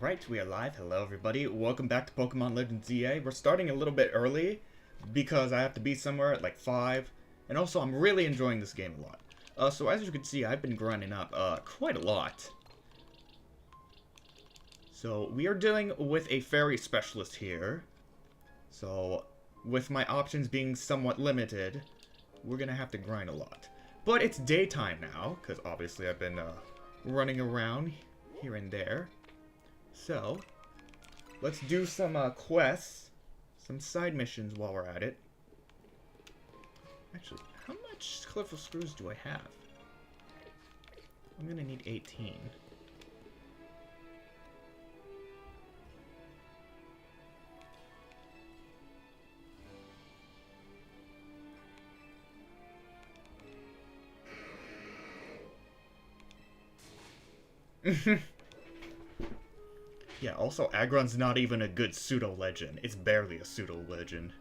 Alright, we are live. Hello everybody. Welcome back to Pokemon Legends EA. We're starting a little bit early because I have to be somewhere at like 5. And also I'm really enjoying this game a lot. So as you can see, I've been grinding up quite a lot. So we are dealing with a fairy specialist here. So with my options being somewhat limited, we're gonna have to grind a lot. But it's daytime now, because obviously I've been running around here and there. So, let's do some quests, some side missions while we're at it. Actually, how much cliff of screws do I have? I'm gonna need 18. Yeah, also, Aggron's not even a good pseudo-legend. It's barely a pseudo-legend.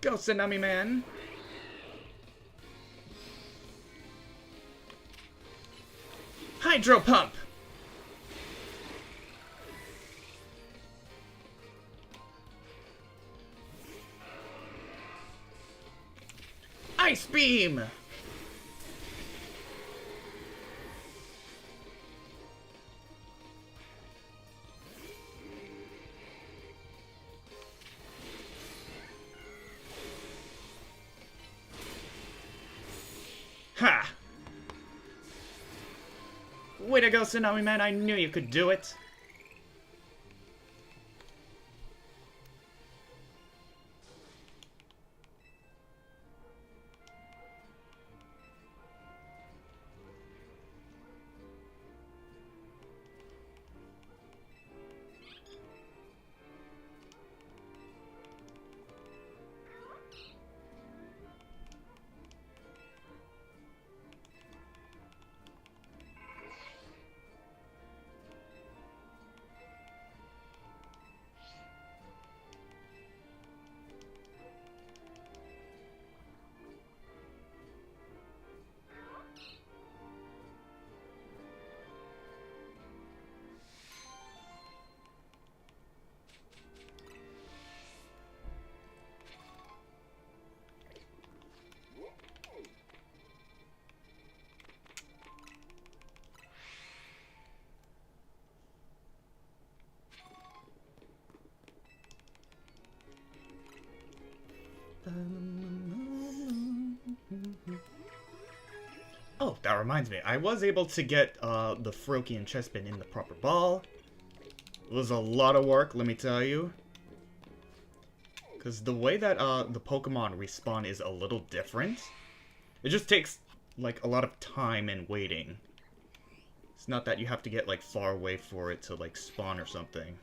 Go, Tsunami Man! Hydro Pump! Ice Beam! Ha! Way to go, Tsunami Man, I knew you could do it! Oh, that reminds me. I was able to get the Froakian Chespin in the proper ball. It was a lot of work, let me tell you. Because the way that the Pokemon respawn is a little different. It just takes, like, a lot of time and waiting. It's not that you have to get, like, far away for it to, like, spawn or something.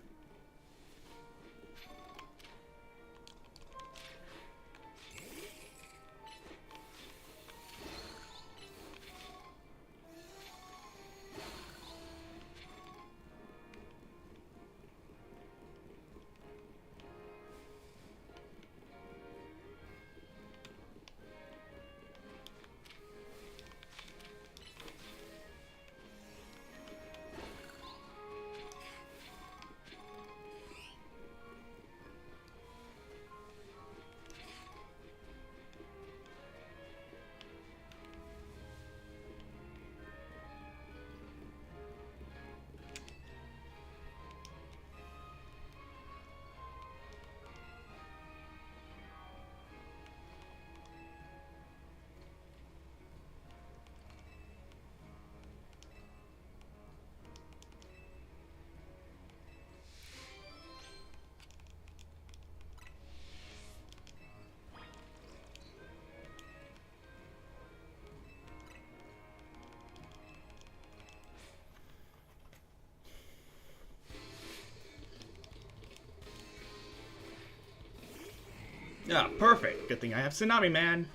Ah, perfect. Good thing I have Tsunami Man.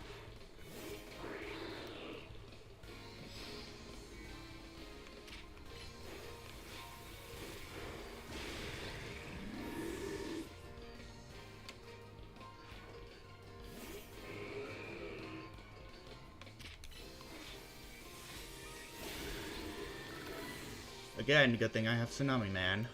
Again, good thing I have Tsunami Man.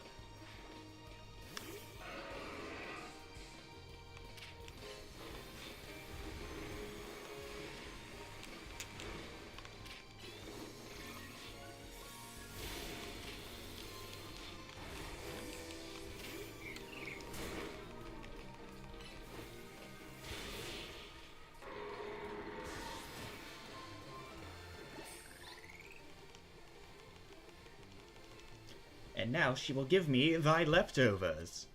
And now she will give me thy leftovers.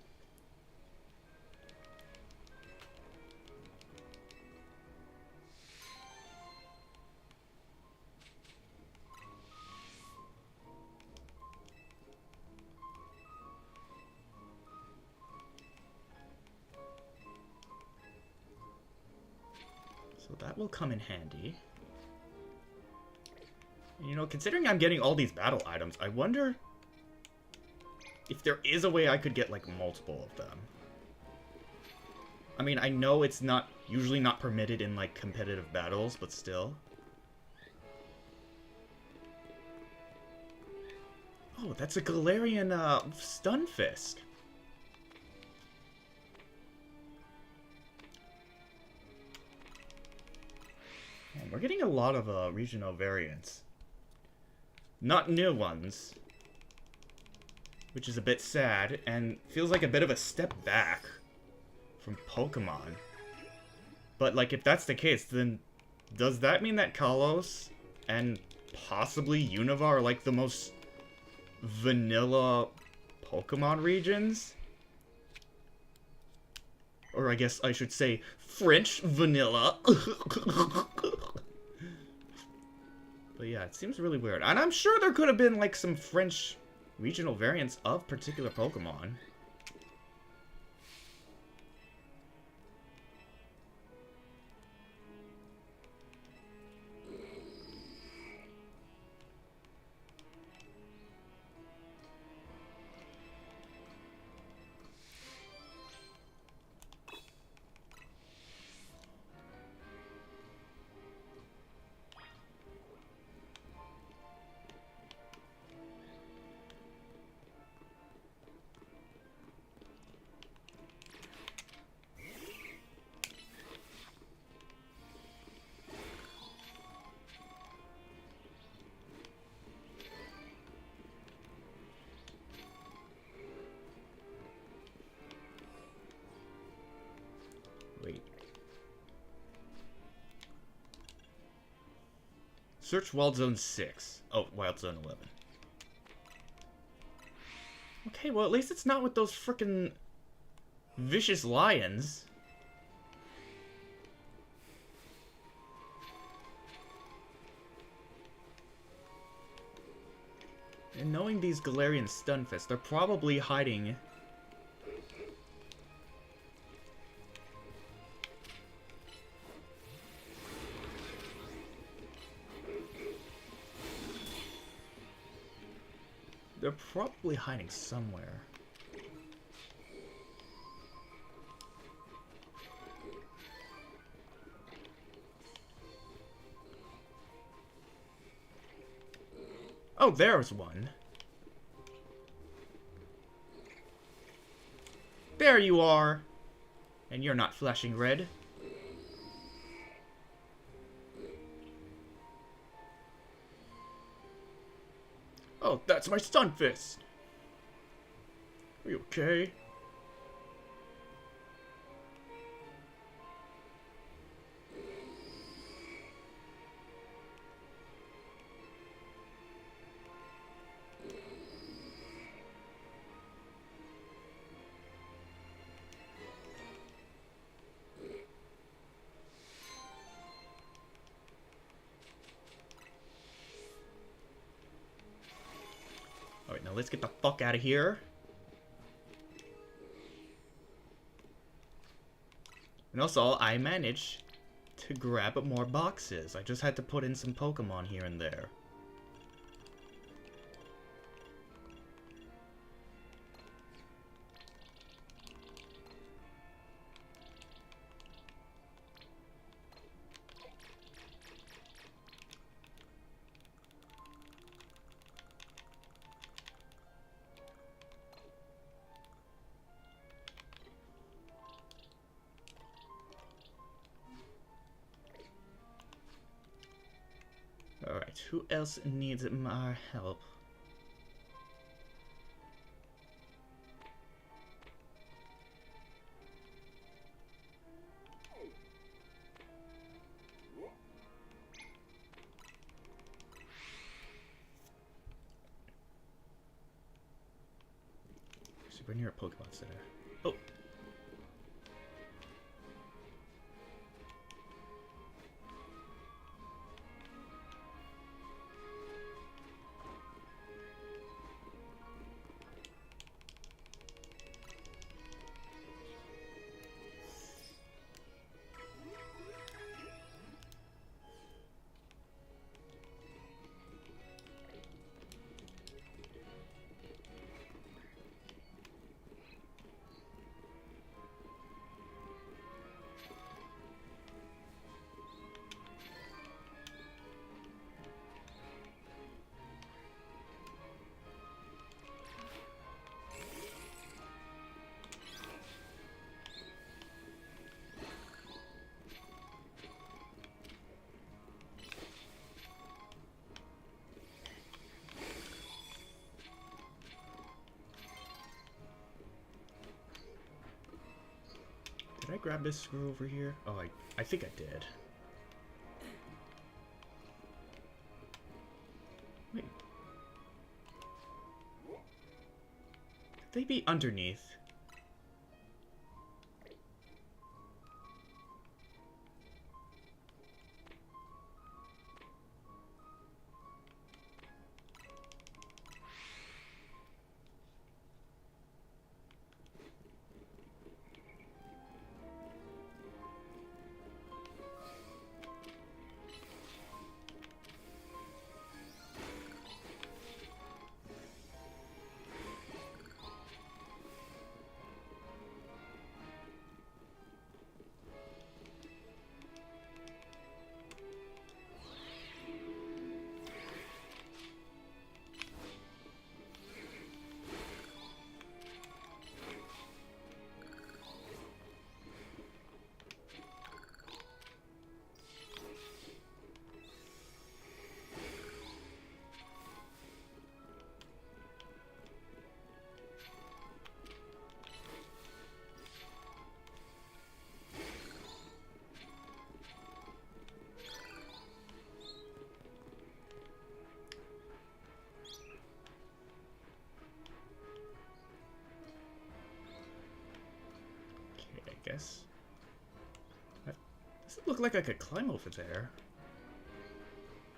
So that will come in handy. You know, considering I'm getting all these battle items, I wonder if there is a way I could get, like, multiple of them. I mean, I know it's not usually not permitted in, like, competitive battles, but still. Oh, that's a Galarian, Stunfisk. Man, we're getting a lot of, regional variants. Not new ones. Which is a bit sad, and feels like a bit of a step back from Pokemon. But, like, if that's the case, then does that mean that Kalos and possibly Unova are, like, the most vanilla Pokemon regions? Or I guess I should say French vanilla. But yeah, it seems really weird. And I'm sure there could have been, like, some French regional variants of particular Pokemon. Wait. Search Wild Zone 6. Oh, Wild Zone 11. Okay, well, at least it's not with those frickin' vicious lions. And knowing these Galarian Stunfists, they're probably hiding... They're probably hiding somewhere. Oh, there's one. There you are. And you're not flashing red. Oh, that's my Stunfisk. Are you okay? Alright, now let's get the fuck out of here. And also, I managed to grab more boxes. I just had to put in some Pokemon here and there. Alright, who else needs my help? Super near a Pokemon Center. Oh! Did I grab this screw over here? Oh, I think I did. Wait. Could they be underneath? Guess. Does it look like I could climb over there?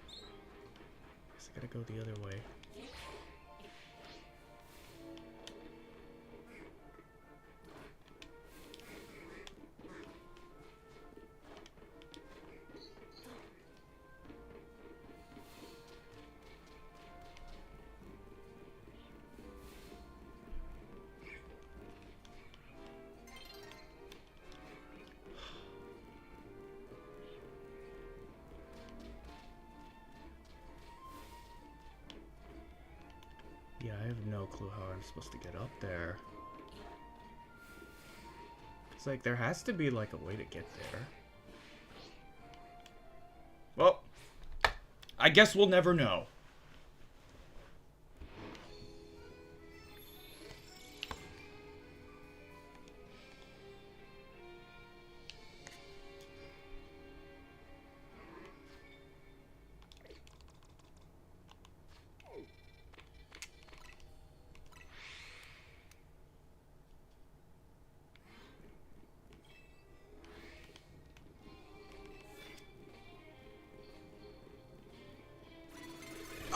Guess I gotta go the other way. Yeah, I have no clue how I'm supposed to get up there. It's like, there has to be, like, a way to get there. Well, I guess we'll never know.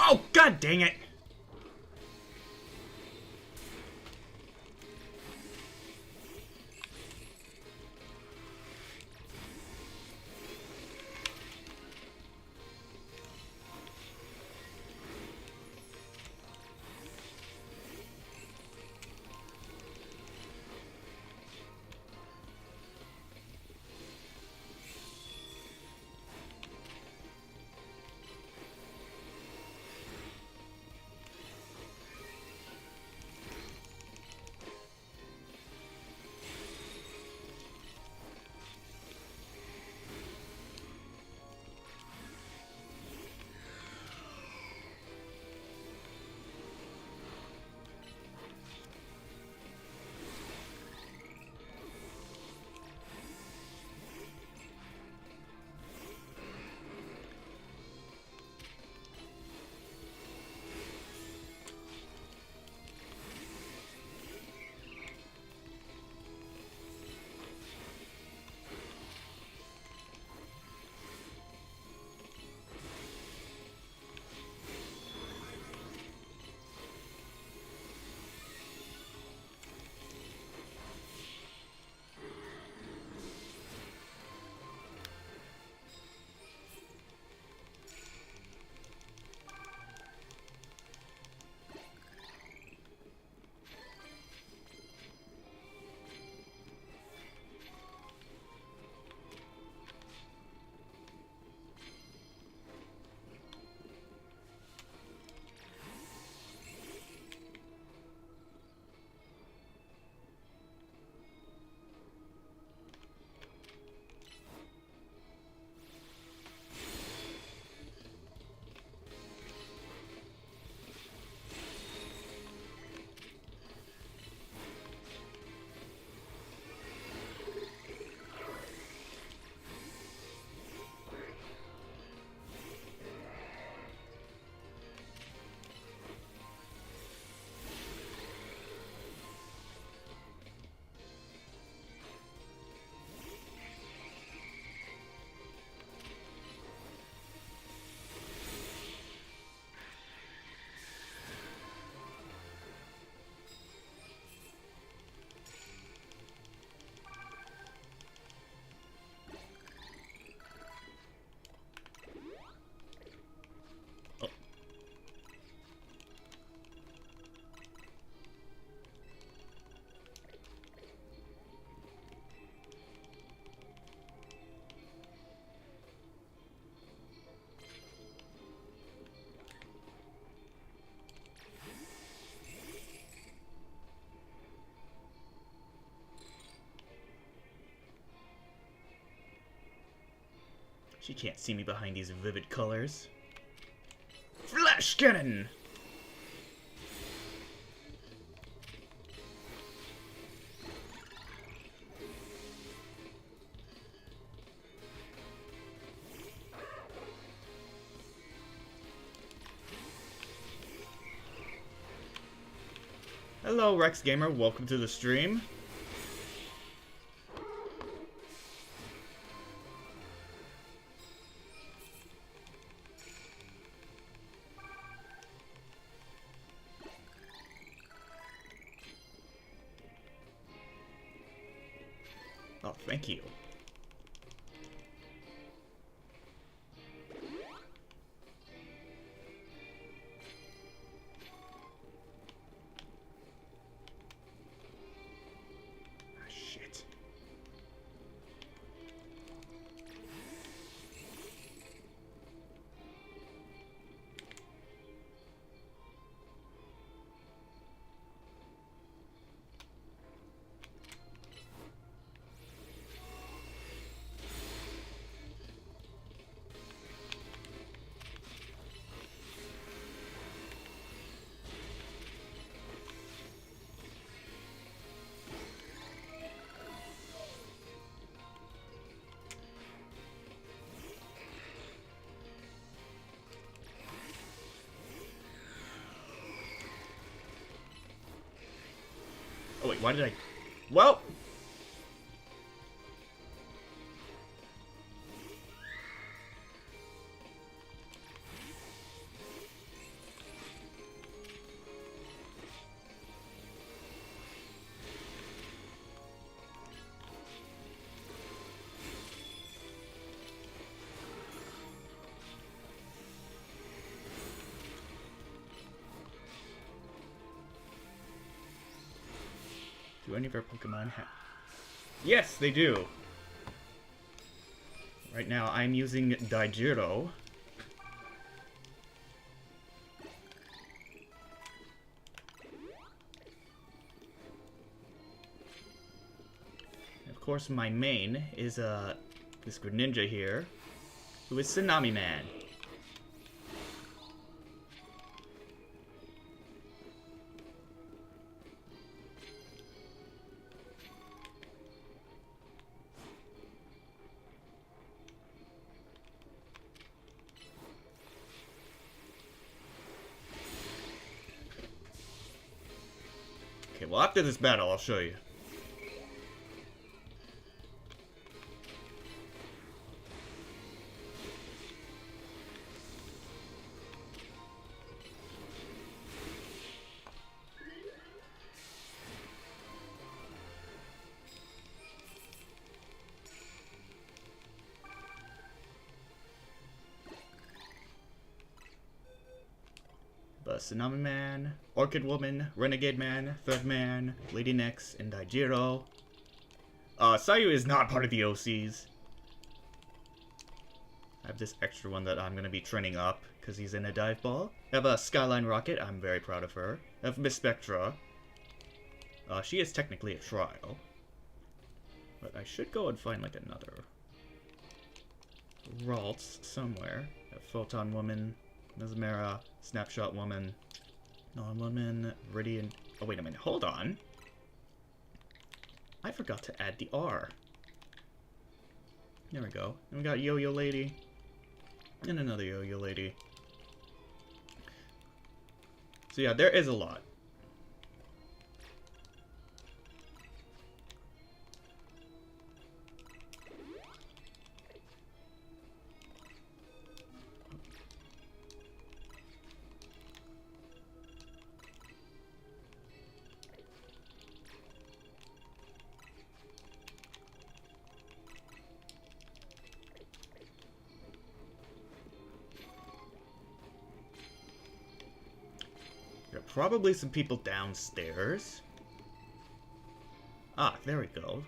Oh, god dang it! She can't see me behind these vivid colors. Flash cannon! Hello, Rex Gamer. Welcome to the stream. Oh, thank you. Ah, shit. Oh wait, why did I... Well... Do any of our Pokemon have... Yes, they do! Right now, I'm using Daijiro. Of course, my main is, this Greninja here, who is Tsunami Man. Okay, well, after this battle, I'll show you. Tsunami Man, Orchid Woman, Renegade Man, Thread Man, Lady Nyx, and Daijiro. Sayu is not part of the OCs. I have this extra one that I'm going to be training up, because he's in a dive ball. I have a Skyline Rocket, I'm very proud of her. I have Miss Spectra. She is technically a trial. But I should go and find, like, another Ralts somewhere. I have Photon Woman, Mesmera, Snapshot Woman, Non-Woman, Viridian... Oh, wait a minute. Hold on. I forgot to add the R. There we go. And we got Yo-Yo Lady. And another Yo-Yo Lady. So yeah, there is a lot. There are probably some people downstairs. Ah, there we go.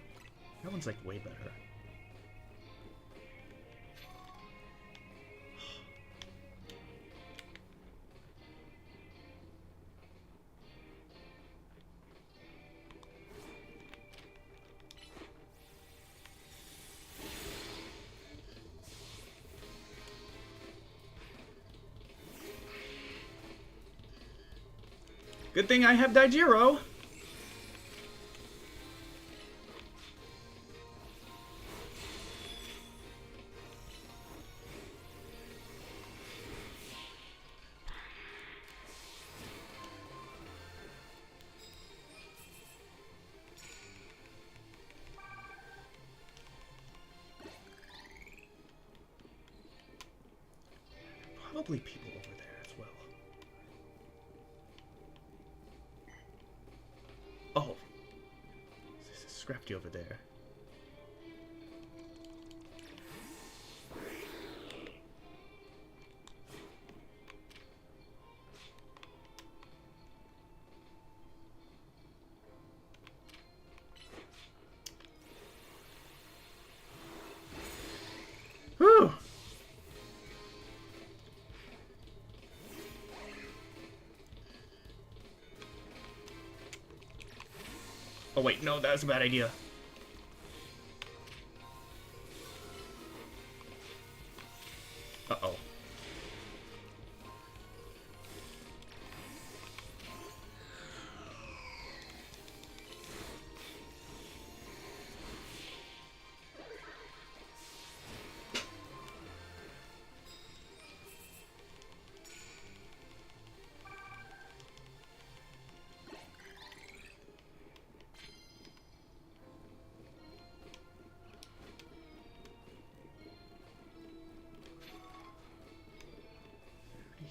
That one's like way better. Good thing I have Daijiro. Probably people over there as well. Oh. There's a Scrafty over there. Whew! Oh wait, no, that was a bad idea. Uh-oh.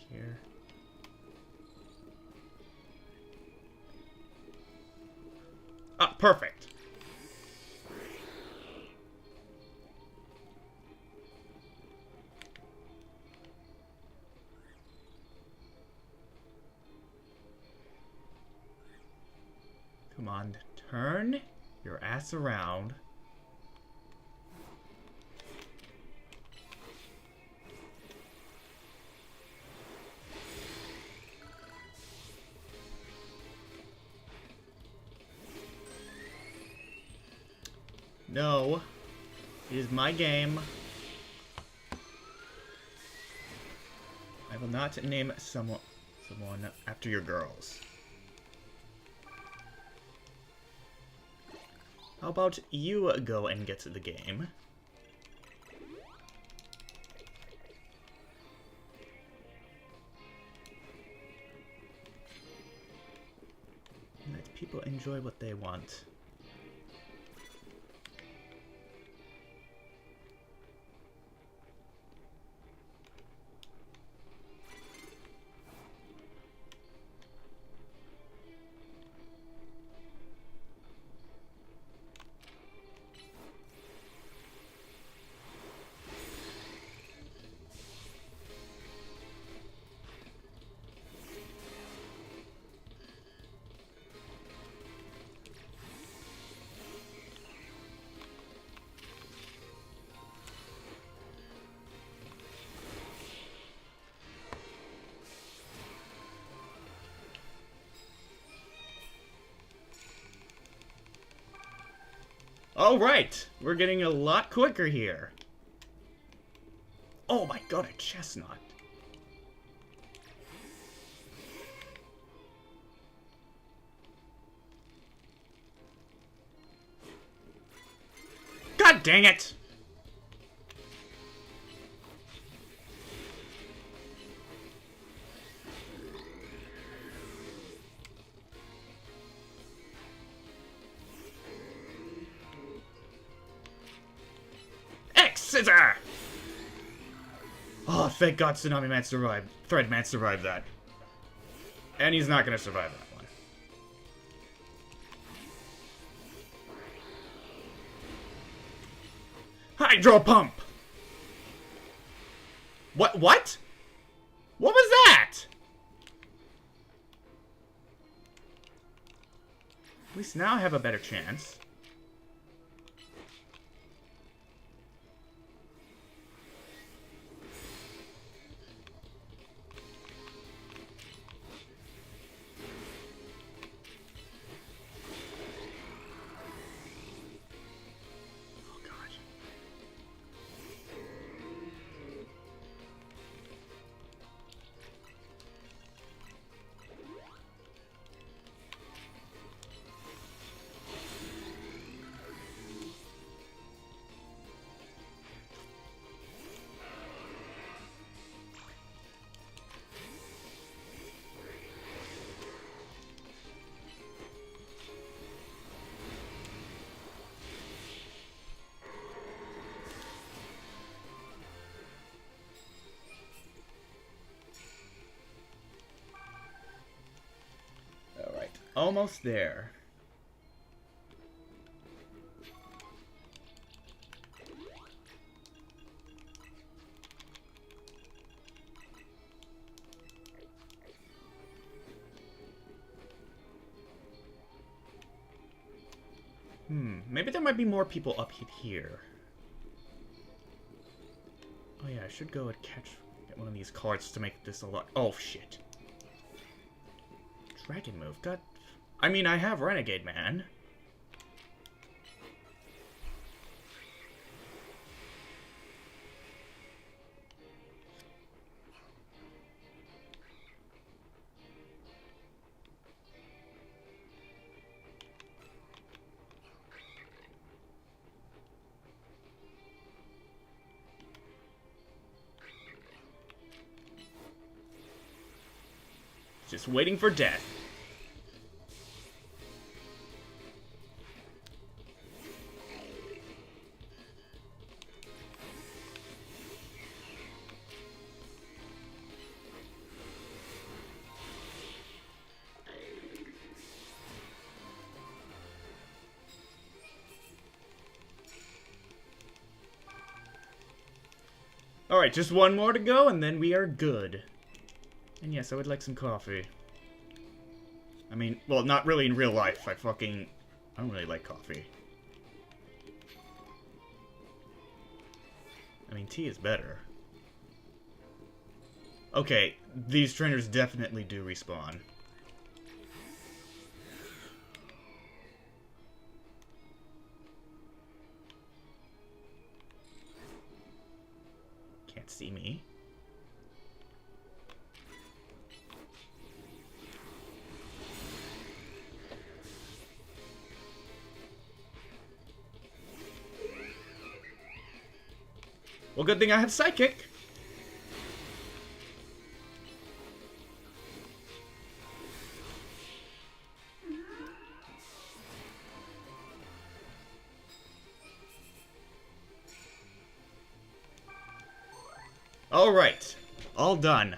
Here. Ah, perfect. Come on, turn your ass around. No, it is my game. I will not name someone after your girls. How about you go and get to the game? Let people enjoy what they want. Alright, we're getting a lot quicker here. Oh my god, a chestnut. God dang it! Scissor! Oh, thank God Tsunami Man survived. Thread Man survived that. And he's not gonna survive that one. Hydro Pump! What? What? What was that? At least now I have a better chance. Almost there. Maybe there might be more people up here. Oh yeah, I should go and get one of these cards to make this a lot. Oh shit. Dragon move. God. I mean, I have Renegade Man. Just waiting for death. Alright, just one more to go, and then we are good. And yes, I would like some coffee. I mean, well, not really in real life. I don't really like coffee. I mean, tea is better. Okay, these trainers definitely do respawn. Can't see me. Well, good thing I have Psychic. Alright. All done.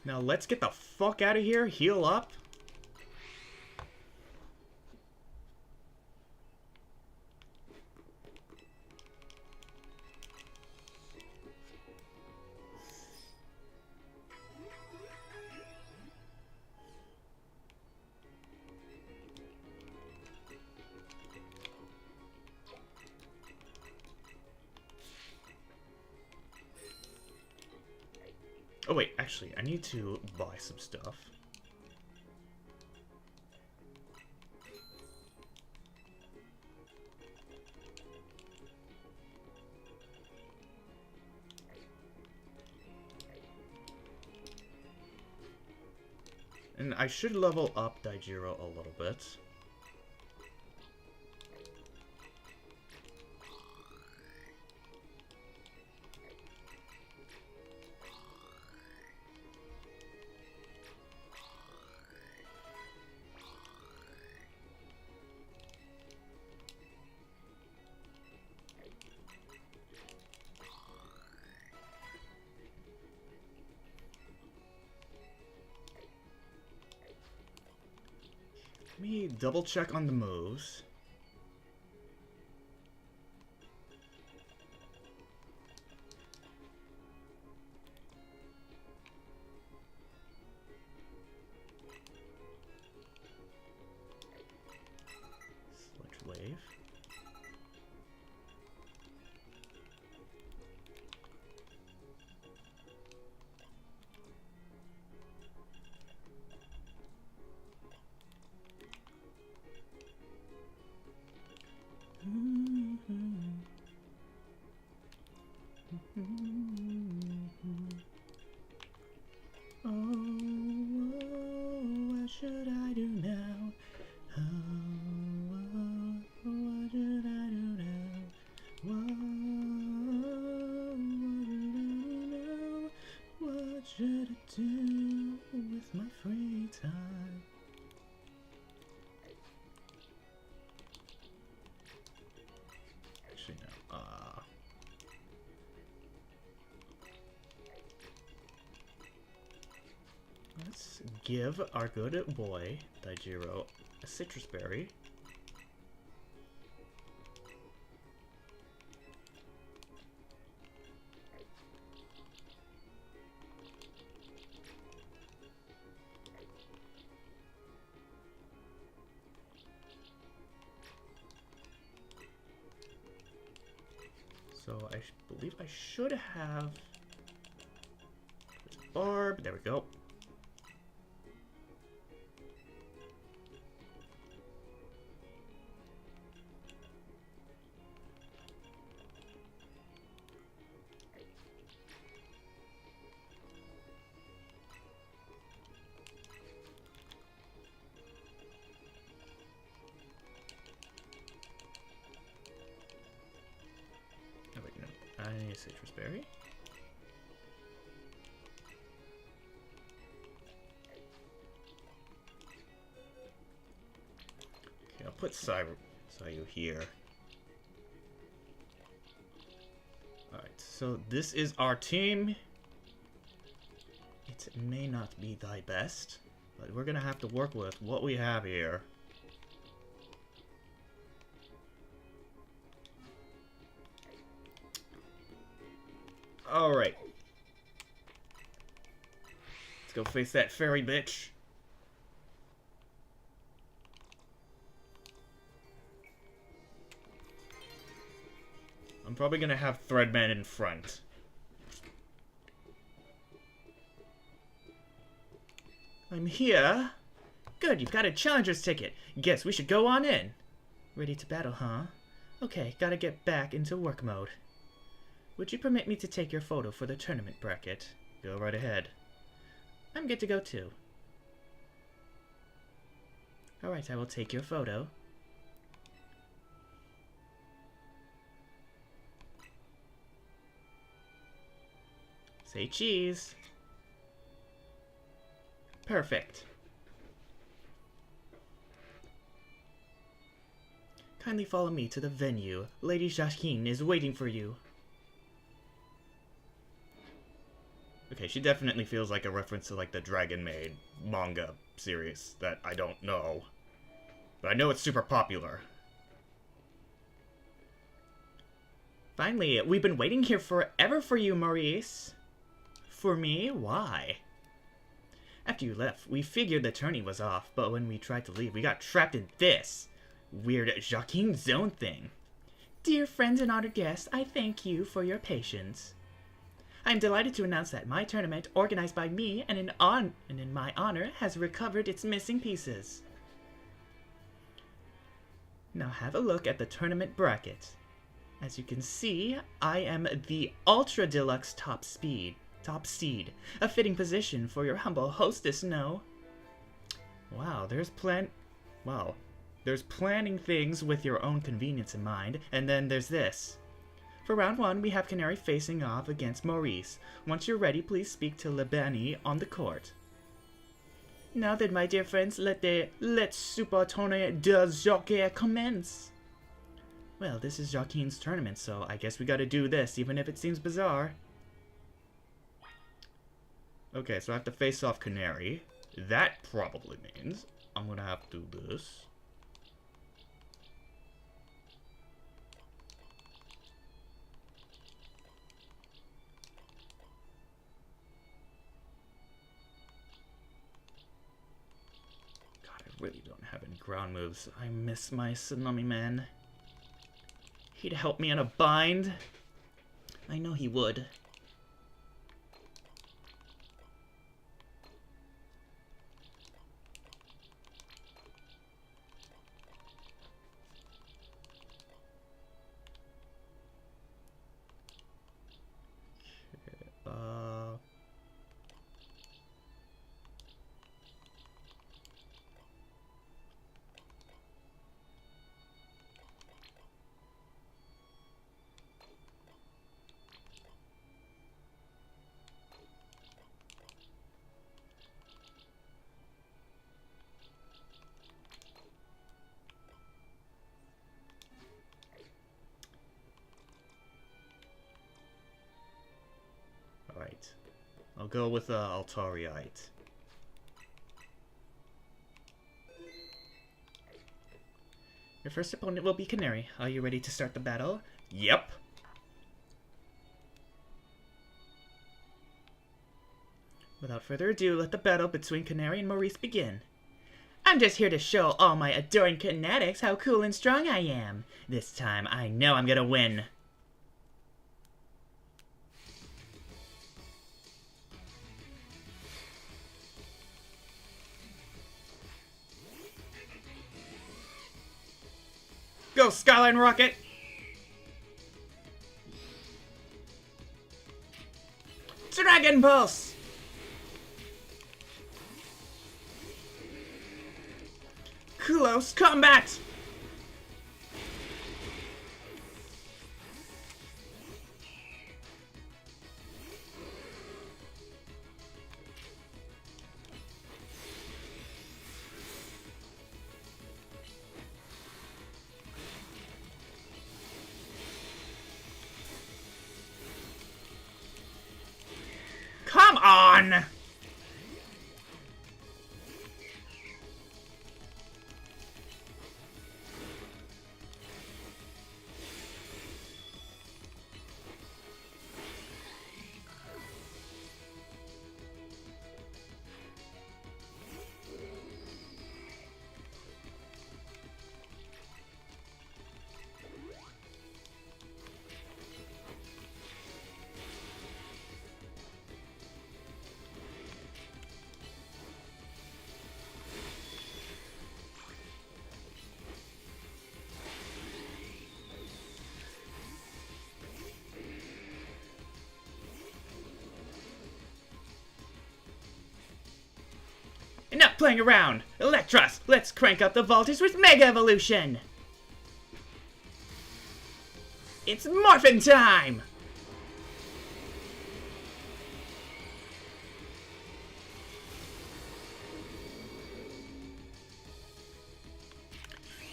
Now let's get the fuck out of here, heal up. Oh wait, actually, I need to buy some stuff. And I should level up Daijiro a little bit. Let me double check on the moves. Sludge Wave. What should I do now? What should I do now? What should I do with my free time? Actually, no. Let's give our good boy, Daijiro, a citrus berry. So I believe I should have barb. There we go. Oh wait, no. I need a citrus berry. Okay, I'll put Sayu here. Alright, so this is our team. It may not be thy best, but we're gonna have to work with what we have here. Alright. Let's go face that fairy bitch. I'm probably gonna have Threadman in front. I'm here. Good, you've got a challenger's ticket. Guess we should go on in. Ready to battle, huh? Okay, gotta get back into work mode. Would you permit me to take your photo for the tournament bracket? Go right ahead. I'm good to go too. Alright, I will take your photo. Say cheese. Perfect. Kindly follow me to the venue. Lady Jacqueline is waiting for you. Okay, she definitely feels like a reference to like the Dragon Maid manga series that I don't know. But I know it's super popular. Finally, we've been waiting here forever for you, Maurice. For me? Why? After you left, we figured the tourney was off, but when we tried to leave, we got trapped in this weird Jacqueline zone thing. Dear friends and honored guests, I thank you for your patience. I'm delighted to announce that my tournament, organized by me and in my honor, has recovered its missing pieces. Now have a look at the tournament bracket. As you can see, I am the Ultra Deluxe Top Seed, a fitting position for your humble hostess, no? Wow, there's planning things with your own convenience in mind, and then there's this. For round 1, we have Canary facing off against Maurice. Once you're ready, please speak to Lebani on the court. Now then, my dear friends, let Super Tournament de Jockey commence. Well, this is Jacqueline's tournament, so I guess we gotta do this, even if it seems bizarre. Okay, so I have to face off Canary. That probably means I'm gonna have to do this. God, I really don't have any ground moves. I miss my Tsunami Man. He'd help me in a bind. I know he would. Alright. I'll go with Altariite. Your first opponent will be Canary. Are you ready to start the battle? Yep. Without further ado, let the battle between Canary and Maurice begin. I'm just here to show all my adoring Kinetics how cool and strong I am. This time, I know I'm gonna win. Go, Skyline Rocket! Dragon Pulse! Close combat! Come on! Enough playing around! Electros, let's crank up the voltage with Mega Evolution! It's Morphin time!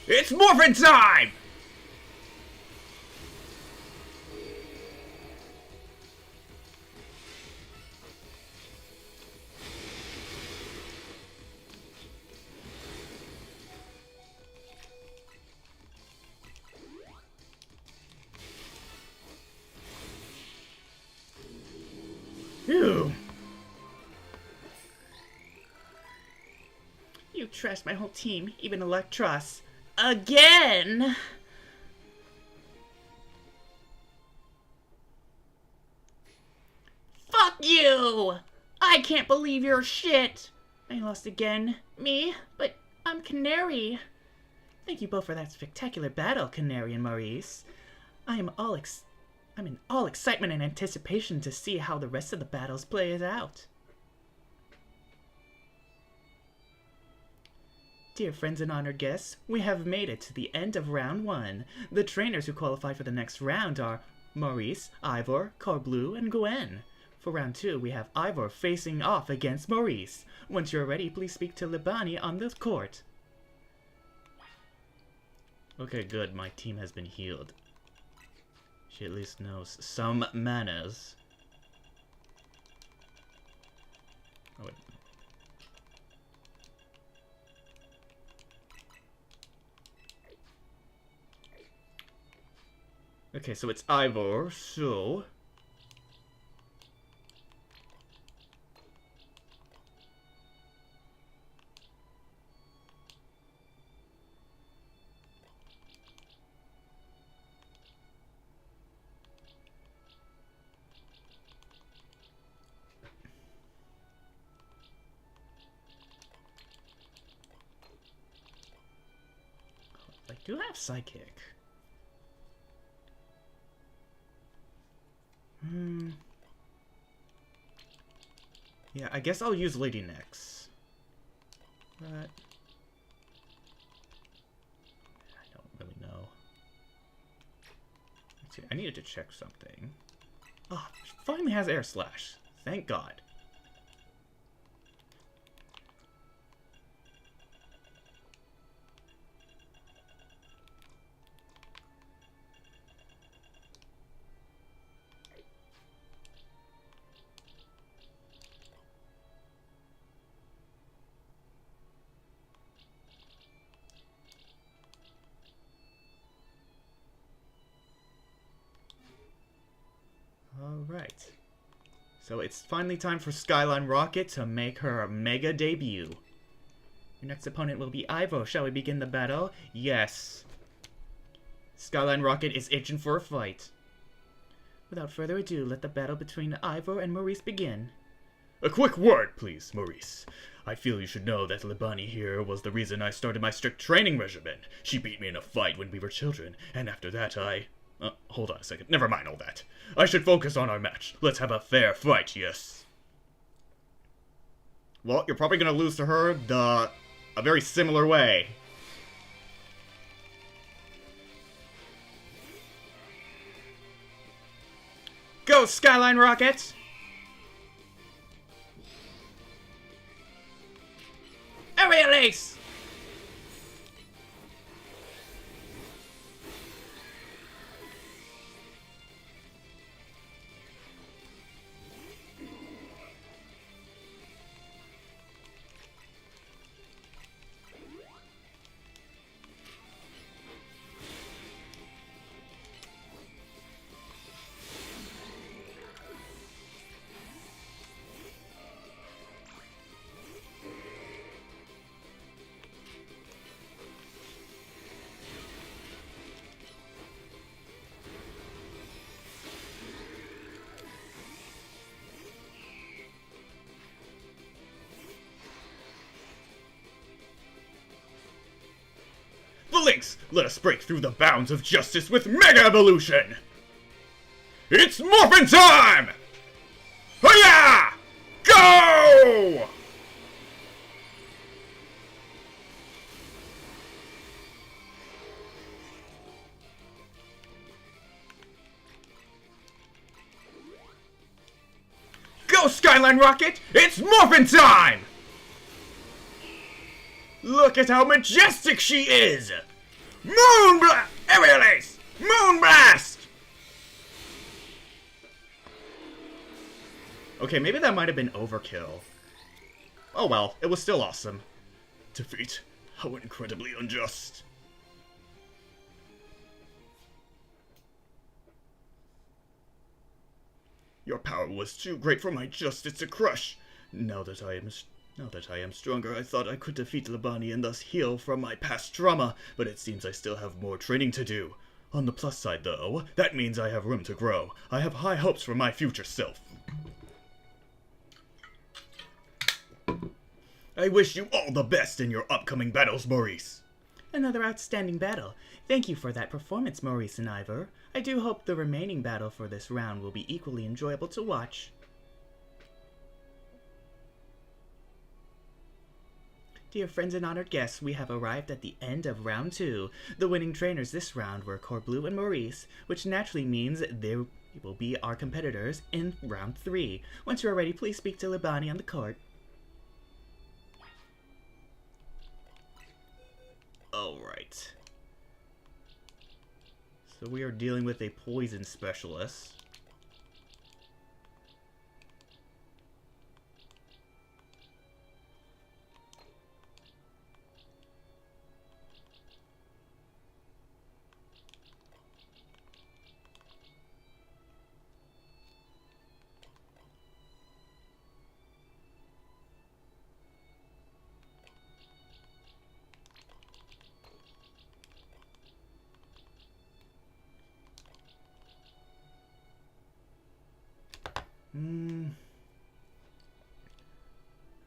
It's Morphin time! Phew. You trashed my whole team, even Electros. Again! Fuck you! I can't believe your shit! I lost again. Me? But I'm Canary. Thank you both for that spectacular battle, Canary and Maurice. I'm in all excitement and anticipation to see how the rest of the battles plays out. Dear friends and honored guests, we have made it to the end of round 1. The trainers who qualify for the next round are Maurice, Ivor, Corbleu, and Gwen. For round 2, we have Ivor facing off against Maurice. Once you're ready, please speak to Libani on the court. Okay, good. My team has been healed. She at least knows some manners. Oh, wait. Okay, so it's Ivor, so... I do have Psychic. Yeah, I guess I'll use Lady next. But... I don't really know. Let's see, I needed to check something. Oh, she finally has Air Slash. Thank God. So it's finally time for Skyline Rocket to make her mega debut. Your next opponent will be Ivo. Shall we begin the battle? Yes. Skyline Rocket is itching for a fight. Without further ado, let the battle between Ivo and Maurice begin. A quick word, please, Maurice. I feel you should know that Libani here was the reason I started my strict training regimen. She beat me in a fight when we were children, and after that hold on a second. Never mind all that. I should focus on our match. Let's have a fair fight, yes. Well, you're probably gonna lose to her a very similar way. Go, Skyline Rocket! Aerial Ace! The Lynx, let us break through the bounds of justice with Mega Evolution! It's Morphin time! Hiya! Go! Go, Skyline Rocket! It's Morphin time! Look at how majestic she is! Moon Blast! Aerial Ace! Moon Blast! Okay, maybe that might have been overkill. Oh well, it was still awesome. Defeat. How incredibly unjust. Your power was too great for my justice to crush. Now that I am stronger, I thought I could defeat Libani and thus heal from my past trauma, but it seems I still have more training to do. On the plus side, though, that means I have room to grow. I have high hopes for my future self. I wish you all the best in your upcoming battles, Maurice. Another outstanding battle. Thank you for that performance, Maurice and Ivor. I do hope the remaining battle for this round will be equally enjoyable to watch. Dear friends and honored guests, we have arrived at the end of round 2. The winning trainers this round were Corbleu and Maurice, which naturally means they will be our competitors in round 3. Once you are ready, please speak to Libani on the court. Alright. So we are dealing with a poison specialist.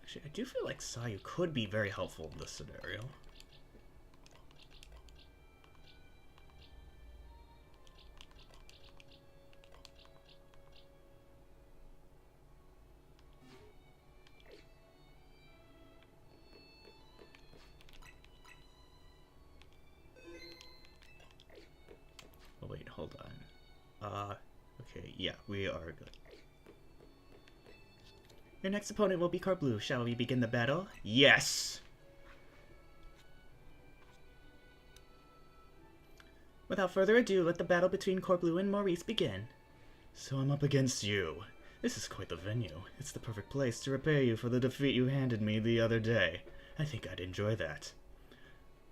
Actually, I do feel like Sayu could be very helpful in this scenario. Oh wait, hold on. Okay, yeah, we are good. Your next opponent will be Corbleu. Shall we begin the battle? Yes! Without further ado, let the battle between Corbleu and Maurice begin. So I'm up against you. This is quite the venue. It's the perfect place to repay you for the defeat you handed me the other day. I think I'd enjoy that.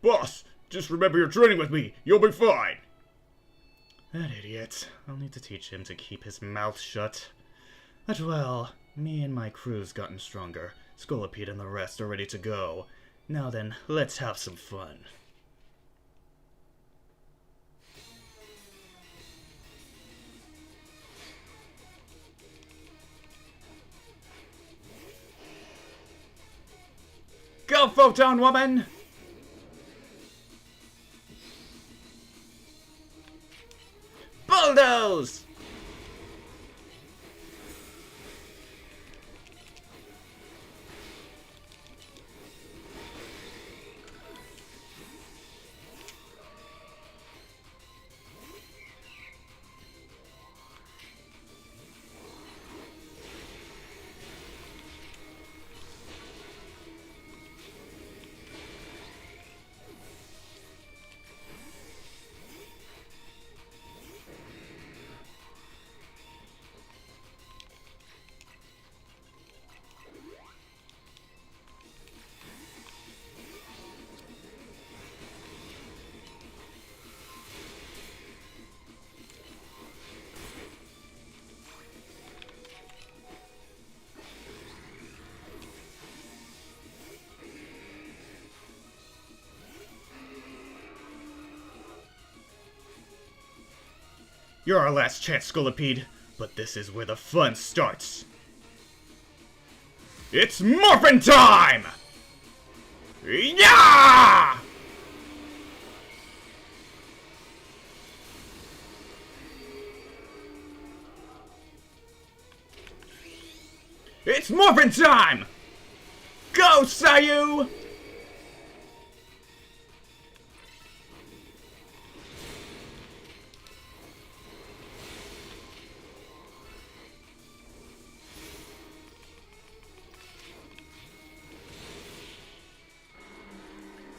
Boss, just remember you're training with me. You'll be fine. That idiot. I'll need to teach him to keep his mouth shut. But well, me and my crew's gotten stronger. Scolipede and the rest are ready to go. Now then, let's have some fun. Go, Photon Woman! Bulldoze! You're our last chance, Scolipede, but this is where the fun starts. It's morphin' time! Yeah! It's morphin' time! Go, Sayu!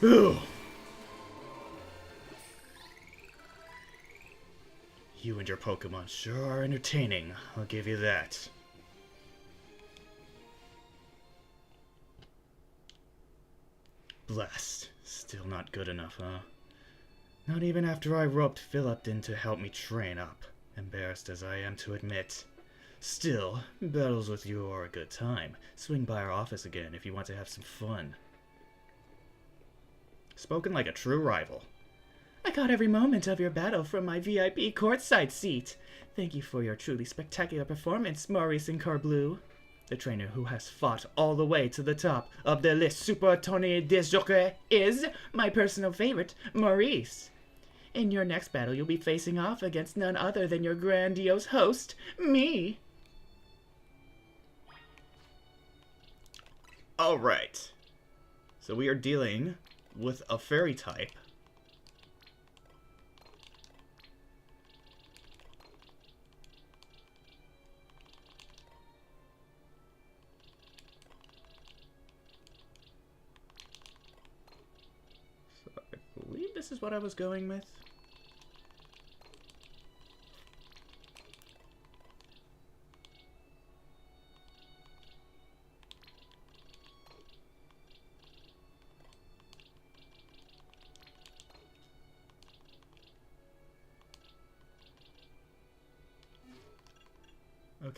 Ugh. You and your Pokemon sure are entertaining, I'll give you that. Blast. Still not good enough, huh? Not even after I roped Philip in to help me train up, embarrassed as I am to admit. Still, battles with you are a good time. Swing by our office again if you want to have some fun. Spoken like a true rival. I caught every moment of your battle from my VIP courtside seat. Thank you for your truly spectacular performance, Maurice and Carbleu. The trainer who has fought all the way to the top of the list Super Tournée des Jokers is my personal favorite, Maurice. In your next battle, you'll be facing off against none other than your grandiose host, me. Alright. So we are dealing with a fairy type. So I believe this is what I was going with.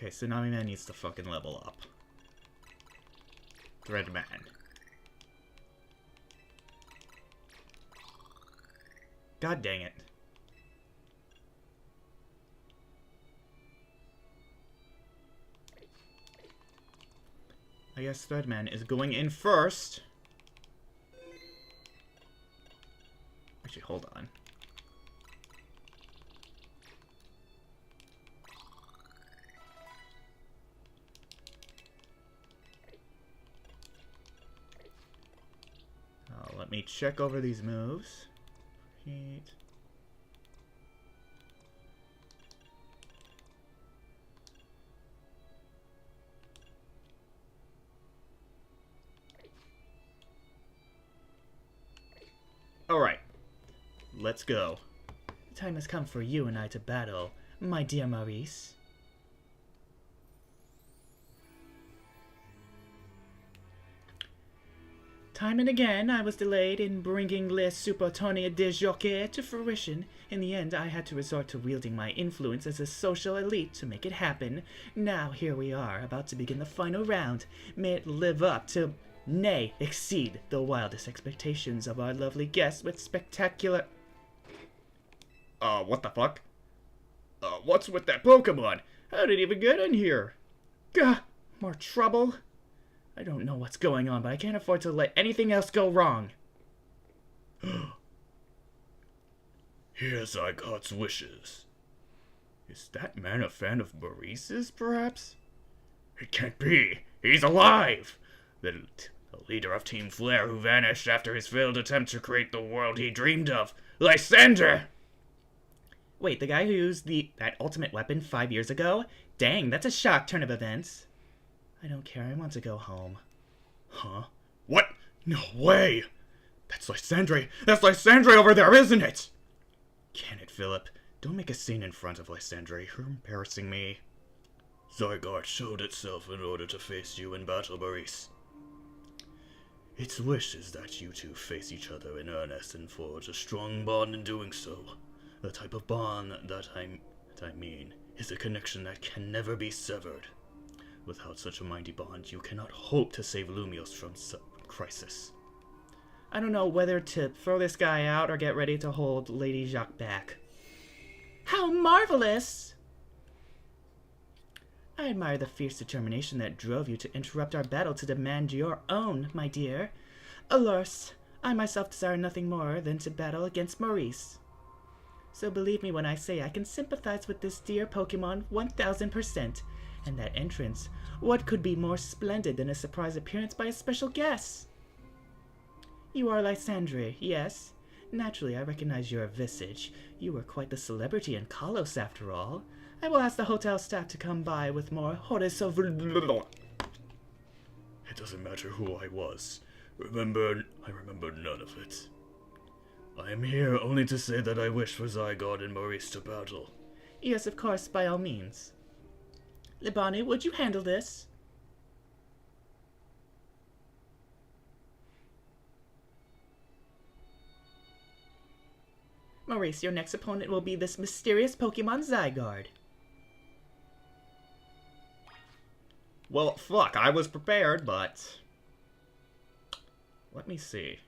Okay, Tsunami Man needs to fucking level up. Threadman. God dang it. I guess Threadman is going in first. Actually, hold on. Let me check over these moves. Heat. Alright. Let's go. The time has come for you and I to battle, my dear Maurice. Time and again, I was delayed in bringing Le Supertonia de Jockey to fruition. In the end, I had to resort to wielding my influence as a social elite to make it happen. Now, here we are, about to begin the final round. May it live up to, nay, exceed the wildest expectations of our lovely guests with spectacular... What the fuck? What's with that Pokemon? How did it even get in here? Gah! More trouble? I don't know what's going on, but I can't afford to let anything else go wrong. Here's Zygarde's wishes. Is that man a fan of Maurice's, perhaps? It can't be. He's alive! The leader of Team Flare who vanished after his failed attempt to create the world he dreamed of. Lysander! Wait, the guy who used that ultimate weapon 5 years ago? Dang, that's a shock turn of events. I don't care, I want to go home. Huh? What? No way! That's Lysandre! That's Lysandre over there, isn't it? Can it, Philip? Don't make a scene in front of Lysandre. You're embarrassing me. Zygarde showed itself in order to face you in battle, Maurice. Its wish is that you two face each other in earnest and forge a strong bond in doing so. The type of bond that I mean is a connection that can never be severed. Without such a mighty bond, you cannot hope to save Lumios from crisis. I don't know whether to throw this guy out or get ready to hold Lady Jacques back. How marvelous! I admire the fierce determination that drove you to interrupt our battle to demand your own, my dear. Alas, I myself desire nothing more than to battle against Maurice. So believe me when I say I can sympathize with this dear Pokemon 1000%. And that entrance, what could be more splendid than a surprise appearance by a special guest? You are Lysandre, yes? Naturally, I recognize your visage. You were quite the celebrity in Kalos, after all. I will ask the hotel staff to come by with more Horace of... It doesn't matter who I was. I remember none of it. I am here only to say that I wish for Zygarde and Maurice to battle. Yes, of course, by all means. Libani, would you handle this? Maurice, your next opponent will be this mysterious Pokemon Zygarde. Well, fuck, I was prepared, but... Let me see.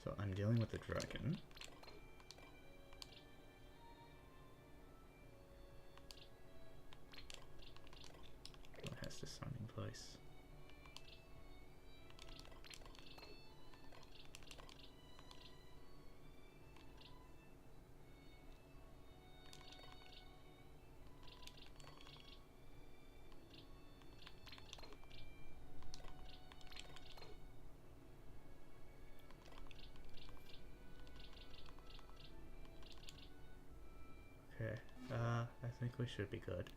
So, I'm dealing with the dragon. What has this sound in place? Okay, I think we should be good.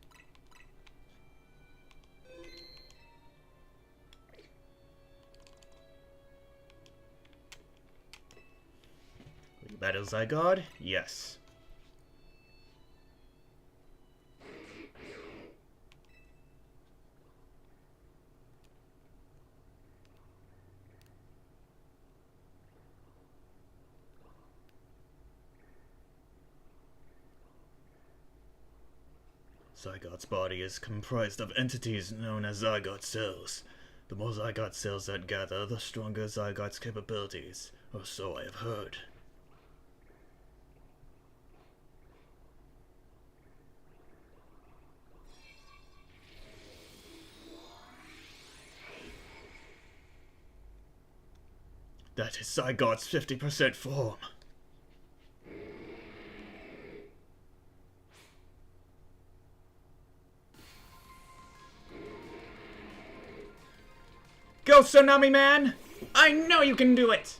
Will you battle Zygarde? Yes. Zygarde's body is comprised of entities known as Zygarde cells. The more Zygarde cells that gather, the stronger Zygarde's capabilities, or so I have heard. That is Zygarde's 50% form. Go, Tsunami Man! I know you can do it!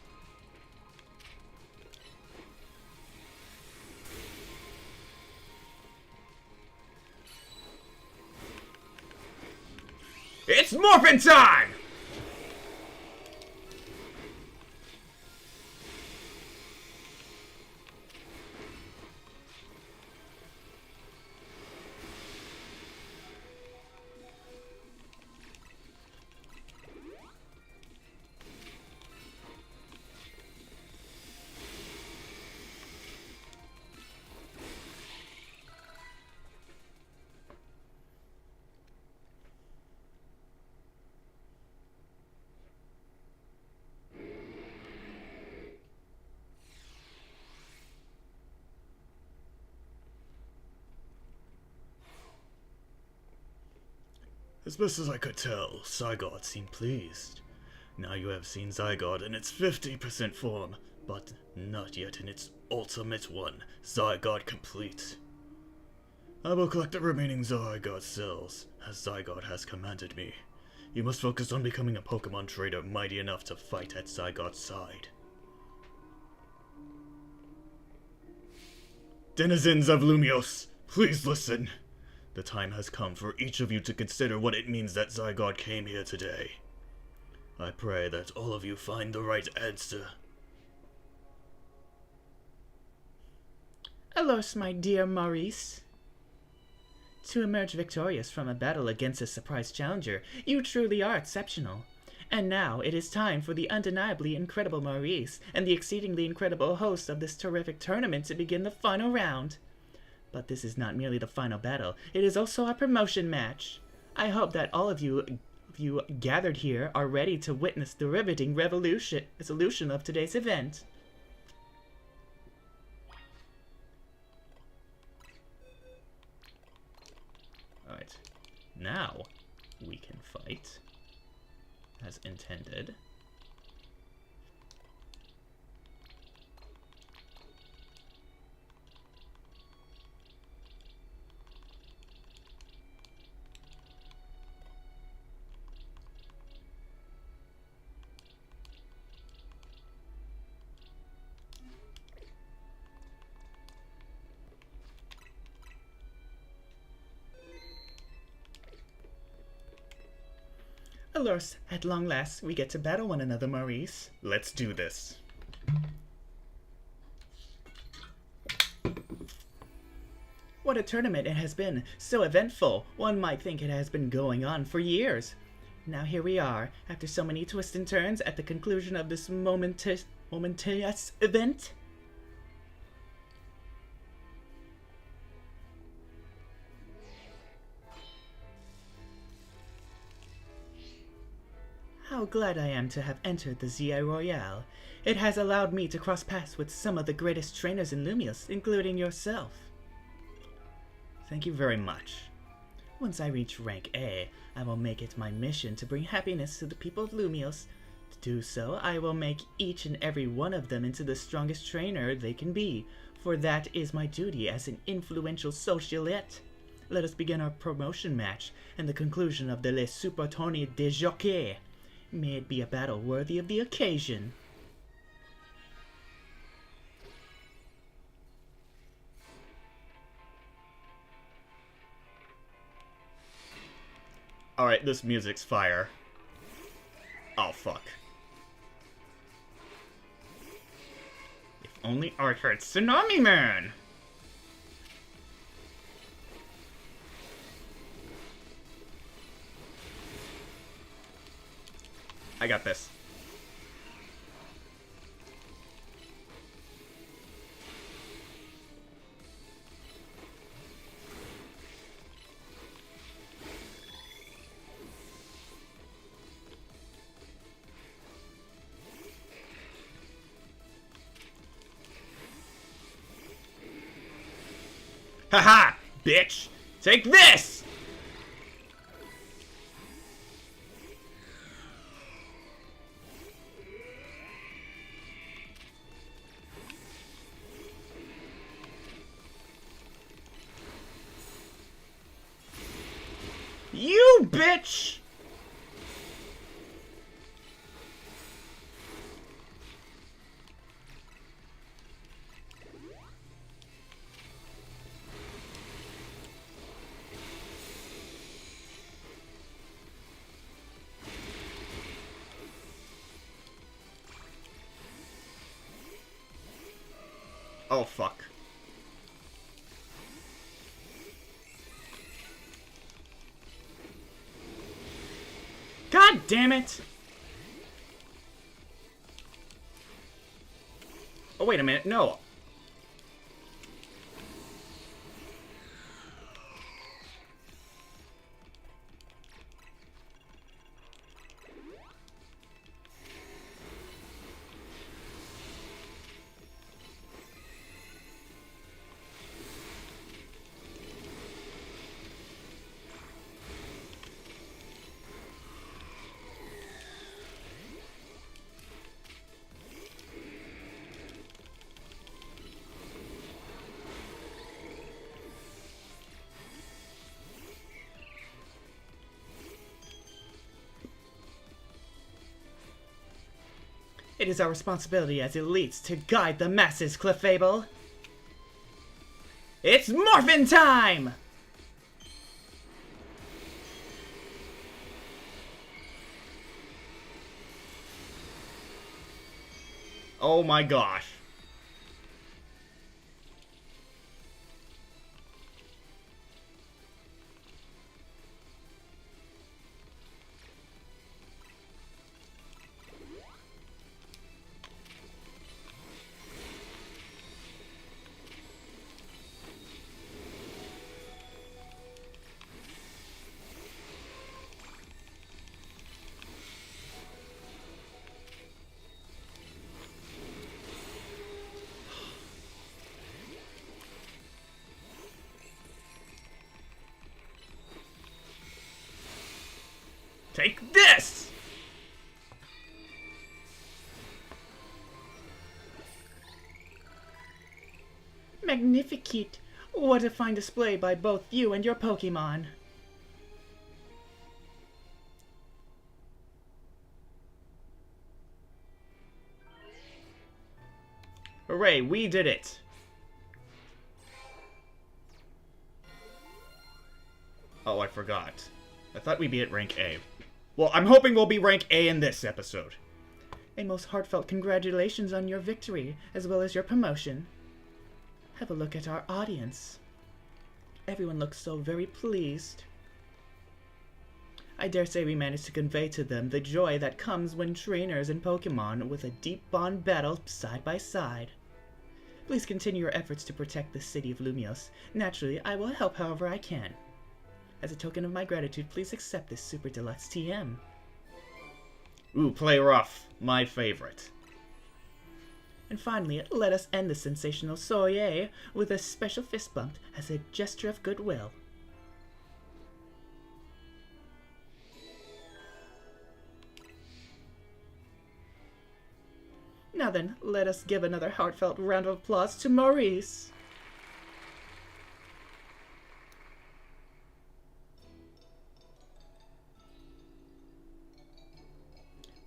It's morphin' time! As best as I could tell, Zygarde seemed pleased. Now you have seen Zygarde in its 50% form, but not yet in its ultimate one, Zygarde Complete. I will collect the remaining Zygarde cells, as Zygarde has commanded me. You must focus on becoming a Pokemon trainer mighty enough to fight at Zygarde's side. Denizens of Lumios, please listen. The time has come for each of you to consider what it means that Zygarde came here today. I pray that all of you find the right answer. Alos, my dear Maurice. To emerge victorious from a battle against a surprise challenger, you truly are exceptional. And now it is time for the undeniably incredible Maurice and the exceedingly incredible host of this terrific tournament to begin the final round. But this is not merely the final battle, it is also our promotion match. I hope that all of you gathered here are ready to witness the riveting resolution of today's event. Alright. Now, we can fight. As intended. Alos, at long last, we get to battle one another, Maurice. Let's do this. What a tournament it has been, so eventful, one might think it has been going on for years. Now here we are, after so many twists and turns, at the conclusion of this momentous event. How glad I am to have entered the ZI Royale. It has allowed me to cross paths with some of the greatest trainers in Lumios, including yourself. Thank you very much. Once I reach rank A, I will make it my mission to bring happiness to the people of Lumios. To do so, I will make each and every one of them into the strongest trainer they can be, for that is my duty as an influential socialite. Let us begin our promotion match and the conclusion of the Le Super Tournoi des Jockeys. May it be a battle worthy of the occasion. Alright, this music's fire. Oh, fuck. If only I heard Tsunami Man! I got this. Haha! Bitch! Take this! You bitch! Oh, fuck. God damn it! Oh, wait a minute, no. It is our responsibility as elites to guide the masses, Clefable. It's Morphin time! Oh my gosh. Take this! Magnificent! What a fine display by both you and your Pokemon. Hooray, we did it! Oh, I forgot. I thought we'd be at rank A. Well, I'm hoping we'll be rank A in this episode. A most heartfelt congratulations on your victory, as well as your promotion. Have a look at our audience. Everyone looks so very pleased. I dare say we managed to convey to them the joy that comes when trainers and Pokemon with a deep bond battle side by side. Please continue your efforts to protect the city of Lumios. Naturally, I will help however I can. As a token of my gratitude, please accept this Super Deluxe TM. Ooh, play rough. My favorite. And finally, let us end the sensational soiree with a special fist bump as a gesture of goodwill. Now then, let us give another heartfelt round of applause to Maurice.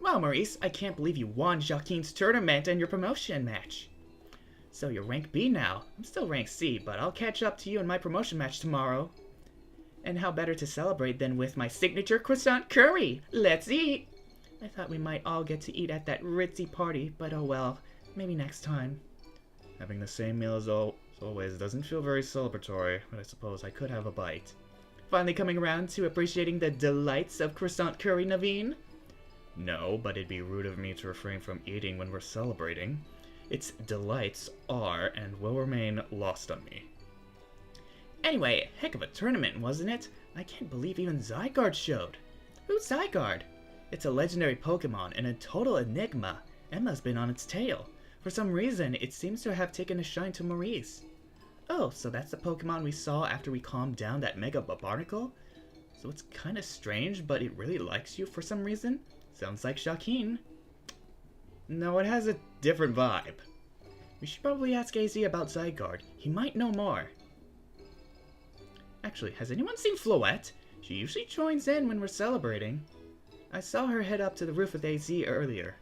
Wow, Maurice, I can't believe you won Joaquin's tournament and your promotion match. So you're rank B now. I'm still rank C, but I'll catch up to you in my promotion match tomorrow. And how better to celebrate than with my signature croissant curry? Let's eat! I thought we might all get to eat at that ritzy party, but oh well, maybe next time. Having the same meal as always doesn't feel very celebratory, but I suppose I could have a bite. Finally coming around to appreciating the delights of croissant curry, Naveen? No, but it'd be rude of me to refrain from eating when we're celebrating. Its delights are and will remain lost on me. Anyway, heck of a tournament, wasn't it? I can't believe even Zygarde showed. Who's Zygarde? It's a legendary Pokemon and a total enigma. Emma's been on its tail. For some reason, it seems to have taken a shine to Maurice. Oh, so that's the Pokemon we saw after we calmed down that Mega Barnacle? So it's kinda strange, but it really likes you for some reason? Sounds like Joaquin. No, it has a different vibe. We should probably ask AZ about Zygarde. He might know more. Actually, has anyone seen Floette? She usually joins in when we're celebrating. I saw her head up to the roof with AZ earlier.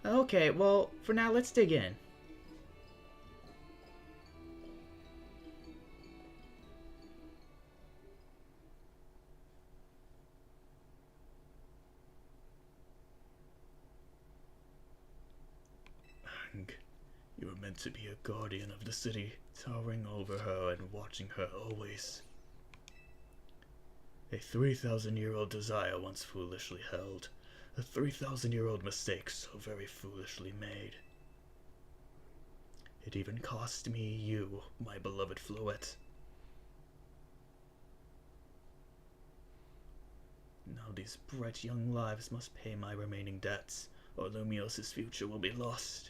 Okay, well, for now, let's dig in. You were meant to be a guardian of the city, towering over her and watching her always. A 3,000-year-old desire once foolishly held, a 3,000-year-old mistake so very foolishly made. It even cost me you, my beloved Floette. Now these bright young lives must pay my remaining debts, or Lumios' future will be lost.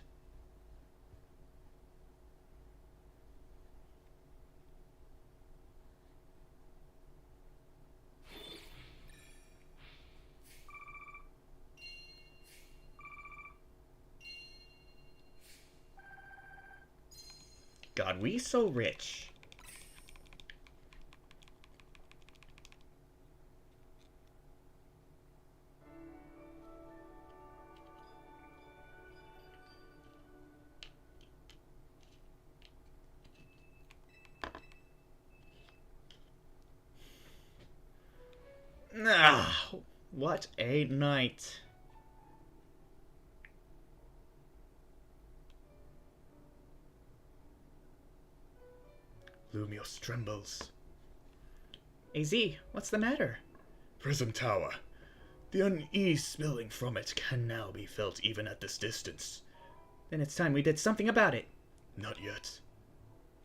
God, we so rich. What a night. Lumios trembles. AZ, what's the matter? Prism Tower. The unease spilling from it can now be felt even at this distance. Then it's time we did something about it. Not yet.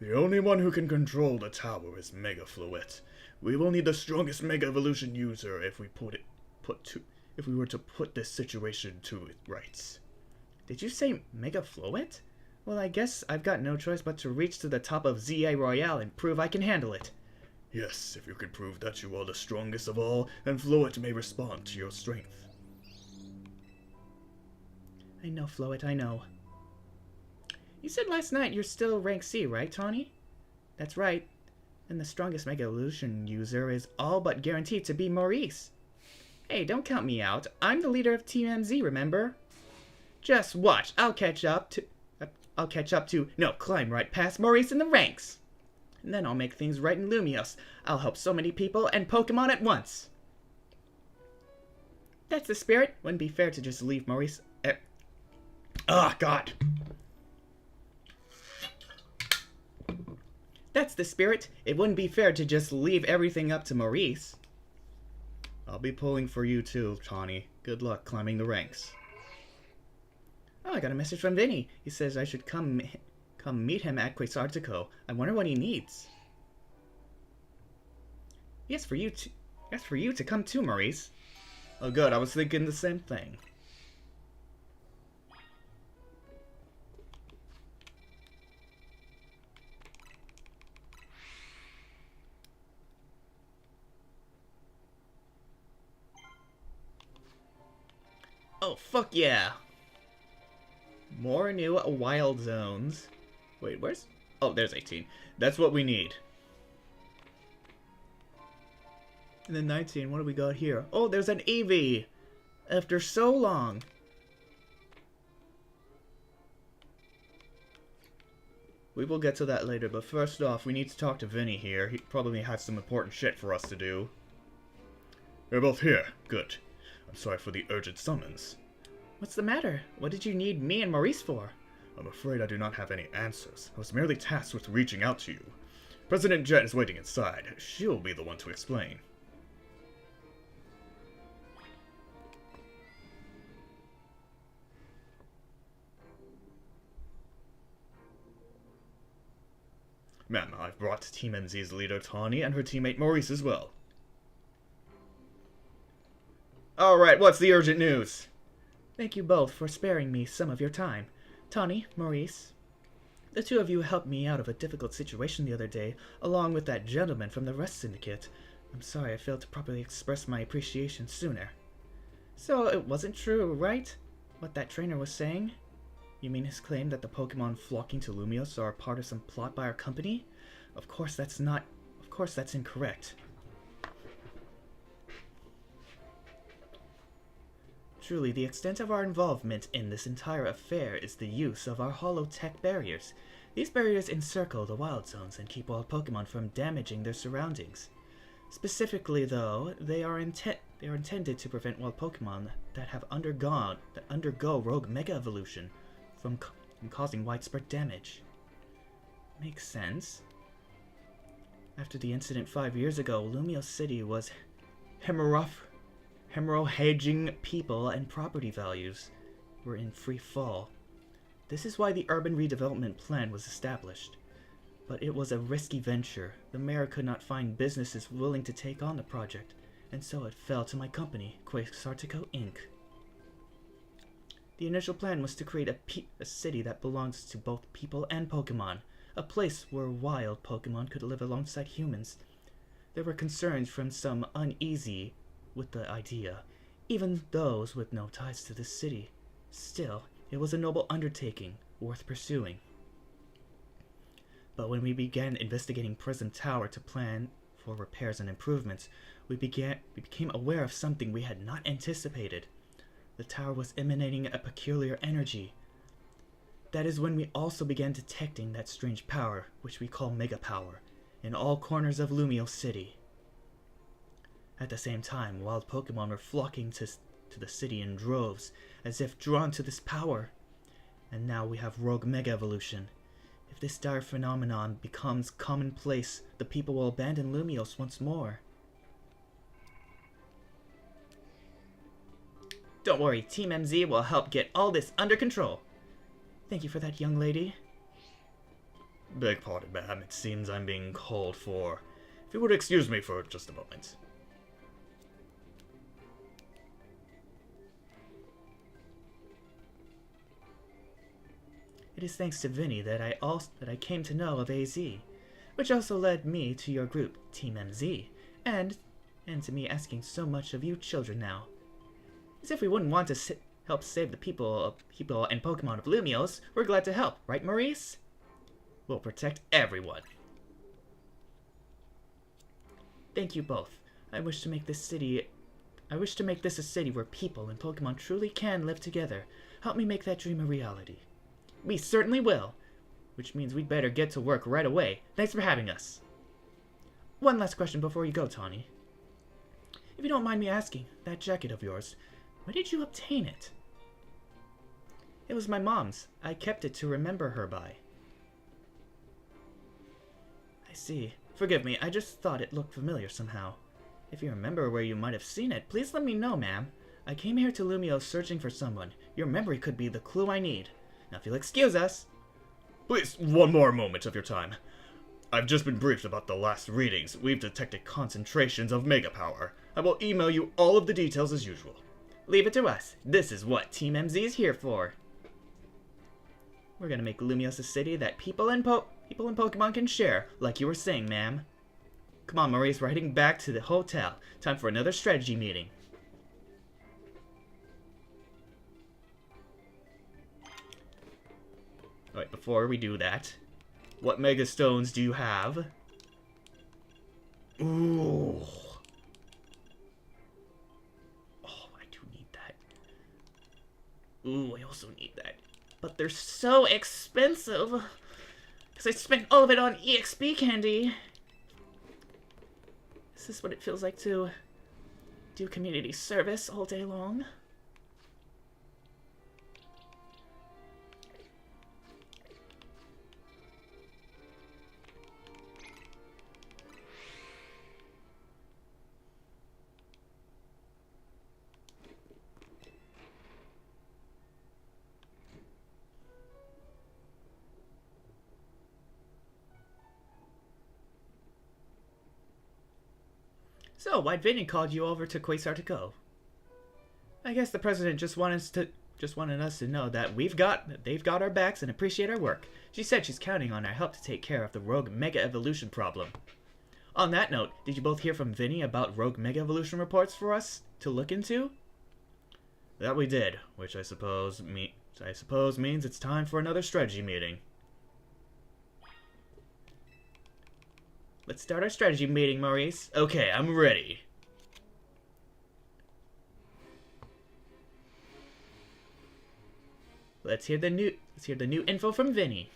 The only one who can control the tower is Mega Fluet. We will need the strongest Mega Evolution user if we were to put this situation to its rights. Did you say Mega Fluet? Well, I guess I've got no choice but to reach to the top of ZA Royale and prove I can handle it. Yes, if you can prove that you are the strongest of all, then Fluet may respond to your strength. I know, Floet, I know. You said last night you're still rank C, right, Tawny? That's right. And the strongest Mega Evolution user is all but guaranteed to be Maurice. Hey, don't count me out. I'm the leader of Team MZ, remember? Just watch. I'll catch up to... No, climb right past Maurice in the ranks. And then I'll make things right in Lumios. I'll help so many people and Pokemon at once. That's the spirit. Wouldn't be fair to just leave Maurice... Ah, God. That's the spirit. It wouldn't be fair to just leave everything up to Maurice. I'll be pulling for you too, Tawny. Good luck climbing the ranks. Oh, I got a message from Vinny. He says I should come meet him at Quasartico. I wonder what he needs. Yes, for you to come too, Maurice. Oh, good. I was thinking the same thing. Oh, fuck yeah. More new wild zones. Wait, where's... Oh, there's 18. That's what we need. And then 19, what do we got here? Oh, there's an Eevee! After so long. We will get to that later, but first off, we need to talk to Vinny here. He probably has some important shit for us to do. You're both here. Good. I'm sorry for the urgent summons. What's the matter? What did you need me and Maurice for? I'm afraid I do not have any answers. I was merely tasked with reaching out to you. President Jet is waiting inside. She'll be the one to explain. Ma'am, I've brought Team MZ's leader Tawny and her teammate Maurice as well. Alright, what's the urgent news? Thank you both for sparing me some of your time. Tawny, Maurice, the two of you helped me out of a difficult situation the other day, along with that gentleman from the Rust Syndicate. I'm sorry I failed to properly express my appreciation sooner. So it wasn't true, right? What that trainer was saying? You mean his claim that the Pokemon flocking to Lumios are part of some plot by our company? Of course that's incorrect. Truly, the extent of our involvement in this entire affair is the use of our holotech barriers. These barriers encircle the wild zones and keep wild Pokemon from damaging their surroundings. Specifically, though, they are intended to prevent wild Pokemon that undergo rogue Mega Evolution from causing widespread damage. Makes sense. After the incident 5 years ago, Lumios City was hemorrhaging people and property values were in free fall. This is why the urban redevelopment plan was established. But it was a risky venture. The mayor could not find businesses willing to take on the project, and so it fell to my company, Quasartico Inc. The initial plan was to create a city that belongs to both people and Pokemon, a place where wild Pokemon could live alongside humans. There were concerns from some uneasy with the idea, even those with no ties to the city. Still, it was a noble undertaking, worth pursuing. But when we began investigating Prism Tower to plan for repairs and improvements, we became aware of something we had not anticipated. The tower was emanating a peculiar energy. That is when we also began detecting that strange power, which we call Mega Power, in all corners of Lumios City. At the same time, wild Pokemon were flocking to the city in droves, as if drawn to this power. And now we have Rogue Mega Evolution. If this dire phenomenon becomes commonplace, the people will abandon Lumiose once more. Don't worry, Team MZ will help get all this under control. Thank you for that, young lady. Beg pardon, ma'am. It seems I'm being called for. If you would excuse me for just a moment. It is thanks to Vinny that I came to know of AZ, which also led me to your group, Team MZ, and to me asking so much of you children now. As if we wouldn't want to help save the people and Pokemon of Lumiose, we're glad to help, right, Maurice? We'll protect everyone. Thank you both. I wish to make this a city where people and Pokemon truly can live together. Help me make that dream a reality. We certainly will. Which means we'd better get to work right away. Thanks for having us. One last question before you go, Tawny. If you don't mind me asking, that jacket of yours, where did you obtain it? It was my mom's. I kept it to remember her by. I see. Forgive me, I just thought it looked familiar somehow. If you remember where you might have seen it, please let me know, ma'am. I came here to Lumiose searching for someone. Your memory could be the clue I need. Now if you'll excuse us... Please, one more moment of your time. I've just been briefed about the last readings. We've detected concentrations of Mega Power. I will email you all of the details as usual. Leave it to us. This is what Team MZ is here for. We're gonna make Lumiose a city that people and Pokemon can share, like you were saying, ma'am. Come on, Maurice, we're heading back to the hotel. Time for another strategy meeting. Alright, before we do that, what Mega Stones do you have? Ooh. Oh, I do need that. Ooh, I also need that. But they're so expensive. Because I spent all of it on EXP candy. Is this what it feels like to do community service all day long? So, why'd Vinny called you over to Quasar to go? I guess the president just wanted us to know that they've got our backs and appreciate our work. She said she's counting on our help to take care of the Rogue Mega Evolution problem. On that note, did you both hear from Vinny about Rogue Mega Evolution reports for us to look into? That we did, which I suppose means it's time for another strategy meeting. Let's start our strategy meeting, Maurice. Okay, I'm ready. Let's hear the new info from Vinny.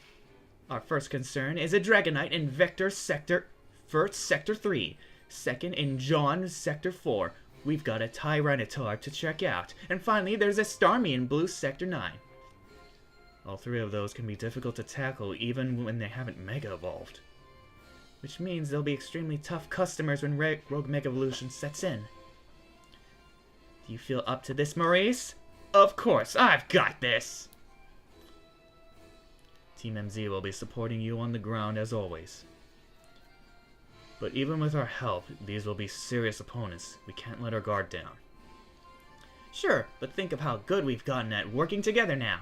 Our first concern is a Dragonite in Vector Sector 3. Second in John Sector 4. We've got a Tyranitar to check out. And finally, there's a Starmie in Blue Sector 9. All three of those can be difficult to tackle even when they haven't Mega Evolved. Which means they'll be extremely tough customers when Rogue Mega Evolution sets in. Do you feel up to this, Maurice? Of course, I've got this! Team MZ will be supporting you on the ground as always. But even with our help, these will be serious opponents. We can't let our guard down. Sure, but think of how good we've gotten at working together now.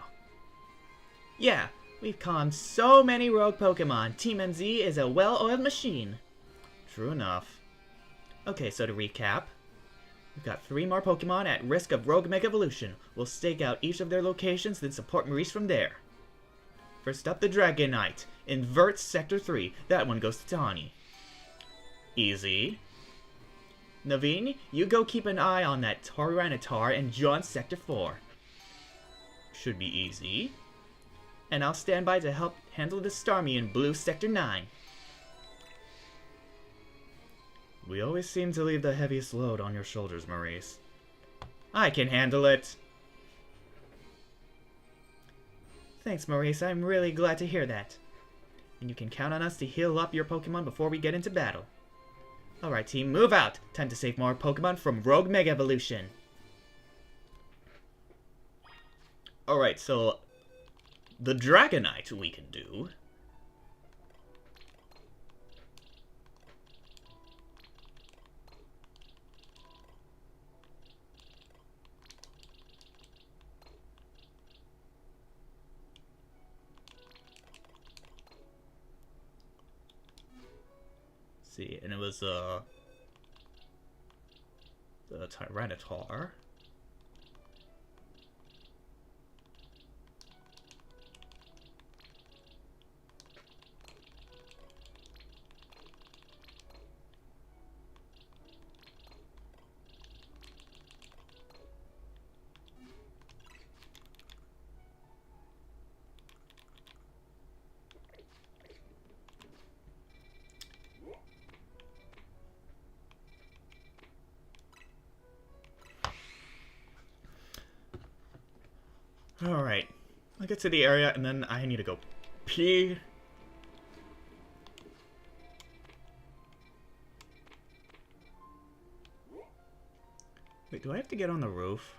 Yeah, we've calmed so many rogue Pokemon. Team MZ is a well-oiled machine. True enough. Okay, so to recap, we've got 3 more Pokemon at risk of Rogue Mega Evolution. We'll stake out each of their locations, then support Maurice from there. First up, the Dragonite. Invert Sector 3. That one goes to Tawny. Easy. Naveen, you go keep an eye on that Tyranitar in John Sector 4. Should be easy. And I'll stand by to help handle the Starmie in Blue Sector 9. We always seem to leave the heaviest load on your shoulders, Maurice. I can handle it. Thanks, Maurice. I'm really glad to hear that. And you can count on us to heal up your Pokemon before we get into battle. Alright, team, move out. Time to save more Pokemon from Rogue Mega Evolution. Alright, so the Dragonite we can do. See, and it was the Tyranitar. Alright. I'll get to the area and then I need to go pee. Wait, do I have to get on the roof?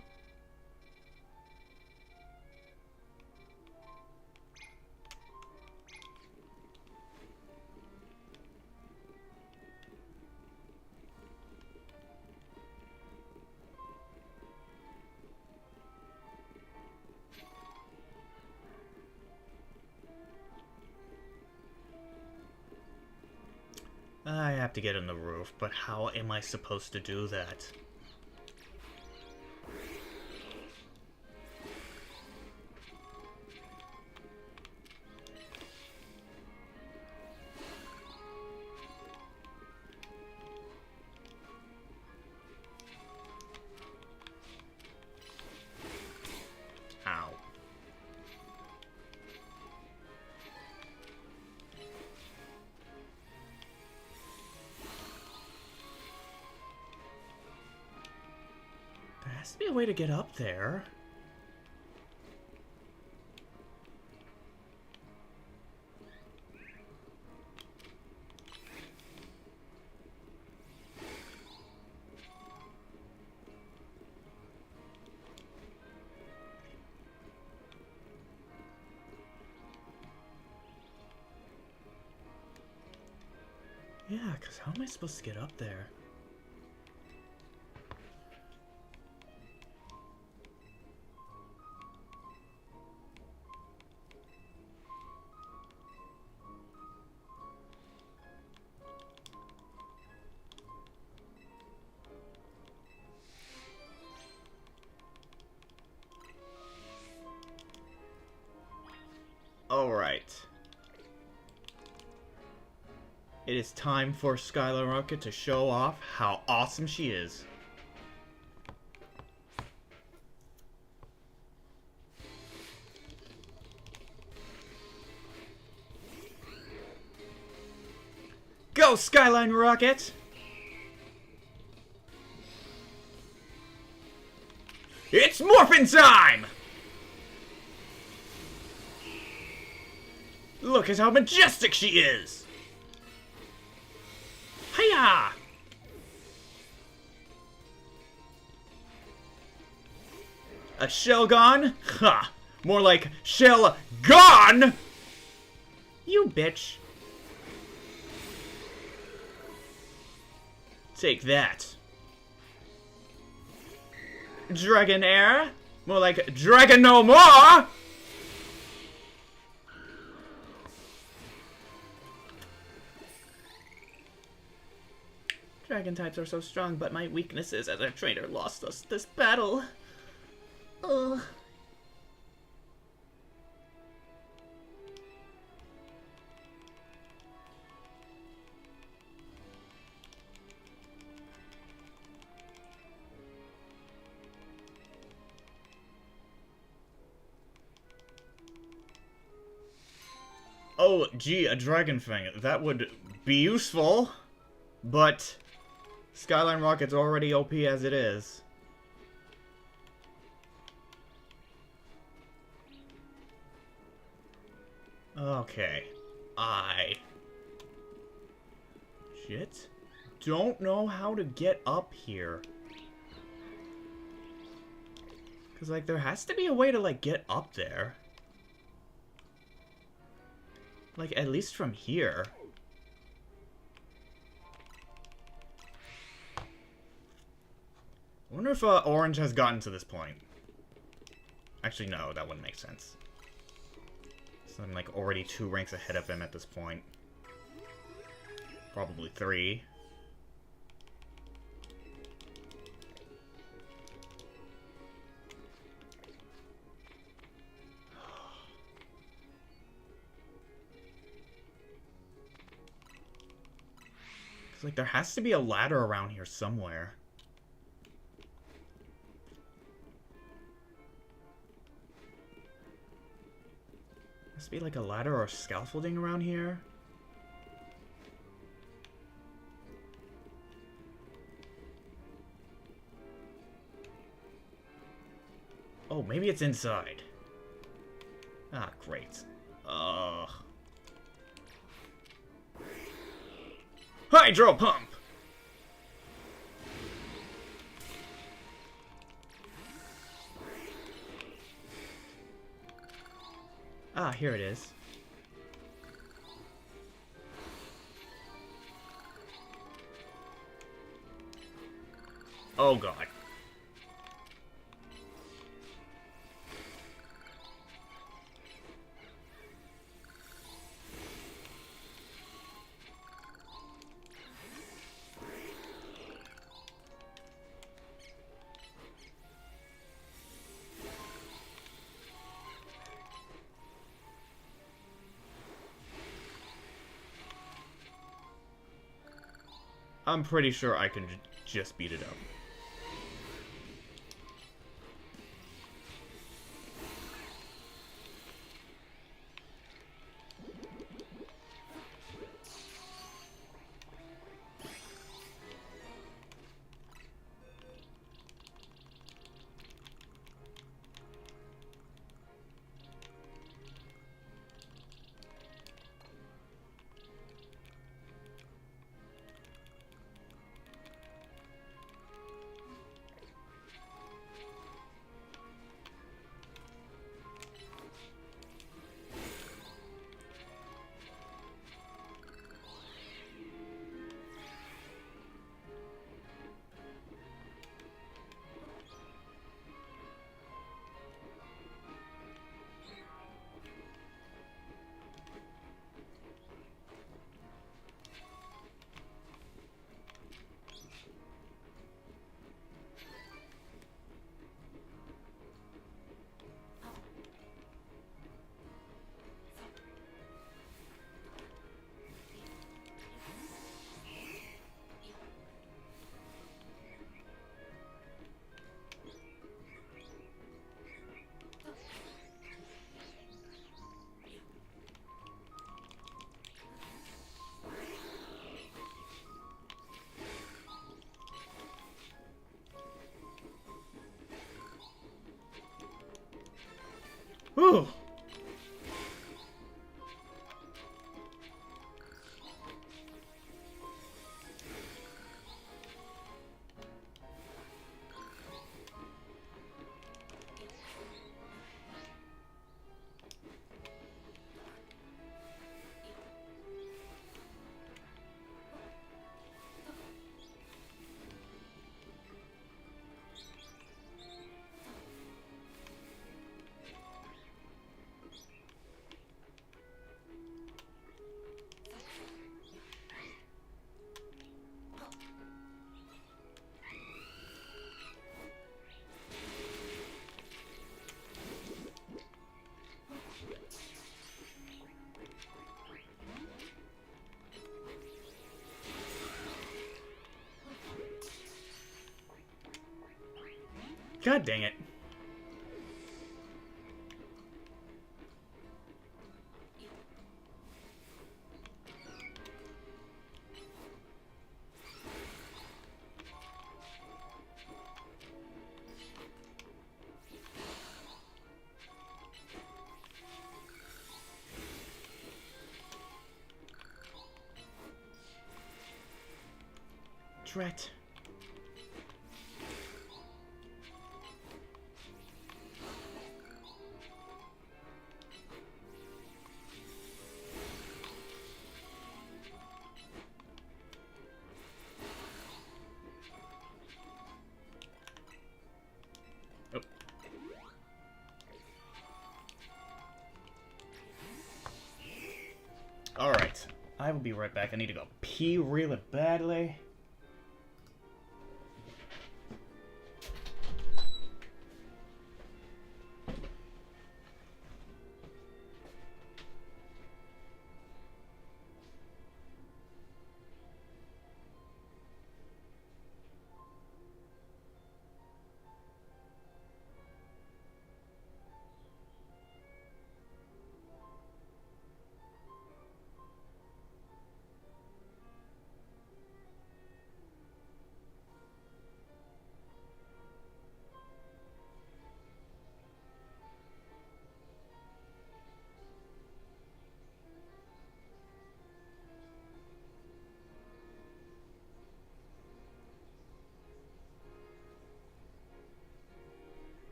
I have to get on the roof, but how am I supposed to do that? Ow. There has to be a way to get up there. Yeah, because how am I supposed to get up there? Alright. It is time for Skylar Rocket to show off how awesome she is. Go, Skyline Rocket! It's morphin' time! Look at how majestic she is! Hiya! A shell gone? Ha! More like shell gone! You bitch. Take that. Dragonair? More like Dragon No More! Dragon types are so strong, but my weaknesses as a trainer lost us this battle. Ugh. Oh, gee, a dragon fang. That would be useful, but Skyline Rocket's already OP as it is. Okay. Shit. Don't know how to get up here. Because, like, there has to be a way to, like, get up there. Like, at least from here. I wonder if Orange has gotten to this point. Actually, no, that wouldn't make sense. So I'm, like, already 2 ranks ahead of him at this point. Probably 3. It's like, there has to be a ladder around here somewhere. Must be like a ladder or scaffolding around here. Oh, maybe it's inside. Ah, great. Ugh. Hydro pump! Ah, here it is. Oh god. I'm pretty sure I can just beat it up. Whew. God dang it. threat. Oh. Alright. I will be right back. I need to go pee really badly.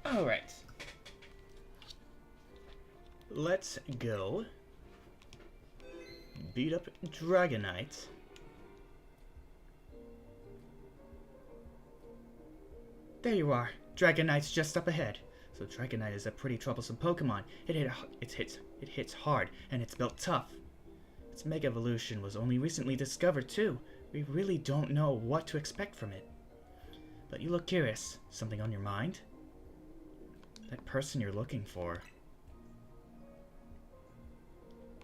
Alright. Let's go beat up Dragonite. There you are. Dragonite's just up ahead. So Dragonite is a pretty troublesome Pokemon. It hits hard, and it's built tough. Its Mega Evolution was only recently discovered, too. We really don't know what to expect from it. But you look curious. Something on your mind? That person you're looking for.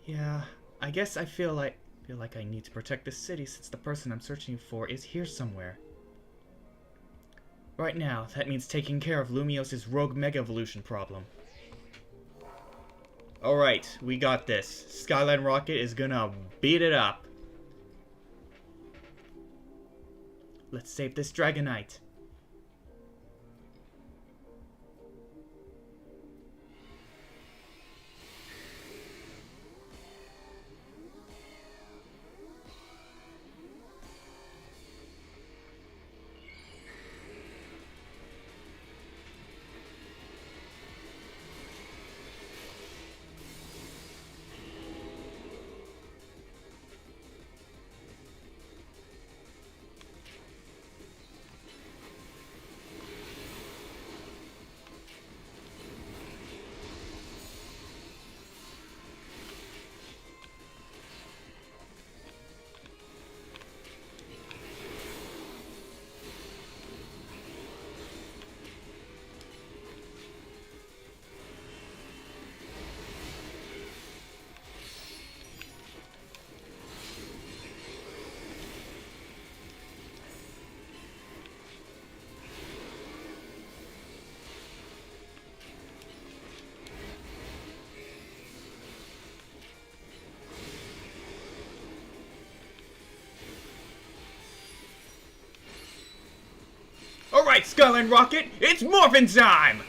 Yeah, I guess I feel like I need to protect this city since the person I'm searching for is here somewhere. Right now, that means taking care of Lumios's rogue Mega Evolution problem. Alright, we got this. Skyline Rocket is gonna beat it up. Let's save this Dragonite. right, Skyline Rocket, it's morphin' time!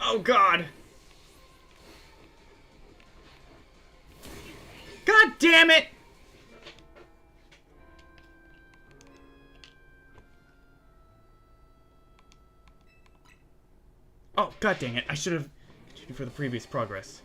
Oh god! God damn it! Oh, god dang it. I should have continued for the previous progress.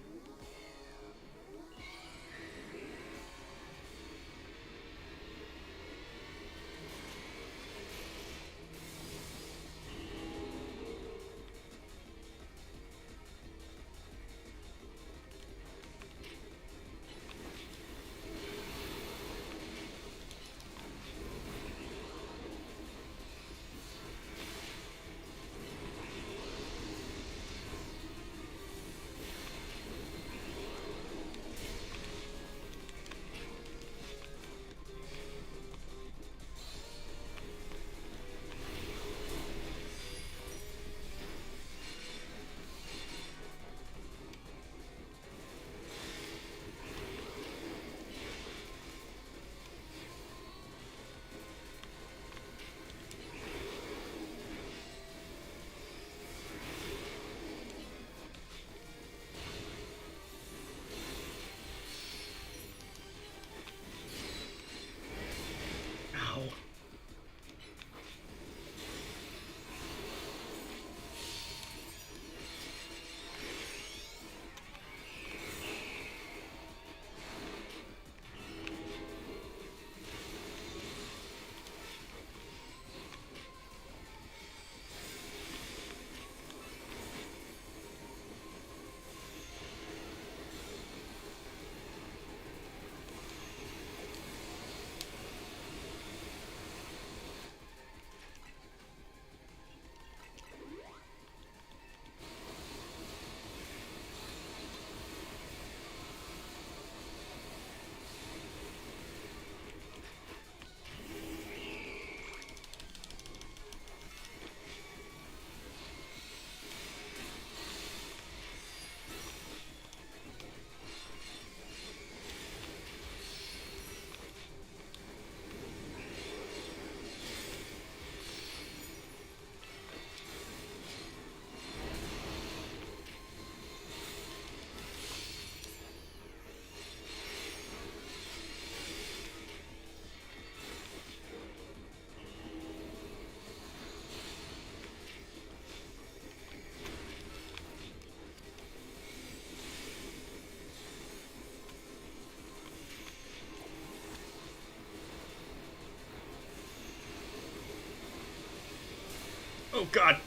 God!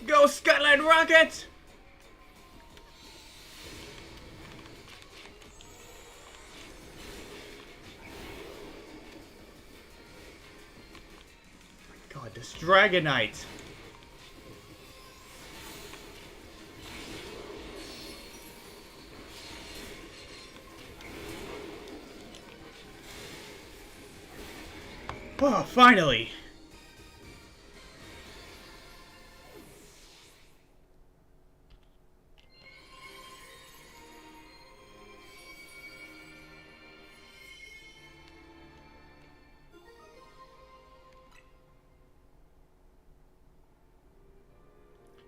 Go, Skyline Rocket! God, this Dragonite! Oh, finally!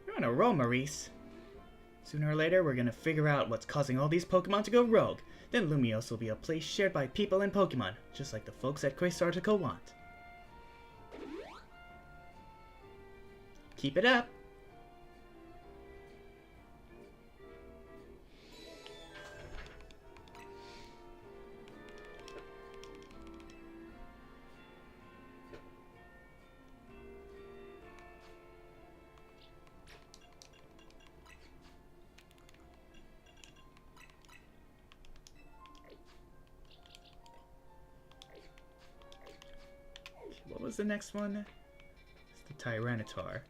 You're on a roll, Maurice. Sooner or later, we're gonna figure out what's causing all these Pokemon to go rogue. Then Lumiose will be a place shared by people and Pokemon, just like the folks at Quasartico want. Keep it up! What was the next one? It's the Tyranitar.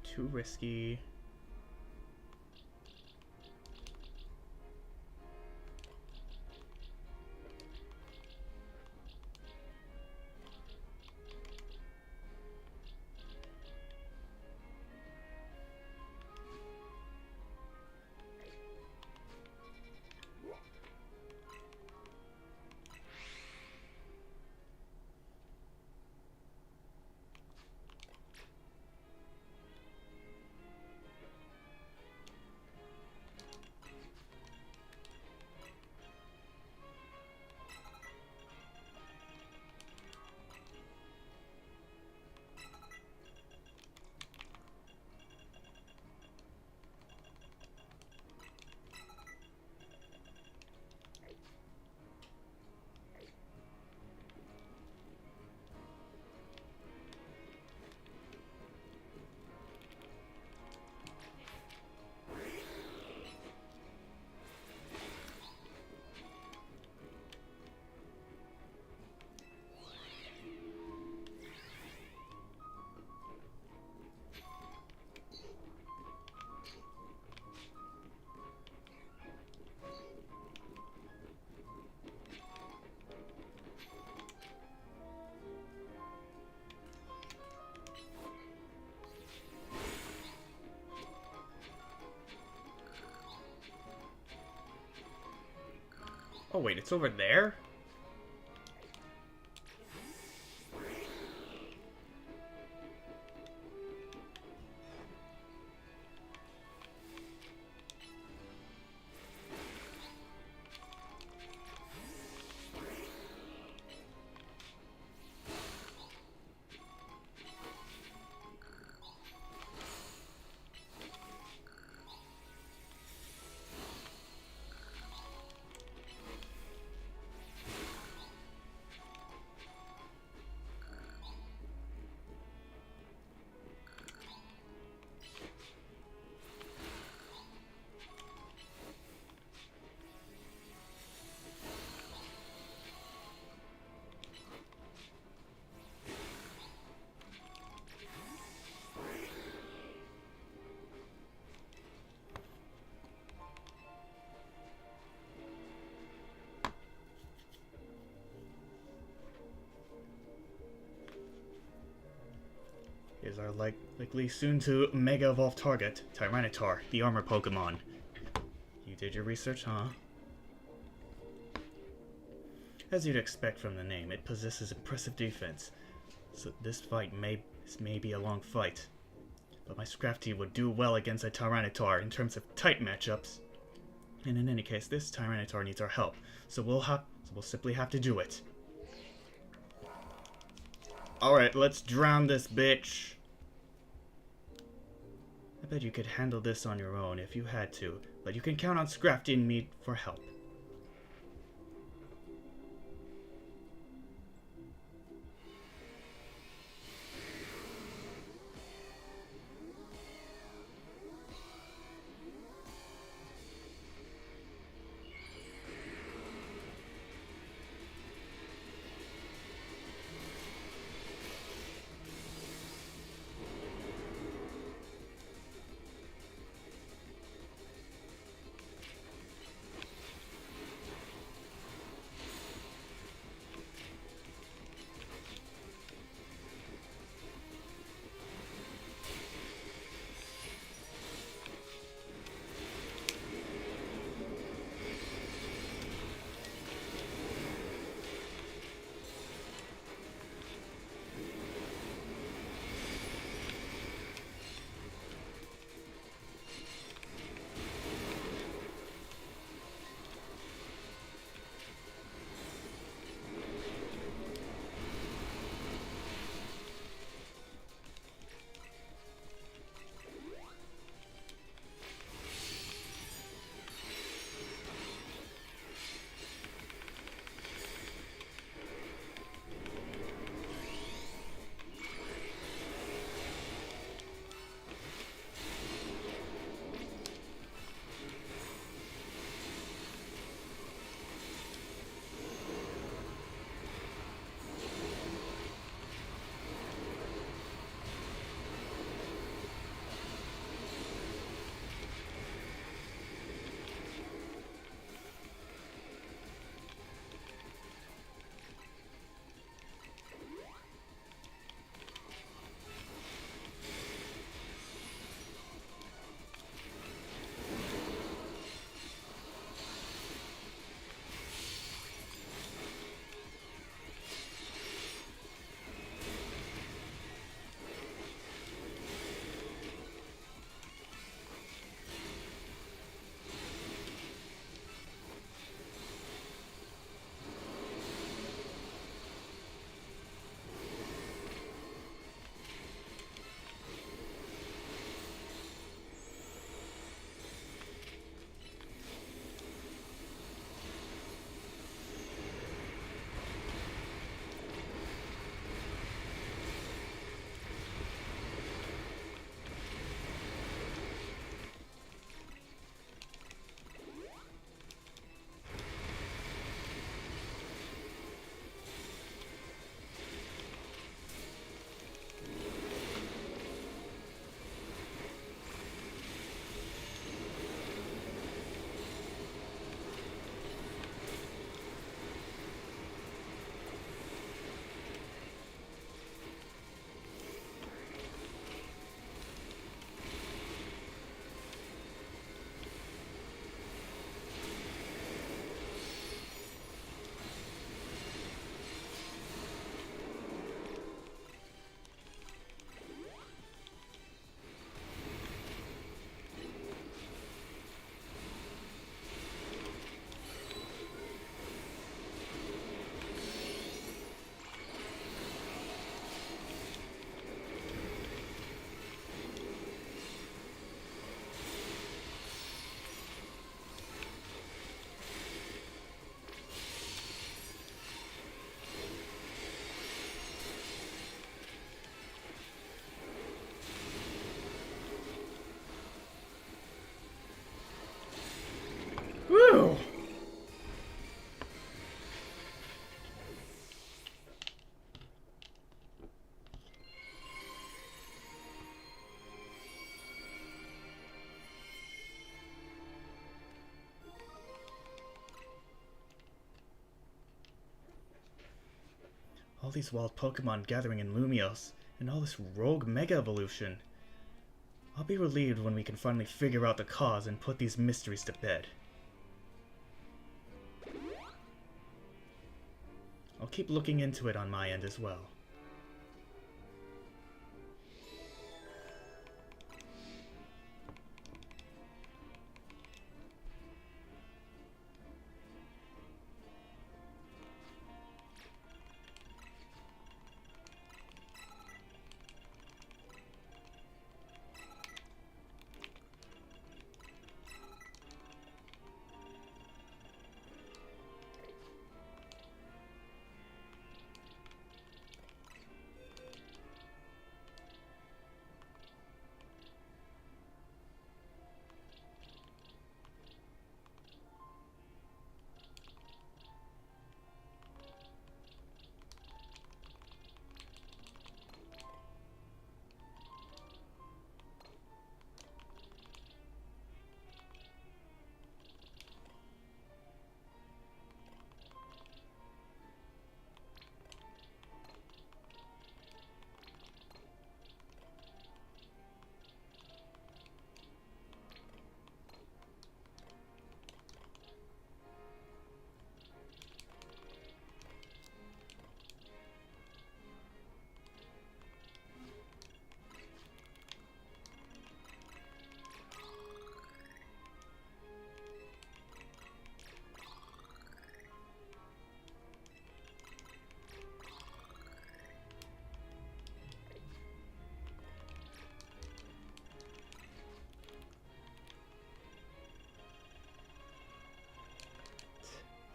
Too risky. wait, it's over there? Is our likely soon to Mega Evolve target, Tyranitar, the armor Pokemon. You did your research, huh? As you'd expect from the name, it possesses impressive defense. So this may be a long fight. But my Scrafty would do well against a Tyranitar in terms of tight matchups. And in any case, this Tyranitar needs our help, so we'll simply have to do it. Alright, let's drown this bitch. I bet you could handle this on your own if you had to, but you can count on Scrafty and me for help. All these wild Pokemon gathering in Lumios, and all this rogue Mega Evolution. I'll be relieved when we can finally figure out the cause and put these mysteries to bed. I'll keep looking into it on my end as well.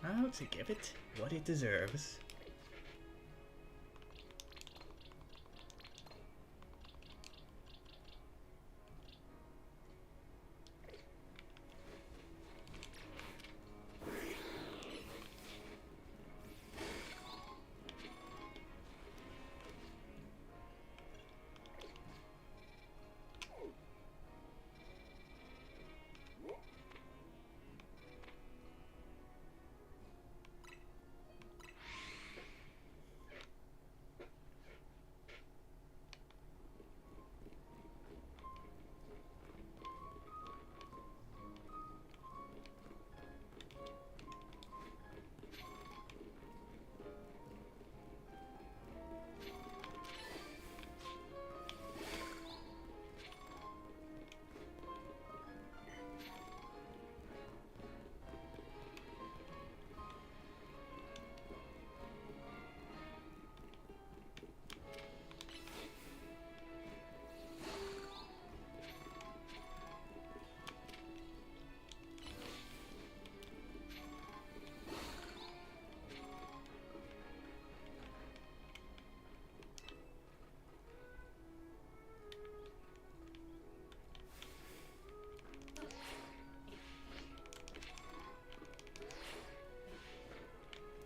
How to give it what it deserves.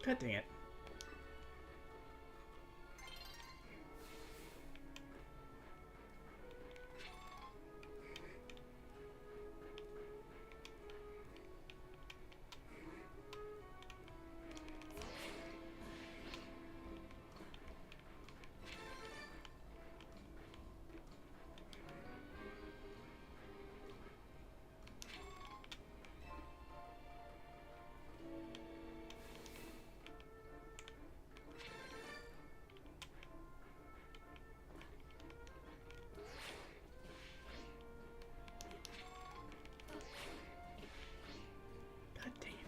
God dang it. God dang it.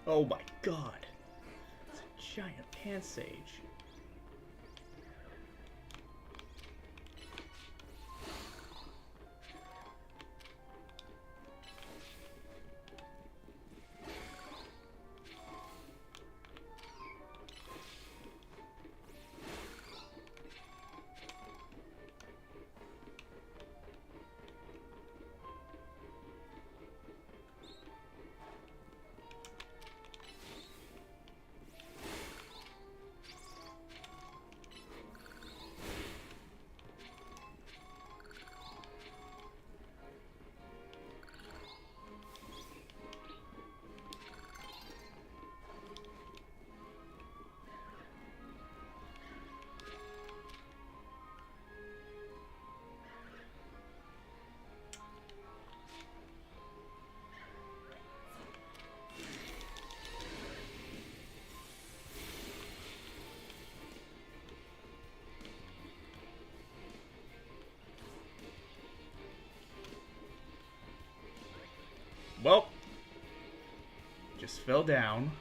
Oh my god. It's a giant pansage. fell down.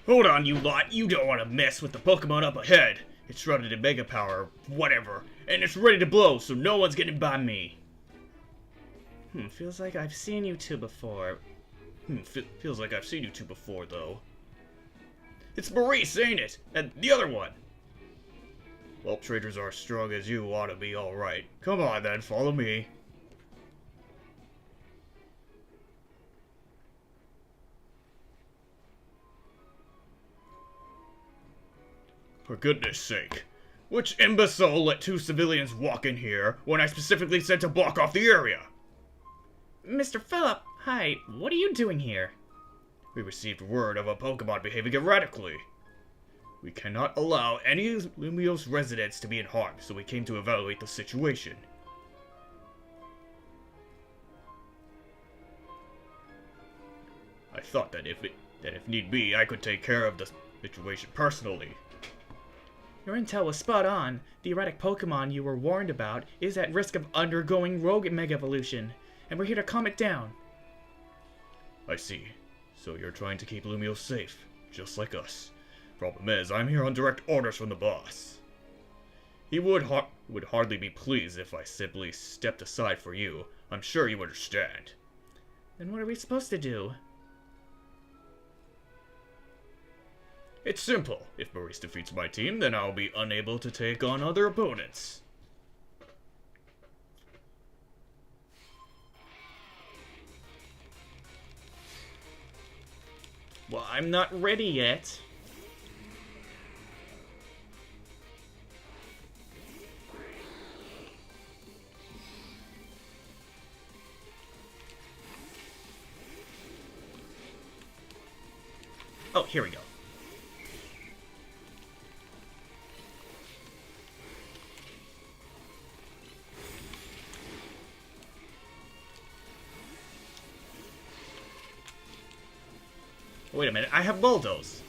Hold on, you lot. You don't want to mess with the Pokemon up ahead. It's shrouded in Mega Power, or whatever, and it's ready to blow, so no one's getting by me. Feels like I've seen you two before. Feels like I've seen you two before, though. It's Maurice, ain't it? And the other one. Well, trainers are as strong as you ought to be alright. Come on, then, follow me. For goodness sake. Which imbecile let two civilians walk in here when I specifically said to block off the area? Mr. Phillip, hi, what are you doing here? We received word of a Pokemon behaving erratically. We cannot allow any Lumiose residents to be in harm, so we came to evaluate the situation. I thought that if need be, I could take care of the situation personally. Your intel was spot on. The erratic Pokemon you were warned about is at risk of undergoing rogue Mega Evolution, and we're here to calm it down. I see. So you're trying to keep Lumiose safe, just like us. Problem is, I'm here on direct orders from the boss. He would hardly be pleased if I simply stepped aside for you. I'm sure you understand. Then what are we supposed to do? It's simple. If Maurice defeats my team, then I'll be unable to take on other opponents. Well, I'm not ready yet. Oh, here we go. Wait a minute, I have Bulldoze.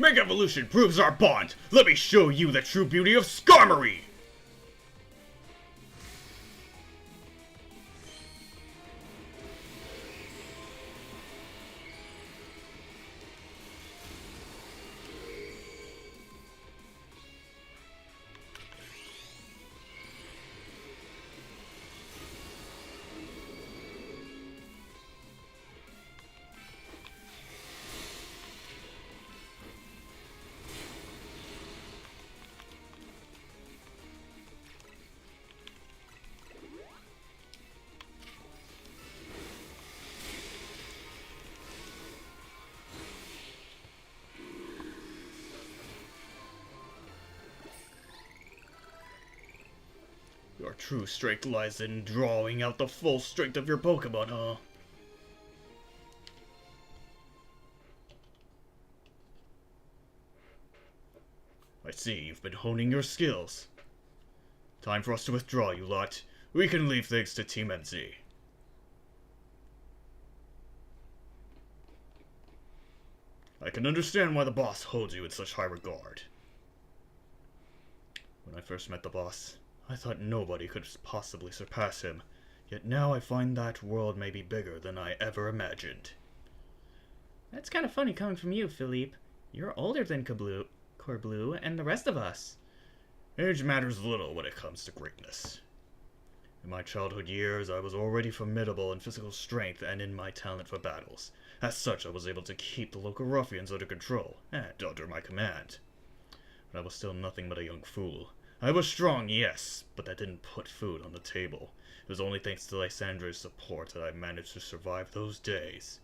Mega Evolution proves our bond! Let me show you the true beauty of Skarmory! Your true strength lies in drawing out the full strength of your Pokemon, huh? I see you've been honing your skills. Time for us to withdraw, you lot. We can leave things to Team NZ. I can understand why the boss holds you in such high regard. When I first met the boss, I thought nobody could possibly surpass him, yet now I find that world may be bigger than I ever imagined. That's kind of funny coming from you, Philippe. You're older than Corbleu and the rest of us. Age matters little when it comes to greatness. In my childhood years, I was already formidable in physical strength and in my talent for battles. As such, I was able to keep the local ruffians under control and under my command. But I was still nothing but a young fool. I was strong, yes, but that didn't put food on the table. It was only thanks to Lysandra's support that I managed to survive those days.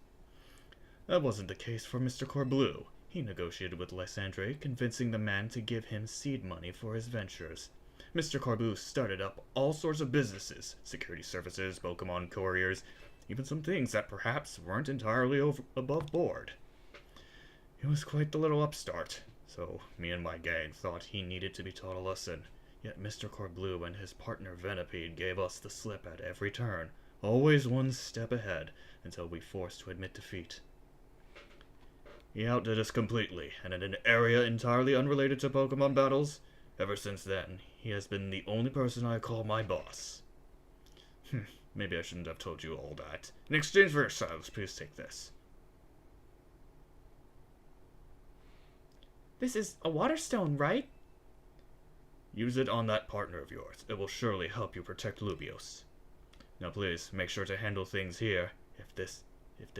That wasn't the case for Mr. Corbleu. He negotiated with Lysandre, convincing the man to give him seed money for his ventures. Mr. Corbleu started up all sorts of businesses, security services, Pokemon couriers, even some things that perhaps weren't entirely above board. He was quite the little upstart. So, me and my gang thought he needed to be taught a lesson. Yet Mr. Corbleu and his partner Venipede gave us the slip at every turn, always one step ahead, until we forced to admit defeat. He outdid us completely, and in an area entirely unrelated to Pokemon battles, ever since then, he has been the only person I call my boss. Maybe I shouldn't have told you all that. In exchange for your silence, please take this. This is a water stone, right? Use it on that partner of yours. It will surely help you protect Lubios. Now please, make sure to handle things here. If this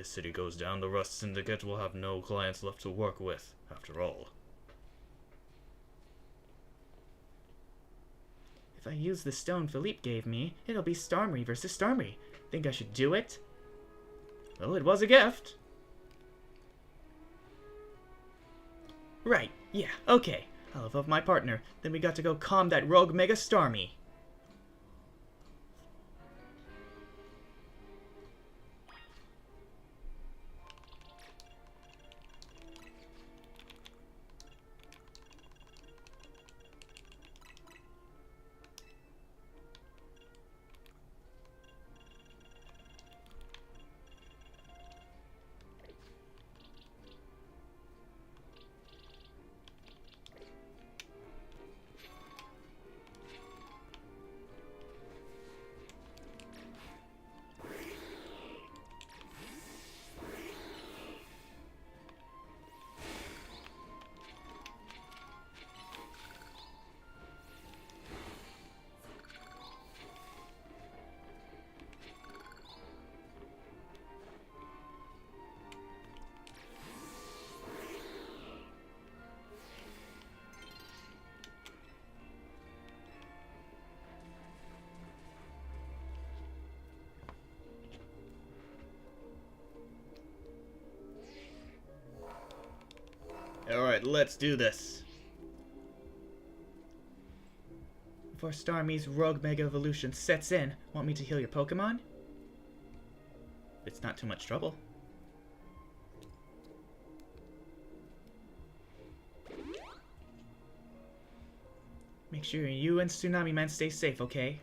city goes down, the Rust Syndicate will have no clients left to work with, after all. If I use the stone Philippe gave me, it'll be Starmie versus Starmie. Think I should do it? Well, it was a gift. Right, yeah, okay. I'll evolve my partner. Then we got to go calm that rogue Mega Starmie. Alright, let's do this. Before Starmie's rogue Mega Evolution sets in, want me to heal your Pokemon? It's not too much trouble. Make sure you and Tsunami Man stay safe, okay?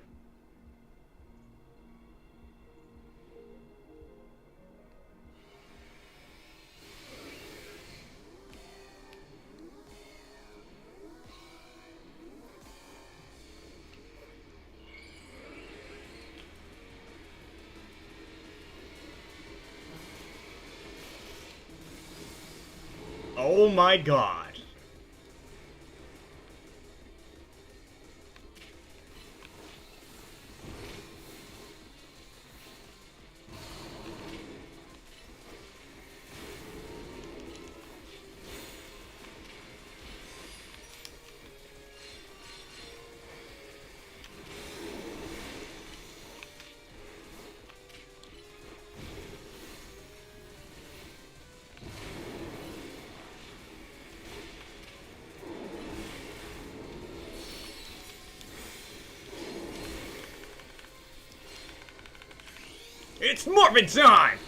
Oh my god. It's Morbid time!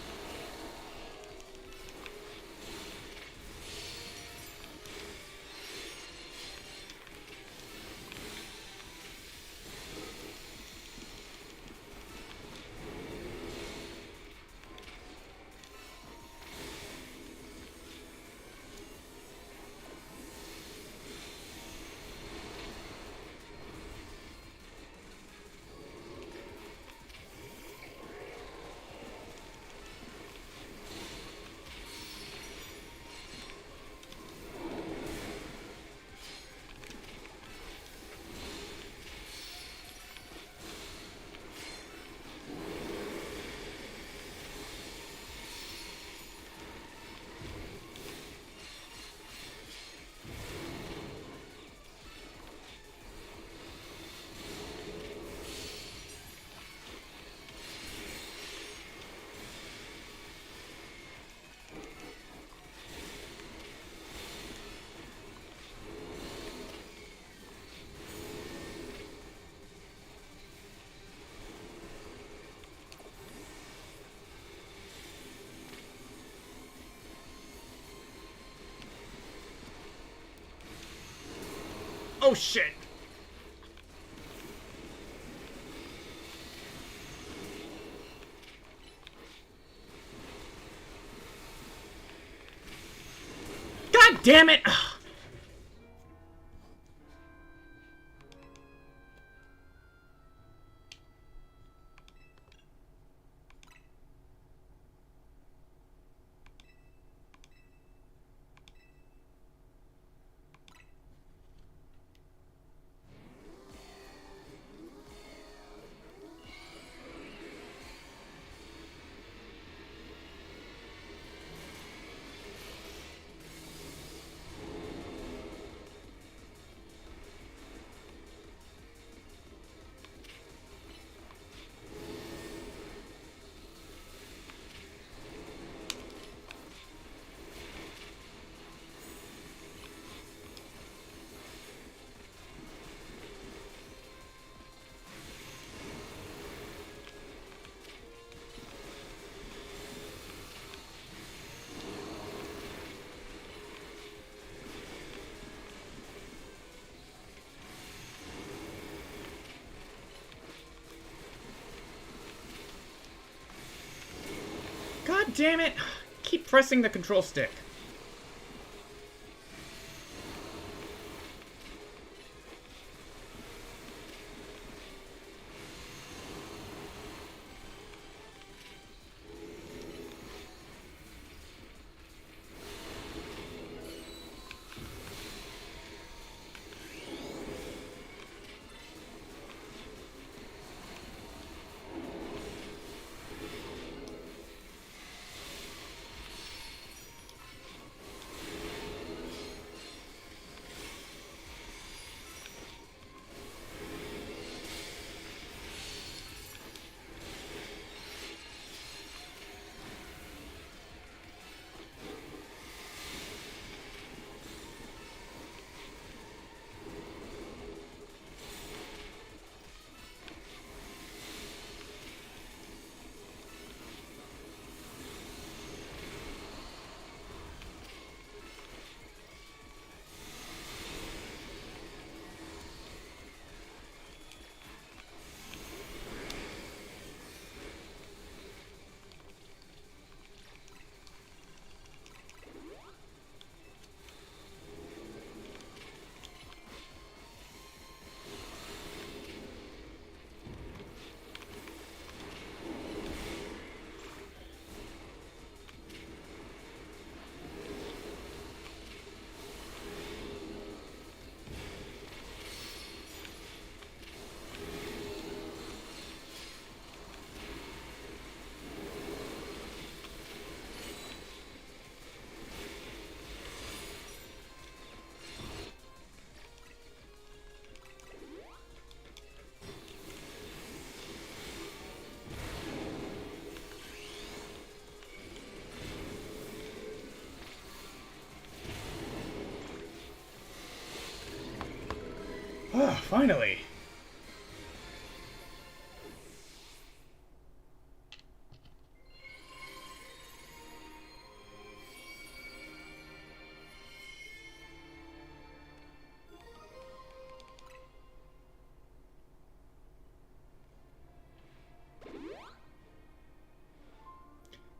Oh shit! God damn it! God damn it! Keep pressing the control stick. Ah, finally.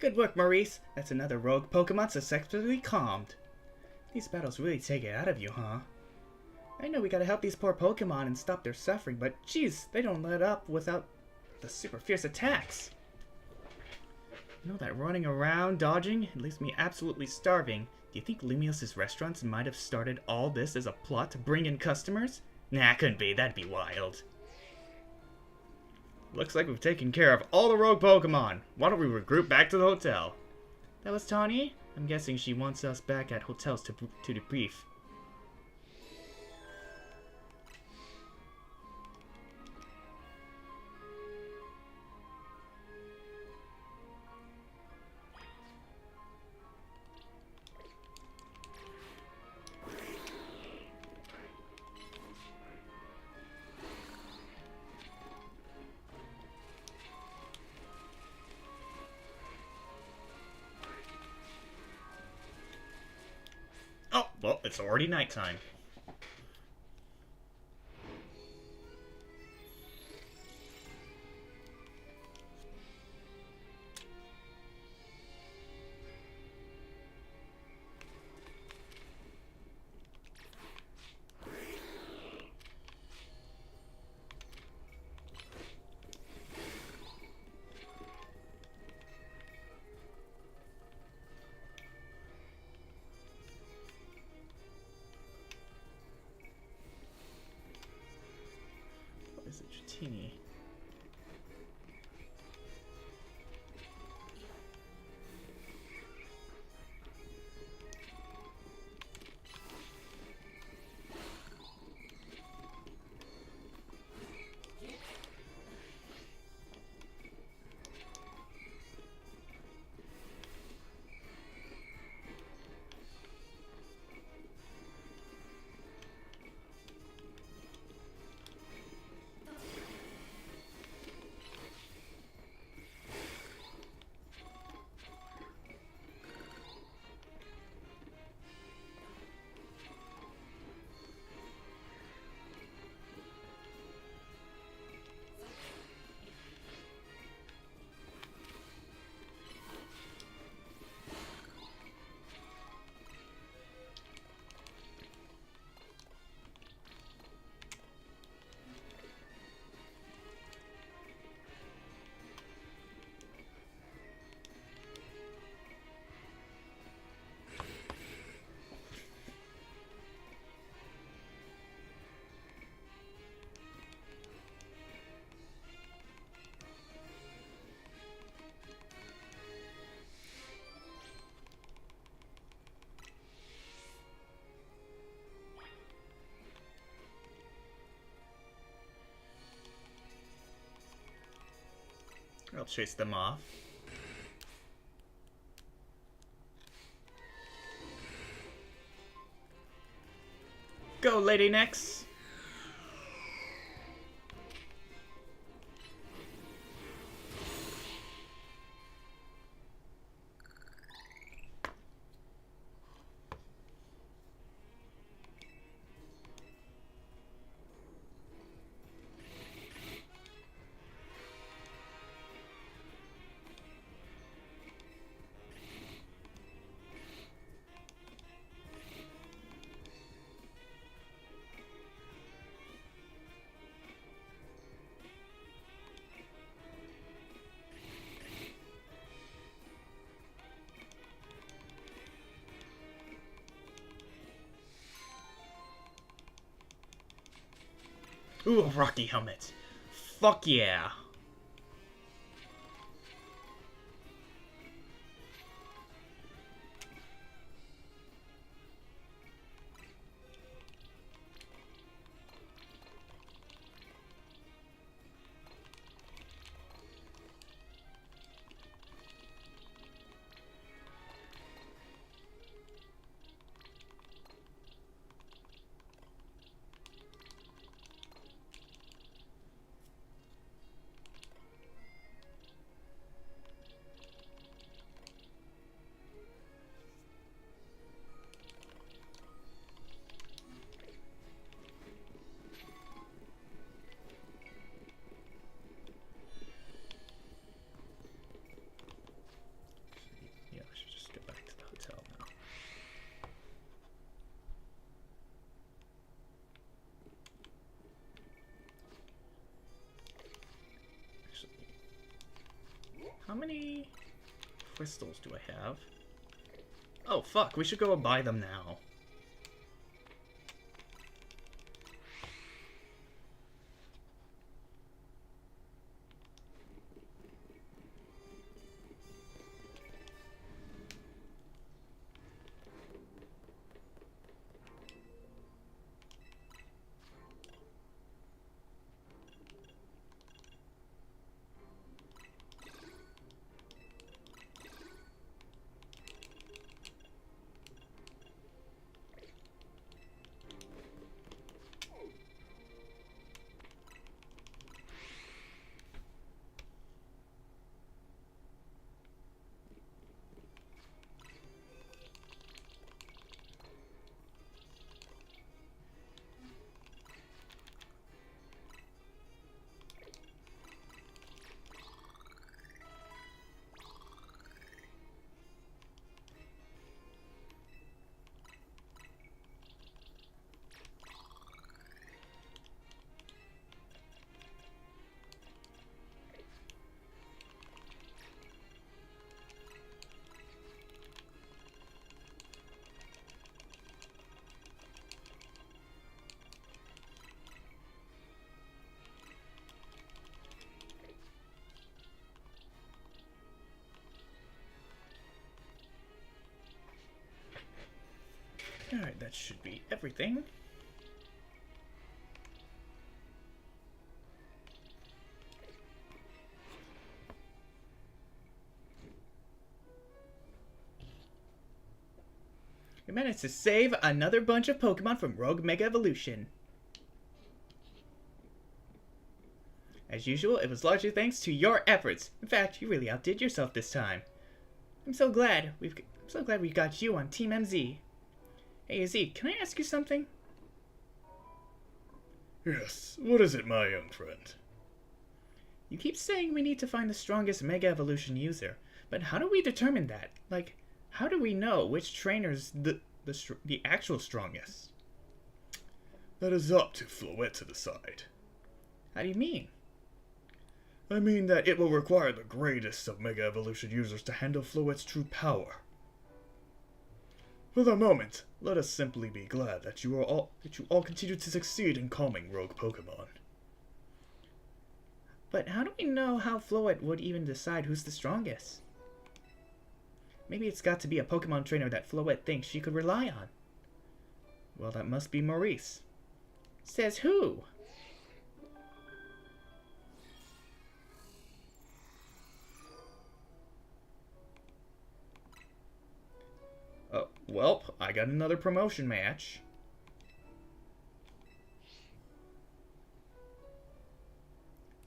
Good work, Maurice. That's another rogue Pokemon successfully calmed. These battles really take it out of you, huh? I know we gotta help these poor Pokemon and stop their suffering, but geez, they don't let up without the super fierce attacks. You know that running around, dodging, it leaves me absolutely starving. Do you think Lumios's restaurants might have started all this as a plot to bring in customers? Nah, couldn't be. That'd be wild. Looks like we've taken care of all the rogue Pokemon. Why don't we regroup back to the hotel? That was Tawny? I'm guessing she wants us back at hotels to debrief. Oh, well, it's already nighttime. What is it, Dratini? I'll chase them off. Go, Lady Nyx! Ooh, a Rocky helmet. Fuck yeah. crystals do I have? Oh, fuck. We should go and buy them now. Alright, that should be everything. We managed to save another bunch of Pokemon from Rogue Mega Evolution. As usual, it was largely thanks to your efforts. In fact, you really outdid yourself this time. I'm so glad we got you on Team MZ. Hey, Z, can I ask you something? Yes, what is it, my young friend? You keep saying we need to find the strongest Mega Evolution user, but how do we determine that? Like, how do we know which trainer's the actual strongest? That is up to Floette to decide. How do you mean? I mean that it will require the greatest of Mega Evolution users to handle Floette's true power. For the moment, let us simply be glad that you all continue to succeed in calming rogue Pokemon. But how do we know how Floette would even decide who's the strongest? Maybe it's got to be a Pokemon trainer that Floette thinks she could rely on. Well, that must be Maurice. Says who? Oh, well, I got another promotion match.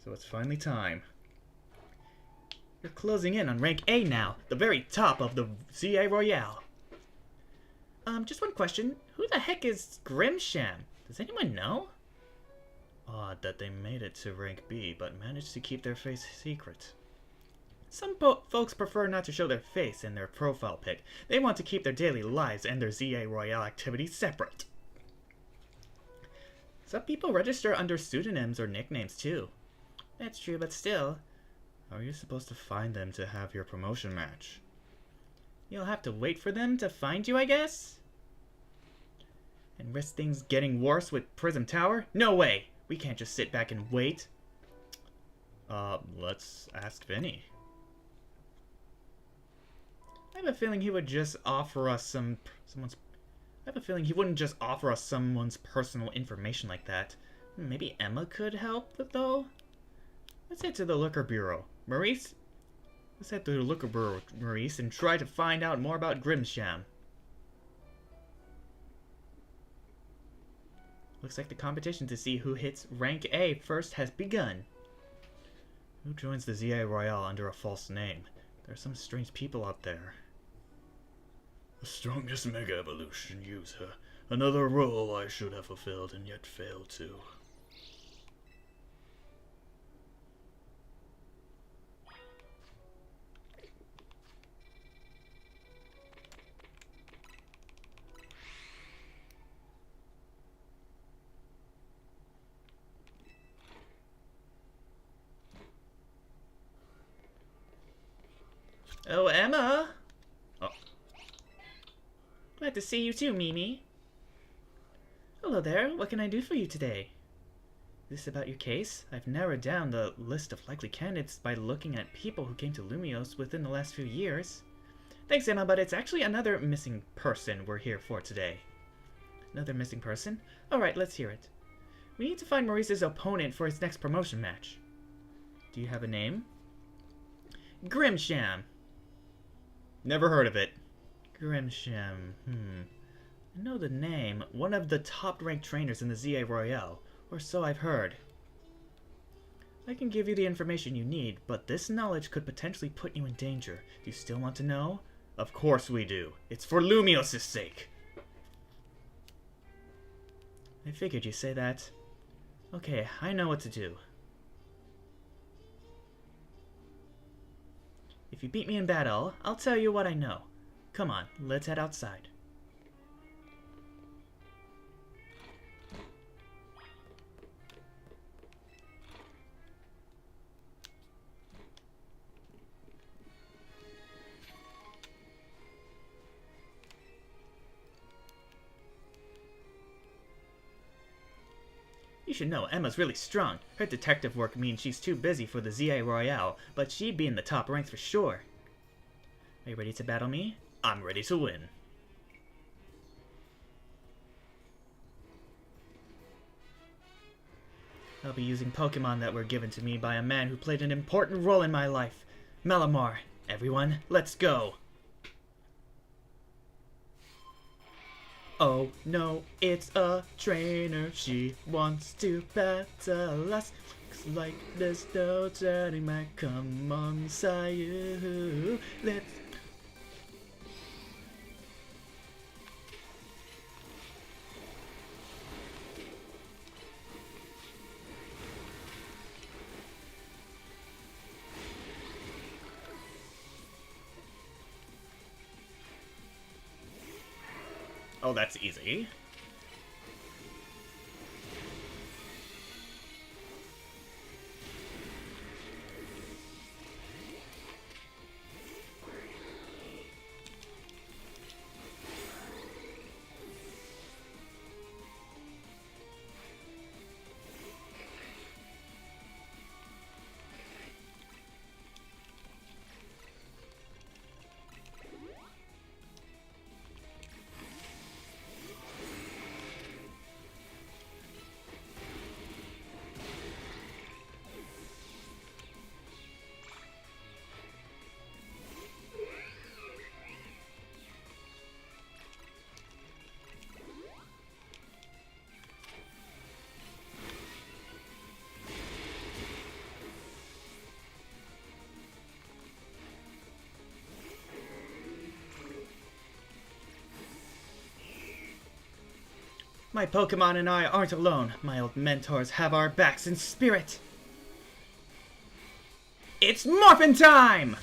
So it's finally time. You're closing in on rank A now, the very top of the ZA Royale. Just one question. Who the heck is Grimsham? Does anyone know? Odd that they made it to rank B, but managed to keep their face secret. Some folks prefer not to show their face in their profile pic. They want to keep their daily lives and their ZA Royale activities separate. Some people register under pseudonyms or nicknames too. That's true, but still. How are you supposed to find them to have your promotion match? You'll have to wait for them to find you, I guess? And risk things getting worse with Prism Tower? No way! We can't just sit back and wait. Let's ask Vinny. I have a feeling he would just offer us I have a feeling he wouldn't just offer us someone's personal information like that. Maybe Emma could help, though? Let's head to the Liquor Bureau. Maurice? Let's head to the Liquor Bureau, Maurice, and try to find out more about Grimsham. Looks like the competition to see who hits rank A first has begun. Who joins the ZA Royale under a false name? There are some strange people out there. The strongest Mega Evolution user. Another role I should have fulfilled and yet failed to. Oh, Emma, to see you too, Mimi. Hello there, what can I do for you today? Is this about your case? I've narrowed down the list of likely candidates by looking at people who came to Lumios within the last few years. Thanks, Emma, but it's actually another missing person we're here for today. Another missing person? Alright, let's hear it. We need to find Maurice's opponent for his next promotion match. Do you have a name? Grimsham. Never heard of it. Grimsham, I know the name. One of the top-ranked trainers in the ZA Royale, or so I've heard. I can give you the information you need, but this knowledge could potentially put you in danger. Do you still want to know? Of course we do. It's for Lumios' sake. I figured you'd say that. Okay, I know what to do. If you beat me in battle, I'll tell you what I know. Come on, let's head outside. You should know, Emma's really strong. Her detective work means she's too busy for the ZA Royale, but she'd be in the top ranks for sure. Are you ready to battle me? I'm ready to win. I'll be using Pokemon that were given to me by a man who played an important role in my life. Malamar. Everyone, let's go! Oh no, it's a trainer. She wants to battle us. Looks like there's no turning back. Come on, Sayu. Let's. Oh, that's easy. My Pokemon and I aren't alone. My old mentors have our backs in spirit. It's Morphin time!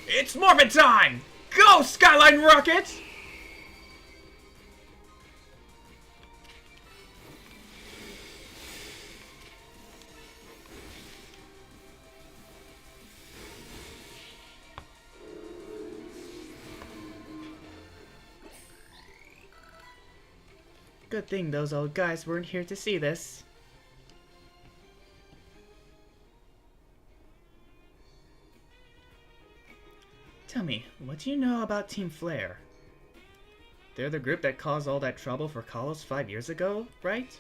It's Morphin time! Go, Skyline Rocket! Good thing those old guys weren't here to see this. Tell me, what do you know about Team Flare? They're the group that caused all that trouble for Kalos 5 years ago, right?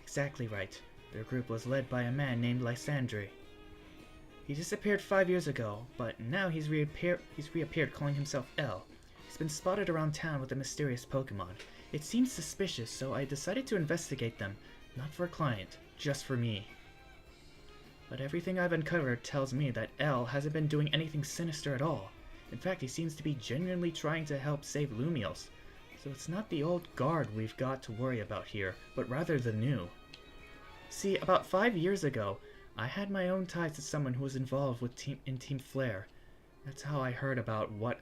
Exactly right. Their group was led by a man named Lysandre. He disappeared 5 years ago, but now he's reappeared calling himself L. He's been spotted around town with a mysterious Pokemon. It seems suspicious, so I decided to investigate them, not for a client, just for me. But everything I've uncovered tells me that L hasn't been doing anything sinister at all. In fact, he seems to be genuinely trying to help save Lumios. So it's not the old guard we've got to worry about here, but rather the new. See, about 5 years ago, I had my own ties to someone who was involved with Team Flare. That's how I heard about what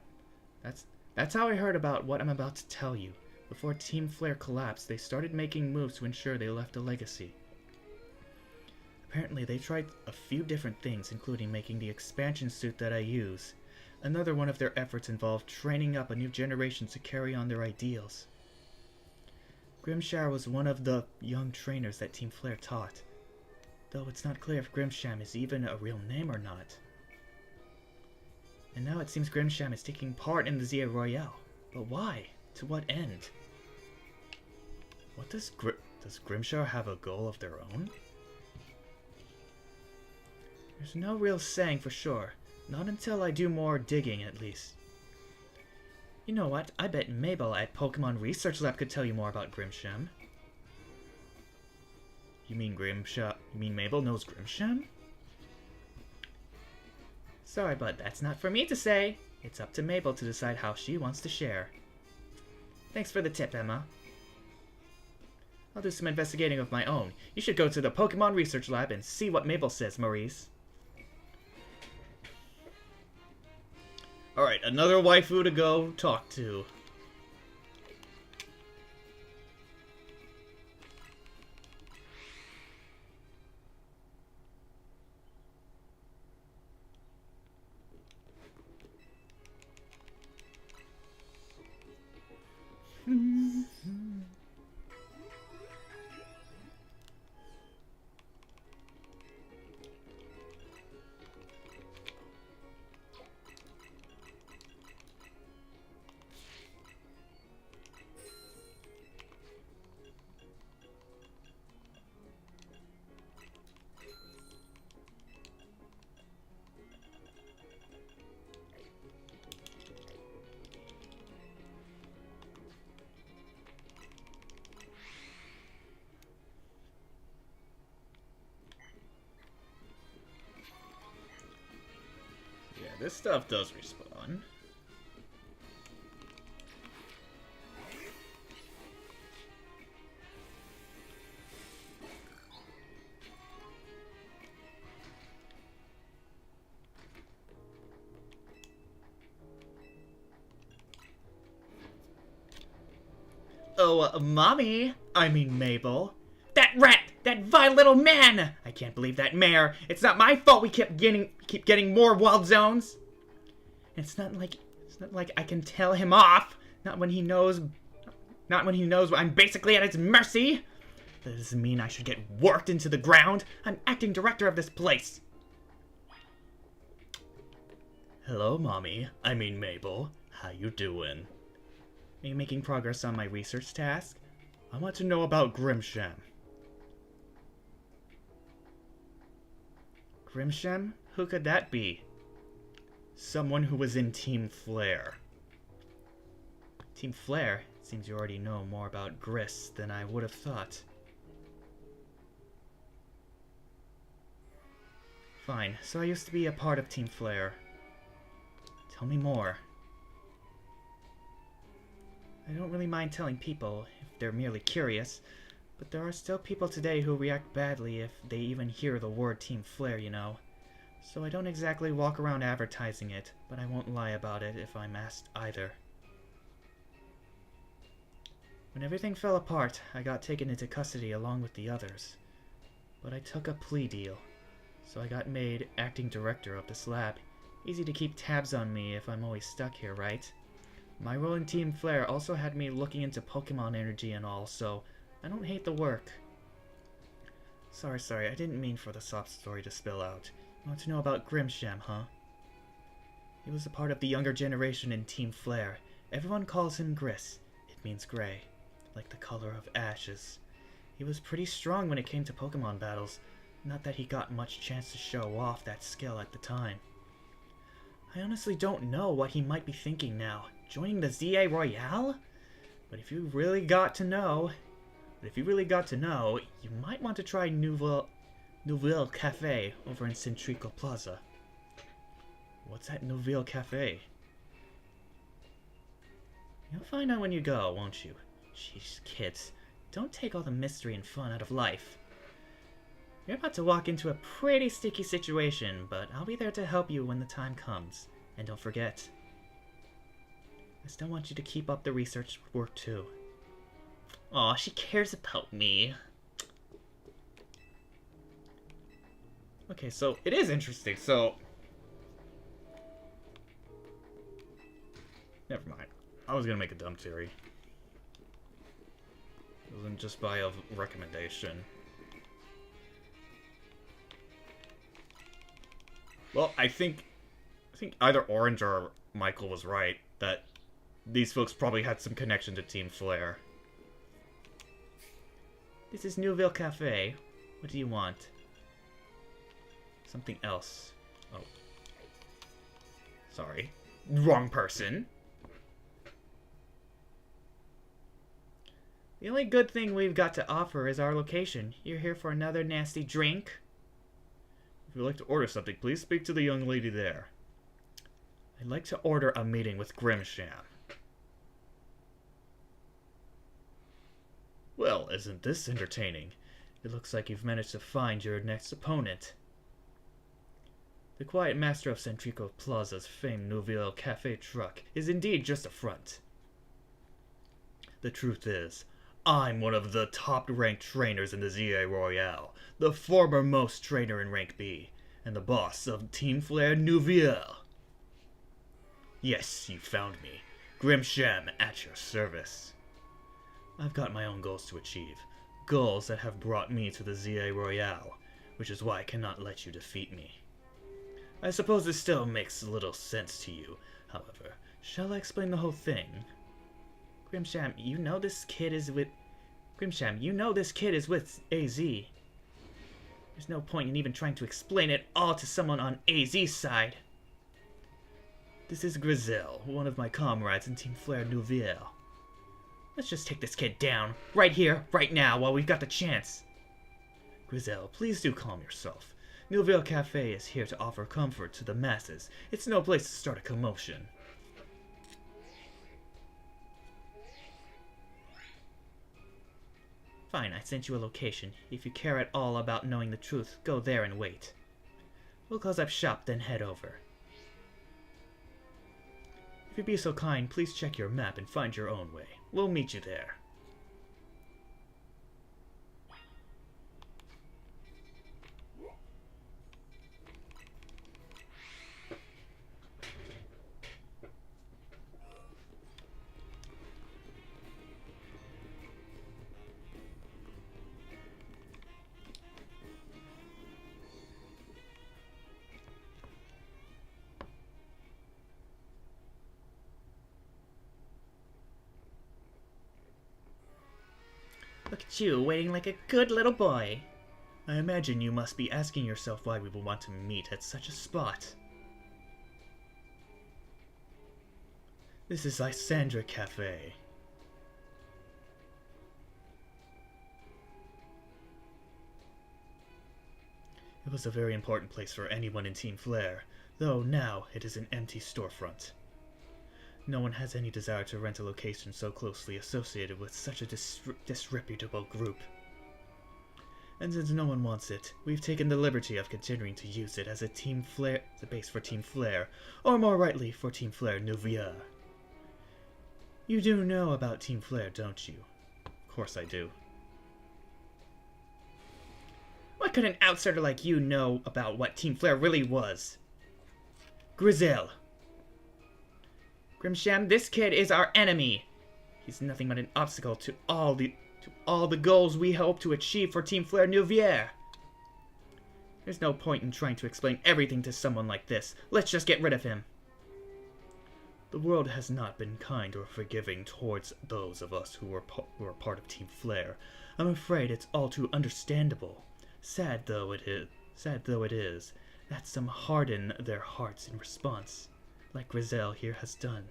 I'm about to tell you. Before Team Flare collapsed, they started making moves to ensure they left a legacy. Apparently, they tried a few different things, including making the expansion suit that I use. Another one of their efforts involved training up a new generation to carry on their ideals. Grimshire was one of the young trainers that Team Flare taught, though it's not clear if Grimsham is even a real name or not. And now it seems Grimsham is taking part in the Zia Royale. But why? To what end? What does Grimshire have a goal of their own? There's no real saying for sure. Not until I do more digging, at least. You know what? I bet Mabel at Pokemon Research Lab could tell you more about Grimsham. You mean Mabel knows Grimsham? Sorry, but that's not for me to say. It's up to Mabel to decide how she wants to share. Thanks for the tip, Emma. I'll do some investigating of my own. You should go to the Pokemon Research Lab and see what Mabel says, Maurice. Alright, another waifu to go talk to. Yeah, this stuff does respawn. Oh, Mommy! I mean Mabel. That rat! That vile little man! I can't believe that mare. It's not my fault we keep getting more wild zones. It's not like I can tell him off. Not when he knows I'm basically at his mercy. That doesn't mean I should get worked into the ground. I'm acting director of this place. Hello, Mommy. I mean Mabel. How you doing? Are you making progress on my research task? I want to know about Grimsham. Grimsham? Who could that be? Someone who was in Team Flare. Team Flare? It seems you already know more about Gris than I would have thought. Fine, so I used to be a part of Team Flare. Tell me more. I don't really mind telling people if they're merely curious, but there are still people today who react badly if they even hear the word Team Flare, you know. So I don't exactly walk around advertising it, but I won't lie about it if I'm asked either. When everything fell apart, I got taken into custody along with the others. But I took a plea deal, so I got made acting director of this lab. Easy to keep tabs on me if I'm always stuck here, right? My role in Team Flare also had me looking into Pokemon energy and all, so I don't hate the work. Sorry, I didn't mean for the sob story to spill out. You want to know about Grimsham, huh? He was a part of the younger generation in Team Flare. Everyone calls him Gris. It means gray, like the color of ashes. He was pretty strong when it came to Pokemon battles. Not that he got much chance to show off that skill at the time. I honestly don't know what he might be thinking now. Joining the ZA Royale? But if you really got to know, you might want to try Nouvelle Cafe over in Centrico Plaza. What's at Nouvelle Cafe? You'll find out when you go, won't you? Jeez, kids, don't take all the mystery and fun out of life. You're about to walk into a pretty sticky situation, but I'll be there to help you when the time comes. And don't forget, I still want you to keep up the research work too. Aw, she cares about me. Okay, so it is interesting. So, never mind. I was gonna make a dumb theory. It wasn't just by a recommendation. Well, I think either Orange or Michael was right that these folks probably had some connection to Team Flare. This is Nouvelle Cafe. What do you want? Something else. Oh. Sorry. Wrong person. The only good thing we've got to offer is our location. You're here for another nasty drink? If you'd like to order something, please speak to the young lady there. I'd like to order a meeting with Grimsham. Well, isn't this entertaining? It looks like you've managed to find your next opponent. The quiet master of Centrico Plaza's famed Nouvelle Cafe truck is indeed just a front. The truth is, I'm one of the top-ranked trainers in the ZA Royale, the formermost trainer in Rank B, and the boss of Team Flare Nouvelle. Yes, you found me. Grimsham at your service. I've got my own goals to achieve, goals that have brought me to the ZA Royale, which is why I cannot let you defeat me. I suppose this still makes little sense to you, however. Shall I explain the whole thing? Grimsham, you know this kid is with... Grimsham, you know this kid is with AZ. There's no point in even trying to explain it all to someone on AZ's side. This is Grizel, one of my comrades in Team Flare Nouvelle. Let's just take this kid down, right here, right now, while we've got the chance. Grizel, please do calm yourself. Nouvelle Cafe is here to offer comfort to the masses. It's no place to start a commotion. Fine, I sent you a location. If you care at all about knowing the truth, go there and wait. We'll close up shop, then head over. If you'd be so kind, please check your map and find your own way. We'll meet you there. Look at you, waiting like a good little boy. I imagine you must be asking yourself why we would want to meet at such a spot. This is Lysandra Cafe. It was a very important place for anyone in Team Flare, though now it is an empty storefront. No one has any desire to rent a location so closely associated with such a disreputable group. And since no one wants it, we've taken the liberty of continuing to use it as a base for Team Flare, or more rightly, for Team Flare Nouvelle. You do know about Team Flare, don't you? Of course I do. What could an outsider like you know about what Team Flare really was? Grizel! Grimsham, this kid is our enemy. He's nothing but an obstacle to all the goals we hope to achieve for Team Flare Nouvelle. There's no point in trying to explain everything to someone like this. Let's just get rid of him. The world has not been kind or forgiving towards those of us who are part of Team Flare. I'm afraid it's all too understandable. Sad though it is, that some harden their hearts in response, like Grizel here has done.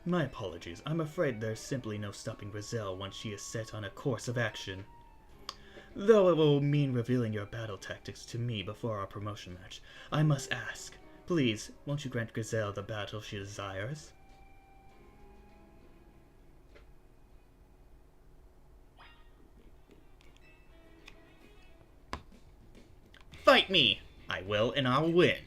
My apologies. I'm afraid there's simply no stopping Grizel once she is set on a course of action. Though it will mean revealing your battle tactics to me before our promotion match, I must ask, please, won't you grant Grizel the battle she desires? Fight me! I will, and I'll win.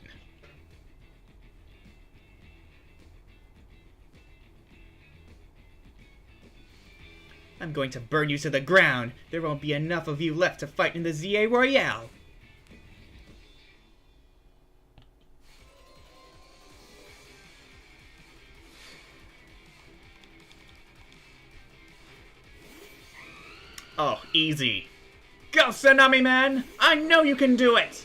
going to burn you to the ground. There won't be enough of you left to fight in the ZA Royale. Oh, easy. Go, Tsunami Man! I know you can do it!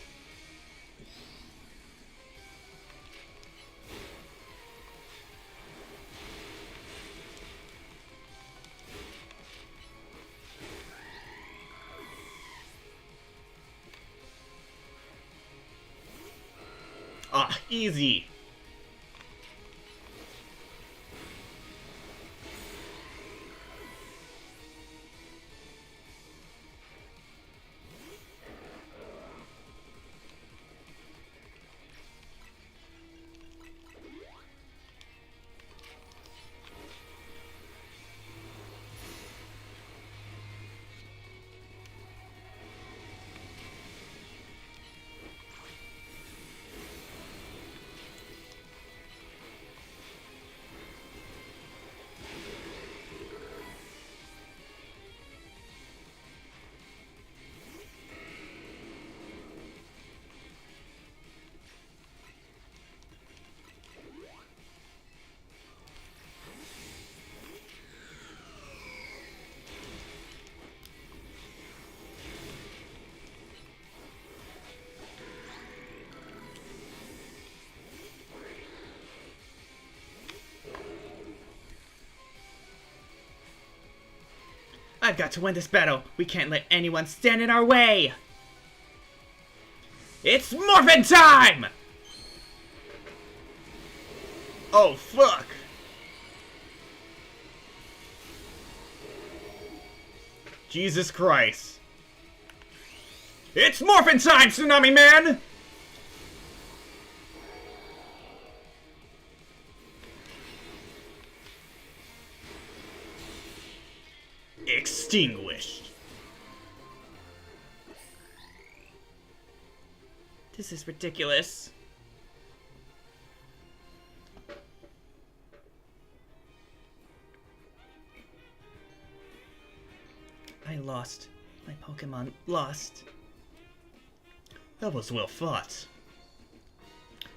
Ah, easy. I've got to win this battle. We can't let anyone stand in our way. It's Morphin time! Oh, fuck! Jesus Christ. It's Morphin time, Tsunami Man! Extinguished. This is ridiculous. I lost. My Pokemon lost. That was well fought.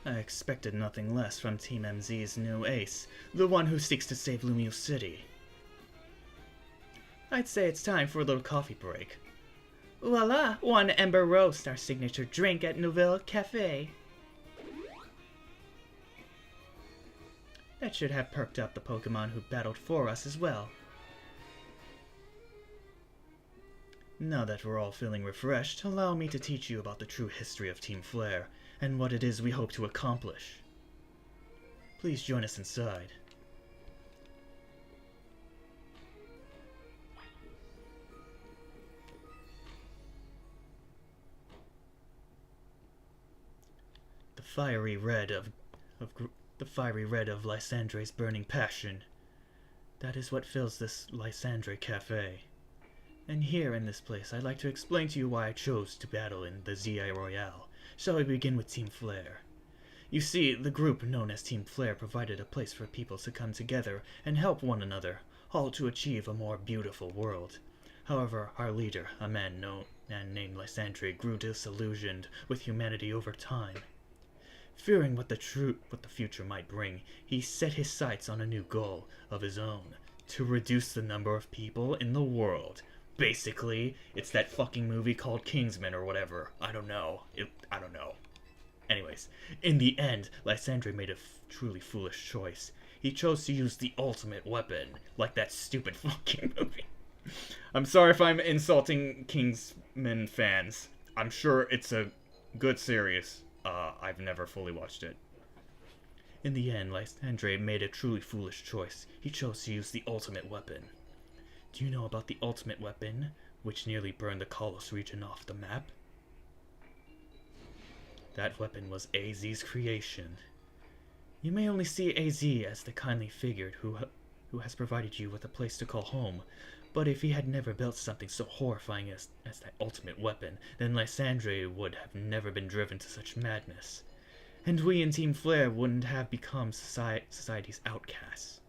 I expected nothing less from Team MZ's new ace, the one who seeks to save Lumio City. I'd say it's time for a little coffee break. Voila! One Ember Roast, our signature drink at Nouvelle Cafe. That should have perked up the Pokemon who battled for us as well. Now that we're all feeling refreshed, allow me to teach you about the true history of Team Flare, and what it is we hope to accomplish. Please join us inside. The fiery red of Lysandre's burning passion. That is what fills this Lysandre Cafe. And here in this place, I'd like to explain to you why I chose to battle in the ZI Royale. Shall we begin with Team Flare? You see, the group known as Team Flare provided a place for people to come together and help one another, all to achieve a more beautiful world. However, our leader, a man named Lysandre, grew disillusioned with humanity over time. Fearing what the future might bring, he set his sights on a new goal of his own, to reduce the number of people in the world. Basically, it's that fucking movie called Kingsman or whatever. I don't know. Anyways, in the end, Lysandre made a truly foolish choice. He chose to use the ultimate weapon, like that stupid fucking movie. I'm sorry if I'm insulting Kingsman fans. I'm sure it's a good series. I've never fully watched it. In the end, Lysandre made a truly foolish choice. He chose to use the ultimate weapon. Do you know about the ultimate weapon, which nearly burned the Kalos region off the map? That weapon was AZ's creation. You may only see AZ as the kindly figure who has provided you with a place to call home, but if he had never built something so horrifying as that ultimate weapon, then Lysandre would have never been driven to such madness. And we in Team Flare wouldn't have become society's outcasts.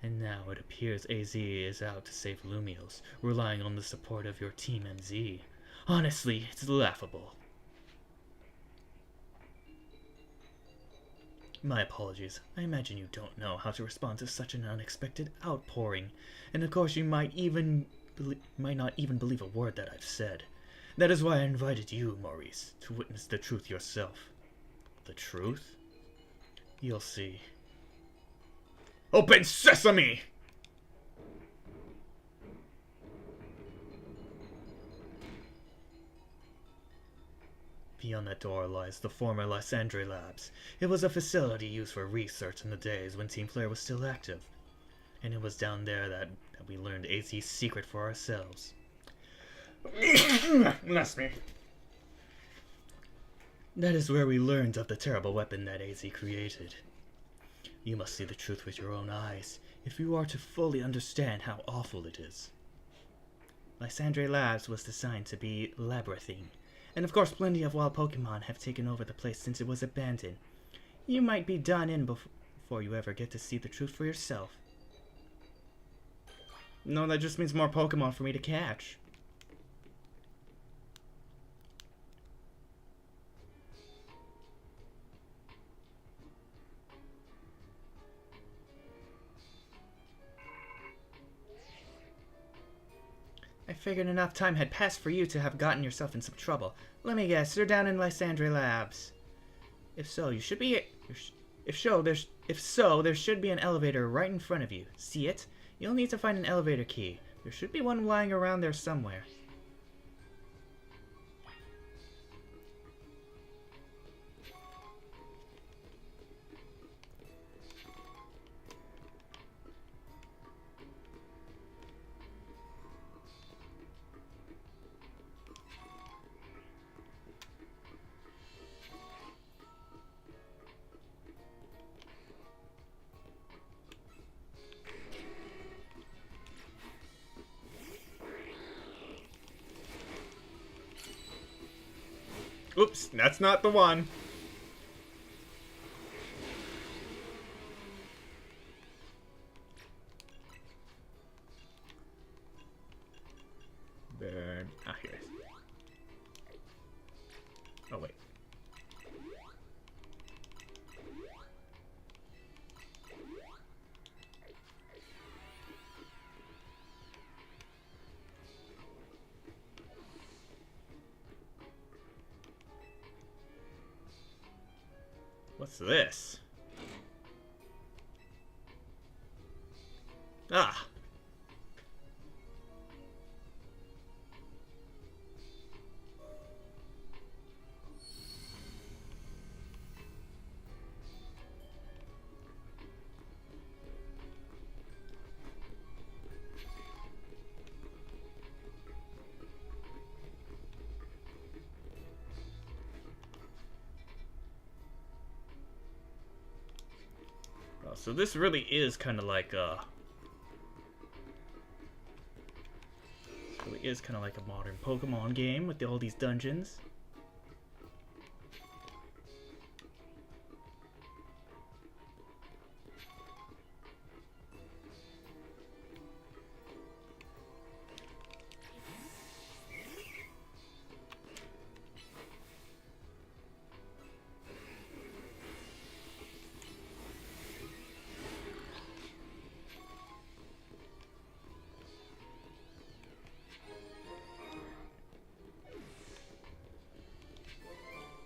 And now it appears AZ is out to save Lumios, relying on the support of your team MZ. Honestly, it's laughable. My apologies. I imagine you don't know how to respond to such an unexpected outpouring. And of course you might not even believe a word that I've said. That is why I invited you, Maurice, to witness the truth yourself. The truth? You'll see. Open sesame! Beyond that door lies the former Lysandre Labs. It was a facility used for research in the days when Team Flare was still active. And it was down there that we learned AZ's secret for ourselves. Bless me. That is where we learned of the terrible weapon that AZ created. You must see the truth with your own eyes, if you are to fully understand how awful it is. Lysandre Labs was designed to be labyrinthine, and of course plenty of wild Pokemon have taken over the place since it was abandoned. You might be done in before you ever get to see the truth for yourself. No, that just means more Pokemon for me to catch. I figured enough time had passed for you to have gotten yourself in some trouble. Let me guess, you're down in Lysandre Labs. If so, you should be. If so, there should be an elevator right in front of you. See it? You'll need to find an elevator key. There should be one lying around there somewhere. Oops, that's not the one. Burn. Ah, here it is. Oh, wait. What's this? Ah! So this really is kind of like a... This really is kind of like a modern Pokemon game with all these dungeons.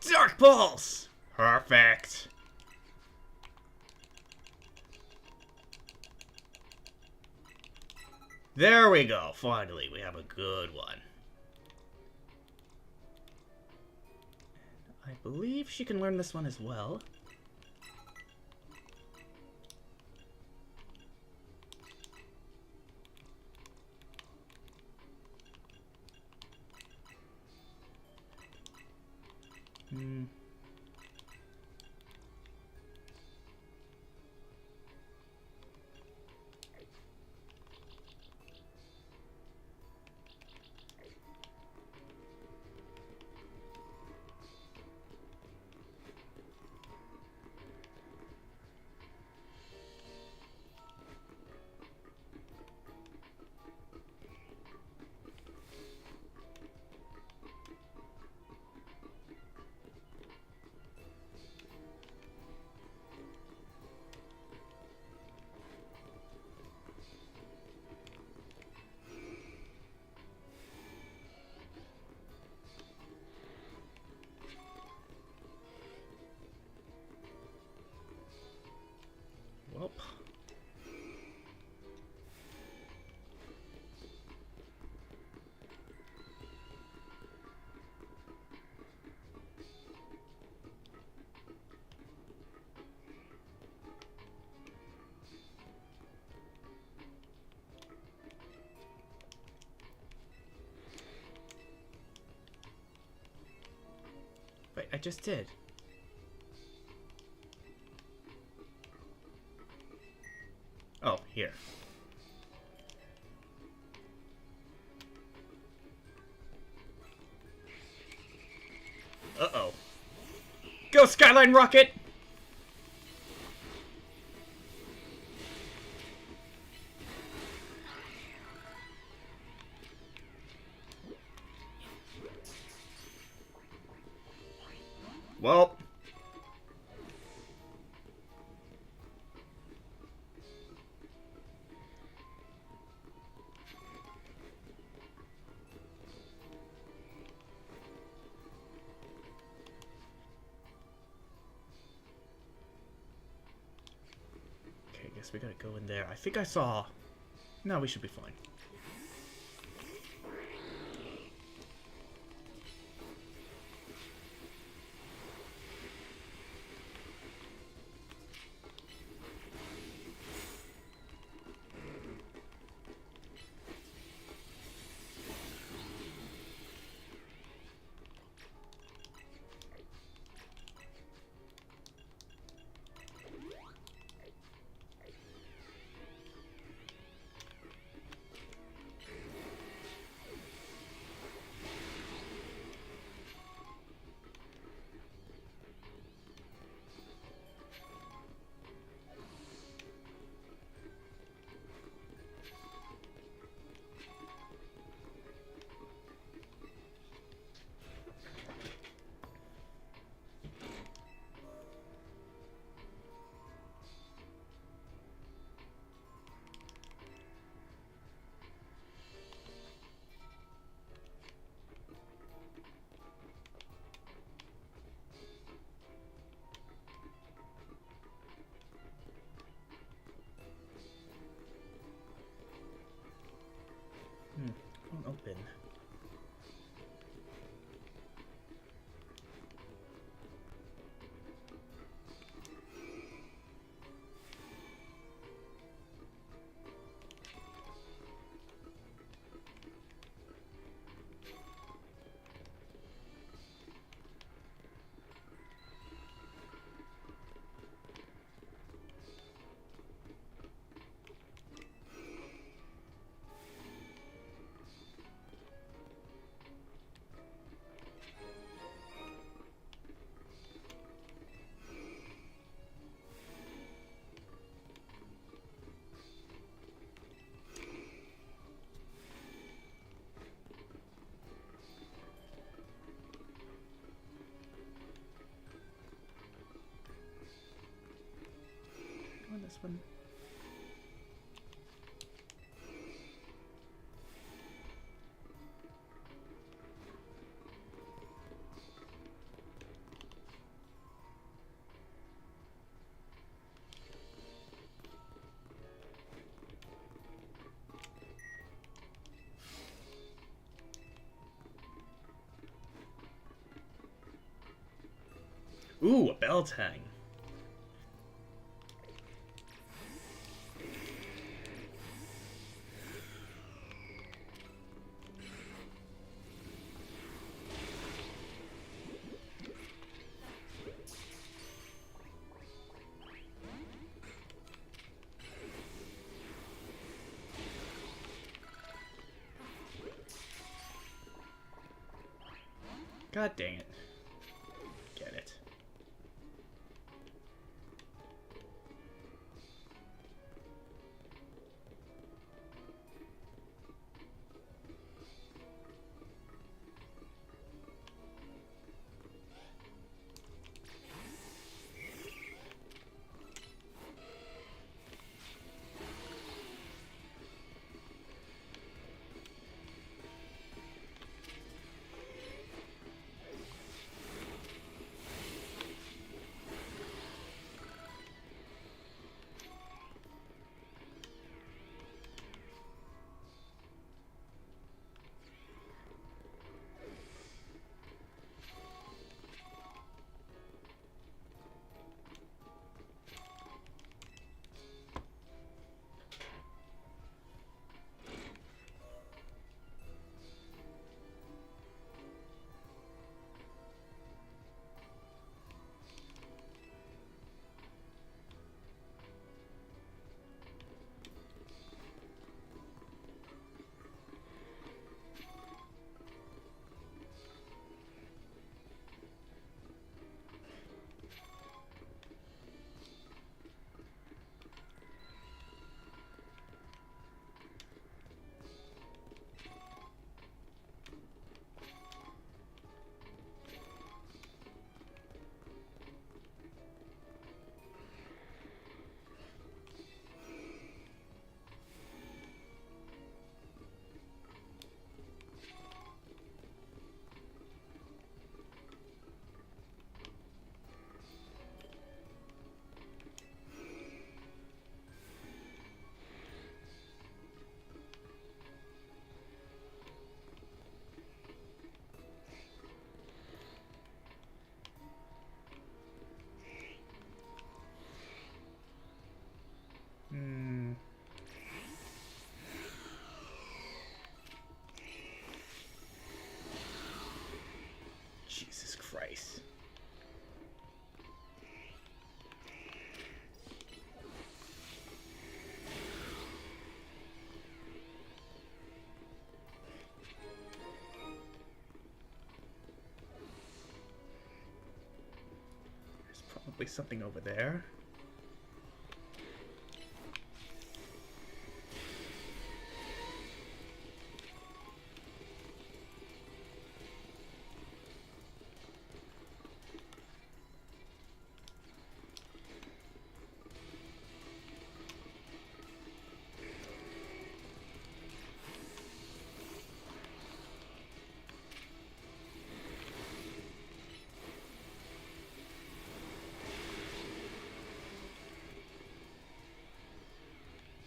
Dark Pulse! Perfect. There we go. Finally, we have a good one. I believe she can learn this one as well. I just did. Oh, here. Uh-oh. Go, Skyline Rocket! Well. Okay, guess we gotta go in there. I think I saw... No, we should be fine. Won't open. Go on this one. Ooh, a bell tang. God dang it. Get it. probably something over there.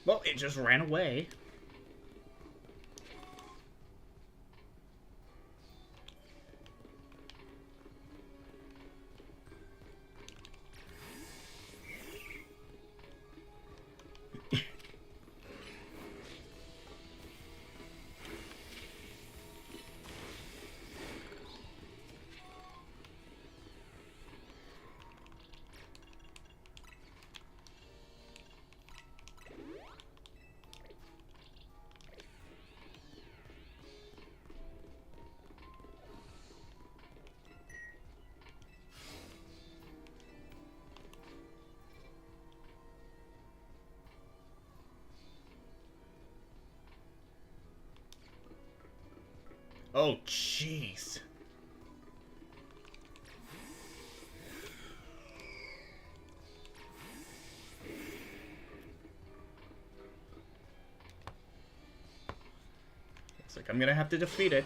Well, it just ran away. Oh, jeez. Looks like I'm gonna have to defeat it.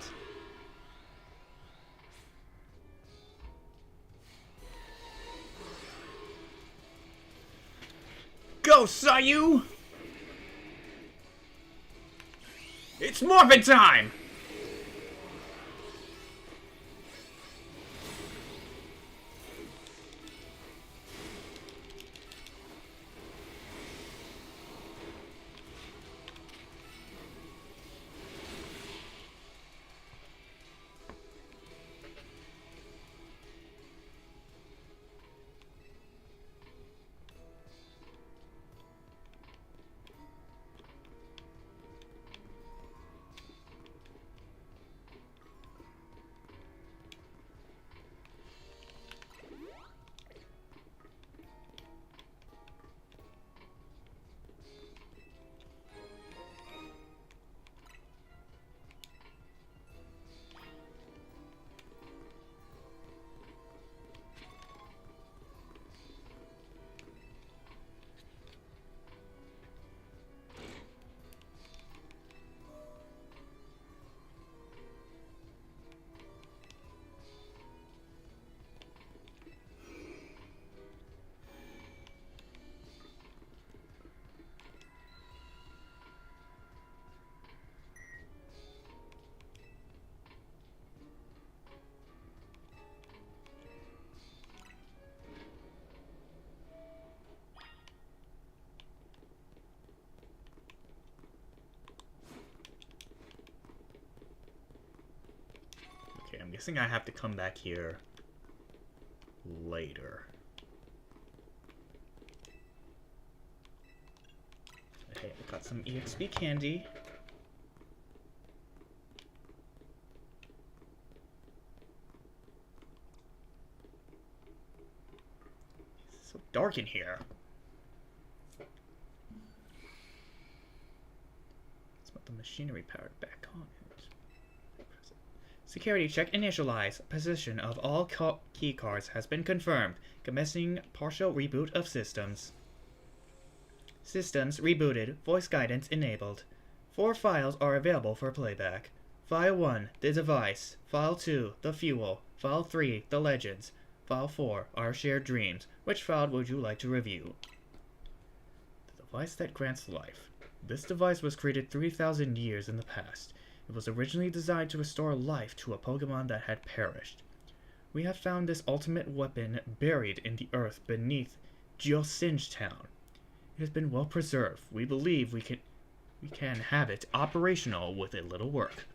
Go, Sayu! It's Morphin time! I'm guessing I have to come back here later. Hey, I got some EXP candy. It's so dark in here. Let's put the machinery powered back on. Security check initialized. Position of all key cards has been confirmed. Commencing partial reboot of systems. Systems rebooted. Voice guidance enabled. 4 files are available for playback. File 1, the device. File 2, the fuel. File 3, the legends. File 4, our shared dreams. Which file would you like to review? The device that grants life. This device was created 3,000 years in the past. It was originally designed to restore life to a Pokemon that had perished. We have found this ultimate weapon buried in the earth beneath Geosinge Town. It has been well preserved. We believe we can have it operational with a little work.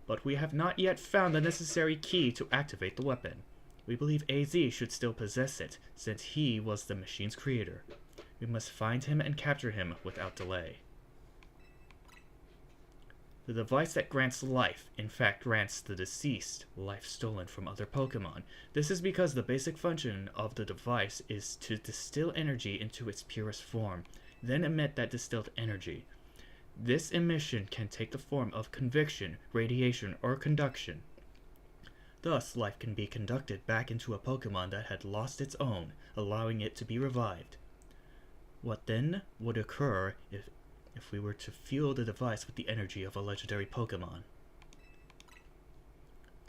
But we have not yet found the necessary key to activate the weapon. We believe AZ should still possess it, since he was the machine's creator. We must find him and capture him without delay. The device that grants life, in fact, grants the deceased life stolen from other Pokemon. This is because the basic function of the device is to distill energy into its purest form, then emit that distilled energy. This emission can take the form of conviction, radiation, or conduction. Thus, life can be conducted back into a Pokemon that had lost its own, allowing it to be revived. What then would occur if we were to fuel the device with the energy of a legendary Pokemon?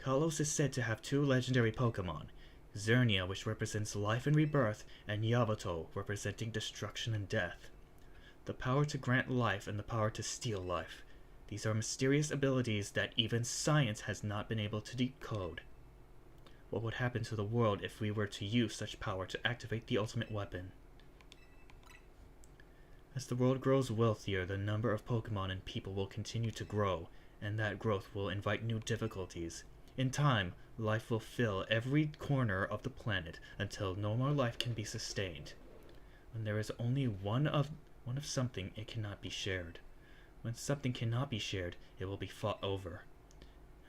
Kalos is said to have two legendary Pokemon, Xerneas, which represents life and rebirth, and Yavato, representing destruction and death. The power to grant life and the power to steal life. These are mysterious abilities that even science has not been able to decode. What would happen to the world if we were to use such power to activate the ultimate weapon? As the world grows wealthier, the number of Pokemon and people will continue to grow, and that growth will invite new difficulties. In time, life will fill every corner of the planet until no more life can be sustained. When there is only one of something, it cannot be shared. When something cannot be shared, it will be fought over.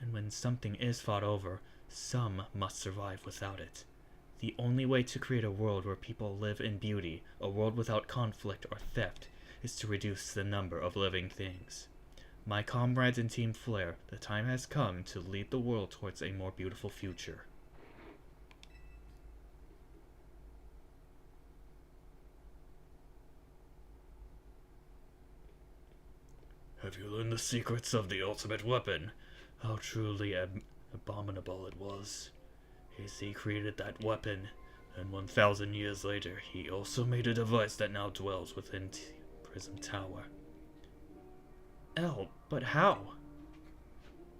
And when something is fought over, some must survive without it. The only way to create a world where people live in beauty, a world without conflict or theft, is to reduce the number of living things. My comrades in Team Flare, the time has come to lead the world towards a more beautiful future. Have you learned the secrets of the ultimate weapon? How truly abominable it was. He created that weapon, and 1,000 years later, he also made a device that now dwells within Prism Tower. But how?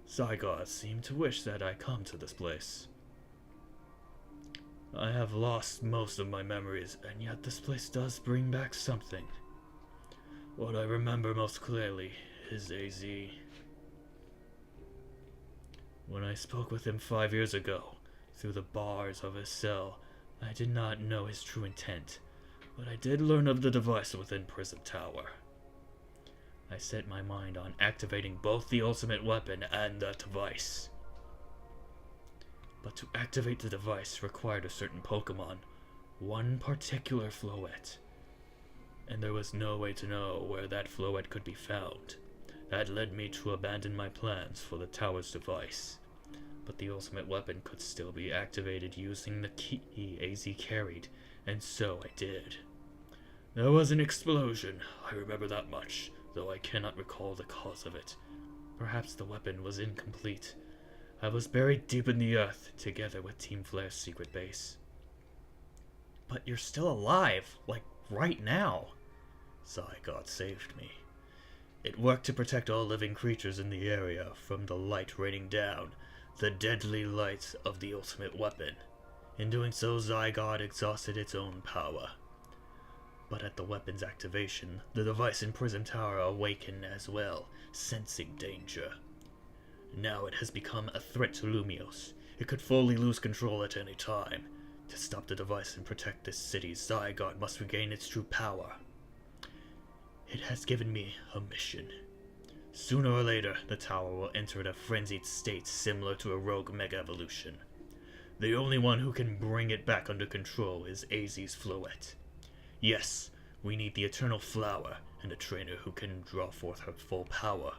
Zygarde seemed to wish that I come to this place. I have lost most of my memories, and yet this place does bring back something. What I remember most clearly is AZ. When I spoke with him 5 years ago, through the bars of his cell, I did not know his true intent, but I did learn of the device within Prism Tower. I set my mind on activating both the ultimate weapon and that device. But to activate the device required a certain Pokemon, one particular Floette. And there was no way to know where that Floette could be found. That led me to abandon my plans for the tower's device. But the ultimate weapon could still be activated using the key AZ carried, and so I did. There was an explosion, I remember that much, though I cannot recall the cause of it. Perhaps the weapon was incomplete. I was buried deep in the earth, together with Team Flare's secret base. But you're still alive, like right now. Zygarde saved me. It worked to protect all living creatures in the area from the light raining down, the deadly light of the ultimate weapon. In doing so, Zygarde exhausted its own power. But at the weapon's activation, the device in Prism Tower awakened as well, sensing danger. Now it has become a threat to Lumios. It could fully lose control at any time. To stop the device and protect this city, Zygarde must regain its true power. It has given me a mission. Sooner or later, the tower will enter a frenzied state similar to a rogue Mega Evolution. The only one who can bring it back under control is AZ's Floette. Yes, we need the Eternal Flower and a trainer who can draw forth her full power.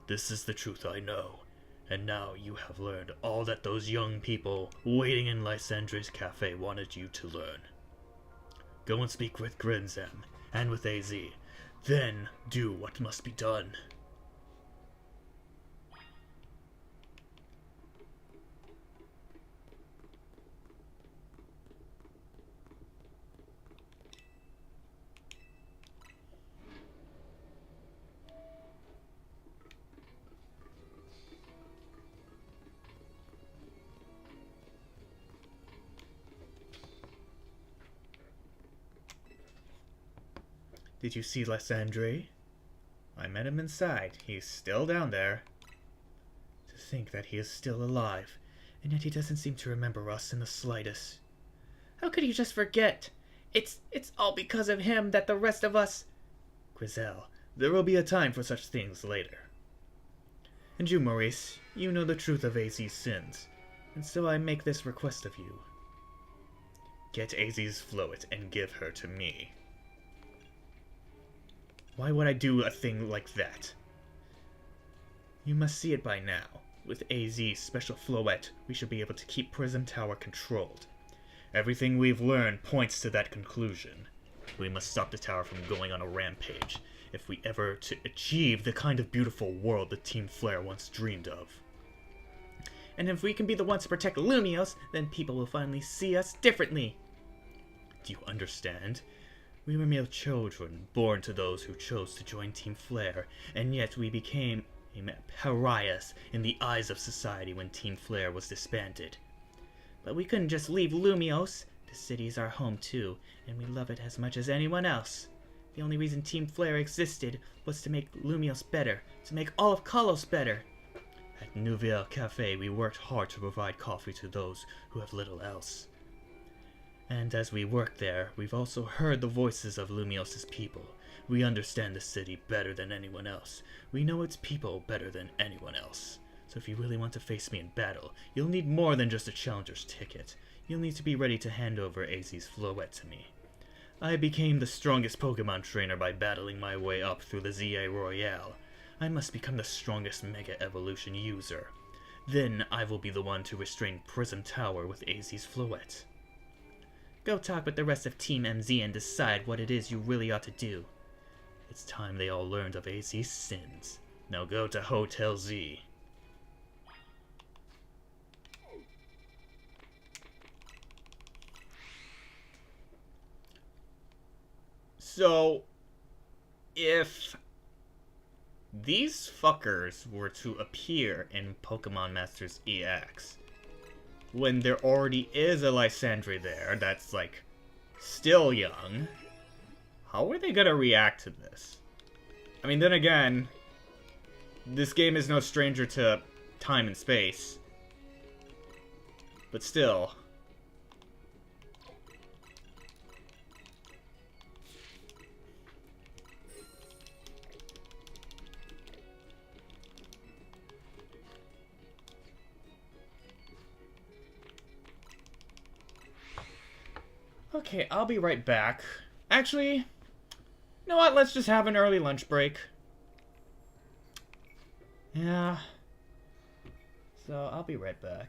This is the truth I know, and now you have learned all that those young people waiting in Lysandre's cafe wanted you to learn. Go and speak with Grinzam and with AZ, then do what must be done. Did you see Lysandre? I met him inside. He's still down there. To think that he is still alive, and yet he doesn't seem to remember us in the slightest. How could he just forget? It's all because of him that the rest of us... Grizel, there will be a time for such things later. And you, Maurice, you know the truth of AZ's sins, and so I make this request of you. Get AZ's Floet and give her to me. Why would I do a thing like that? You must see it by now. With AZ's special Floet, we should be able to keep Prism Tower controlled. Everything we've learned points to that conclusion. We must stop the tower from going on a rampage, if we ever to achieve the kind of beautiful world that Team Flare once dreamed of. And if we can be the ones to protect Lumios, then people will finally see us differently. Do you understand? We were mere children, born to those who chose to join Team Flare, and yet we became pariahs in the eyes of society when Team Flare was disbanded. But we couldn't just leave Lumios. The city is our home too, and we love it as much as anyone else. The only reason Team Flare existed was to make Lumios better, to make all of Kalos better. At Nouvelle Cafe, we worked hard to provide coffee to those who have little else. And as we worked there, we've also heard the voices of Lumios' people. We understand the city better than anyone else. We know its people better than anyone else. So if you really want to face me in battle, you'll need more than just a challenger's ticket. You'll need to be ready to hand over AZ's Floet to me. I became the strongest Pokemon trainer by battling my way up through the ZA Royale. I must become the strongest Mega Evolution user. Then I will be the one to restrain Prism Tower with AZ's Floet. Go talk with the rest of Team MZ and decide what it is you really ought to do. It's time they all learned of AZ's sins. Now go to Hotel Z. So, if these fuckers were to appear in Pokemon Masters EX, when there already is a Lysandre there that's, like, still young, how are they gonna react to this? I mean, then again, this game is no stranger to time and space, but still. Okay, I'll be right back. Actually, you know what? Let's just have an early lunch break. Yeah. So, I'll be right back.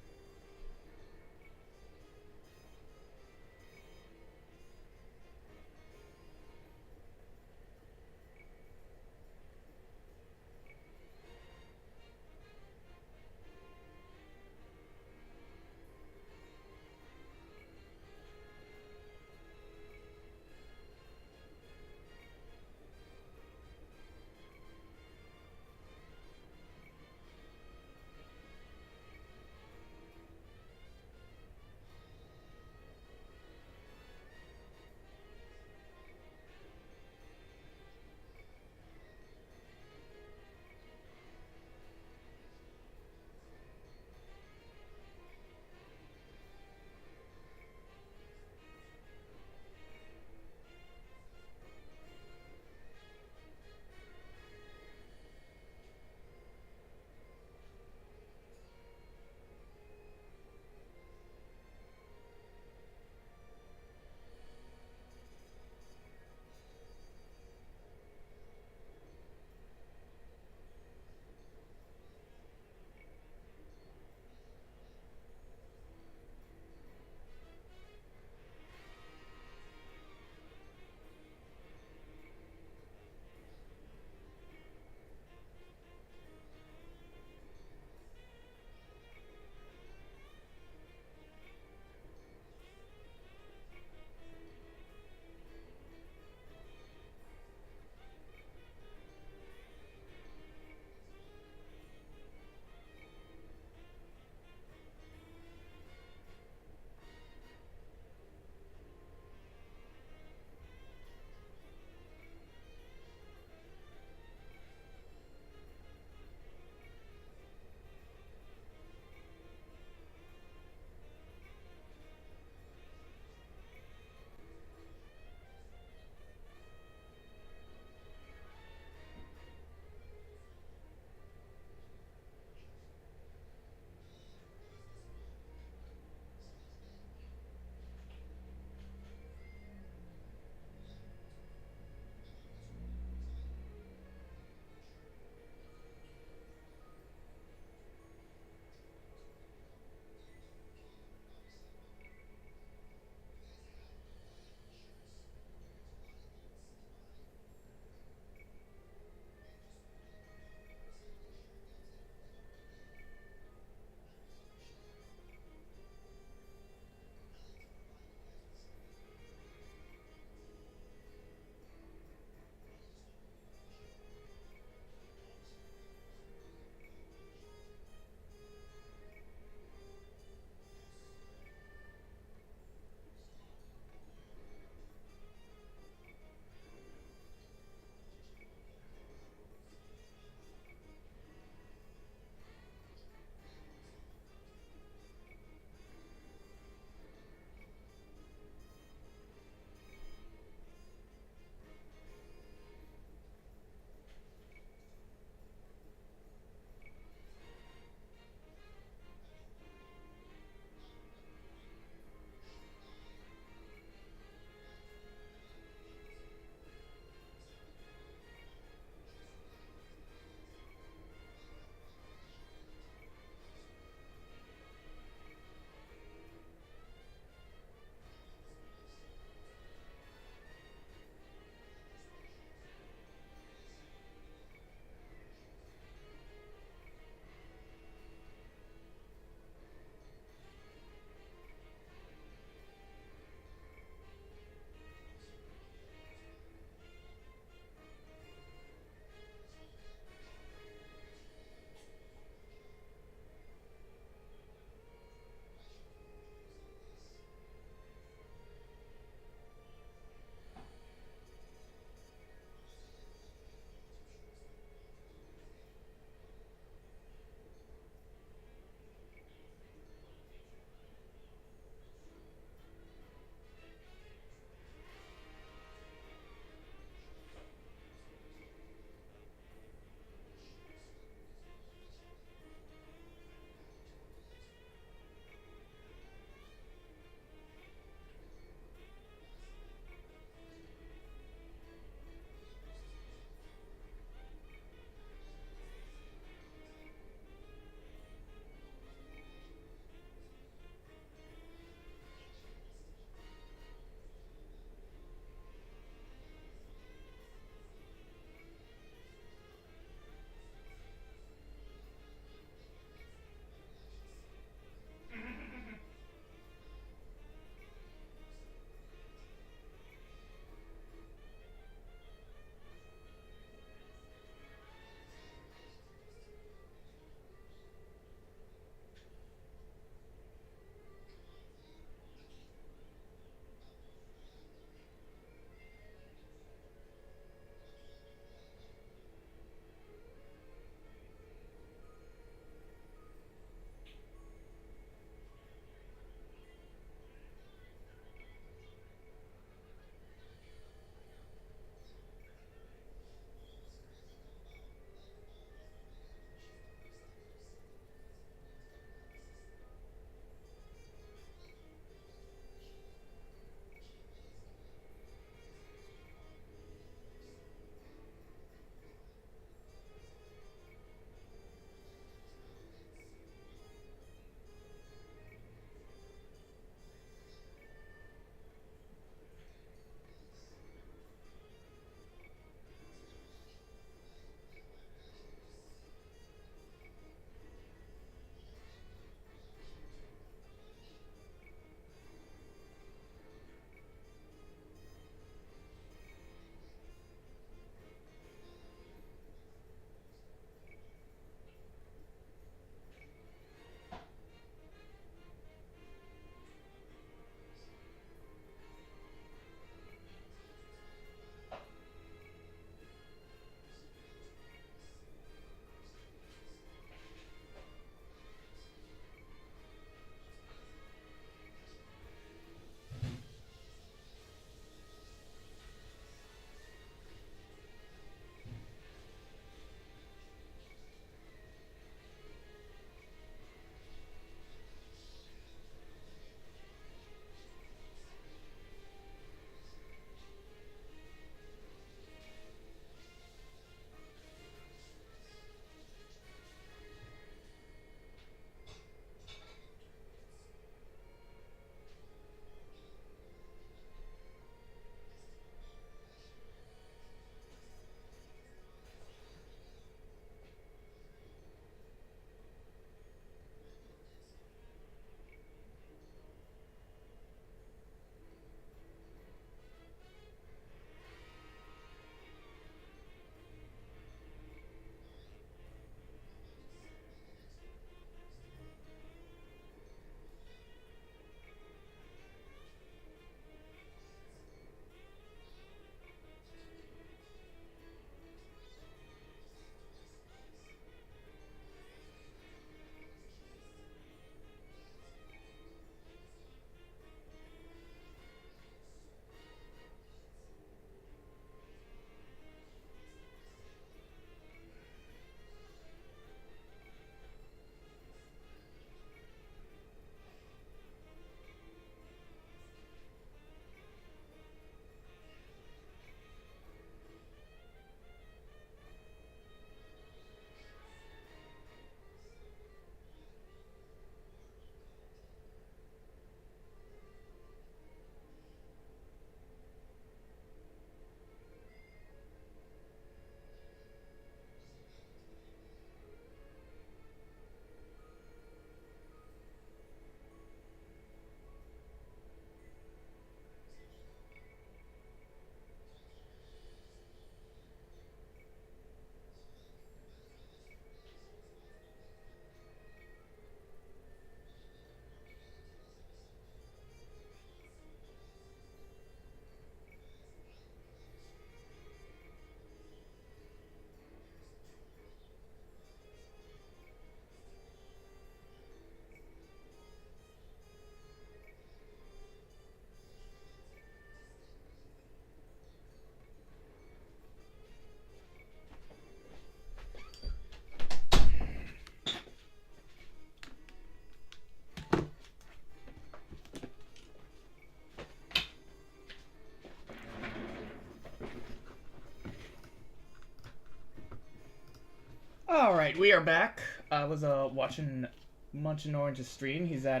Alright, we are back. I was watching Munchin Orange's stream. He's at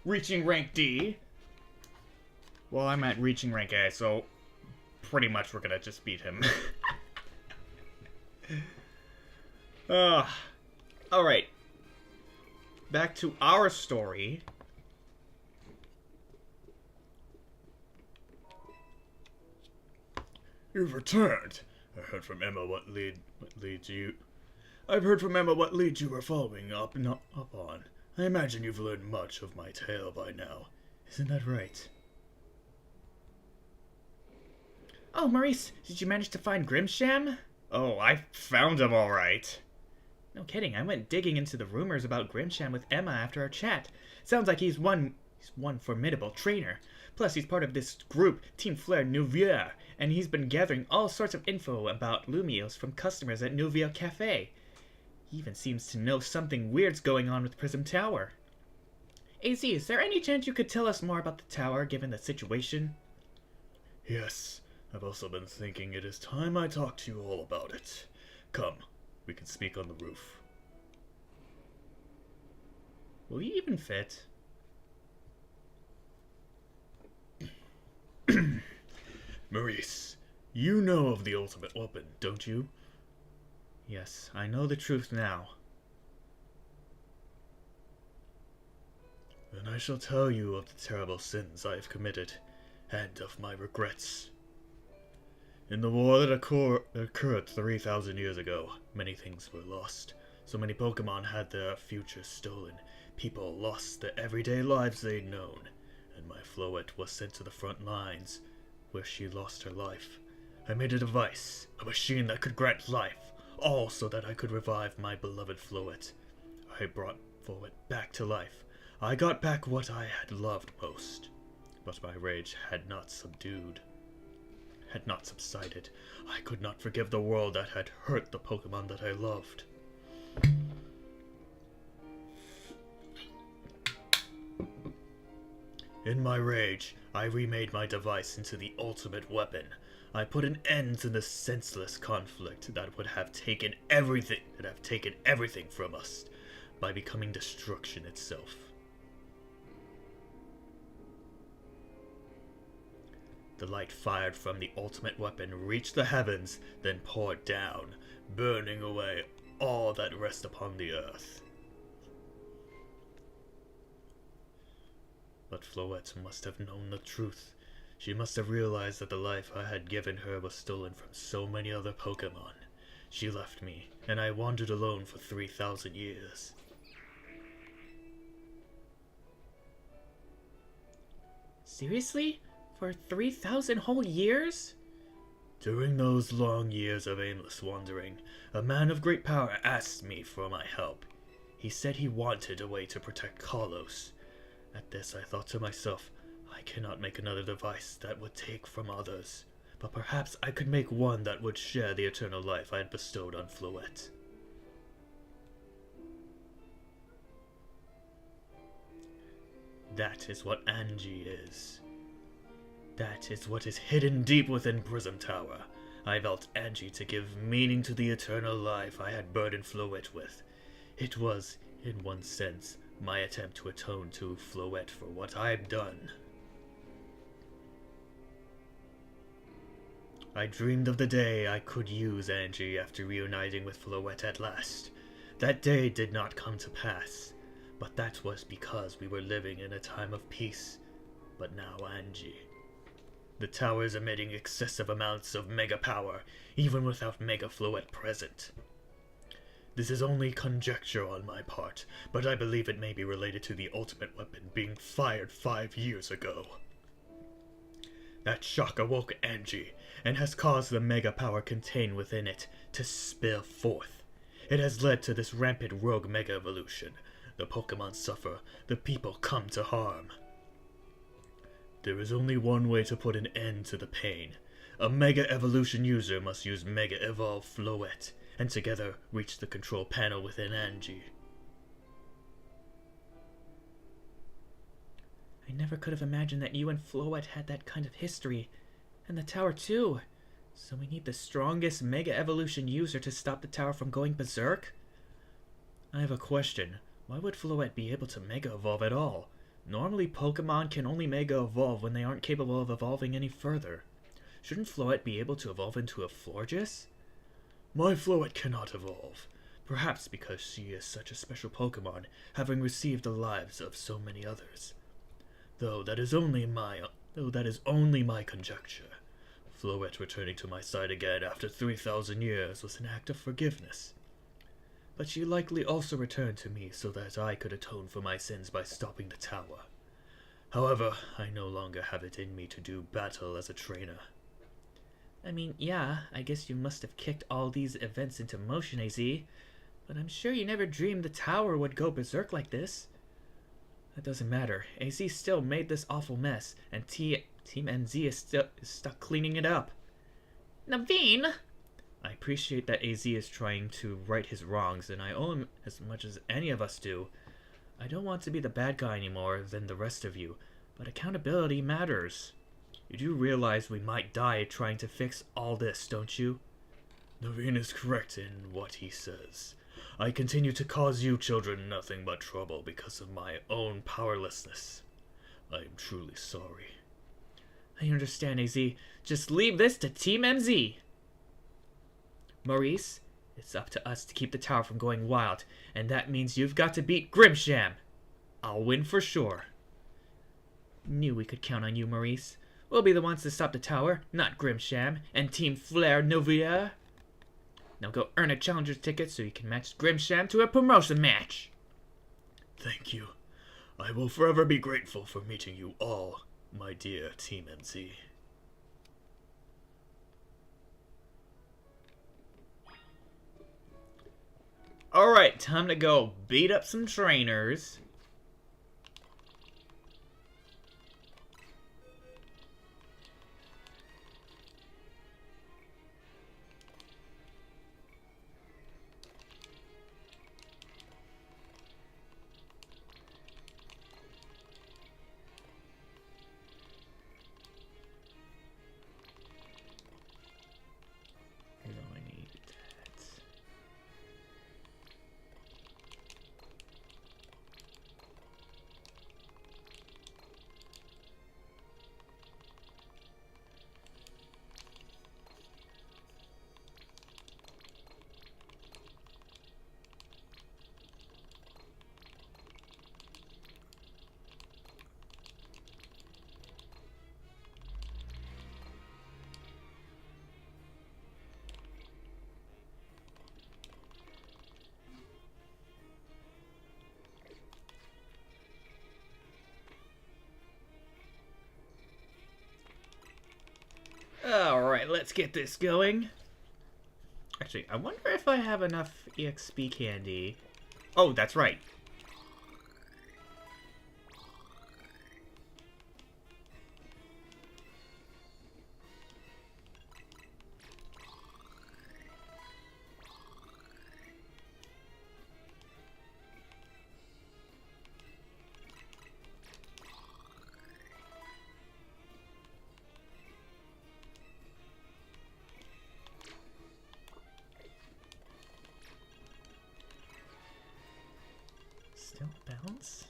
reaching rank D. Well, I'm at reaching rank A, so pretty much we're gonna just beat him. Alright. Back to our story. You've returned. I heard from Emma what leads you. I've heard from Emma what leads you were following up on. I imagine you've learned much of my tale by now. Isn't that right? Oh, Maurice, did you manage to find Grimsham? Oh, I found him alright. No kidding, I went digging into the rumors about Grimsham with Emma after our chat. Sounds like he's one formidable trainer. Plus, he's part of this group, Team Flair Nouvier, and he's been gathering all sorts of info about Lumios from customers at Nouvier Cafe. He even seems to know something weird's going on with Prism Tower. AZ, is there any chance you could tell us more about the tower, given the situation? Yes, I've also been thinking it is time I talk to you all about it. Come, we can speak on the roof. Will he even fit? Maurice, you know of the ultimate weapon, don't you? Yes, I know the truth now. Then I shall tell you of the terrible sins I have committed, and of my regrets. In the war that occurred 3,000 years ago, many things were lost. So many Pokemon had their futures stolen. People lost the everyday lives they'd known, and my Floette was sent to the front lines, where she lost her life. I made a device, a machine that could grant life, all so that I could revive my beloved Floette. I brought Floette back to life. I got back what I had loved most, but my rage had not subsided. I could not forgive the world that had hurt the Pokemon that I loved. In my rage, I remade my device into the ultimate weapon. I put an end to the senseless conflict that would have taken everything from us by becoming destruction itself. The light fired from the ultimate weapon reached the heavens, then poured down, burning away all that rests upon the earth. But Floette must have known the truth. She must have realized that the life I had given her was stolen from so many other Pokemon. She left me, and I wandered alone for 3,000 years. Seriously? For 3,000 whole years? During those long years of aimless wandering, a man of great power asked me for my help. He said he wanted a way to protect Kalos. At this I thought to myself, I cannot make another device that would take from others, but perhaps I could make one that would share the eternal life I had bestowed on Floette. That is what Angie is. That is what is hidden deep within Prism Tower. I felt Angie to give meaning to the eternal life I had burdened Floette with. It was, in one sense, my attempt to atone to Floette for what I'd done. I dreamed of the day I could use Angie after reuniting with Floette at last. That day did not come to pass, but that was because we were living in a time of peace. But now Angie. The tower is emitting excessive amounts of mega power, even without Mega Floette present. This is only conjecture on my part, but I believe it may be related to the ultimate weapon being fired 5 years ago. That shock awoke Angie, and has caused the mega power contained within it to spill forth. It has led to this rampant rogue mega evolution. The Pokemon suffer, the people come to harm. There is only one way to put an end to the pain. A Mega Evolution user must use Mega Evolve Floette, and together reach the control panel within Angie. I never could have imagined that you and Floette had that kind of history. And the tower too. So we need the strongest Mega Evolution user to stop the tower from going berserk? I have a question. Why would Floette be able to Mega Evolve at all? Normally, Pokemon can only Mega Evolve when they aren't capable of evolving any further. Shouldn't Floette be able to evolve into a Florges? My Floette cannot evolve. Perhaps because she is such a special Pokemon, having received the lives of so many others. Though that is only my conjecture. Floette returning to my side again after 3,000 years was an act of forgiveness. But she likely also returned to me so that I could atone for my sins by stopping the tower. However, I no longer have it in me to do battle as a trainer. I mean, yeah, I guess you must have kicked all these events into motion, AZ. But I'm sure you never dreamed the tower would go berserk like this. That doesn't matter. AZ still made this awful mess, and Team NZ is stuck cleaning it up. Naveen! I appreciate that AZ is trying to right his wrongs, and I owe him as much as any of us do. I don't want to be the bad guy anymore than the rest of you, but accountability matters. You do realize we might die trying to fix all this, don't you? Naveen is correct in what he says. I continue to cause you children nothing but trouble because of my own powerlessness. I am truly sorry. I understand, AZ. Just leave this to Team MZ. Maurice, it's up to us to keep the tower from going wild, and that means you've got to beat Grimsham. I'll win for sure. Knew we could count on you, Maurice. We'll be the ones to stop the tower, not Grimsham and Team Flare Novia. Now go earn a challenger's ticket so you can match Grimsham to a promotion match. Thank you. I will forever be grateful for meeting you all, my dear Team MZ. Alright, time to go beat up some trainers. Alright, let's get this going. Actually, I wonder if I have enough EXP candy. Oh, that's right. Still bounce?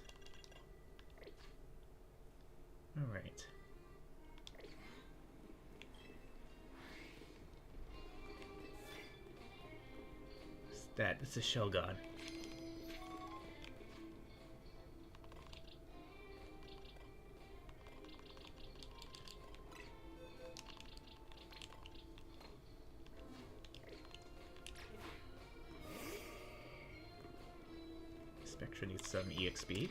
Alright. What's that? It's a Shogun. Spectra needs some EXP.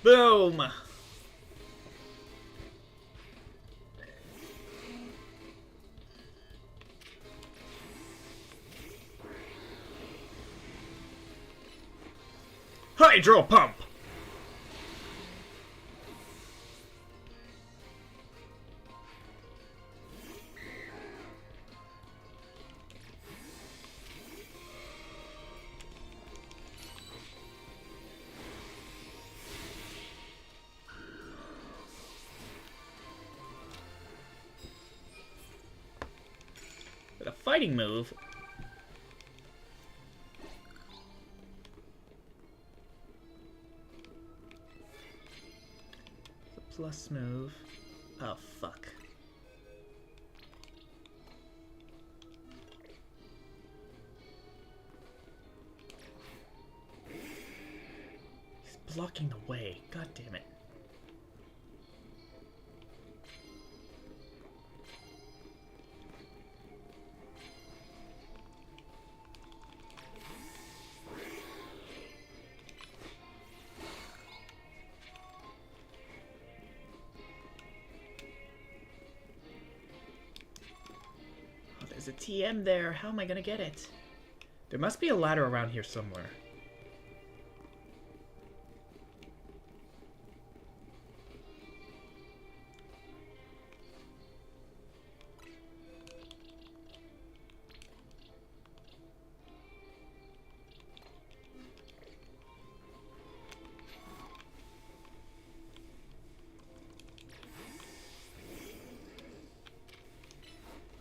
Boom! Hydro Pump! With a fighting move. Feels less smooth. Oh, fuck. He's blocking the way. God damn it. There's a TM there. How am I gonna get it? There must be a ladder around here somewhere.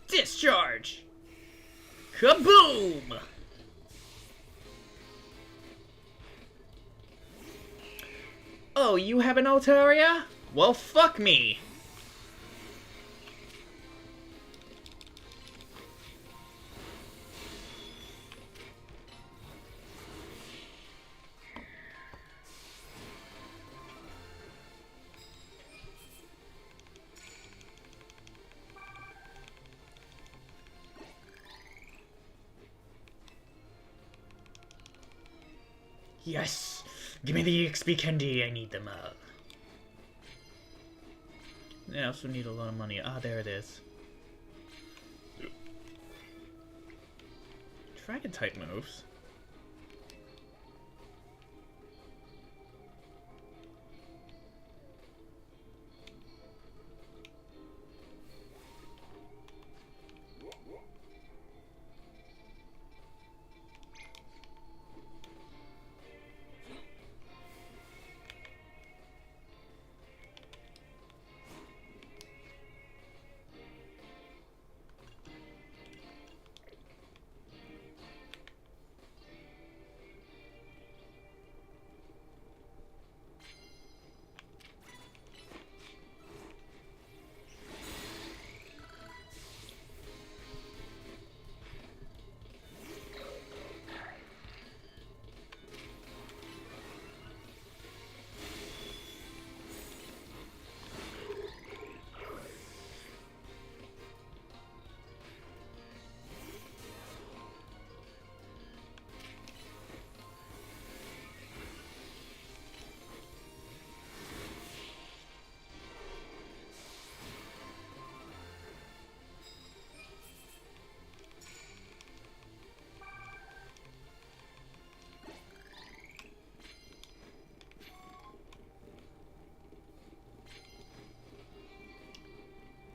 Discharge! Kaboom! Oh, you have an Altaria? Well, fuck me! Yes! Give me the XP candy, I need them all. I also need a lot of money. Ah, there it is. Dragon type moves.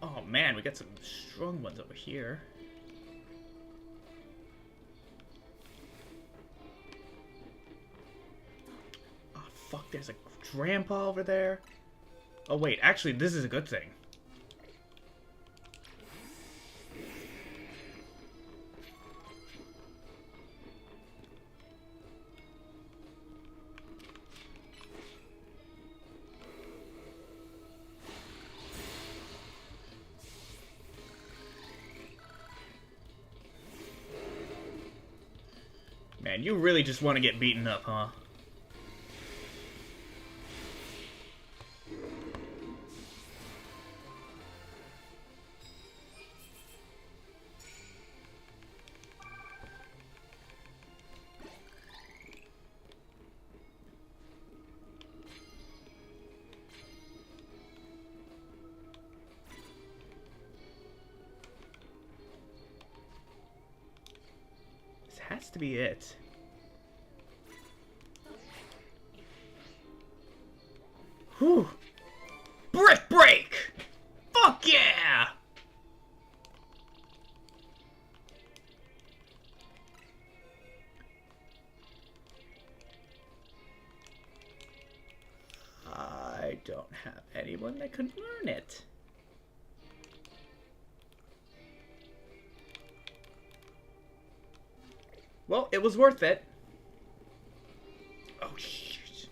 Oh man, we got some strong ones over here. Oh fuck, there's a grandpa over there. Oh wait, actually this is a good thing. Man, you really just want to get beaten up, huh? This has to be it. Whew. Brick break! Fuck yeah! I don't have anyone that could learn it. Well, it was worth it. Oh, shit.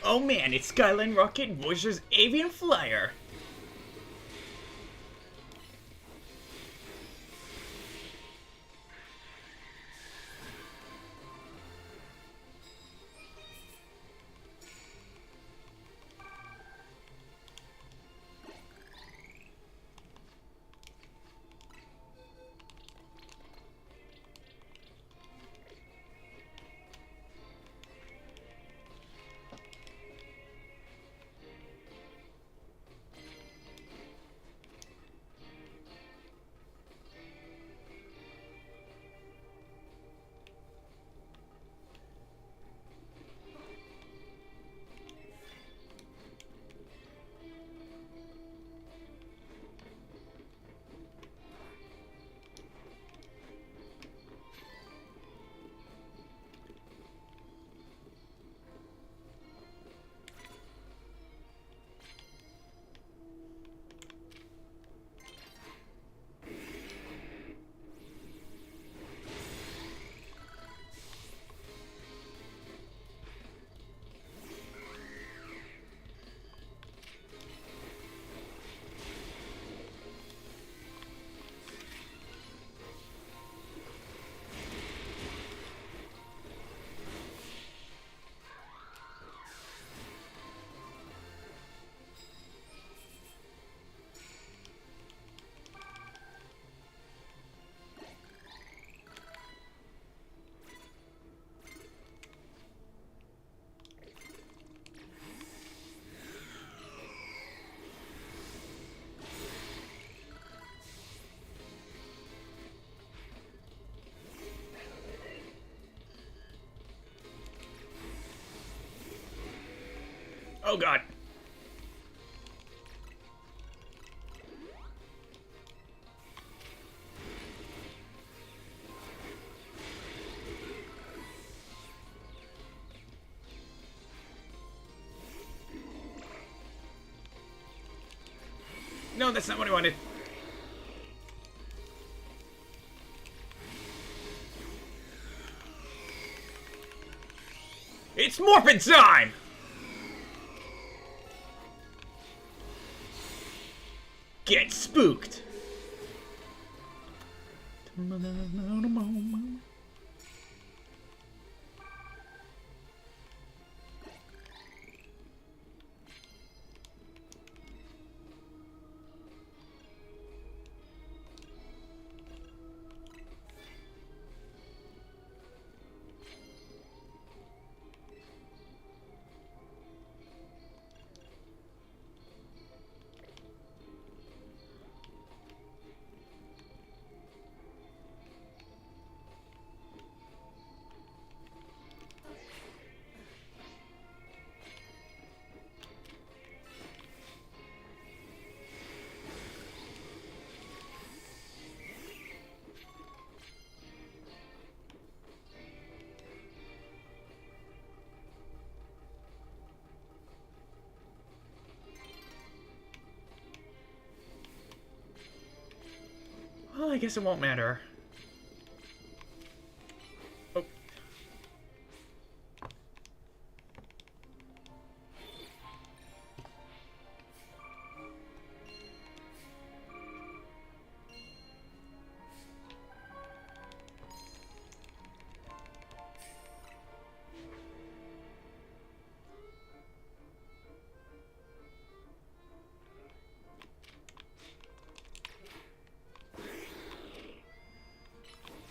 Oh man, it's Skyline Rocket Voyager's Avian Flyer. Oh god. No, that's not what I wanted. It's morphin' time! Get spooked! Well, I guess it won't matter. Oh.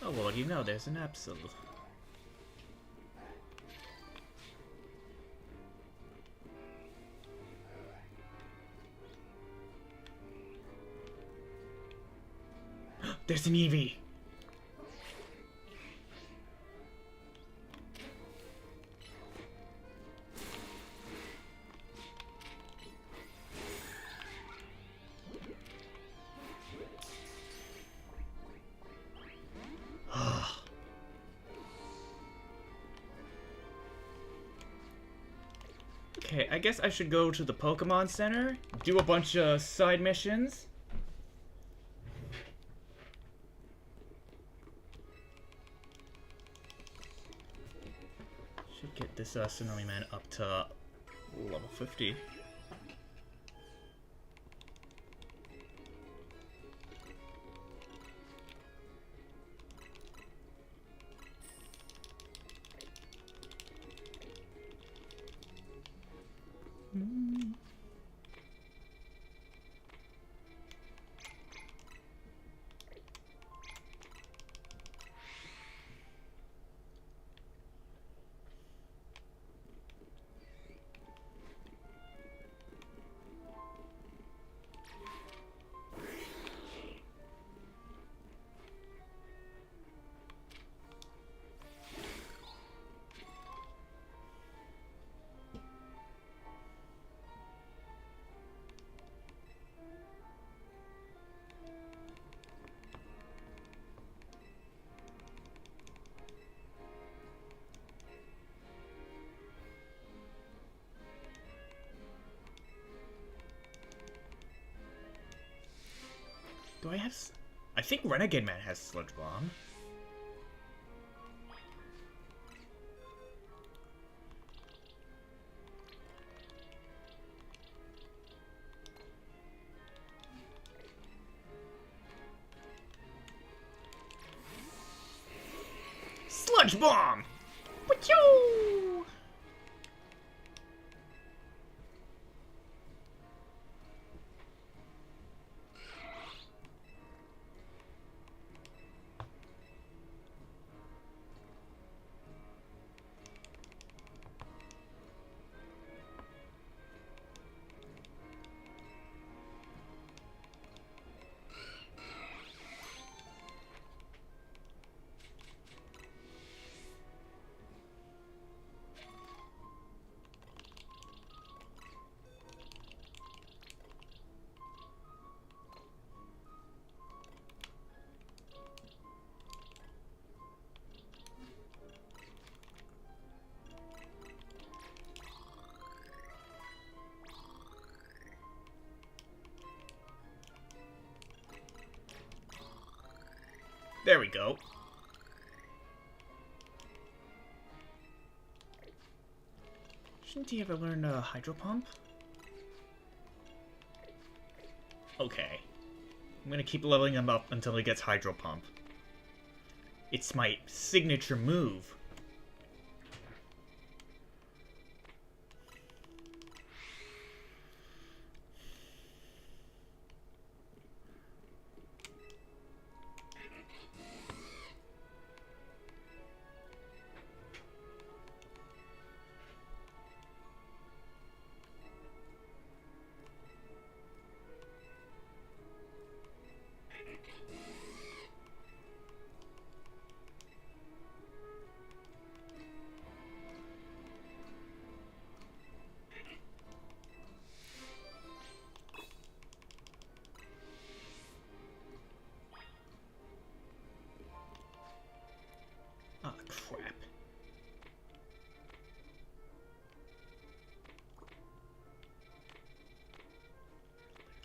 Oh, well, you know, there's an absolute. There's an Eevee. Okay, I guess I should go to the Pokemon Center, do a bunch of side missions. Should get this Tsunami Man up to Level 50. Do I have... I think Renegade Man has Sludge Bomb. Sludge Bomb! Wachoo! There we go. Shouldn't he ever learn Hydro Pump? Okay. I'm gonna keep leveling him up until he gets Hydro Pump. It's my signature move. Ah, crap.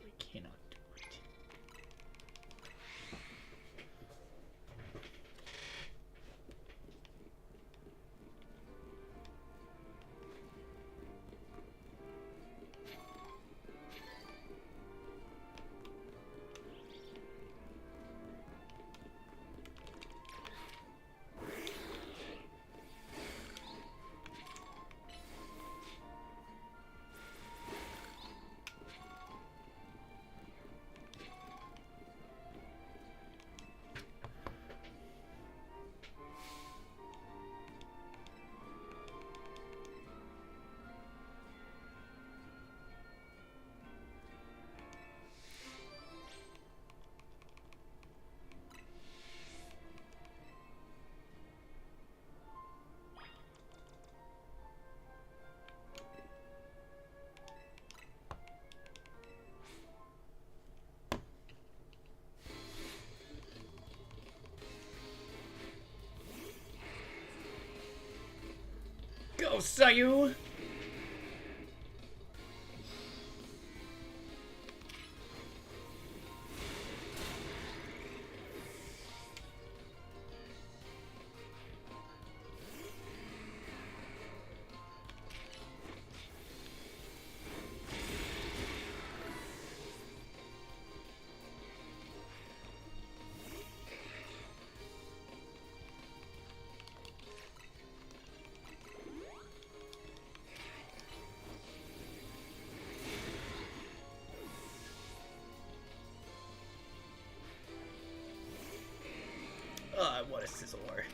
I cannot do it. Go, Sayu! Scizor.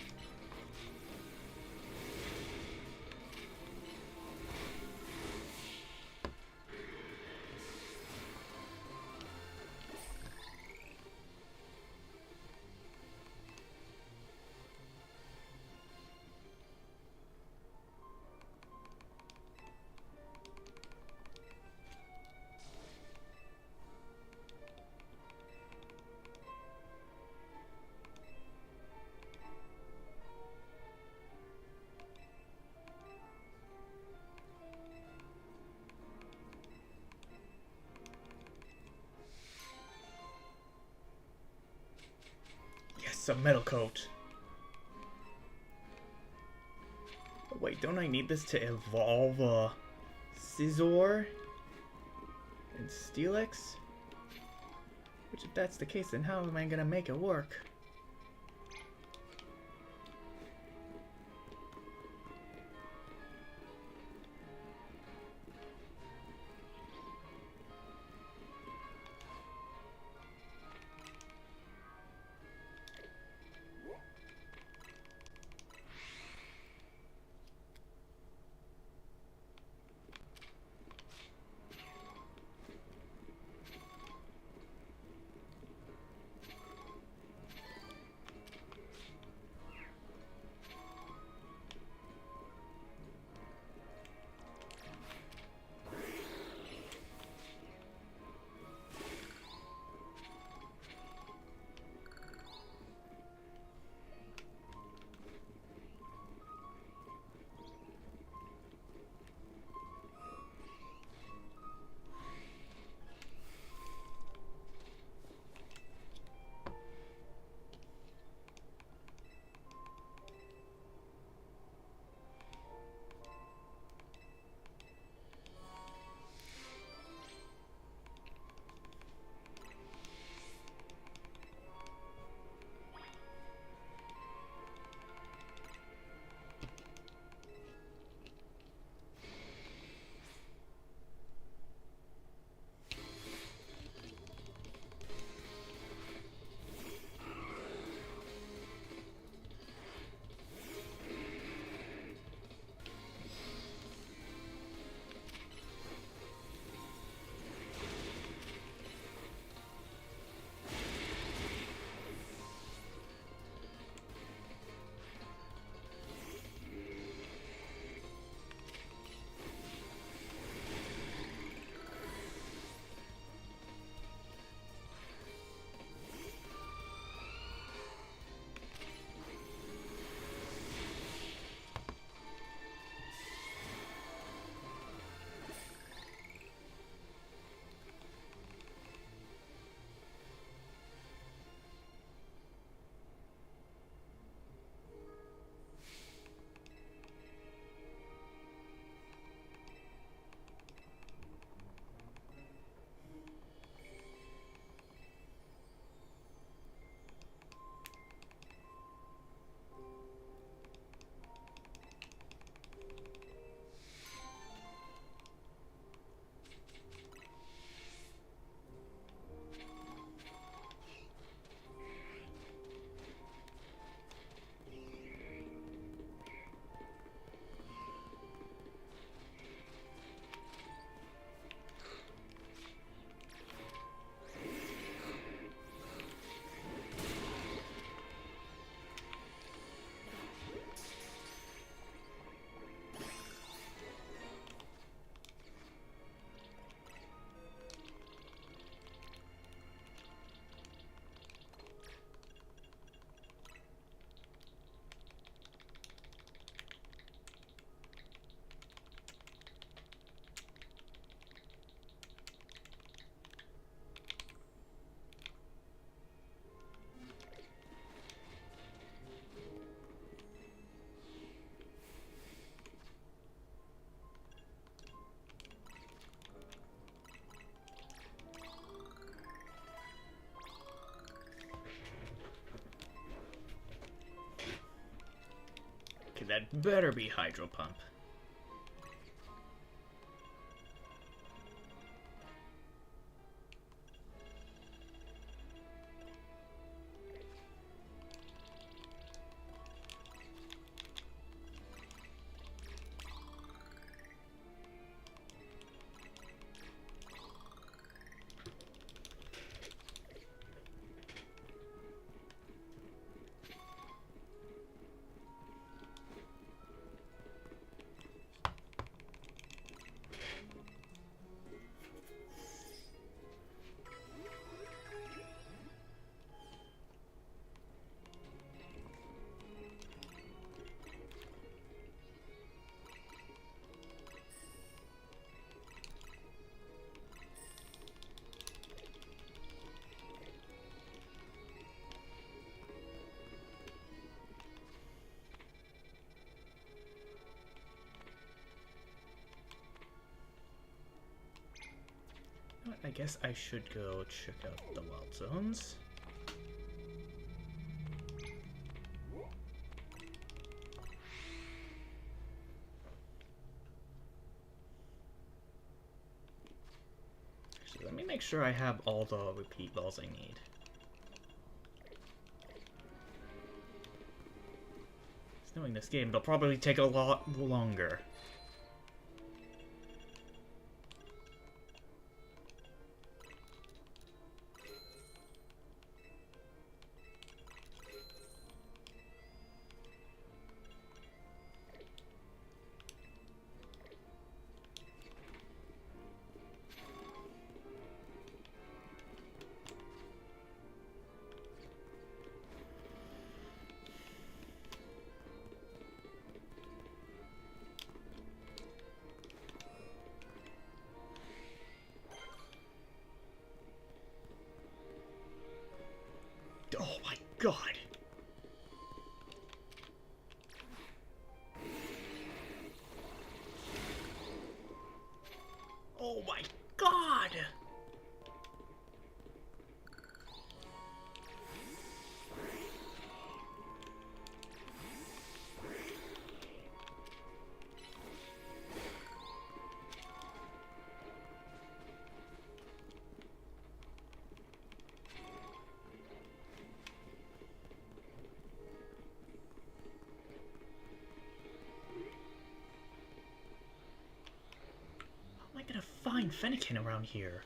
Yes, a metal coat. Oh, wait, don't I need this to evolve Scizor and Steelix? Which, if that's the case, then how am I gonna make it work? Okay, that better be Hydro Pump. I guess I should go check out the wild zones. Actually, let me make sure I have all the repeat balls I need. Knowing this game, it'll probably take a lot longer. Oh my god. Oh my god! How am I gonna find Fennekin around here?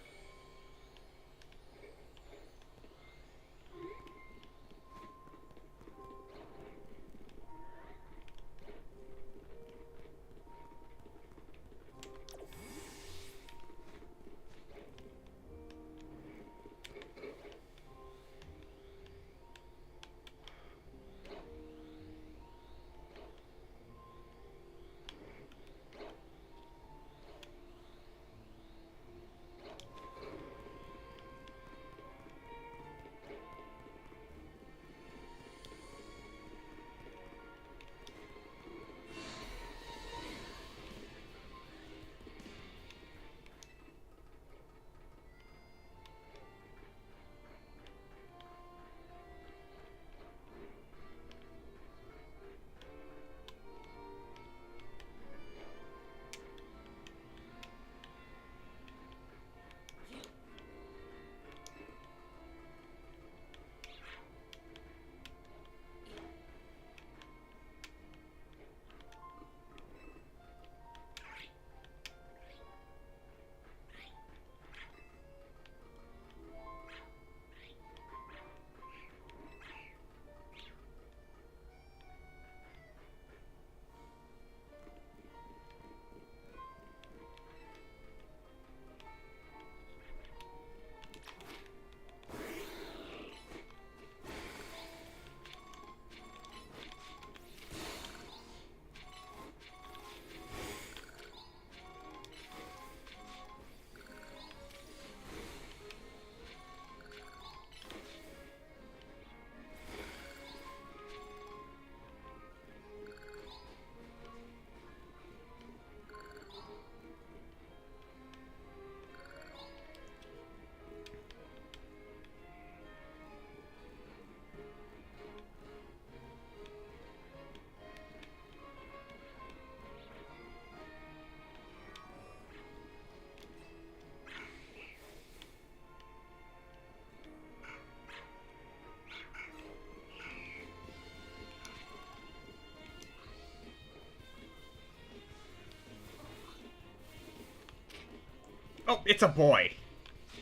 Oh, it's a boy.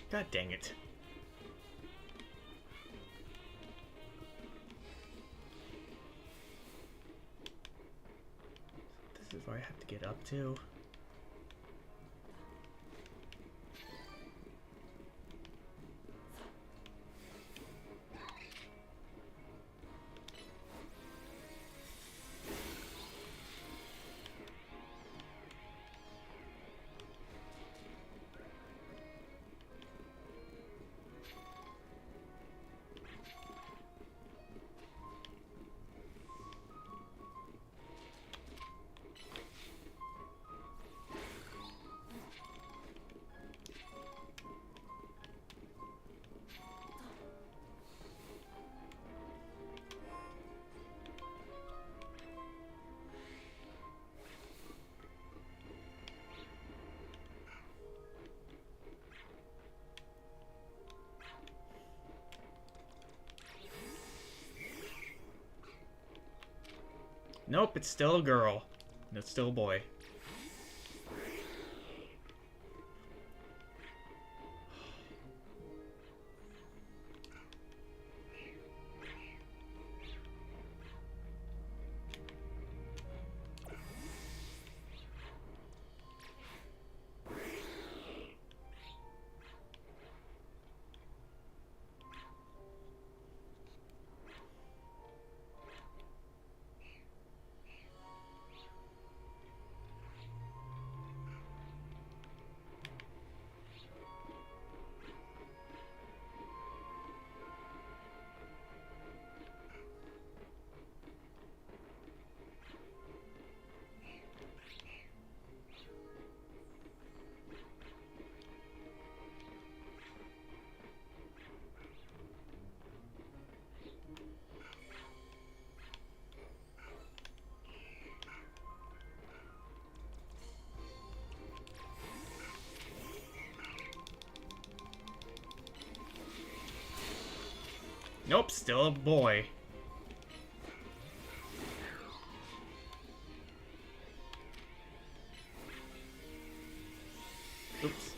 God dang it. This is where I have to get up to. Nope, it's still a girl. And it's still a boy. Nope, still a boy. Oops.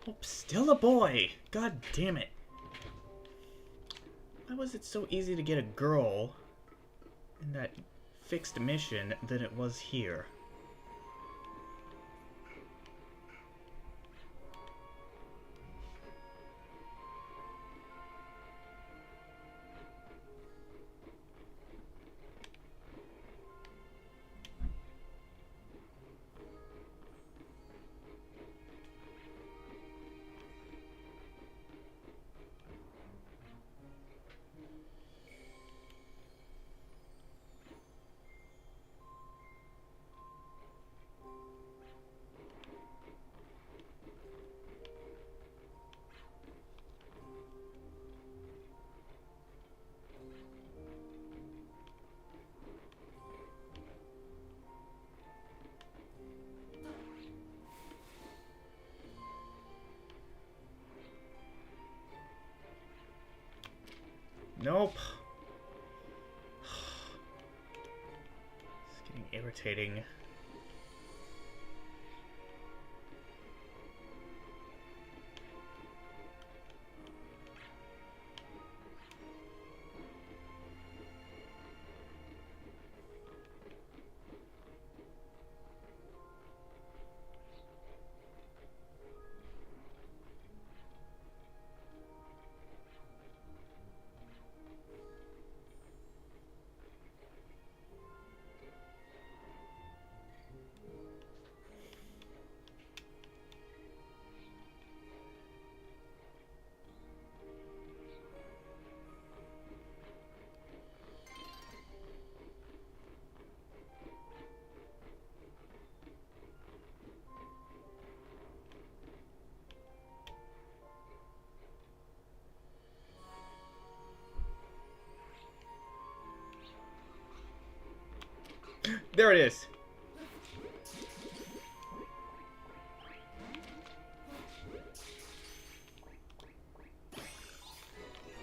Oh, still a boy! God damn it. Why was it so easy to get a girl in that fixed mission than it was here? Nope. It's getting irritating. There it is.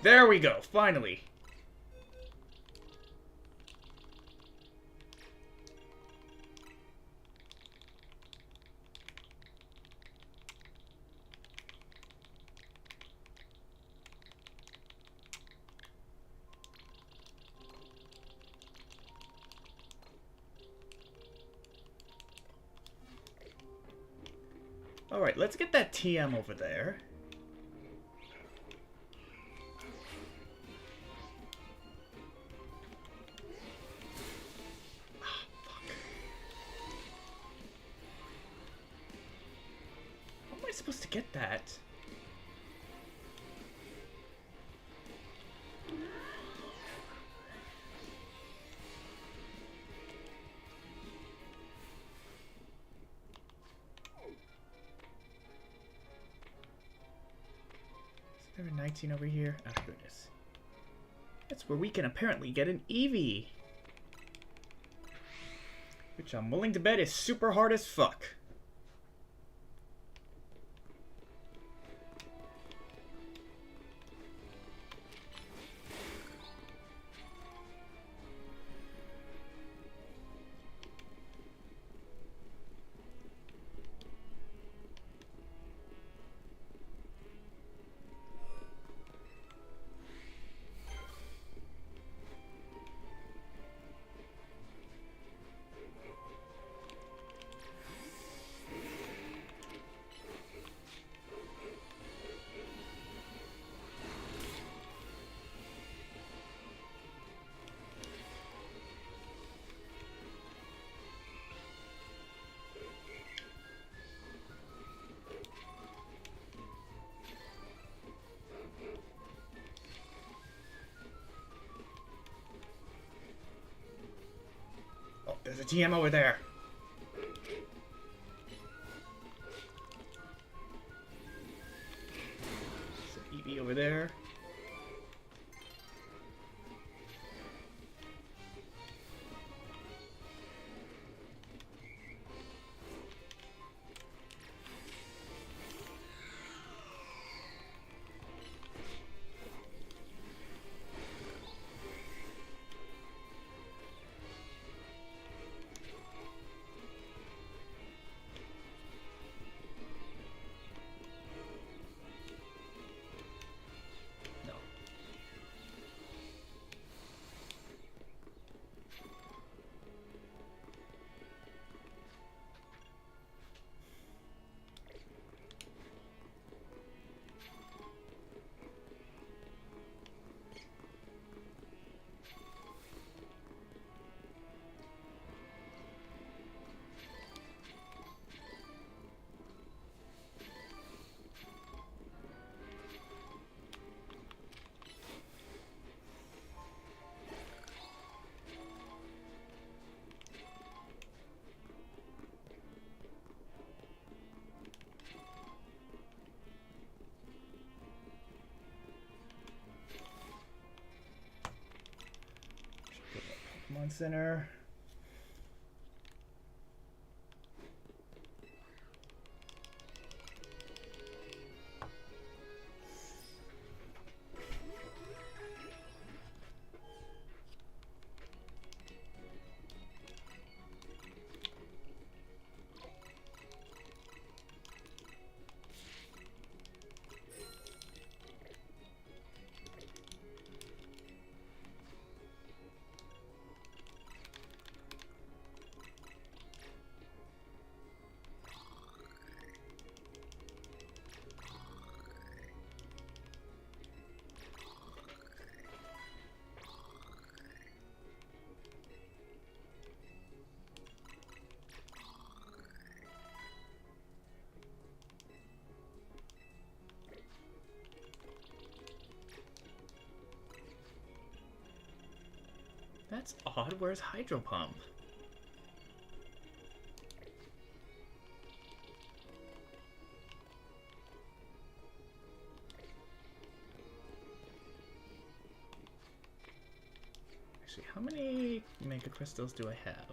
There we go, finally. Alright, let's get that TM over there. Ah, fuck. How am I supposed to get that? Is there a 19 over here? Oh, goodness. That's where we can apparently get an Eevee. Which I'm willing to bet is super hard as fuck. Oh, there's a TM over there. There's an Eevee over there. No. Pokemon Center. That's odd. Where's Hydro Pump? Actually, how many Mega Crystals do I have?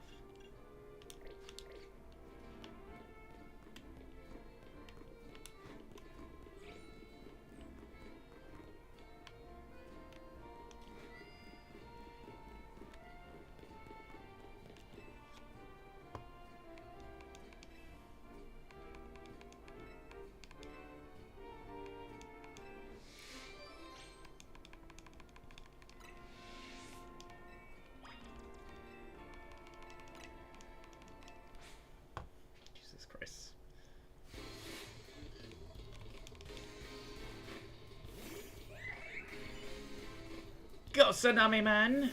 go, Tsunami Man!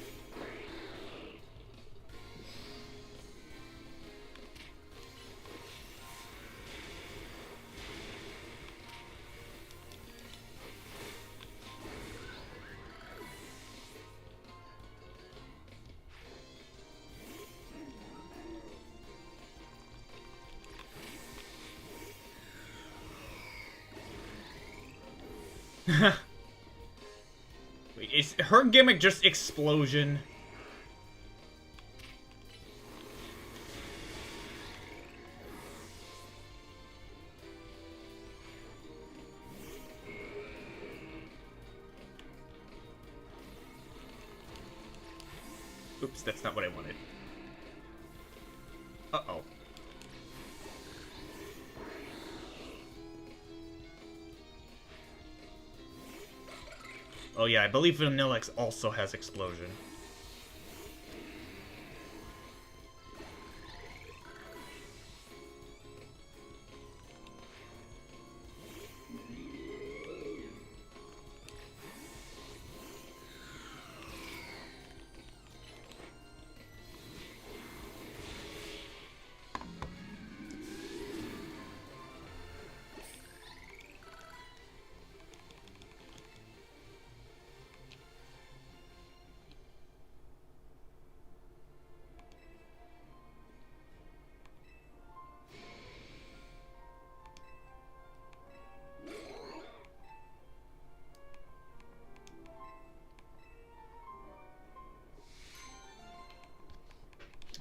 Wait, is her gimmick just explosion? Oops, that's not what I wanted. Uh-oh. Oh yeah, I believe Vanillix also has explosion.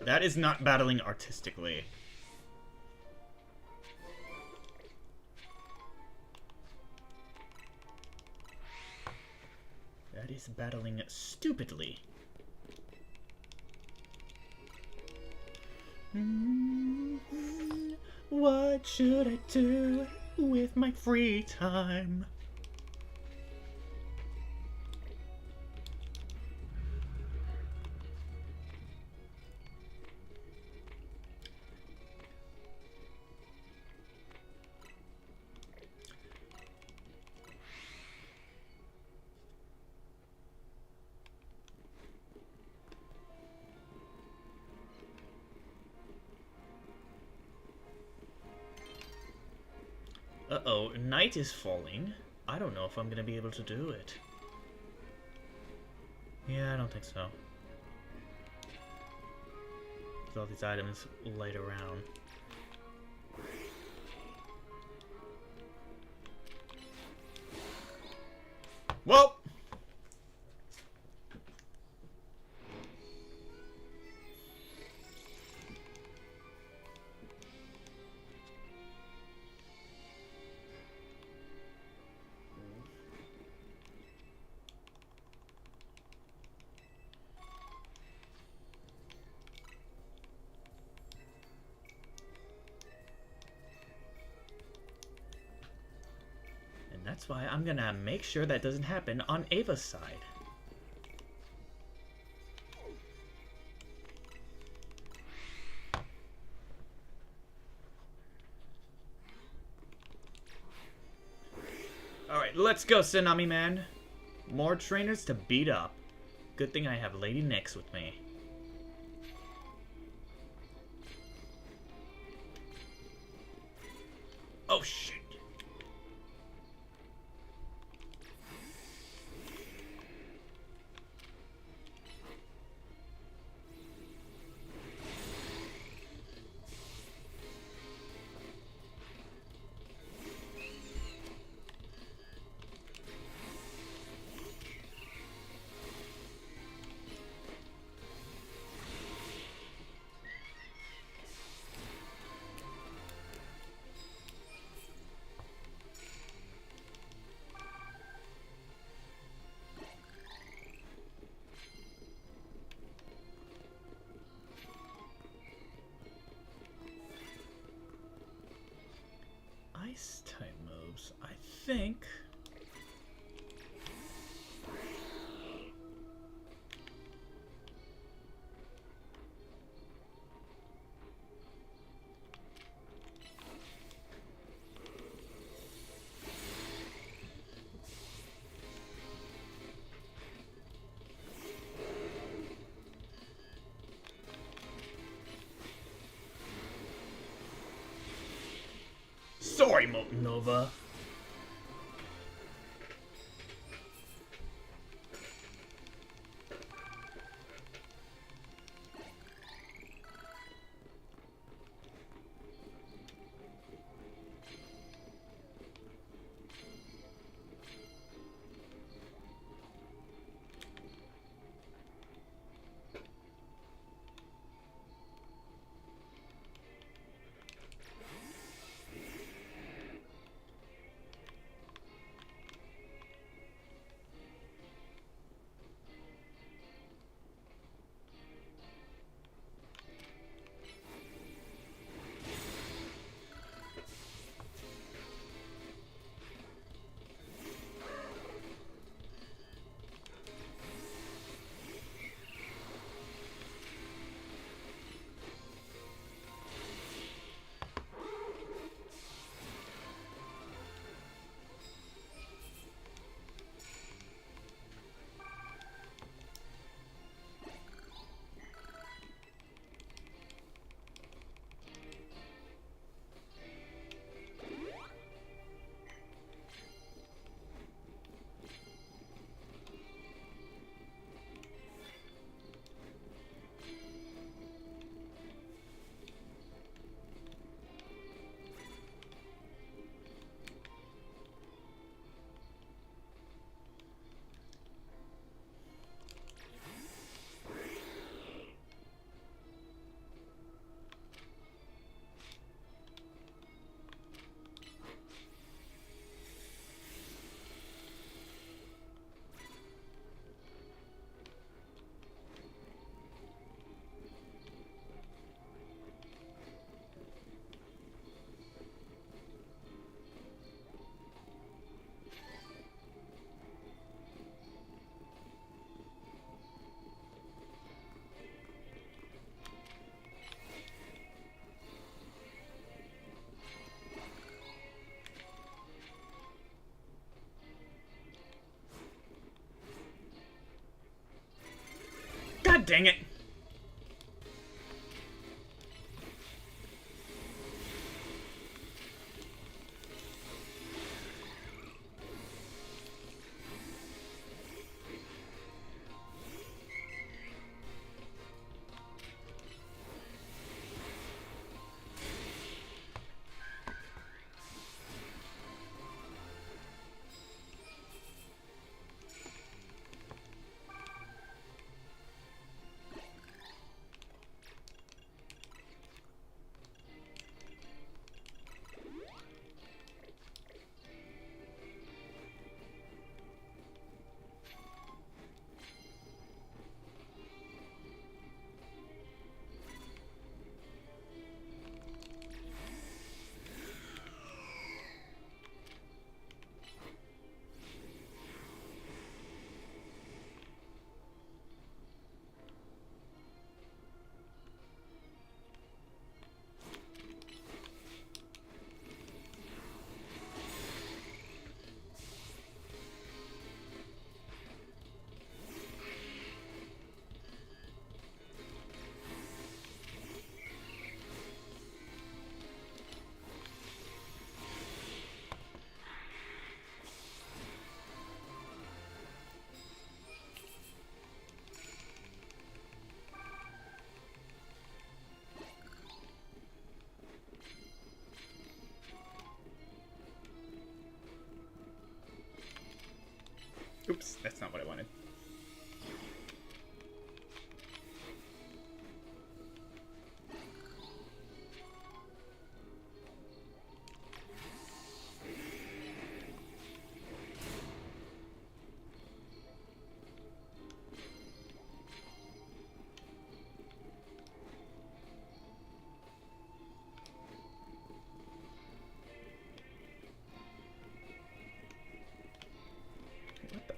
That is not battling artistically. That is battling stupidly. What should I do with my free time? Uh-oh, night is falling. I don't know if I'm gonna be able to do it. Yeah, I don't think so. With all these items laid around. Well! That's why I'm gonna make sure that doesn't happen on Ava's side. Alright, let's go, Tsunami Man. More trainers to beat up. Good thing I have Lady Nyx with me. Oh, shit. Ice type moves, I think. Sorry, Nova. God dang it! Oops, that's not what I wanted. What the?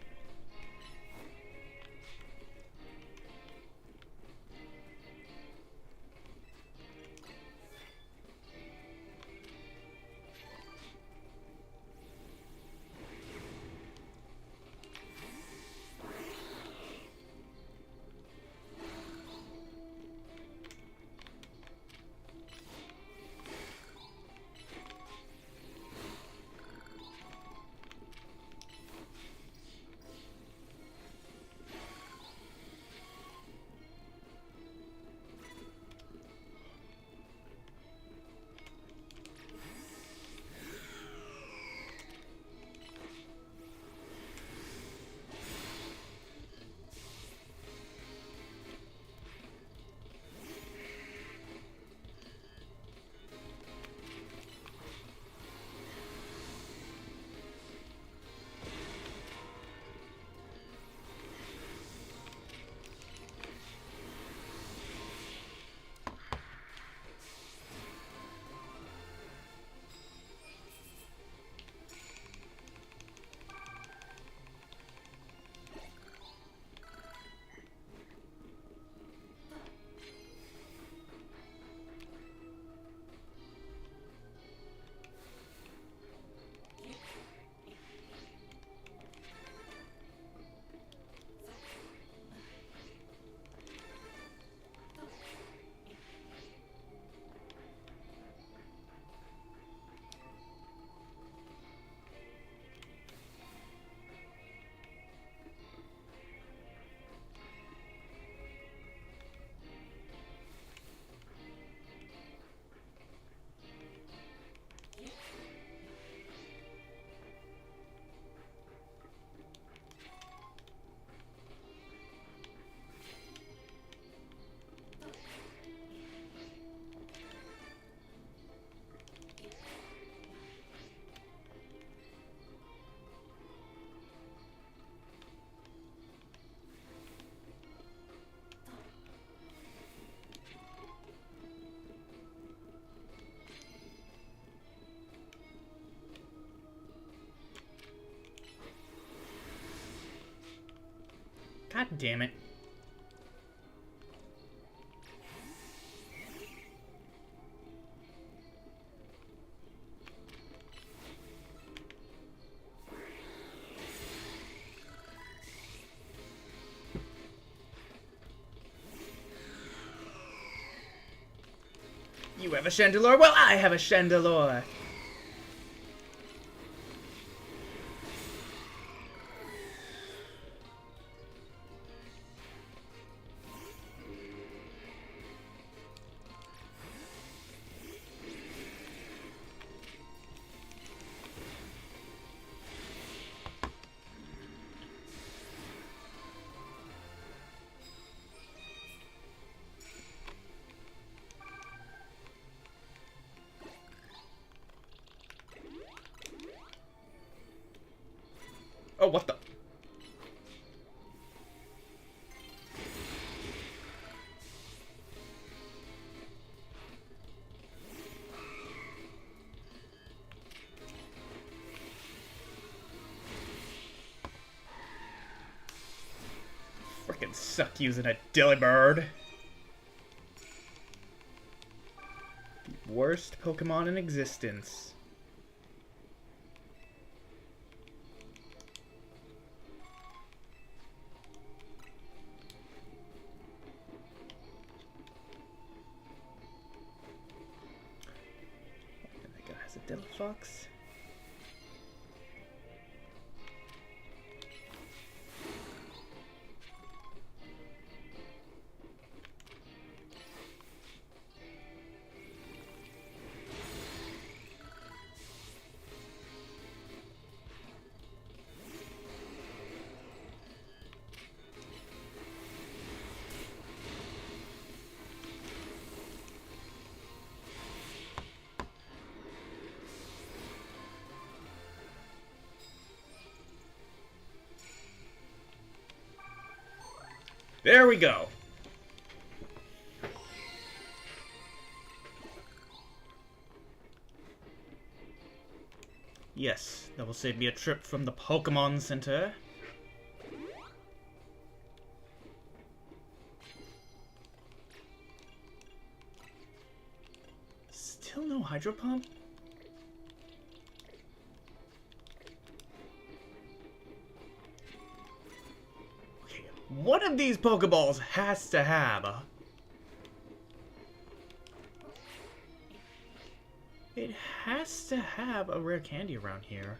God damn it. You have a Chandelure? Well, I have a Chandelure! Oh, what the? Frickin' suck using a Delibird. The worst Pokemon in existence. That guy has a Digifox. There we go. Yes, that will save me a trip from the Pokemon Center. Still no Hydro Pump? One of these Pokeballs has to have a... It has to have a rare candy around here.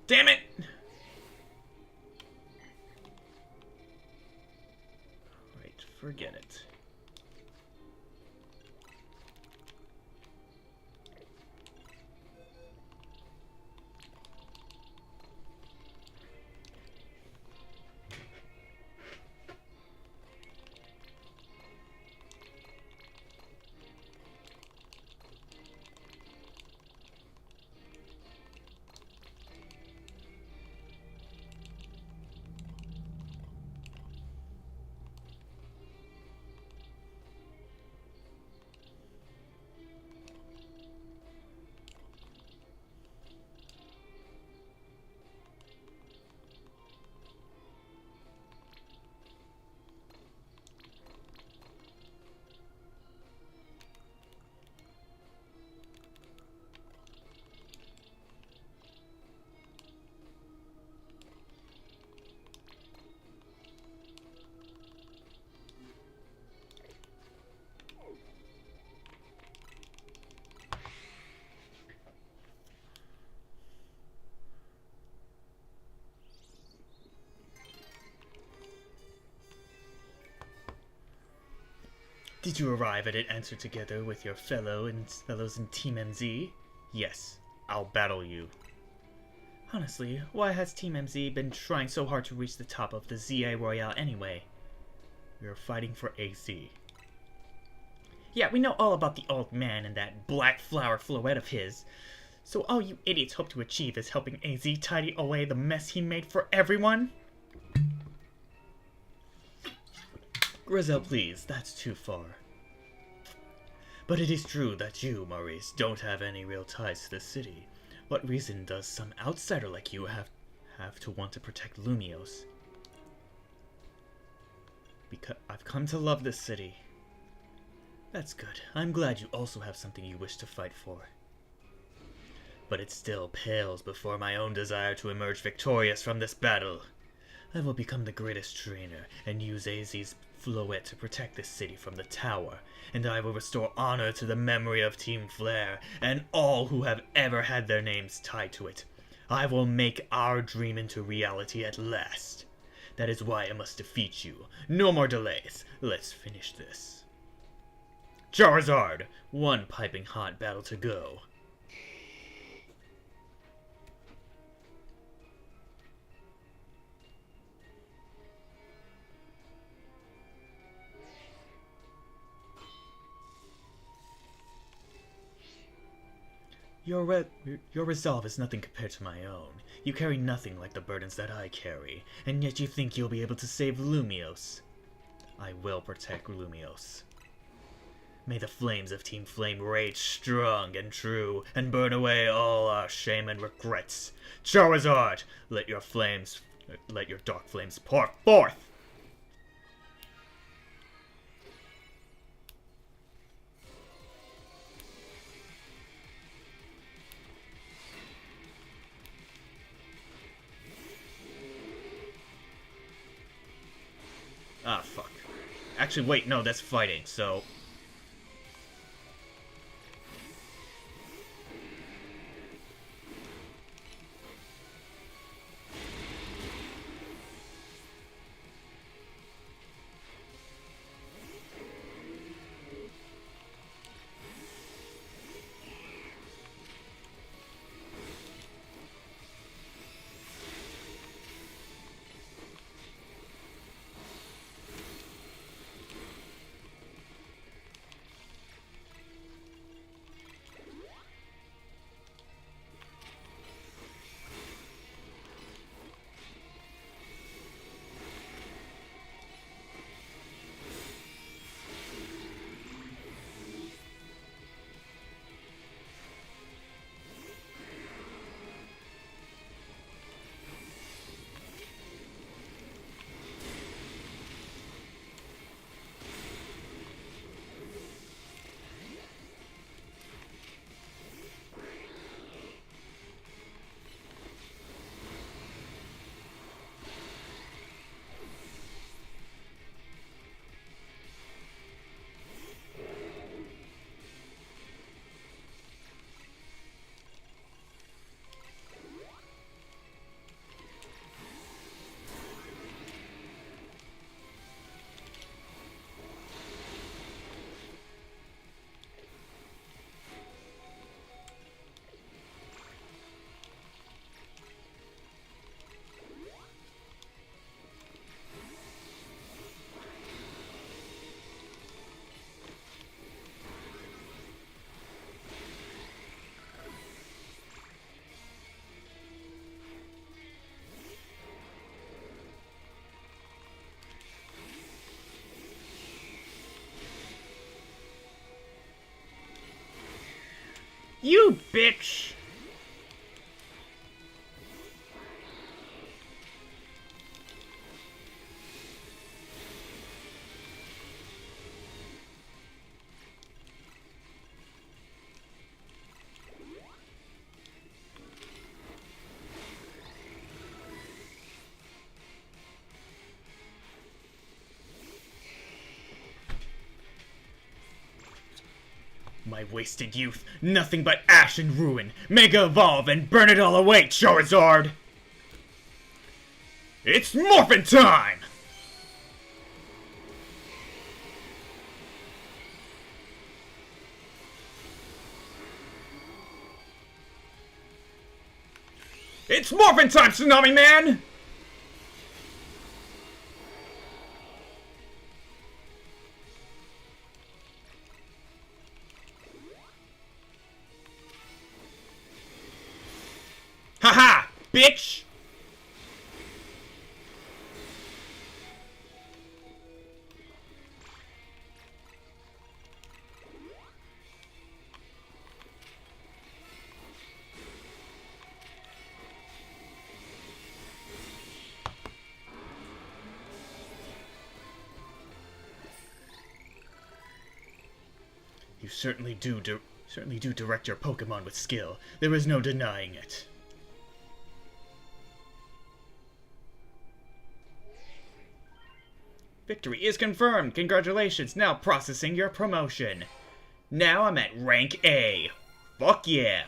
Damn it! Right, forget it. Did you arrive at an answer together with your fellows in Team MZ? Yes, I'll battle you. Honestly, why has Team MZ been trying so hard to reach the top of the ZA Royale anyway? We are fighting for AZ. Yeah, we know all about the old man and that black flower floette of his. So all you idiots hope to achieve is helping AZ tidy away the mess he made for everyone? Grizel, please, that's too far. But it is true that you, Maurice, don't have any real ties to the city. What reason does some outsider like you have to want to protect Lumios? Because I've come to love this city. That's good. I'm glad you also have something you wish to fight for. But it still pales before my own desire to emerge victorious from this battle. I will become the greatest trainer and use AZ's Floette to protect this city from the tower, and I will restore honor to the memory of Team Flare and all who have ever had their names tied to it. I will make our dream into reality at last. That is why I must defeat you. No more delays. Let's finish this. Charizard! One piping hot battle to go. Your resolve is nothing compared to my own. You carry nothing like the burdens that I carry, and yet you think you'll be able to save Lumios. I will protect Lumios. May the flames of Team Flame rage strong and true, and burn away all our shame and regrets. Charizard, let your dark flames pour forth! Ah, fuck. Actually, wait, no, that's fighting, so... You bitch! My wasted youth, nothing but ash and ruin. Mega Evolve and burn it all away, Charizard! It's morphin' time! It's morphin' time, Tsunami Man! Haha, bitch! You certainly do direct your Pokemon with skill. There is no denying it. Victory is confirmed. Congratulations. Now processing your promotion. Now I'm at rank A. Fuck yeah.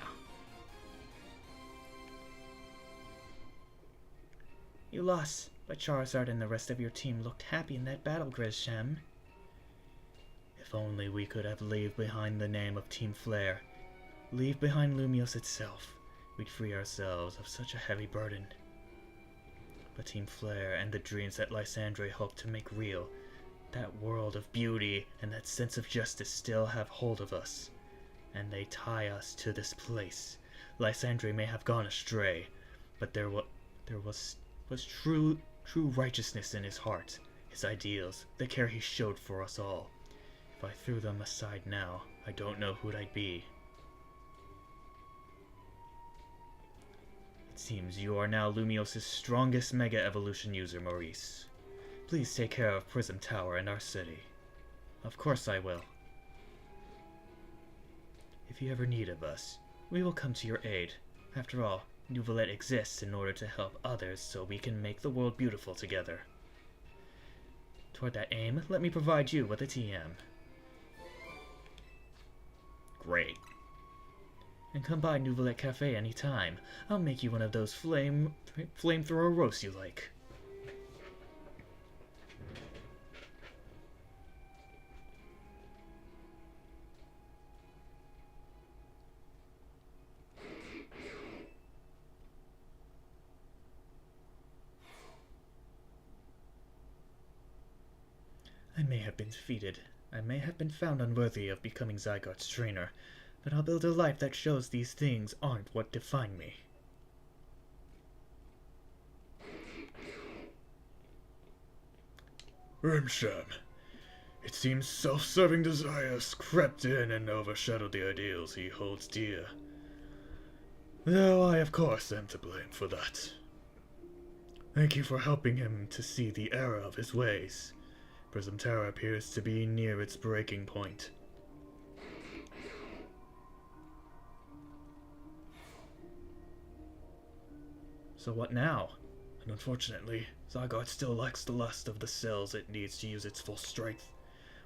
You lost, but Charizard and the rest of your team looked happy in that battle, Grisham. If only we could have leave behind the name of Team Flare. Leave behind Lumiose itself. We'd free ourselves of such a heavy burden. But Team Flare and the dreams that Lysandre hoped to make real, that world of beauty and that sense of justice still have hold of us. And they tie us to this place. Lysandre may have gone astray, but there was true righteousness in his heart, his ideals, the care he showed for us all. If I threw them aside now, I don't know who'd I'd be. It seems you are now Lumiose's strongest Mega Evolution user, Maurice. Please take care of Prism Tower and our city. Of course I will. If you ever need of us, we will come to your aid. After all, Neuvillette exists in order to help others so we can make the world beautiful together. Toward that aim, let me provide you with a TM. Great. And come by Neuvillette Cafe anytime. I'll make you one of those flamethrower roasts you like. I may have been defeated. I may have been found unworthy of becoming Zygarde's trainer, but I'll build a life that shows these things aren't what define me. Rimsham. It seems self-serving desires crept in and overshadowed the ideals he holds dear. Though I, of course, am to blame for that. Thank you for helping him to see the error of his ways. Prism Tower appears to be near its breaking point. So what now? And unfortunately, Zygarde still lacks the last of the cells it needs to use its full strength.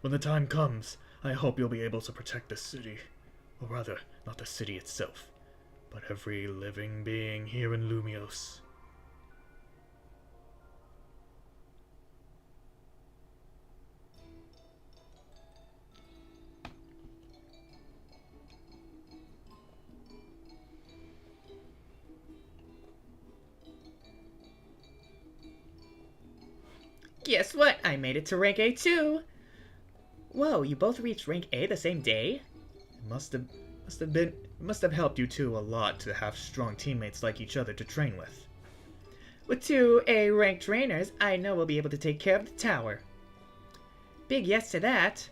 When the time comes, I hope you'll be able to protect the city. Or rather, not the city itself, but every living being here in Lumiose. Guess what? I made it to rank A too. Whoa, you both reached rank A the same day? It must have helped you two a lot to have strong teammates like each other to train with. With 2 A ranked trainers, I know we'll be able to take care of the tower. Big yes to that.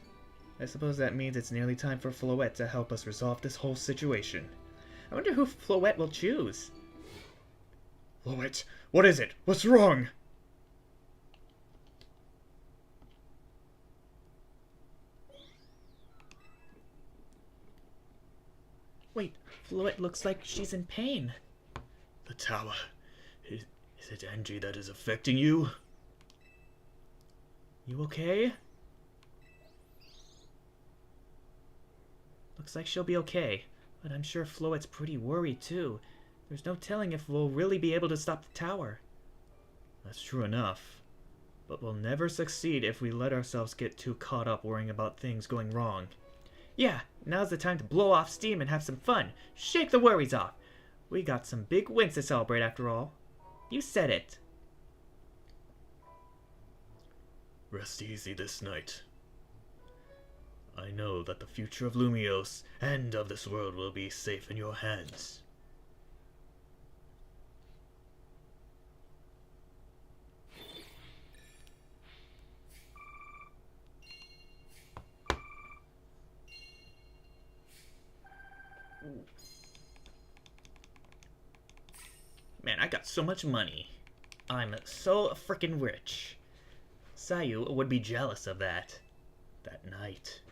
I suppose that means it's nearly time for Floette to help us resolve this whole situation. I wonder who Floette will choose. Floette, what is it? What's wrong? Wait, Floette looks like she's in pain. The tower. Is it Angie that is affecting you? You okay? Looks like she'll be okay, but I'm sure Floette's pretty worried too. There's no telling if we'll really be able to stop the tower. That's true enough. But we'll never succeed if we let ourselves get too caught up worrying about things going wrong. Yeah, now's the time to blow off steam and have some fun. Shake the worries off. We got some big wins to celebrate after all. You said it. Rest easy this night. I know that the future of Lumiose and of this world will be safe in your hands. Man, I got so much money. I'm so freaking rich. Sayu would be jealous of that. That night.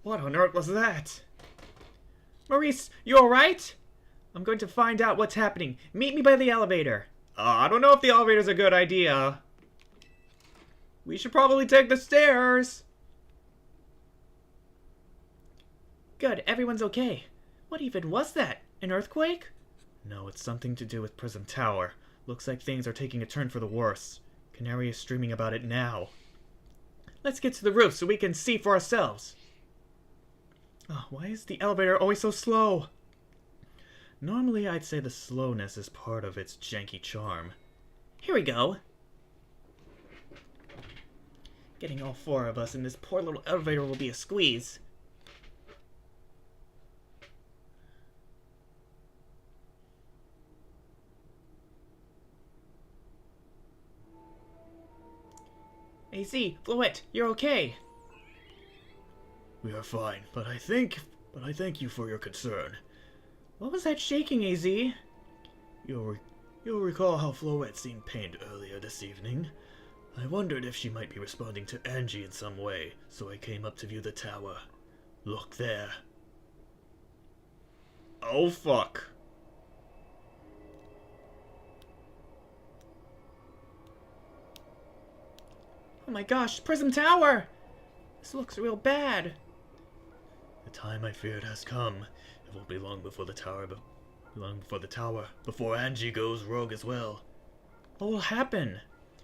What on earth was that? Maurice, you alright? I'm going to find out what's happening. Meet me by the elevator. I don't know if the elevator's a good idea. We should probably take the stairs. Good, everyone's okay. What even was that? An earthquake? No, it's something to do with Prism Tower. Looks like things are taking a turn for the worse. Canary is streaming about it now. Let's get to the roof so we can see for ourselves. Oh, why is the elevator always so slow? Normally, I'd say the slowness is part of its janky charm. Here we go. Getting all four of us in this poor little elevator will be a squeeze. AZ, Floette, you're okay. We are fine, but I thank you for your concern. What was that shaking, AZ? You'll recall how Floette seemed pained earlier this evening. I wondered if she might be responding to Angie in some way, so I came up to view the tower. Look there. Oh, fuck. Oh my gosh, Prism Tower! This looks real bad. The time I feared has come. It won't be long before the tower, before Angie goes rogue as well. What will happen?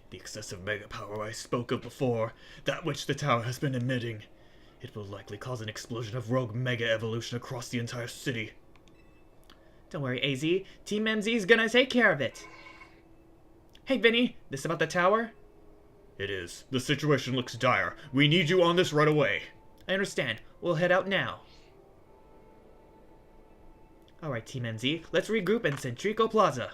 The excessive mega power I spoke of before, that which the tower has been emitting. It will likely cause an explosion of rogue mega evolution across the entire city. Don't worry, AZ. Team MZ's gonna take care of it. Hey, Vinny, this about the tower? It is. The situation looks dire. We need you on this right away. I understand. We'll head out now. Alright, Team MZ, let's regroup in Centrico Plaza.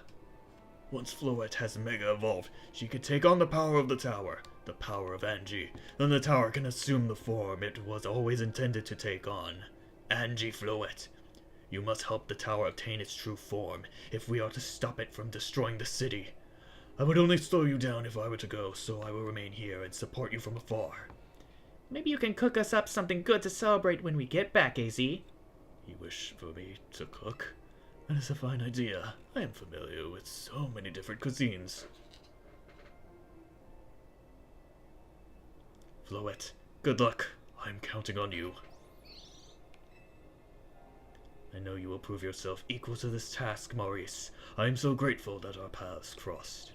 Once Floette has mega evolved, she could take on the power of the tower, the power of Angie. Then the tower can assume the form it was always intended to take on. Angie Floette. You must help the tower obtain its true form, if we are to stop it from destroying the city. I would only slow you down if I were to go, so I will remain here and support you from afar. Maybe you can cook us up something good to celebrate when we get back, AZ. You wish for me to cook? That is a fine idea. I am familiar with so many different cuisines. Floette, good luck. I am counting on you. I know you will prove yourself equal to this task, Maurice. I am so grateful that our paths crossed.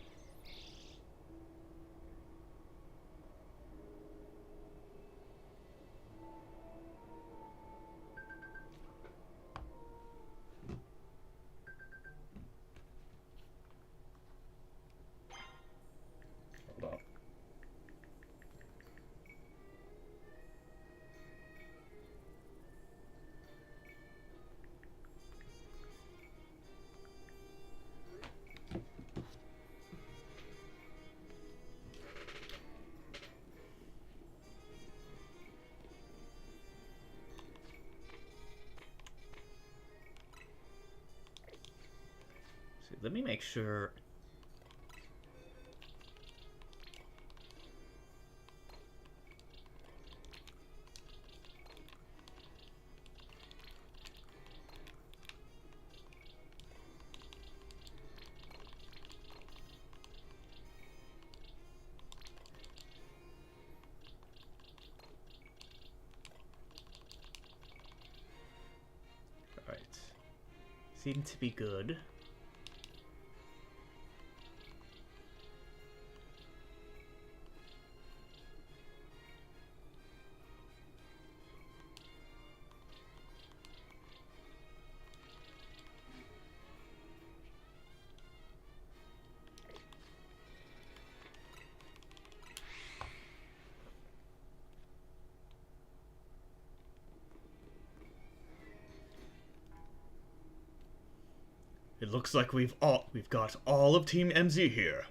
Hold up. So let me make sure. Alright. Seem to be good. It looks like we've got all of Team MZ here.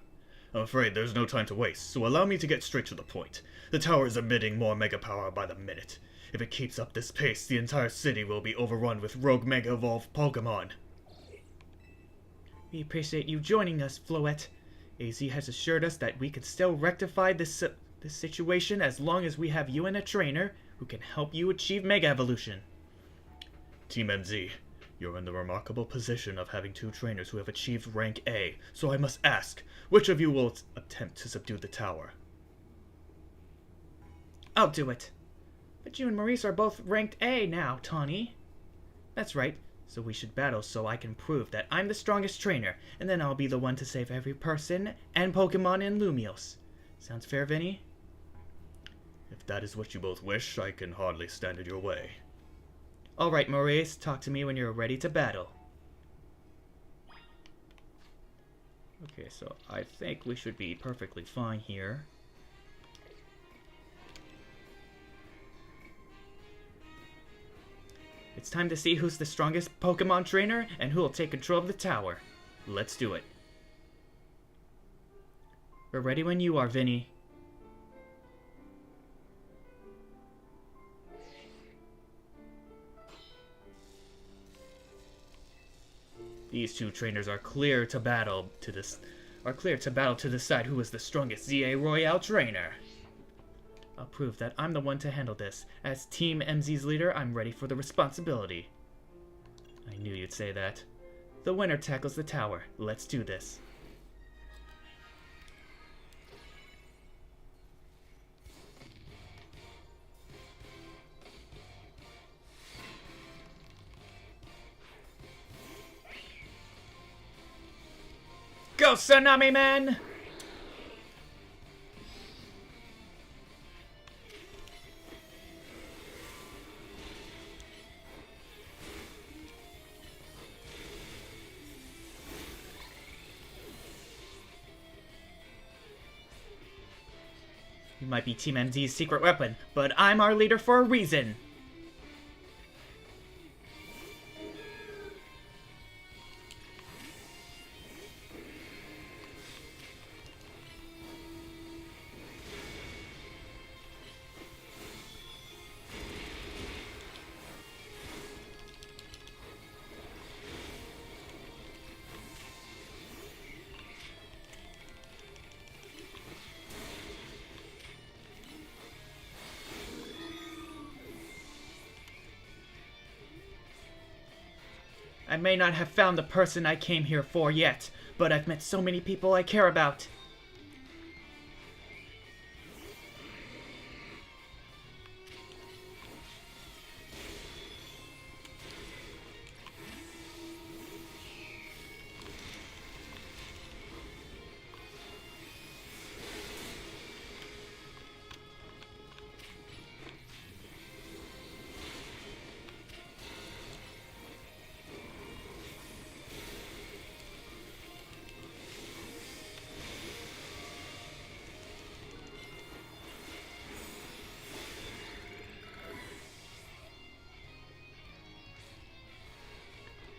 I'm afraid there's no time to waste, so allow me to get straight to the point. The tower is emitting more mega power by the minute. If it keeps up this pace, the entire city will be overrun with rogue mega evolved Pokemon. We appreciate you joining us, Floette. AZ has assured us that we can still rectify this situation as long as we have you and a trainer. who can help you achieve Mega Evolution. Team MZ, you're in the remarkable position of having 2 trainers who have achieved rank A, so I must ask, which of you will attempt to subdue the tower? I'll do it. But you and Maurice are both ranked A now, Tawny. That's right. So we should battle so I can prove that I'm the strongest trainer, and then I'll be the one to save every person and Pokemon in Lumios. Sounds fair, Vinny? If that is what you both wish, I can hardly stand in your way. Alright, Maurice, talk to me when you're ready to battle. Okay, so I think we should be perfectly fine here. It's time to see who's the strongest Pokemon trainer and who will take control of the tower. Let's do it. We're ready when you are, Vinny. These 2 trainers are clear to battle to decide who is the strongest ZA Royale trainer. I'll prove that I'm the one to handle this. As Team MZ's leader, I'm ready for the responsibility. I knew you'd say that. The winner tackles the tower. Let's do this. Go, Tsunami Man! You might be Team MZ's secret weapon, but I'm our leader for a reason. I may not have found the person I came here for yet, but I've met so many people I care about.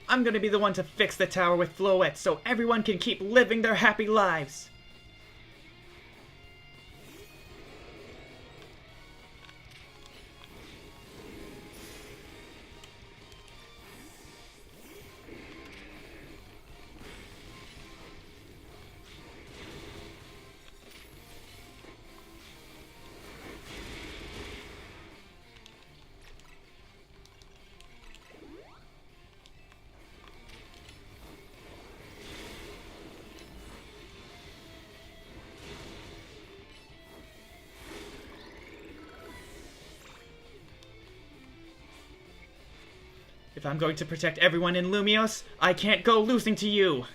I'm gonna be the one to fix the tower with Floette so everyone can keep living their happy lives. If I'm going to protect everyone in Lumios, I can't go losing to you!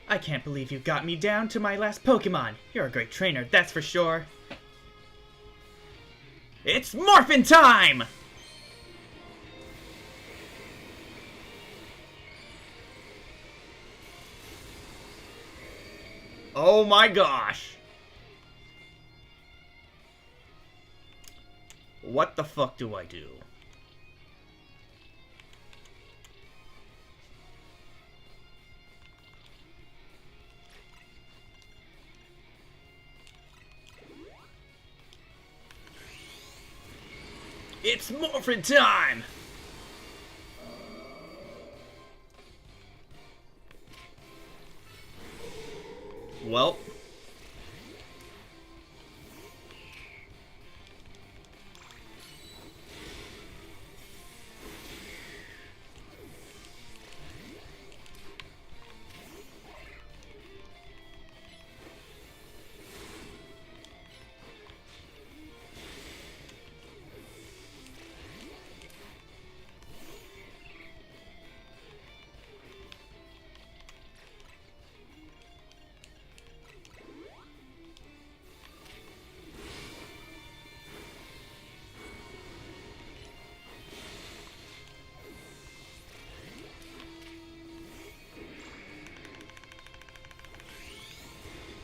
I can't believe you got me down to my last Pokemon. You're a great trainer, that's for sure. It's Morphin time! Oh my gosh! What the fuck do I do? It's Morphin time! Well.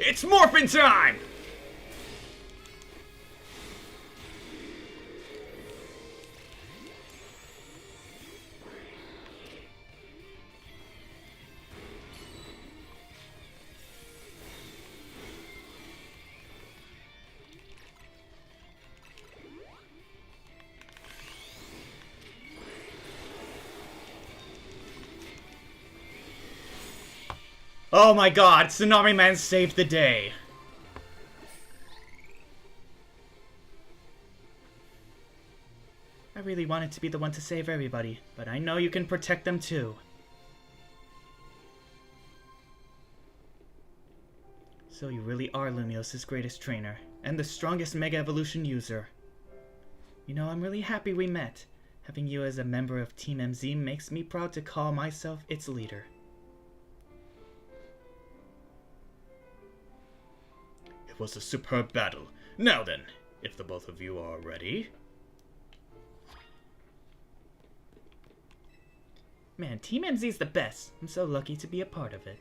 It's Morphin time! Oh my god, Tsunami Man saved the day. I really wanted to be the one to save everybody, but I know you can protect them too. So you really are Lumios's greatest trainer, and the strongest Mega Evolution user. You know, I'm really happy we met. Having you as a member of Team MZ makes me proud to call myself its leader. It was a superb battle. Now then, if the both of you are ready... Man, Team MZ's the best. I'm so lucky to be a part of it.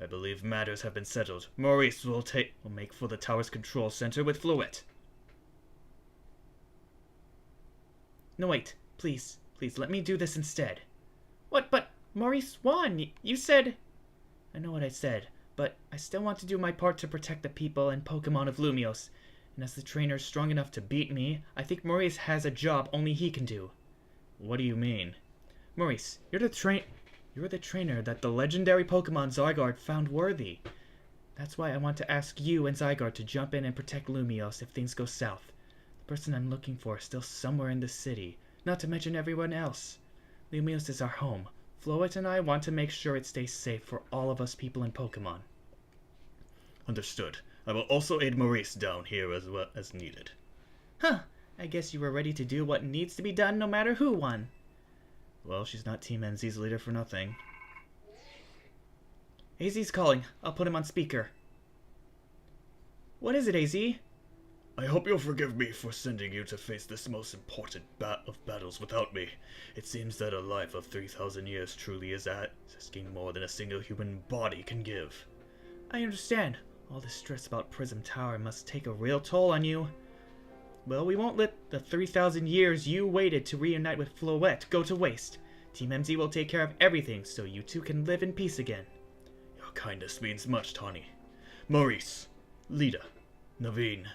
I believe matters have been settled. Maurice will make for the tower's control center with Floette. No, wait. Please. Please, let me do this instead. What? But Maurice won. You said... I know what I said, but I still want to do my part to protect the people and Pokemon of Lumios. And as the trainer strong enough to beat me, I think Maurice has a job only he can do. What do you mean? Maurice, you're the trainer that the legendary Pokemon Zygarde found worthy. That's why I want to ask you and Zygarde to jump in and protect Lumios if things go south. The person I'm looking for is still somewhere in the city, not to mention everyone else. Lumios is our home. Floette and I want to make sure it stays safe for all of us people in Pokemon. Understood. I will also aid Maurice down here as well as needed. Huh. I guess you were ready to do what needs to be done no matter who won. Well, she's not Team NZ's leader for nothing. AZ's calling. I'll put him on speaker. What is it, AZ? I hope you'll forgive me for sending you to face this most important of battles without me. It seems that a life of 3,000 years truly is asking more than a single human body can give. I understand. All this stress about Prism Tower must take a real toll on you. Well, we won't let the 3,000 years you waited to reunite with Floette go to waste. Team MZ will take care of everything so you two can live in peace again. Your kindness means much, Tawny. Maurice, Lita, Naveen,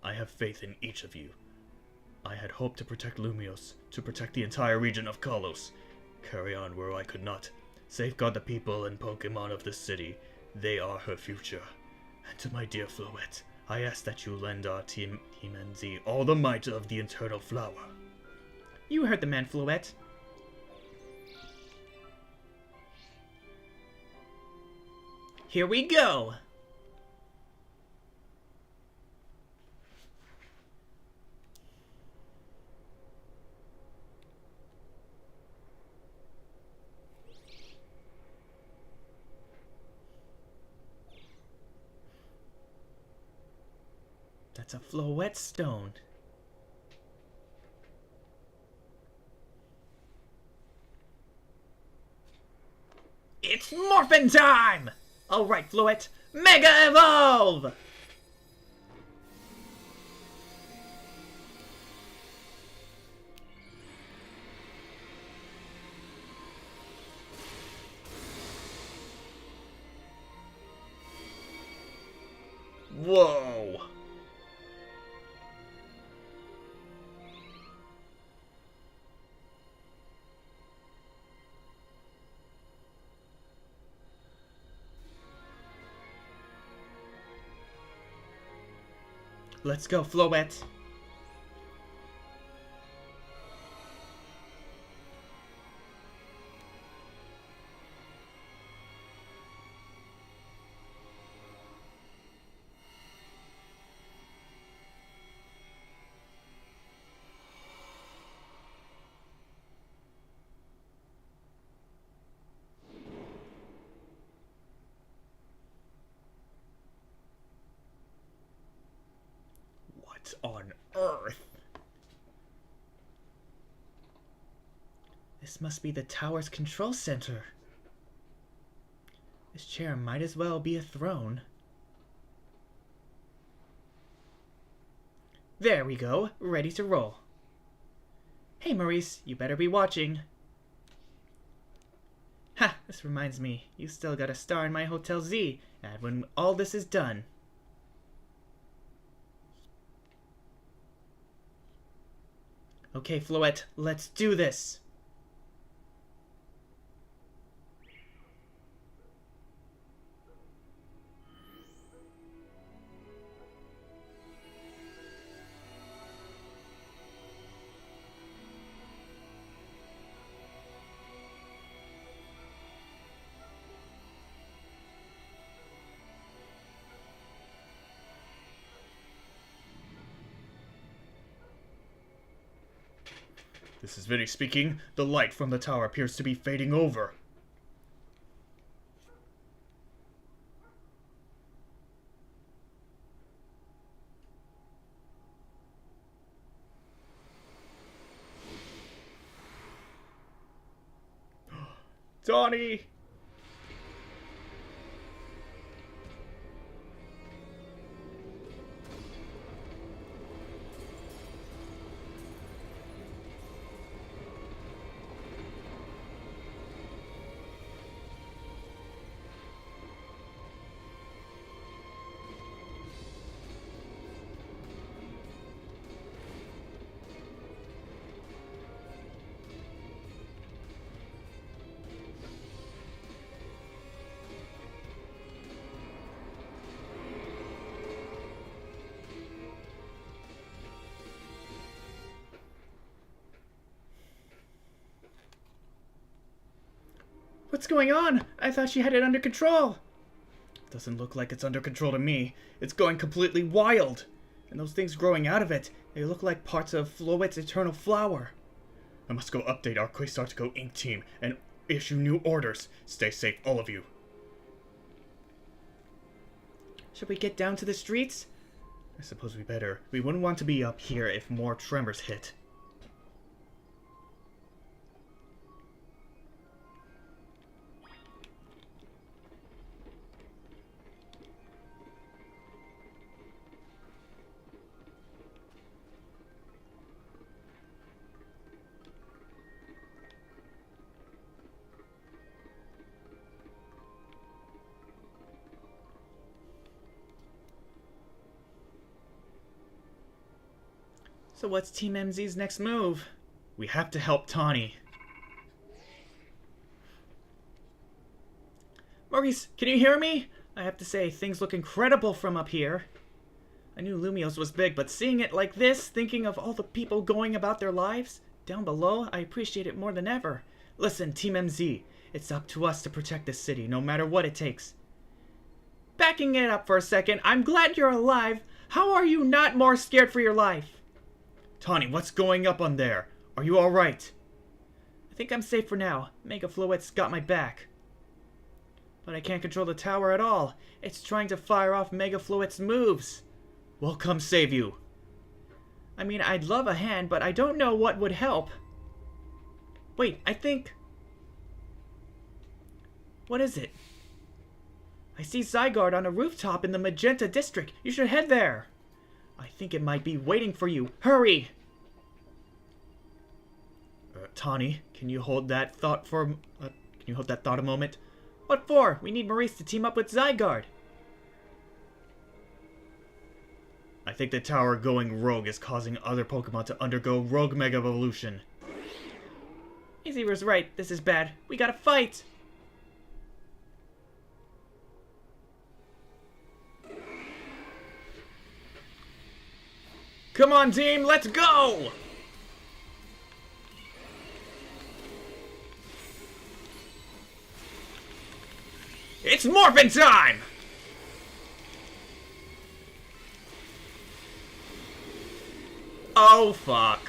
I have faith in each of you. I had hoped to protect Lumios, to protect the entire region of Kalos, carry on where I could not, safeguard the people and Pokemon of this city. They are her future. And to my dear Floette, I ask that you lend our Team NZ all the might of the Eternal Flower. You heard the man, Floette. Here we go! That's a Floette stone. It's morphin' time! Alright, Floette, Mega Evolve! Whoa! Let's go, Floette. What on earth? This must be the tower's control center. This chair might as well be a throne. There we go, ready to roll. Hey Maurice, you better be watching. Ha, this reminds me, you still got a star in my Hotel Z, and when all this is done. Okay, Floette, let's do this! This is Vinny speaking. The light from the tower appears to be fading over. Donnie! What's going on? I thought she had it under control. Doesn't look like it's under control to me. It's going completely wild. And those things growing out of it, they look like parts of Floette's eternal flower. I must go update our Quasartico Inc. team and issue new orders. Stay safe, all of you. Should we get down to the streets? I suppose we better. We wouldn't want to be up here if more tremors hit. So what's Team MZ's next move? We have to help Tawny. Maurice, can you hear me? I have to say, things look incredible from up here. I knew Lumios was big, but seeing it like this, thinking of all the people going about their lives, down below, I appreciate it more than ever. Listen, Team MZ, it's up to us to protect this city, no matter what it takes. Backing it up for a second, I'm glad you're alive. How are you not more scared for your life? Tawny, what's going up on there? Are you alright? I think I'm safe for now. Mega Floette's got my back. But I can't control the tower at all. It's trying to fire off Mega Floette's moves. we'll come save you. I mean, I'd love a hand, but I don't know what would help. Wait, I think... What is it? I see Zygarde on a rooftop in the Magenta District. You should head there. I think it might be waiting for you. Hurry! Tawny, can you hold that thought a moment? What for? We need Maurice to team up with Zygarde. I think the tower going rogue is causing other Pokemon to undergo rogue Mega Evolution. Easy was right. This is bad. We gotta fight! Come on, team, let's go! It's morphin' time! Oh, fuck.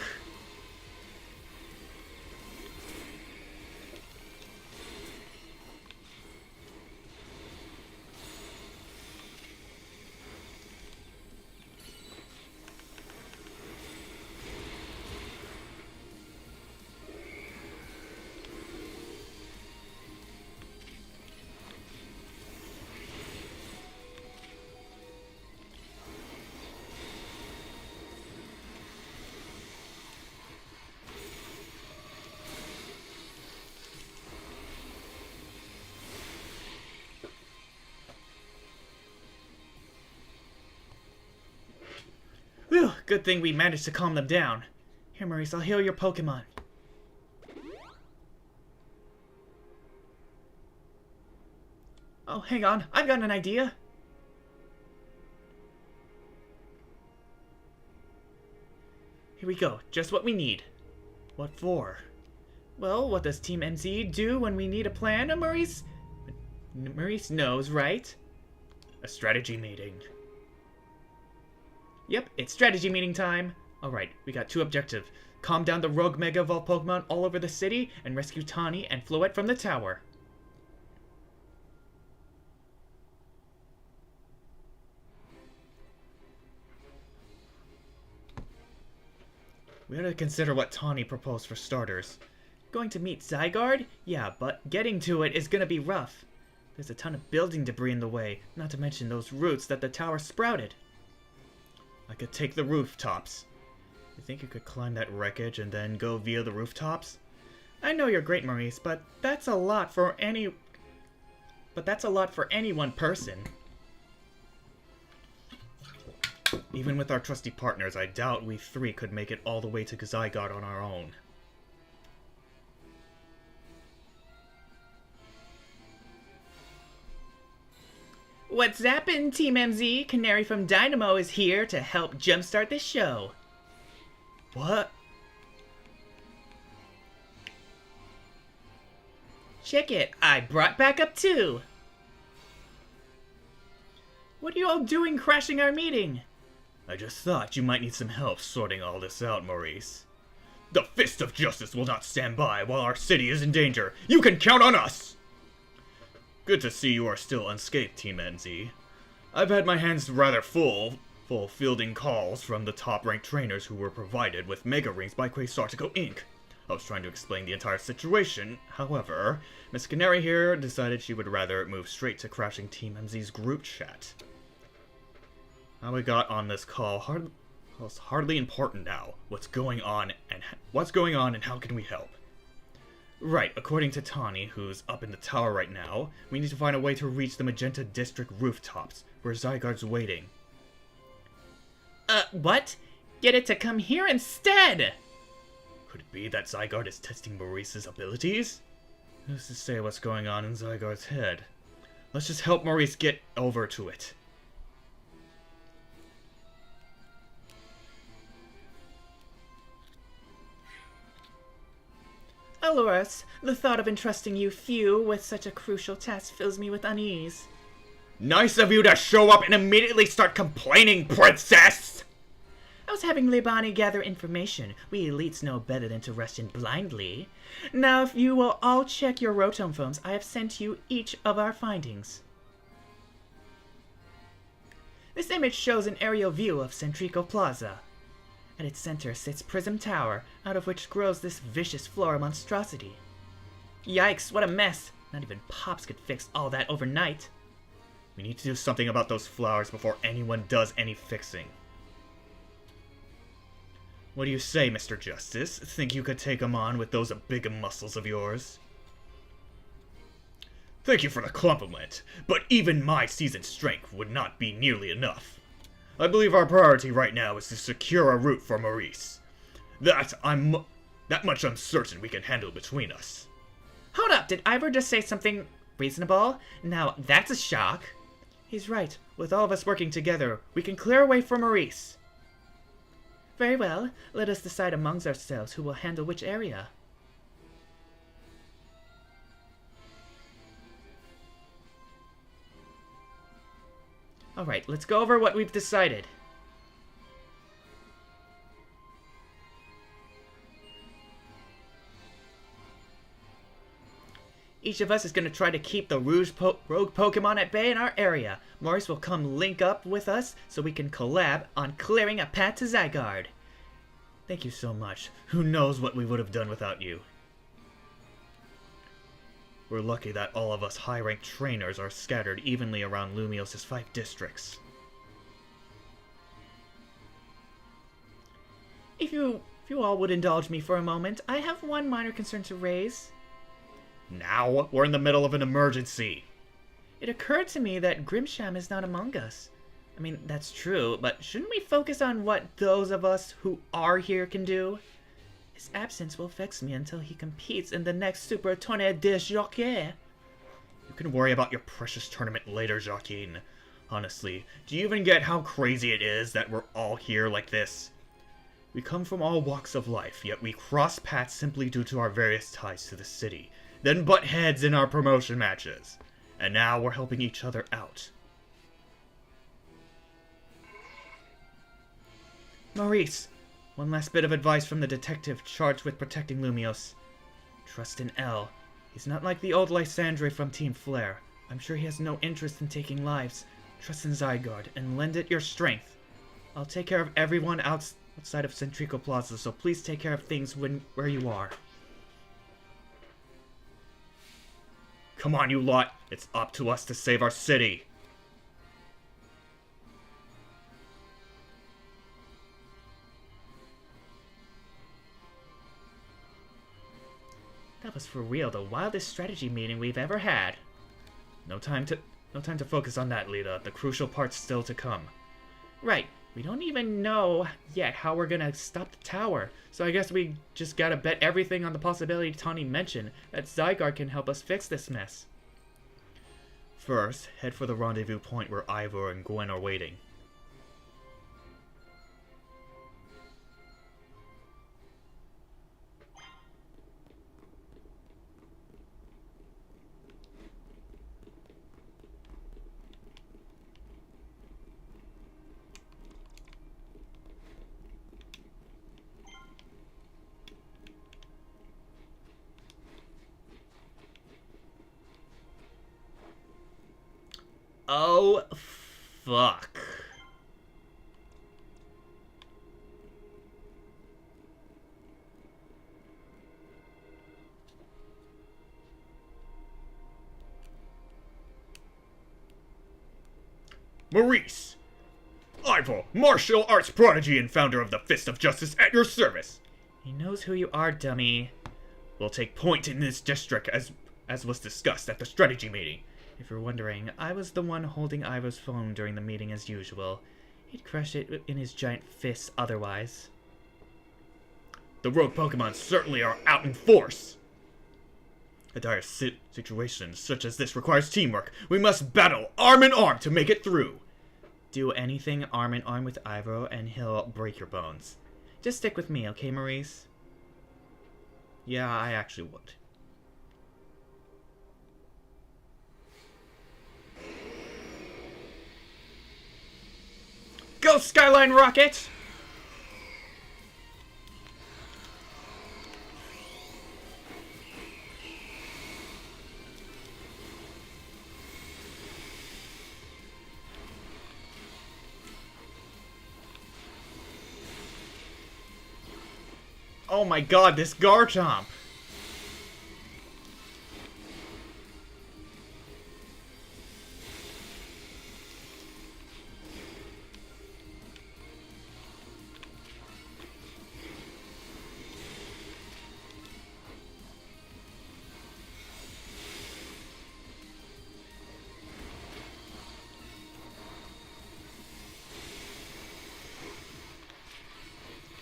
Whew, good thing we managed to calm them down. Here, Maurice, I'll heal your Pokemon. Oh, hang on. I've got an idea. Here we go. Just what we need. What for? Well, what does Team MZ do when we need a plan, Maurice? Maurice knows, right? A strategy meeting. Yep, it's strategy meeting time. Alright, we got two objectives. Calm down the rogue Mega Evolved Pokemon all over the city, and rescue Tawny and Floette from the tower. We gotta consider what Tawny proposed for starters. Going to meet Zygarde? Yeah, but getting to it is gonna be rough. There's a ton of building debris in the way, not to mention those roots that the tower sprouted. I could take the rooftops. You think you could climb that wreckage and then go via the rooftops? I know you're great, Maurice, but that's a lot for any one person. Even with our trusty partners, I doubt we three could make it all the way to Zygarde on our own. What's zappin', Team MZ? Canary from Dynamo is here to help jumpstart the show. What? Check it, I brought back up too. What are you all doing crashing our meeting? I just thought you might need some help sorting all this out, Maurice. The Fist of Justice will not stand by while our city is in danger. You can count on us! Good to see you are still unscathed, Team NZ. I've had my hands rather full fielding calls from the top-ranked trainers who were provided with Mega Rings by Quasartico Inc. I was trying to explain the entire situation, however, Miss Canary here decided she would rather move straight to crashing Team MZ's group chat. How we got on this call is hardly important now. What's going on and how can we help? Right, according to Tawny, who's up in the tower right now, we need to find a way to reach the Magenta District rooftops, where Zygarde's waiting. What? Get it to come here instead! Could it be that Zygarde is testing Maurice's abilities? Who's to say what's going on in Zygarde's head? Let's just help Maurice get over to it. Aloras, the thought of entrusting you few with such a crucial task fills me with unease. Nice of you to show up and immediately start complaining, princess! I was having Leibani gather information. We elites know better than to rush in blindly. Now, if you will all check your Rotom phones, I have sent you each of our findings. This image shows an aerial view of Centrico Plaza. At its center sits Prism Tower, out of which grows this vicious flora monstrosity. Yikes, what a mess! Not even Pops could fix all that overnight. We need to do something about those flowers before anyone does any fixing. What do you say, Mr. Justice? Think you could take 'em on with those big muscles of yours? Thank you for the compliment, but even my seasoned strength would not be nearly enough. I believe our priority right now is to secure a route for Maurice. That much I'm certain we can handle between us. Hold up, did Ivor just say something reasonable? Now, that's a shock. He's right. With all of us working together, we can clear a way for Maurice. Very well. Let us decide amongst ourselves who will handle which area. Alright, let's go over what we've decided. Each of us is going to try to keep the rogue Pokemon at bay in our area. Maurice will come link up with us so we can collab on clearing a path to Zygarde. Thank you so much. Who knows what we would have done without you. We're lucky that all of us high-ranked trainers are scattered evenly around Lumios's 5 districts. If you all would indulge me for a moment, I have one minor concern to raise. Now? We're in the middle of an emergency. It occurred to me that Grimsham is not among us. I mean, that's true, but shouldn't we focus on what those of us who are here can do? His absence will vex me until he competes in the next Super Tournoi de Jockey. You can worry about your precious tournament later, Joaquin. Honestly, do you even get how crazy it is that we're all here like this? We come from all walks of life, yet we cross paths simply due to our various ties to the city, then butt heads in our promotion matches. And now we're helping each other out. Maurice, one last bit of advice from the detective charged with protecting Lumios. Trust in L. He's not like the old Lysandre from Team Flare. I'm sure he has no interest in taking lives. Trust in Zygarde and lend it your strength. I'll take care of everyone outside of Centrico Plaza, so please take care of things where you are. Come on, you lot. It's up to us to save our city. That was for real the wildest strategy meeting we've ever had. No time to focus on that, Lita. The crucial part's still to come. Right. We don't even know yet how we're gonna stop the tower. So I guess we just gotta bet everything on the possibility Tawny mentioned that Zygarde can help us fix this mess. First, head for the rendezvous point where Ivor and Gwen are waiting. Oh, fuck. Maurice! Ivor, martial arts prodigy and founder of the Fist of Justice, at your service! He knows who you are, dummy. We'll take point in this district as was discussed at the strategy meeting. If you're wondering, I was the one holding Ivor's phone during the meeting as usual. He'd crush it in his giant fists otherwise. The rogue Pokemon certainly are out in force! A dire situation such as this requires teamwork. We must battle arm in arm to make it through. Do anything arm in arm with Ivor and he'll break your bones. Just stick with me, okay, Maurice? Yeah, I actually would. Go, Skyline Rocket! Oh my god, this Garchomp!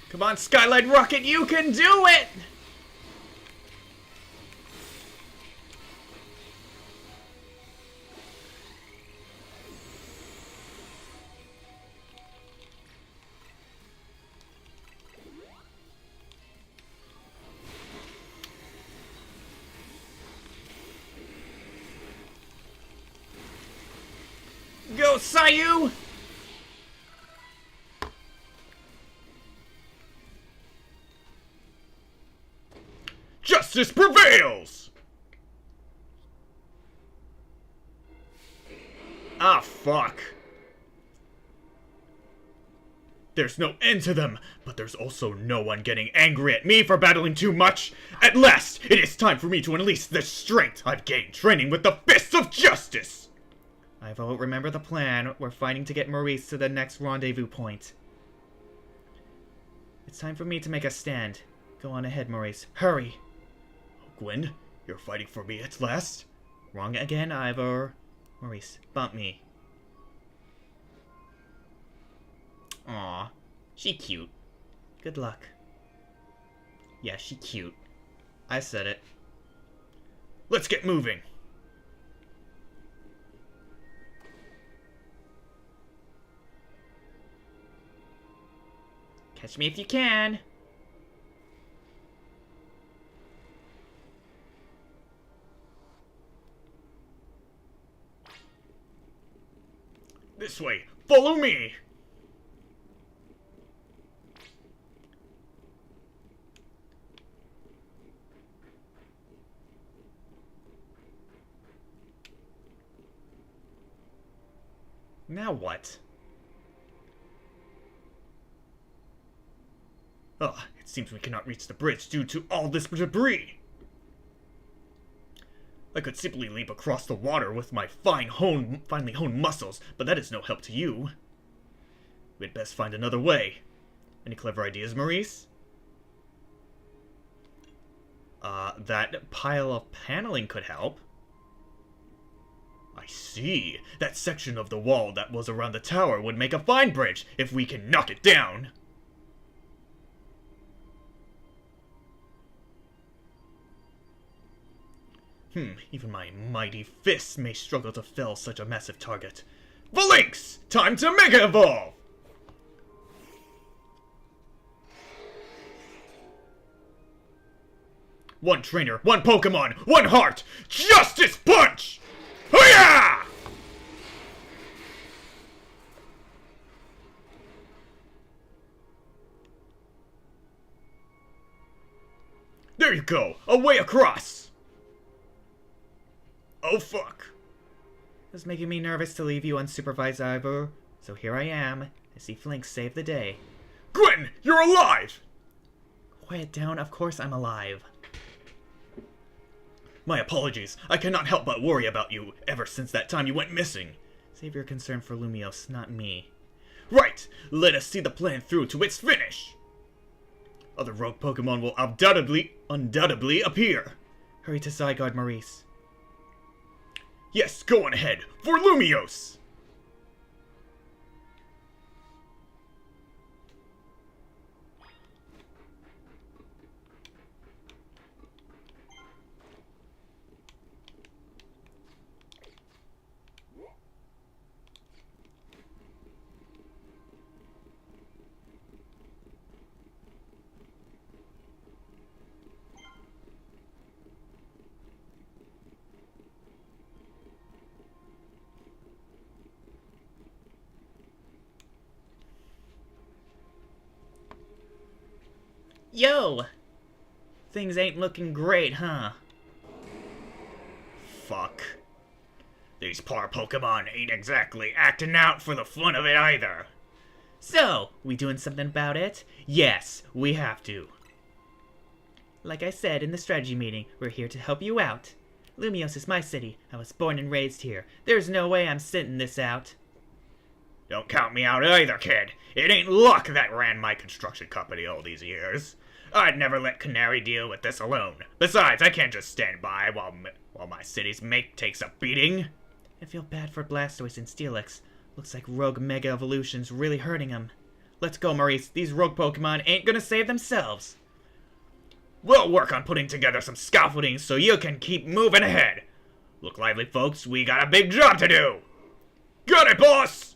Come on, Skyline Rocket, you can do it! Go, Sayu! Justice prevails! Ah, fuck. There's no end to them, but there's also no one getting angry at me for battling too much. At last, it is time for me to unleash the strength I've gained training with the fists of justice! I vote remember the plan. We're fighting to get Maurice to the next rendezvous point. It's time for me to make a stand. Go on ahead, Maurice. Hurry! Gwen, you're fighting for me at last? Wrong again, Ivor. Maurice, bump me. Aw, she cute. Good luck. Yeah, she cute. I said it. Let's get moving! Catch me if you can. This way, follow me! Now what? Ah, it seems we cannot reach the bridge due to all this debris. I could simply leap across the water with my finely honed muscles, but that is no help to you. We'd best find another way. Any clever ideas, Maurice? That pile of paneling could help. I see. That section of the wall that was around the tower would make a fine bridge if we can knock it down. Even my mighty fists may struggle to fell such a massive target. Valinx! Time to Mega Evolve! One trainer, one Pokemon, one heart! Justice Punch! Hoo-yah! There you go! A way across! Oh fuck. It's making me nervous to leave you unsupervised, Ivor. So here I am, to see Flink save the day. Gwen, you're alive! Quiet down, of course I'm alive. My apologies. I cannot help but worry about you ever since that time you went missing. Save your concern for Lumios, not me. Right! Let us see the plan through to its finish! Other rogue Pokemon will undoubtedly appear. Hurry to Zygarde, Maurice. Yes, go on ahead, for Lumios! Yo! Things ain't looking great, huh? Fuck. These poor Pokemon ain't exactly acting out for the fun of it either. So, we doing something about it? Yes, we have to. Like I said in the strategy meeting, we're here to help you out. Lumios is my city. I was born and raised here. There's no way I'm sitting this out. Don't count me out either, kid. It ain't luck that ran my construction company all these years. I'd never let Canary deal with this alone. Besides, I can't just stand by while my city's mate takes a beating. I feel bad for Blastoise and Steelix. Looks like Rogue Mega Evolution's really hurting him. Let's go, Maurice. These rogue Pokemon ain't gonna save themselves. We'll work on putting together some scaffolding so you can keep moving ahead. Look lively, folks. We got a big job to do. Got it, boss!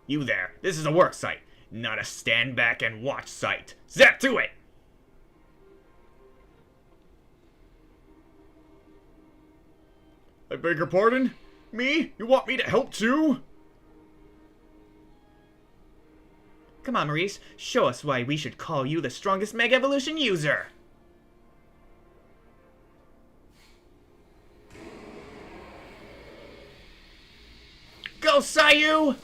You there. This is a work site, not a stand back and watch site. Zap to it! I beg your pardon? Me? You want me to help too? Come on, Maurice. Show us why we should call you the strongest Mega Evolution user. Go, Sayu!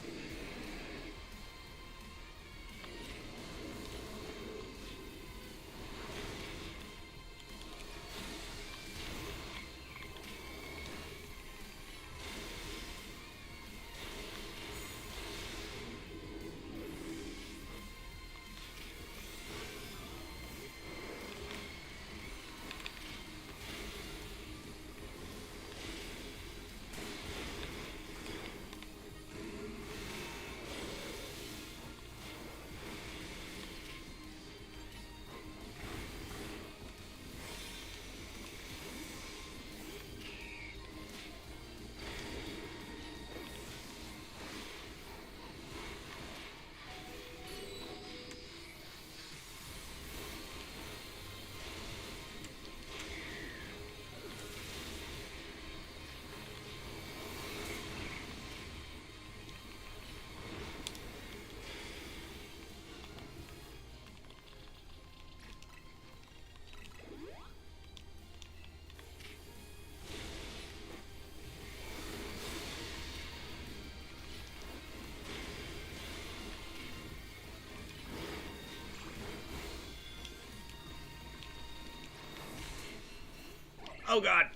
Oh god.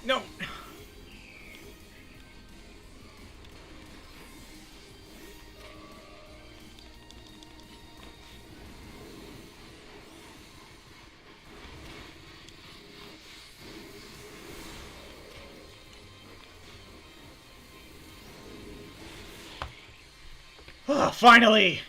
No. Ah, finally!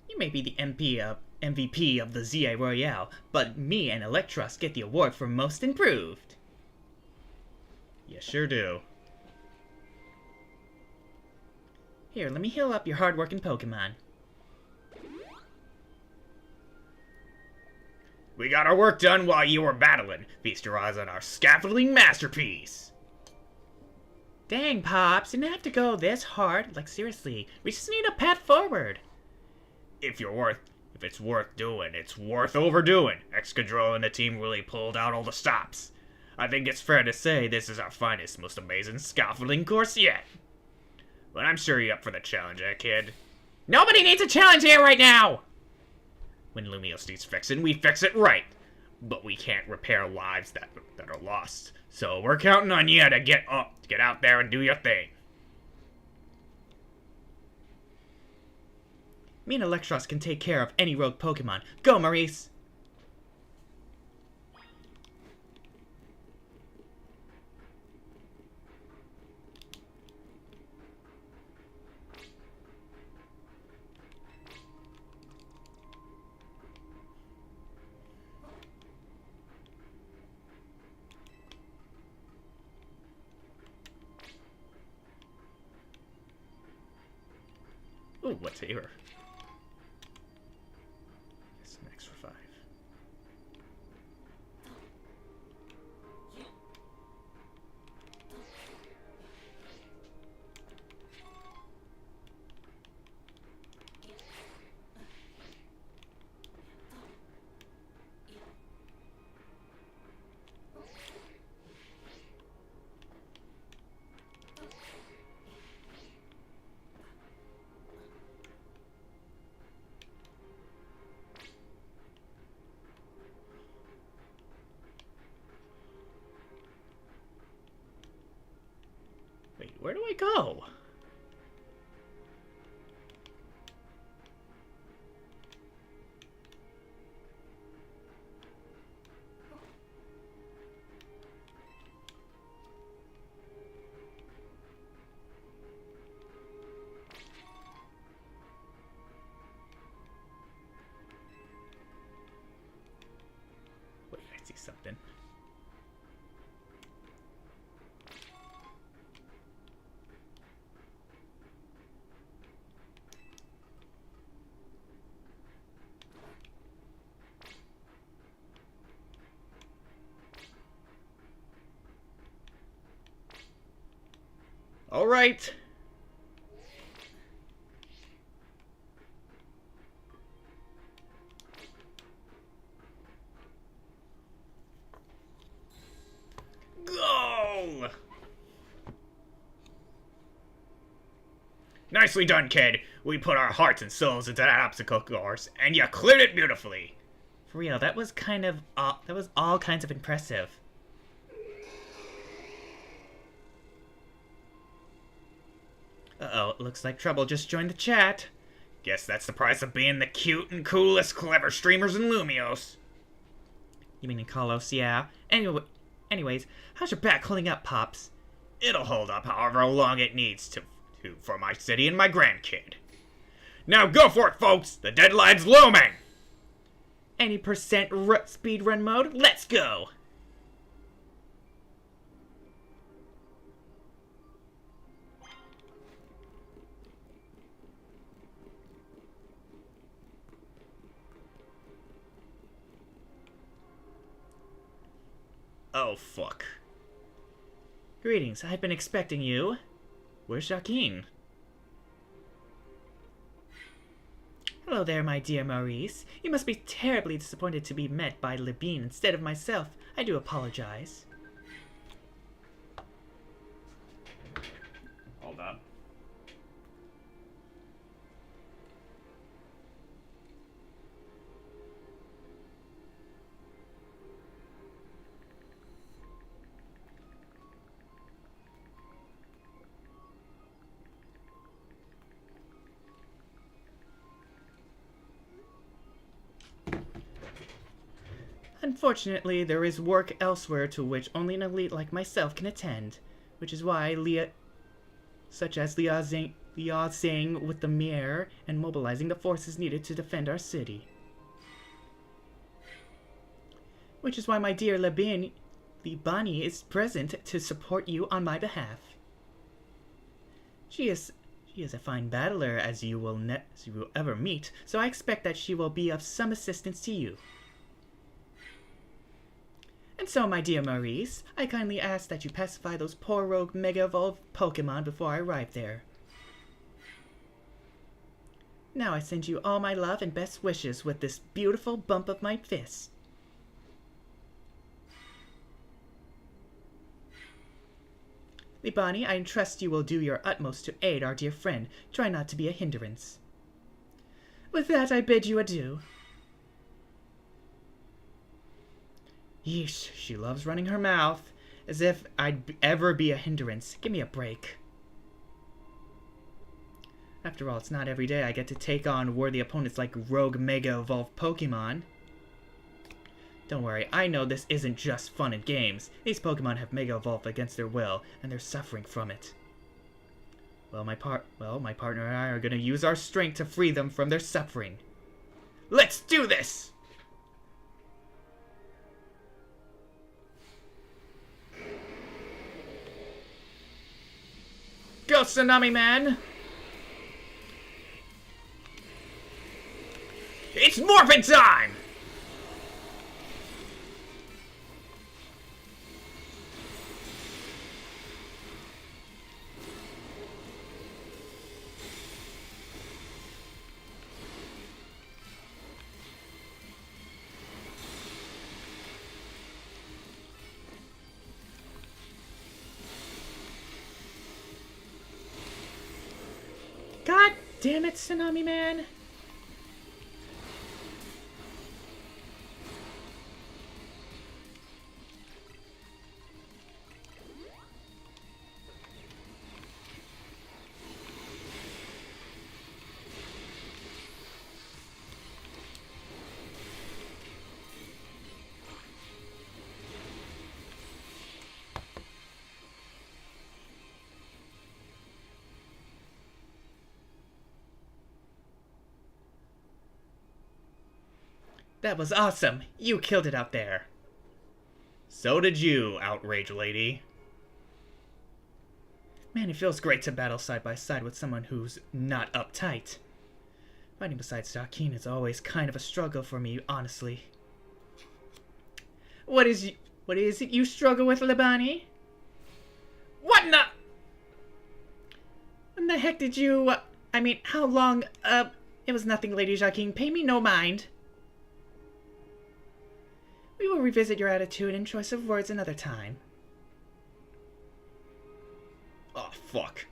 You may be the MVP of the ZA Royale, but me and Electros get the award for Most Improved. You sure do. Here, let me heal up your hard-working Pokemon. We got our work done while you were battling. Feast your eyes on our scaffolding masterpiece. Dang, Pops, you didn't have to go this hard. Like, seriously, we just need a path forward. If it's worth doing, it's worth overdoing. Excadrill and the team really pulled out all the stops. I think it's fair to say this is our finest, most amazing scaffolding course yet. But I'm sure you're up for the challenge, eh, kid? Nobody needs a challenge here right now! When Lumios needs fixing, we fix it right. But we can't repair lives that are lost. So we're counting on you to get out there and do your thing. Me and Electros can take care of any rogue Pokemon. Go, Maurice! Ooh, what's here? It's an extra 5. Wait, where do I go? Wait, I see something. All right. Go! Nicely done, kid. We put our hearts and souls into that obstacle course, and you cleared it beautifully. For real, that was all kinds of impressive. Uh-oh, looks like Trouble just joined the chat. Guess that's the price of being the cute and coolest clever streamers in Lumios. You mean in Kalos, yeah. Anyways, how's your back holding up, Pops? It'll hold up however long it needs to for my city and my grandkid. Now go for it, folks! The deadline's looming! Any percent speed run mode? Let's go! Oh, fuck. Greetings, I've been expecting you. Where's Jacqueline? Hello there, my dear Maurice. You must be terribly disappointed to be met by Labine instead of myself. I do apologize. Hold up. Unfortunately, there is work elsewhere to which only an elite like myself can attend, which is why such as liaising with the mayor and mobilizing the forces needed to defend our city. Which is why my dear Libani is present to support you on my behalf. She is a fine battler as you will ever meet, so I expect that she will be of some assistance to you. And so, my dear Maurice, I kindly ask that you pacify those poor rogue Mega Evolved Pokemon before I arrive there. Now I send you all my love and best wishes with this beautiful bump of my fist. Libani, I entrust you will do your utmost to aid our dear friend. Try not to be a hindrance. With that, I bid you adieu. Yeesh, she loves running her mouth. As if I'd ever be a hindrance. Give me a break. After all, it's not every day I get to take on worthy opponents like rogue Mega Evolved Pokemon. Don't worry, I know this isn't just fun and games. These Pokemon have Mega Evolved against their will, and they're suffering from it. Well, my partner and I are gonna use our strength to free them from their suffering. Let's do this! Go, Tsunami Man! It's morphin' time! God damn it, Tsunami Man! That was awesome! You killed it out there! So did you, Outrage Lady. Man, it feels great to battle side by side with someone who's not uptight. Fighting beside Zakin is always kind of a struggle for me, honestly. What is it you struggle with, Libani? What in the... When the heck did you... I mean, how long... It was nothing, Lady Zakin. Pay me no mind. We will revisit your attitude and choice of words another time. Oh, fuck.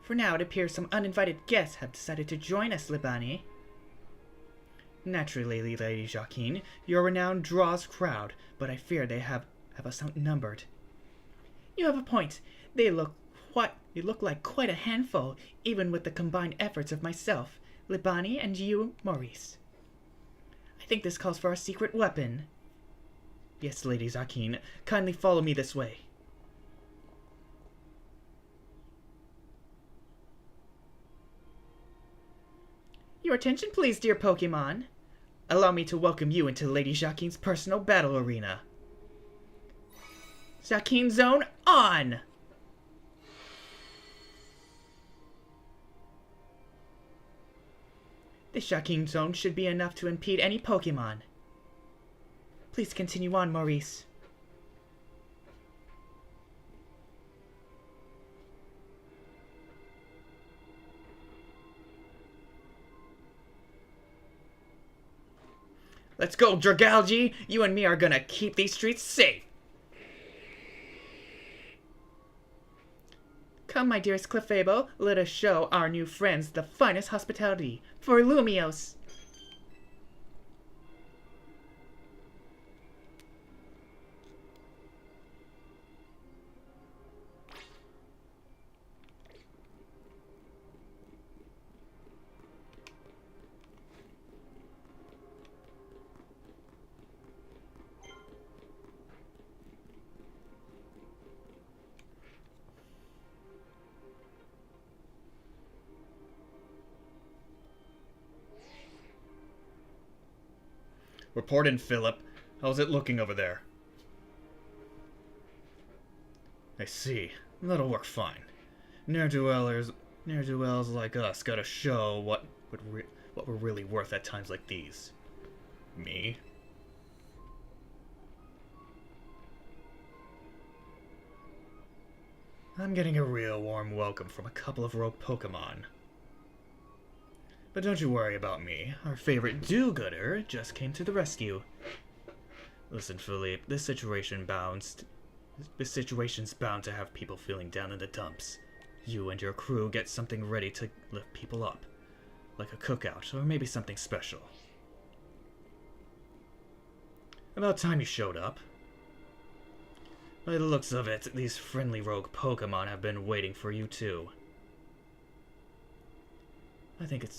For now, it appears some uninvited guests have decided to join us, Libani. Naturally, Lady Jacqueline, your renown draws crowd, but I fear they have us outnumbered. You have a point. They look like quite a handful, even with the combined efforts of myself, Libani, and you, Maurice. I think this calls for a secret weapon. Yes, Lady Zakin, kindly follow me this way. Your attention, please, dear Pokemon. Allow me to welcome you into Lady Zakin's personal battle arena. Zakin Zone on! This Zakin Zone should be enough to impede any Pokemon. Please continue on, Maurice. Let's go, Dragalge! You and me are gonna keep these streets safe! Come, my dearest Clefable, let us show our new friends the finest hospitality for Lumios! Report in, Philip. How's it looking over there? I see. That'll work fine. Ne'er-do-wells like us gotta show what we're really worth at times like these. Me? I'm getting a real warm welcome from a couple of rogue Pokemon. But don't you worry about me. Our favorite do-gooder just came to the rescue. Listen, Philippe, this situation's bound to have people feeling down in the dumps. You and your crew get something ready to lift people up. Like a cookout, or maybe something special. About time you showed up. By the looks of it, these friendly rogue Pokemon have been waiting for you too. I think it's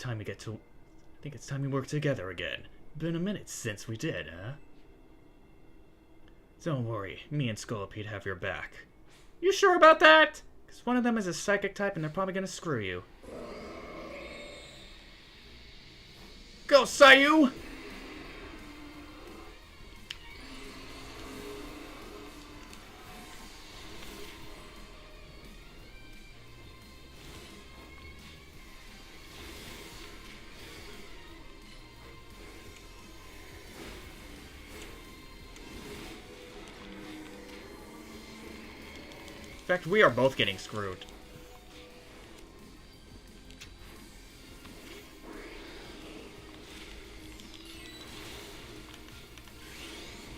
time we work together again. Been a minute since we did, huh? Don't worry, me and Scolipede have your back. You sure about that? Because one of them is a psychic type and they're probably gonna screw you. Go, Sayu! In fact, we are both getting screwed.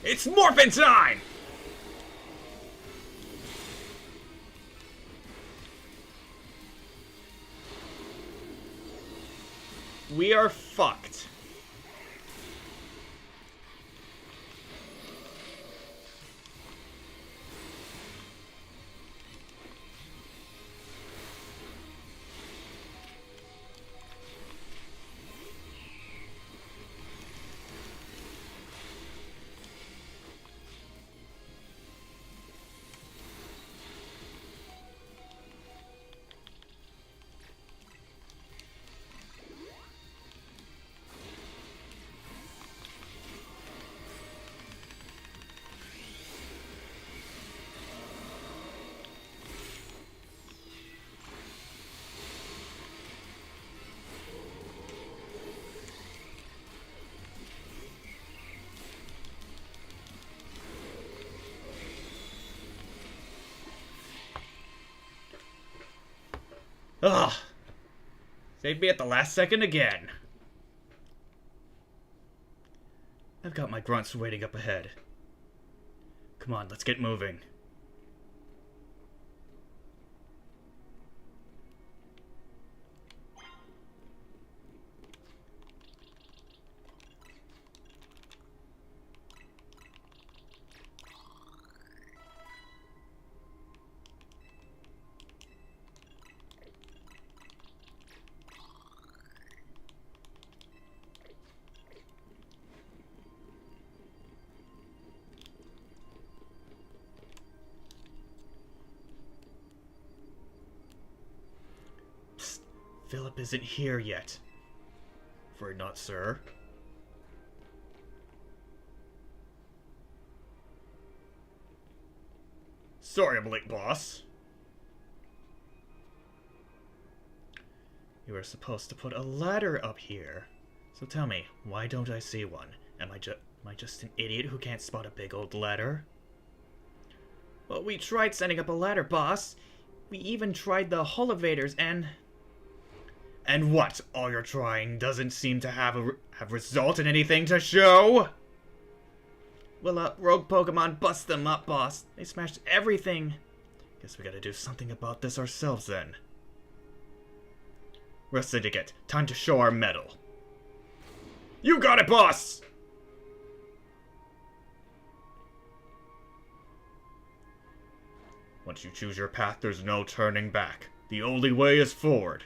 It's morphin' time! We are fucked. Ugh. Saved me at the last second again. I've got my grunts waiting up ahead. Come on, let's get moving. Philip isn't here yet. Afraid not, sir. Sorry I'm late, boss. You were supposed to put a ladder up here. So tell me, why don't I see one? Am I just an idiot who can't spot a big old ladder? Well, we tried setting up a ladder, boss. We even tried the elevators and... And what? All your trying doesn't seem to have result in anything to show? Well, rogue Pokemon bust them up, boss. They smashed everything. Guess we gotta do something about this ourselves, then. We're a syndicate. Time to show our mettle. You got it, boss! Once you choose your path, there's no turning back. The only way is forward.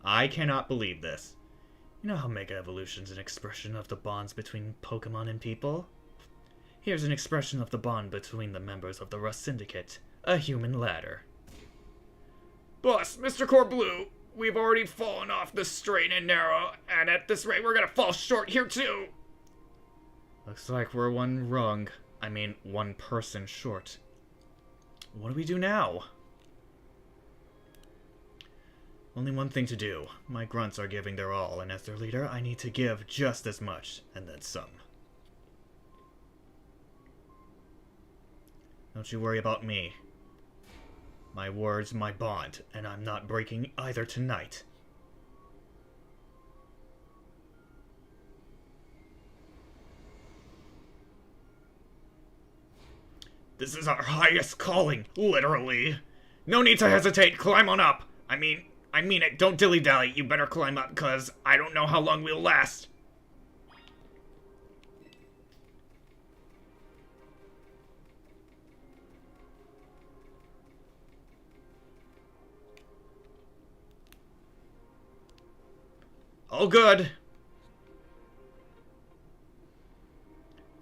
I cannot believe this. You know how Mega Evolution's an expression of the bonds between Pokemon and people? Here's an expression of the bond between the members of the Rust Syndicate. A human ladder. Boss, Mr. Corblue, we've already fallen off the straight and narrow, and at this rate we're gonna fall short here too! Looks like we're one person short. What do we do now? Only one thing to do. My grunts are giving their all, and as their leader, I need to give just as much, and then some. Don't you worry about me. My word's my bond, and I'm not breaking either tonight. This is our highest calling, literally. No need to hesitate, climb on up. I mean it. Don't dilly-dally. You better climb up, cause I don't know how long we'll last. All good.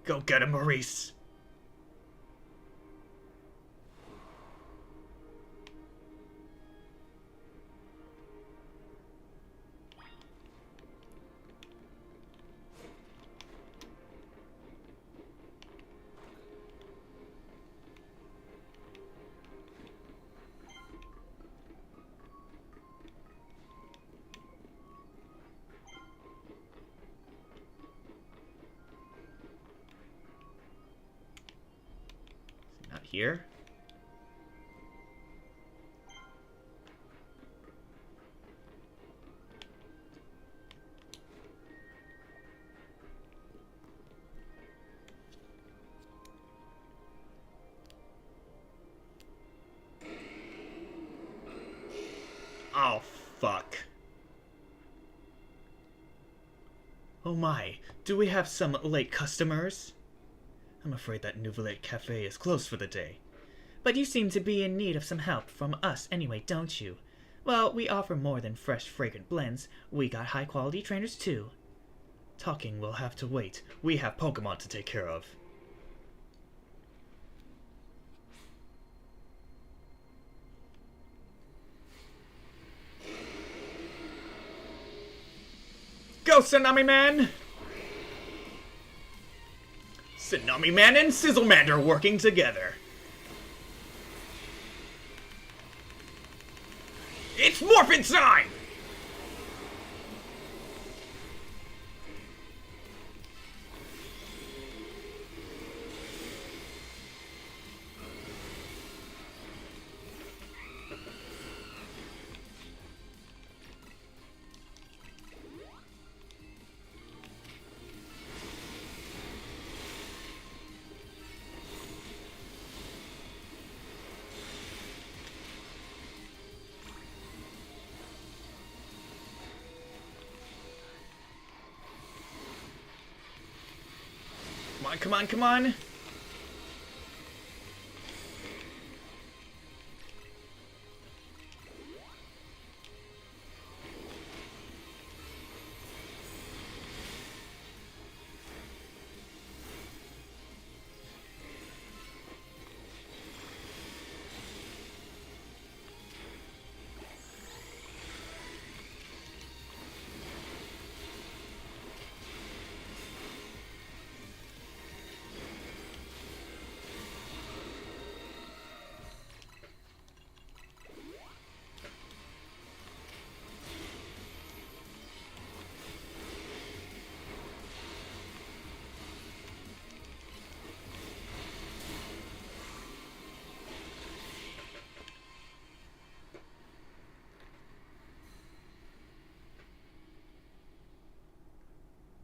Go get him, Maurice. Not here. Oh, fuck. Oh my, do we have some late customers? I'm afraid that Nouvellette Cafe is closed for the day. But you seem to be in need of some help from us anyway, don't you? Well, we offer more than fresh, fragrant blends. We got high-quality trainers, too. Talking will have to wait. We have Pokemon to take care of. Go, Tsunami Man! Tsunami Man and Sizzlemander working together. It's morphin' time! Come on, come on, come on!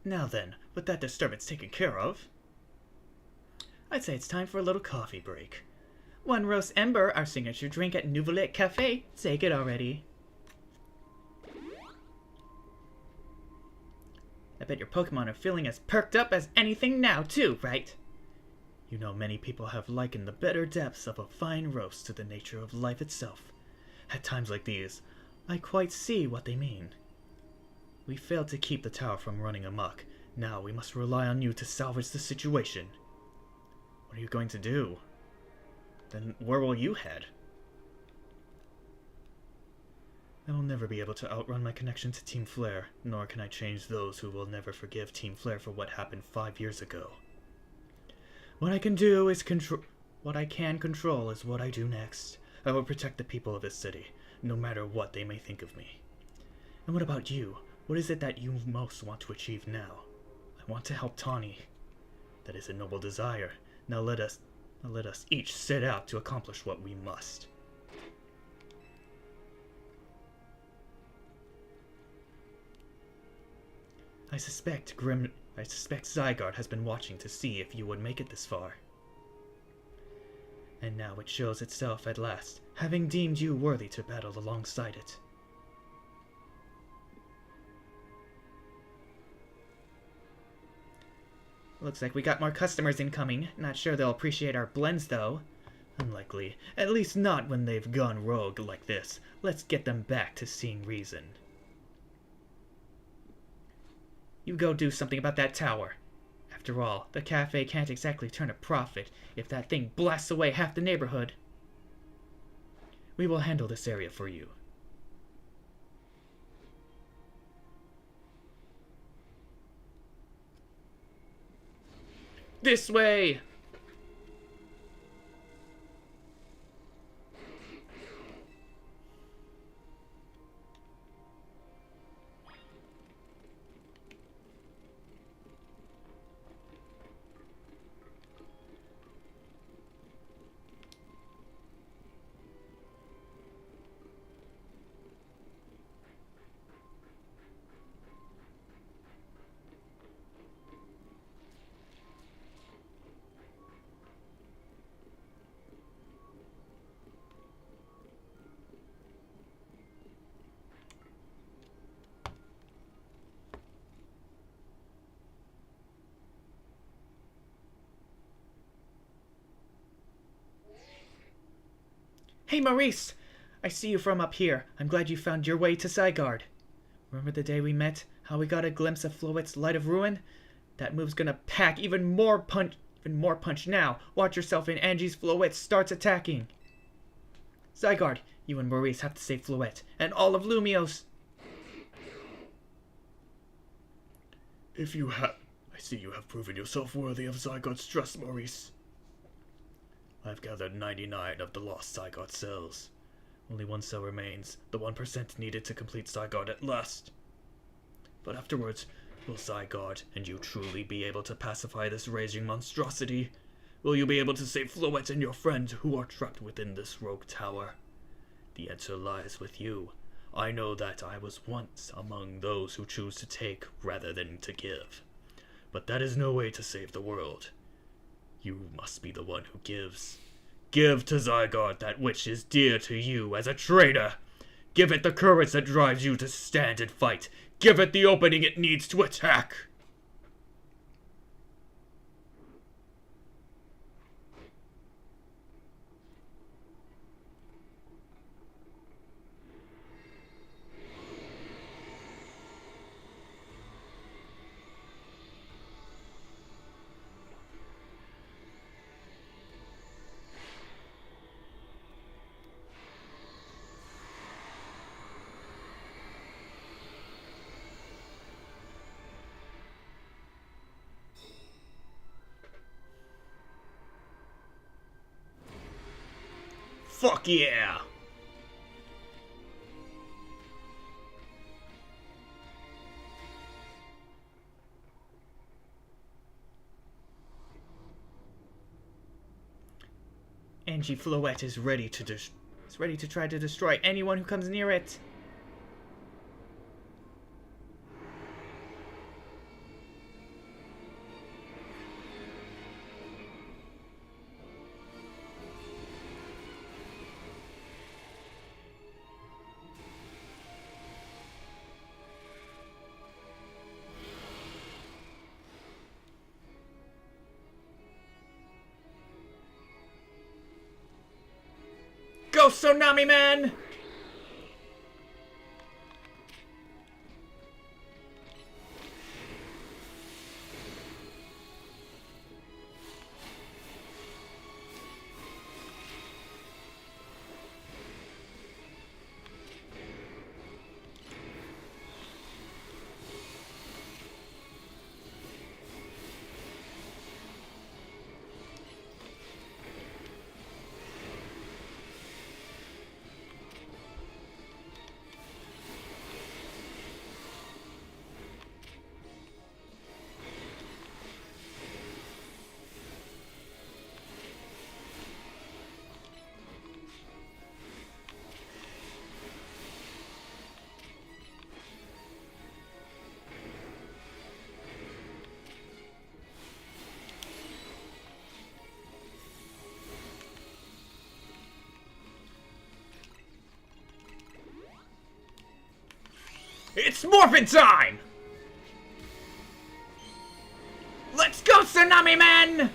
Now then, with that disturbance taken care of, I'd say it's time for a little coffee break. One roast ember, our signature drink at Nouvellette Cafe. Take it already. I bet your Pokemon are feeling as perked up as anything now, too, right? You know, many people have likened the bitter depths of a fine roast to the nature of life itself. At times like these, I quite see what they mean. We failed to keep the tower from running amok. Now we must rely on you to salvage the situation. What are you going to do? Then where will you head? I will never be able to outrun my connection to Team Flare, nor can I change those who will never forgive Team Flare for what happened 5 years ago. What I can do is what I can control is what I do next. I will protect the people of this city, no matter what they may think of me. And what about you? What is it that you most want to achieve now? I want to help Tawny. That is a noble desire. Now let us each set out to accomplish what we must. I suspect Zygarde has been watching to see if you would make it this far. And now it shows itself at last, having deemed you worthy to battle alongside it. Looks like we got more customers incoming. Not sure they'll appreciate our blends, though. Unlikely. At least not when they've gone rogue like this. Let's get them back to seeing reason. You go do something about that tower. After all, the cafe can't exactly turn a profit if that thing blasts away half the neighborhood. We will handle this area for you. This way! Hey, Maurice! I see you from up here. I'm glad you found your way to Zygarde. Remember the day we met? How we got a glimpse of Floette's Light of Ruin? That move's gonna pack even more punch now. Watch yourself and Angie's Floette starts attacking. Zygarde, you and Maurice have to save Floette and all of Lumios. I see you have proven yourself worthy of Zygarde's trust, Maurice. I've gathered 99 of the lost Zygarde cells. Only one cell remains, the 1% needed to complete Zygarde at last. But afterwards, will Zygarde and you truly be able to pacify this raging monstrosity? Will you be able to save Floette and your friend who are trapped within this rogue tower? The answer lies with you. I know that I was once among those who choose to take rather than to give. But that is no way to save the world. You must be the one who gives. Give to Zygarde that which is dear to you as a traitor. Give it the courage that drives you to stand and fight. Give it the opening it needs to attack. Fuck yeah! Angie Floette is ready to try to destroy anyone who comes near it. Go, Tsunami Man! It's morphin' time! Let's go, Tsunami Man!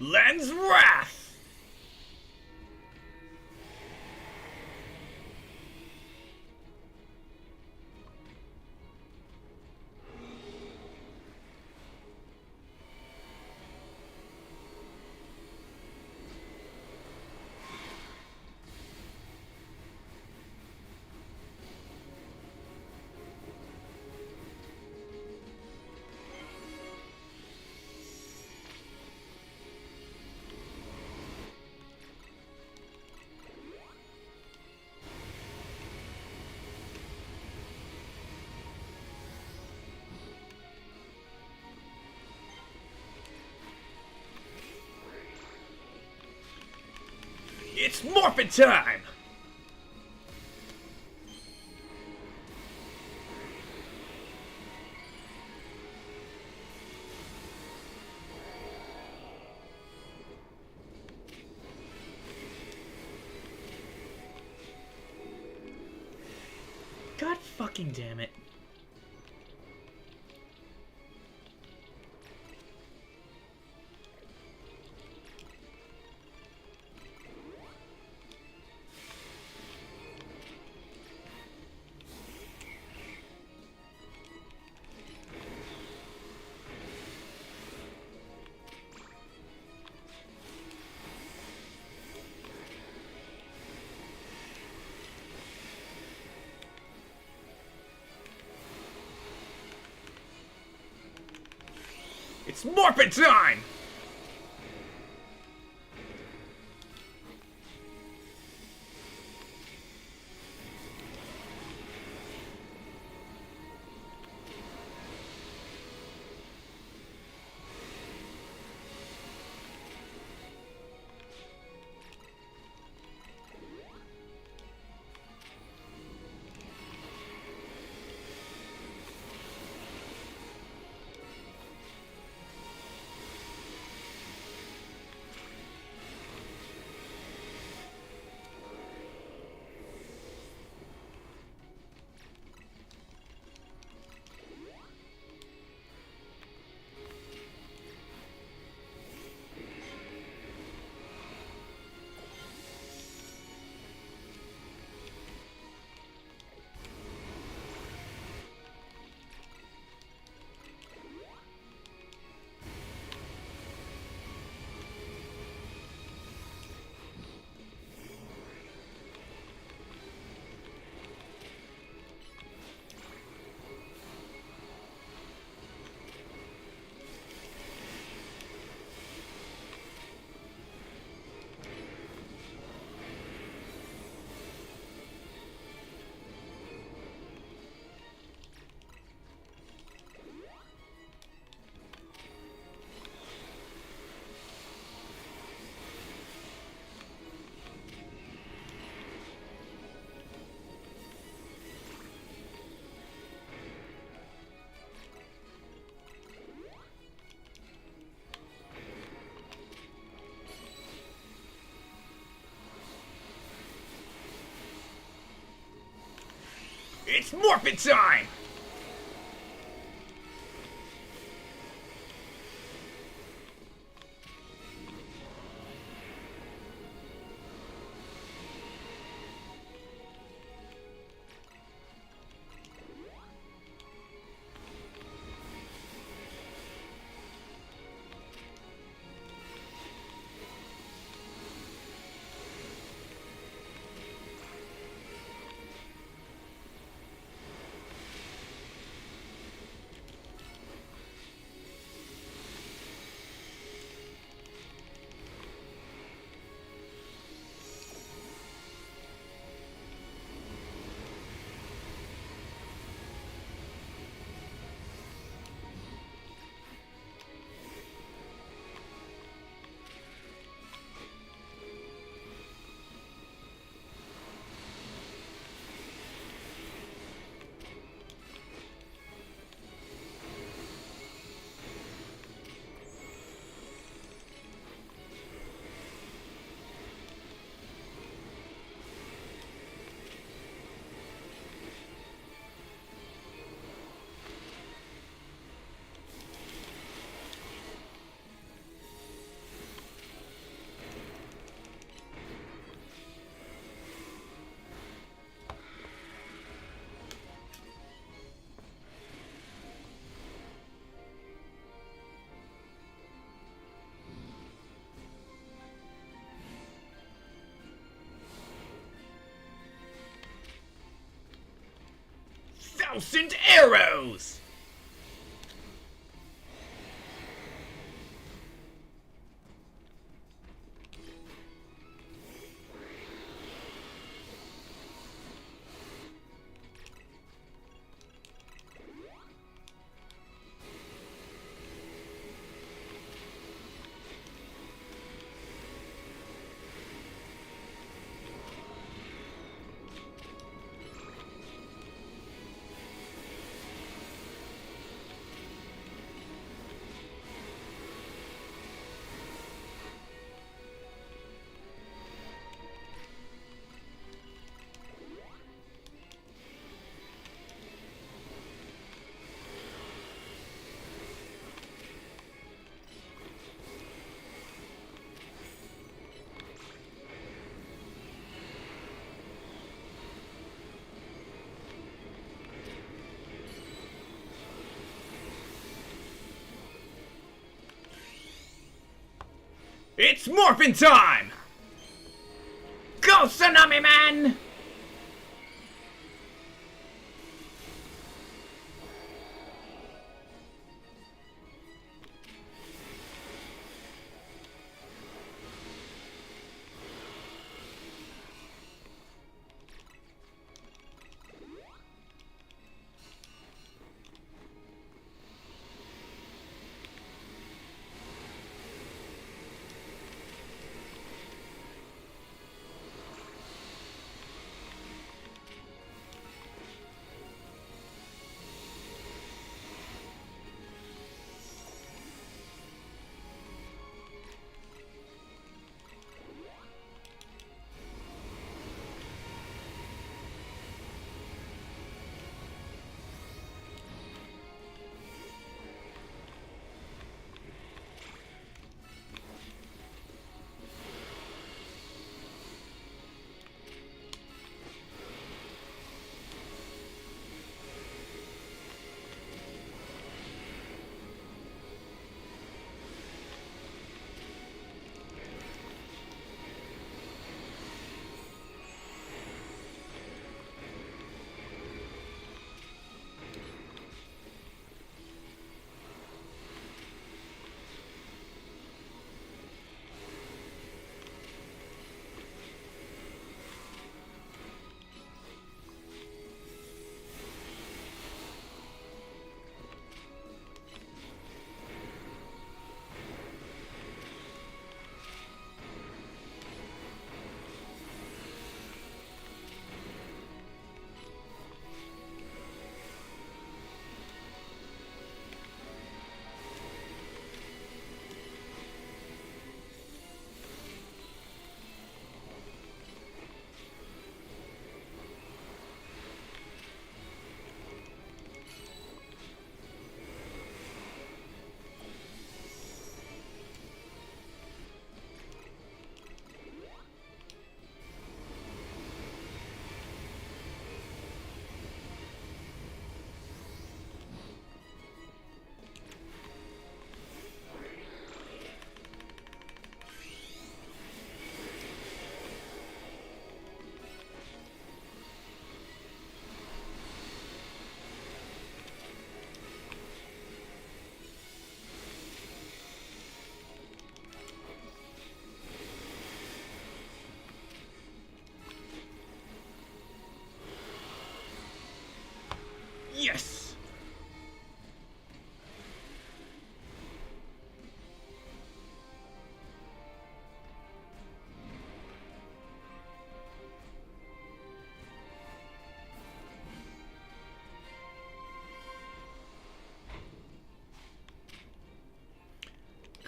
Len's Wrath! It's morphin' time! God fucking damn it. It's morphin' time! It's morphin' time! Thousand arrows! It's morphin' time! Go, Tsunami Man!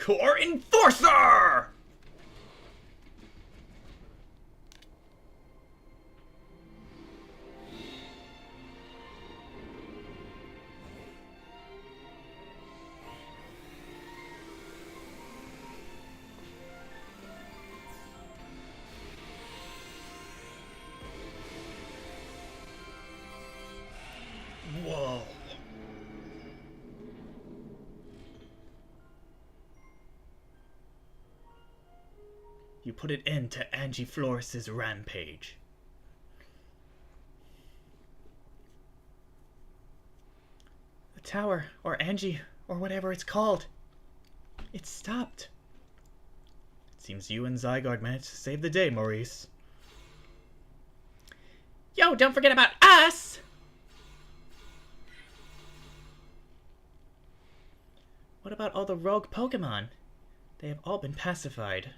Core Enforcer! Whoa. You put an end to Angie Flores' rampage. The tower, or Angie, or whatever it's called. It stopped. Seems you and Zygarde managed to save the day, Maurice. Yo, don't forget about us! What about all the rogue Pokemon? They have all been pacified.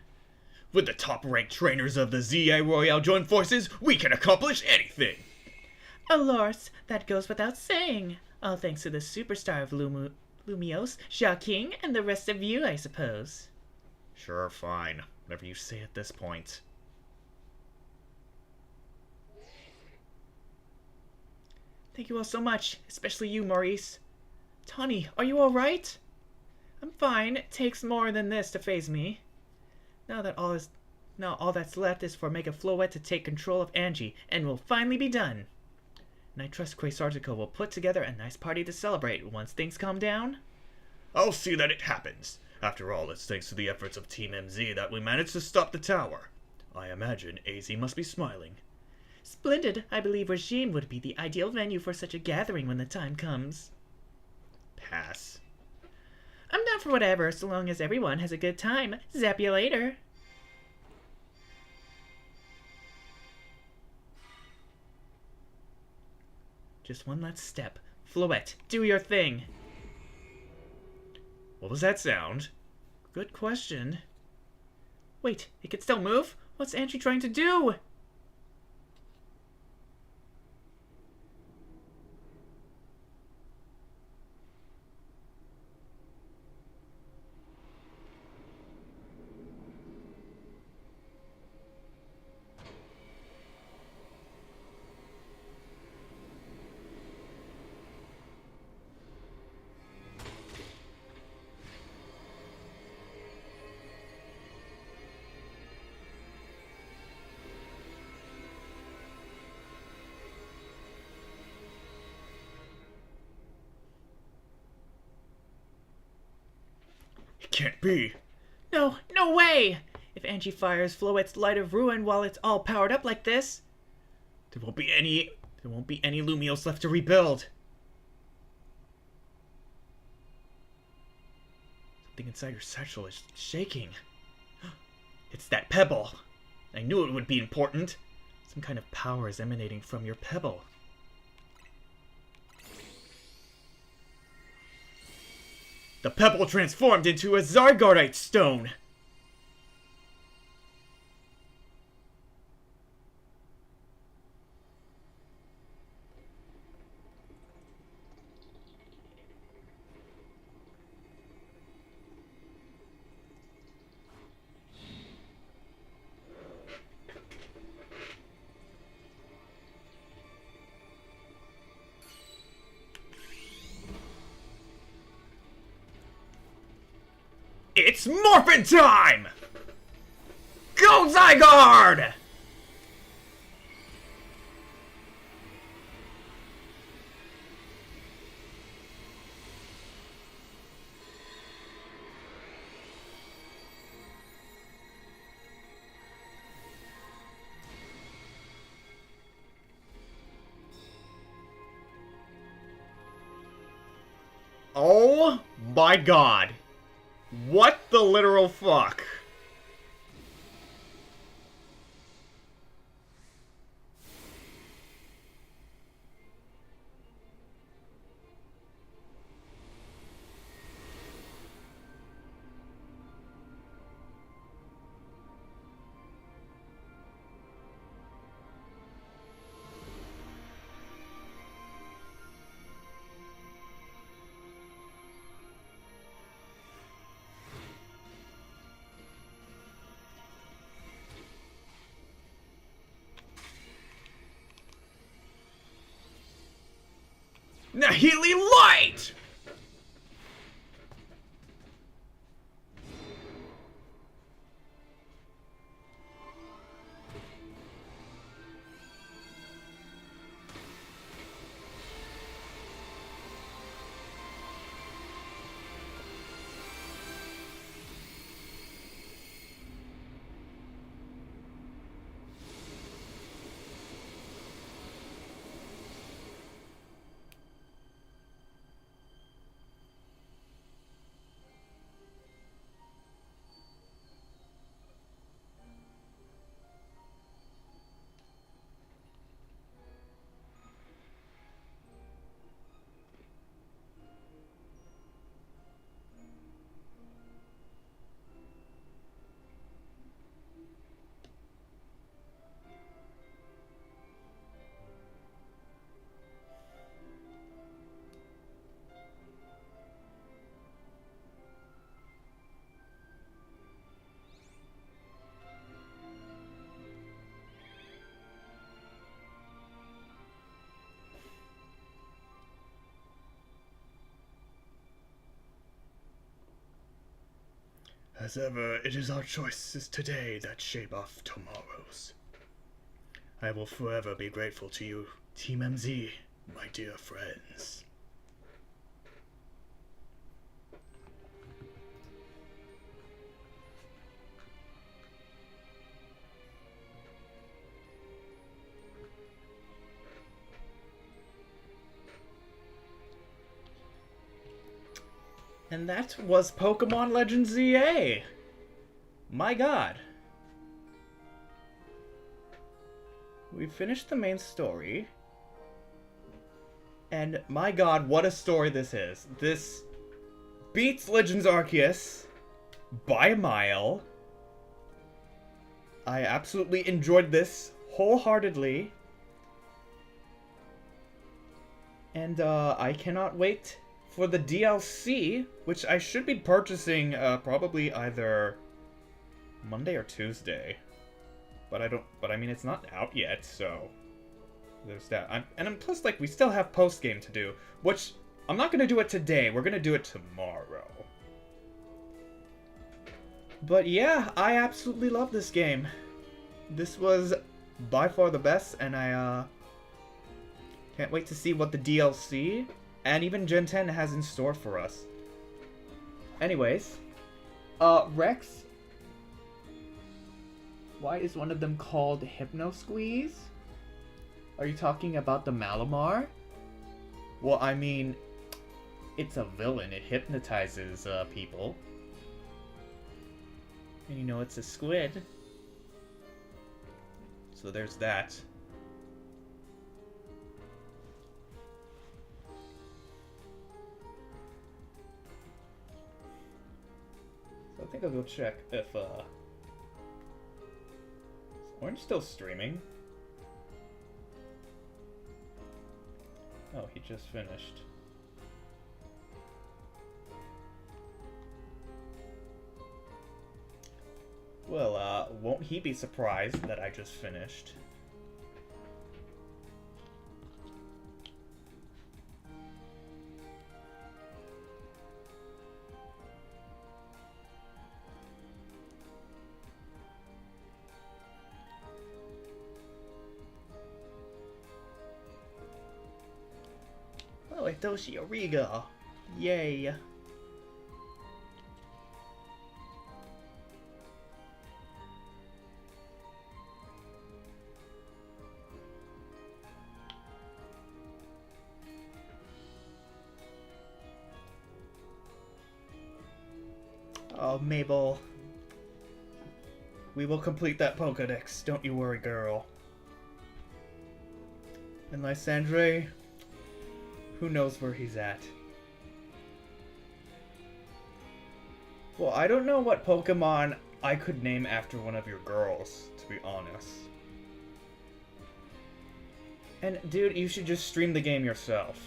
With the top-ranked trainers of the ZA Royale join forces, we can accomplish anything! Of course, that goes without saying. All thanks to the superstar of Lumiose, King, and the rest of you, I suppose. Sure, fine. Whatever you say at this point. Thank you all so much, especially you, Maurice. Tawny, are you alright? I'm fine. It takes more than this to phase me. Now all that's left is for Mega Floette to take control of Angie, and we'll finally be done. And I trust Quasartico will put together a nice party to celebrate once things calm down. I'll see that it happens. After all, it's thanks to the efforts of Team MZ that we managed to stop the tower. I imagine AZ must be smiling. Splendid. I believe Regime would be the ideal venue for such a gathering when the time comes. Pass. I'm down for whatever, so long as everyone has a good time. Zap you later. Just one last step. Floette, do your thing. What was that sound? Good question. Wait, it can still move? What's Angie trying to do? It can't be. No, no way! If Angie fires Floette's Light of Ruin while it's all powered up like this, There won't be any Lumiose left to rebuild. Something inside your satchel is shaking. It's that pebble. I knew it would be important. Some kind of power is emanating from your pebble. The pebble transformed into a Zygardeite stone. It's Morphin time! Go Zygarde! Oh my god. What the literal fuck? Nahili Light! As ever, it is our choices today that shape our tomorrows. I will forever be grateful to you, Team MZ, my dear friends. And that was Pokemon Legends ZA. My god. We finished the main story. And my god, what a story this is. This beats Legends Arceus by a mile. I absolutely enjoyed this wholeheartedly. And I cannot wait for the DLC, which I should be purchasing probably either Monday or Tuesday. But I mean, it's not out yet, so there's that. Plus, like, we still have post-game to do, which I'm not gonna do it today. We're gonna do it tomorrow. But yeah, I absolutely love this game. This was by far the best, and I can't wait to see what the DLC and even Gen 10 has in store for us. Anyways, Rex, why is one of them called Hypno Squeeze? Are you talking about the Malamar? Well, I mean, it's a villain. It hypnotizes people. And you know it's a squid. So there's that. So I think I'll go check if is Orange still streaming? Oh, he just finished. Well, won't he be surprised that I just finished? Oh, Hitoshi Origa. Yay. Oh, Mabel. We will complete that Pokedex, don't you worry, girl. And Lysandre, who knows where he's at? Well, I don't know what Pokemon I could name after one of your girls, to be honest. And, dude, you should just stream the game yourself.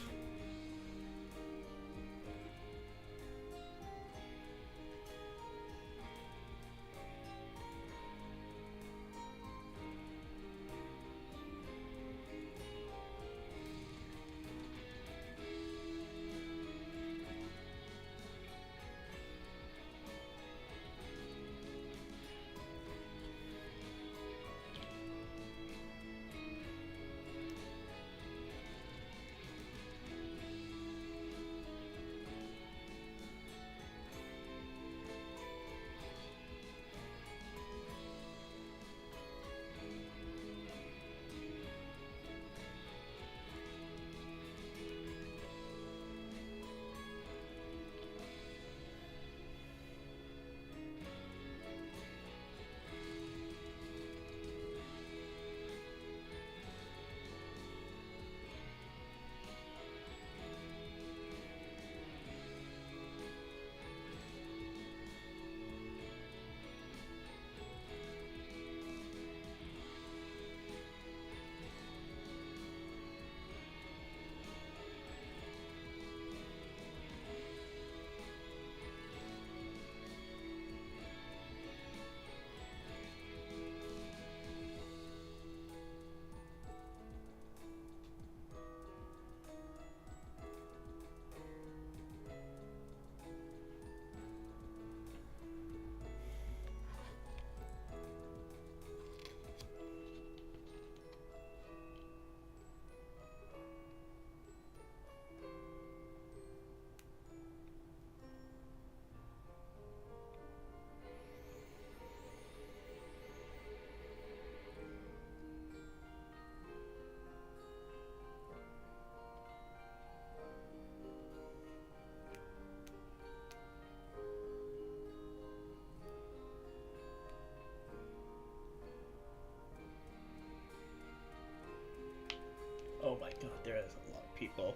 There's a lot of people.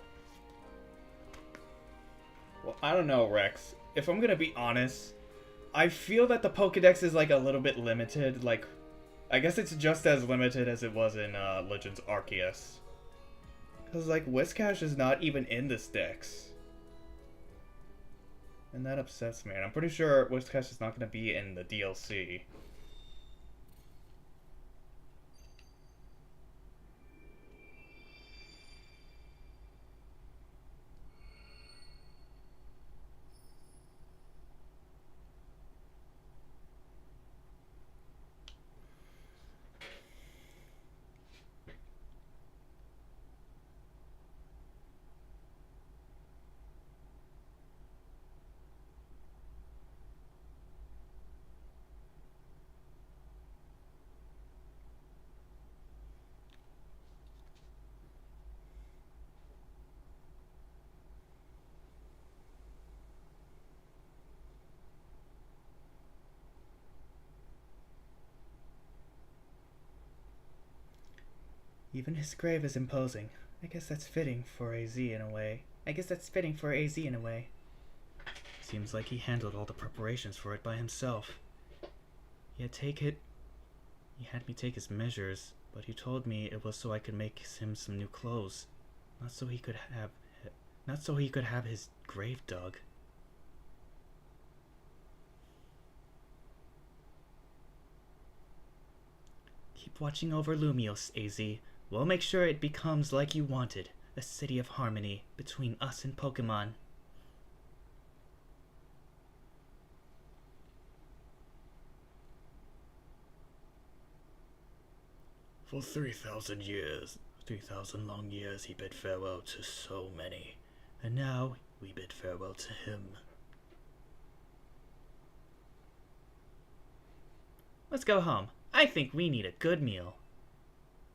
Well, I don't know, Rex. If I'm gonna be honest, I feel that the Pokedex is like a little bit limited. Like, I guess it's just as limited as it was in Legends Arceus. Because, like, Whiscash is not even in this dex. And that upsets me. And I'm pretty sure Whiscash is not going to be in the DLC. Even his grave is imposing. I guess that's fitting for AZ in a way. Seems like he handled all the preparations for it by himself. He had me take his measures, but he told me it was so I could make him some new clothes. Not so he could have his grave dug. Keep watching over Lumios, AZ. We'll make sure it becomes like you wanted, a city of harmony between us and Pokemon. For 3,000 years, 3,000 long years, he bid farewell to so many, and now we bid farewell to him. Let's go home. I think we need a good meal.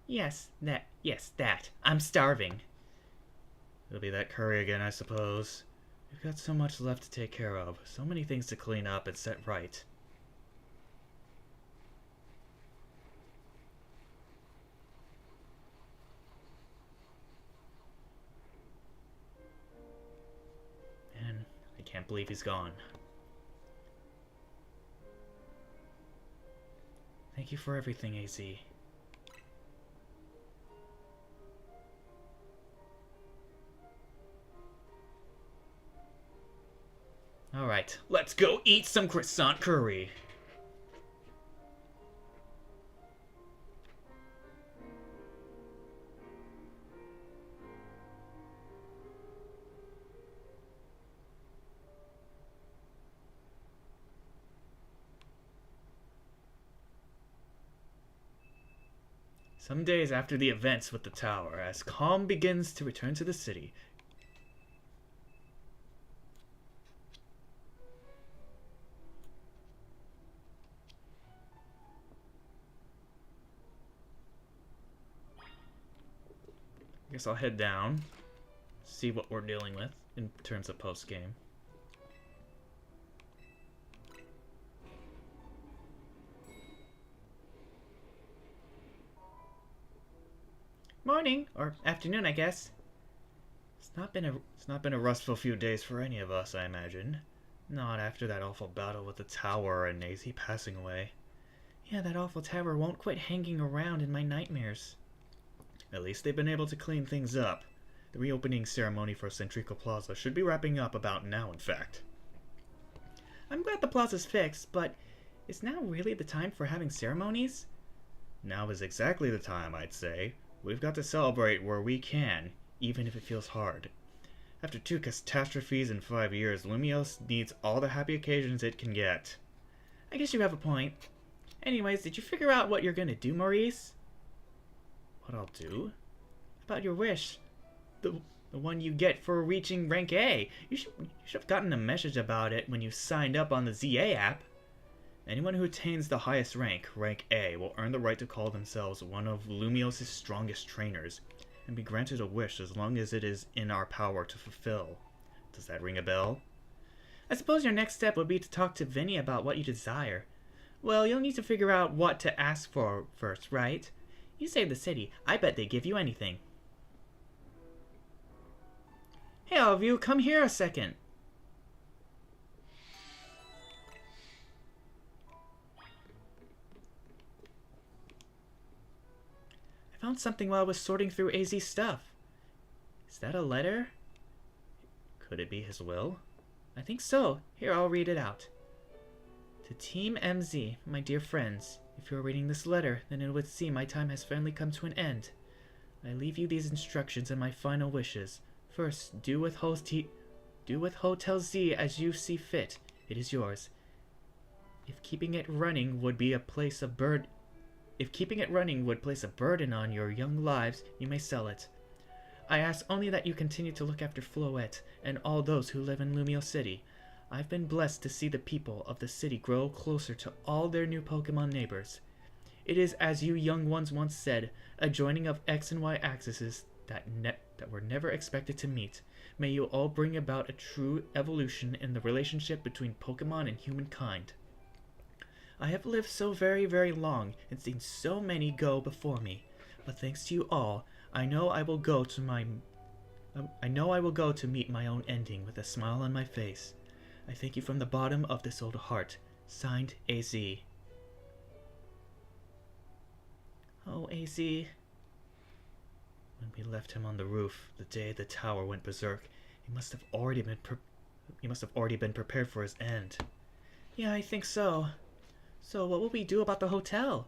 Yes, that. I'm starving. It'll be that curry again, I suppose. We've got so much left to take care of, so many things to clean up and set right. Man, I can't believe he's gone. Thank you for everything, AZ. Alright, let's go eat some croissant curry. Some days after the events with the tower, as calm begins to return to the city, I guess I'll head down, see what we're dealing with in terms of post-game. Morning, or afternoon, I guess. It's not been a restful few days for any of us, I imagine. Not after that awful battle with the tower and AZ passing away. Yeah, that awful tower won't quit hanging around in my nightmares. At least they've been able to clean things up. The reopening ceremony for Centrico Plaza should be wrapping up about now, in fact. I'm glad the plaza's fixed, but is now really the time for having ceremonies? Now is exactly the time, I'd say. We've got to celebrate where we can, even if it feels hard. After 2 catastrophes in 5 years, Lumios needs all the happy occasions it can get. I guess you have a point. Anyways, did you figure out what you're gonna do, Maurice? What I'll do? About your wish. The one you get for reaching rank A. You should have gotten a message about it when you signed up on the ZA app. Anyone who attains the highest rank, rank A, will earn the right to call themselves one of Lumios' strongest trainers, and be granted a wish as long as it is in our power to fulfill. Does that ring a bell? I suppose your next step would be to talk to Vinny about what you desire. Well, you'll need to figure out what to ask for first, right? You save the city. I bet they give you anything. Hey, all of you, come here a second. I found something while I was sorting through AZ's stuff. Is that a letter? Could it be his will? I think so. Here, I'll read it out. To Team MZ, my dear friends, if you are reading this letter, then it would seem my time has finally come to an end. I leave you these instructions and my final wishes. First, do with Hotel Z as you see fit. It is yours. If keeping it running would place a burden on your young lives, you may sell it. I ask only that you continue to look after Floette and all those who live in Lumio City. I've been blessed to see the people of the city grow closer to all their new Pokemon neighbors. It is, as you young ones once said, a joining of X and Y axes that were never expected to meet. May you all bring about a true evolution in the relationship between Pokemon and humankind. I have lived so very, very long and seen so many go before me, but thanks to you all, I know I will go to meet my own ending with a smile on my face. I thank you from the bottom of this old heart. Signed, AZ. Oh, AZ. When we left him on the roof, the day the tower went berserk, he must have already been prepared for his end. Yeah, I think so. So what will we do about the hotel?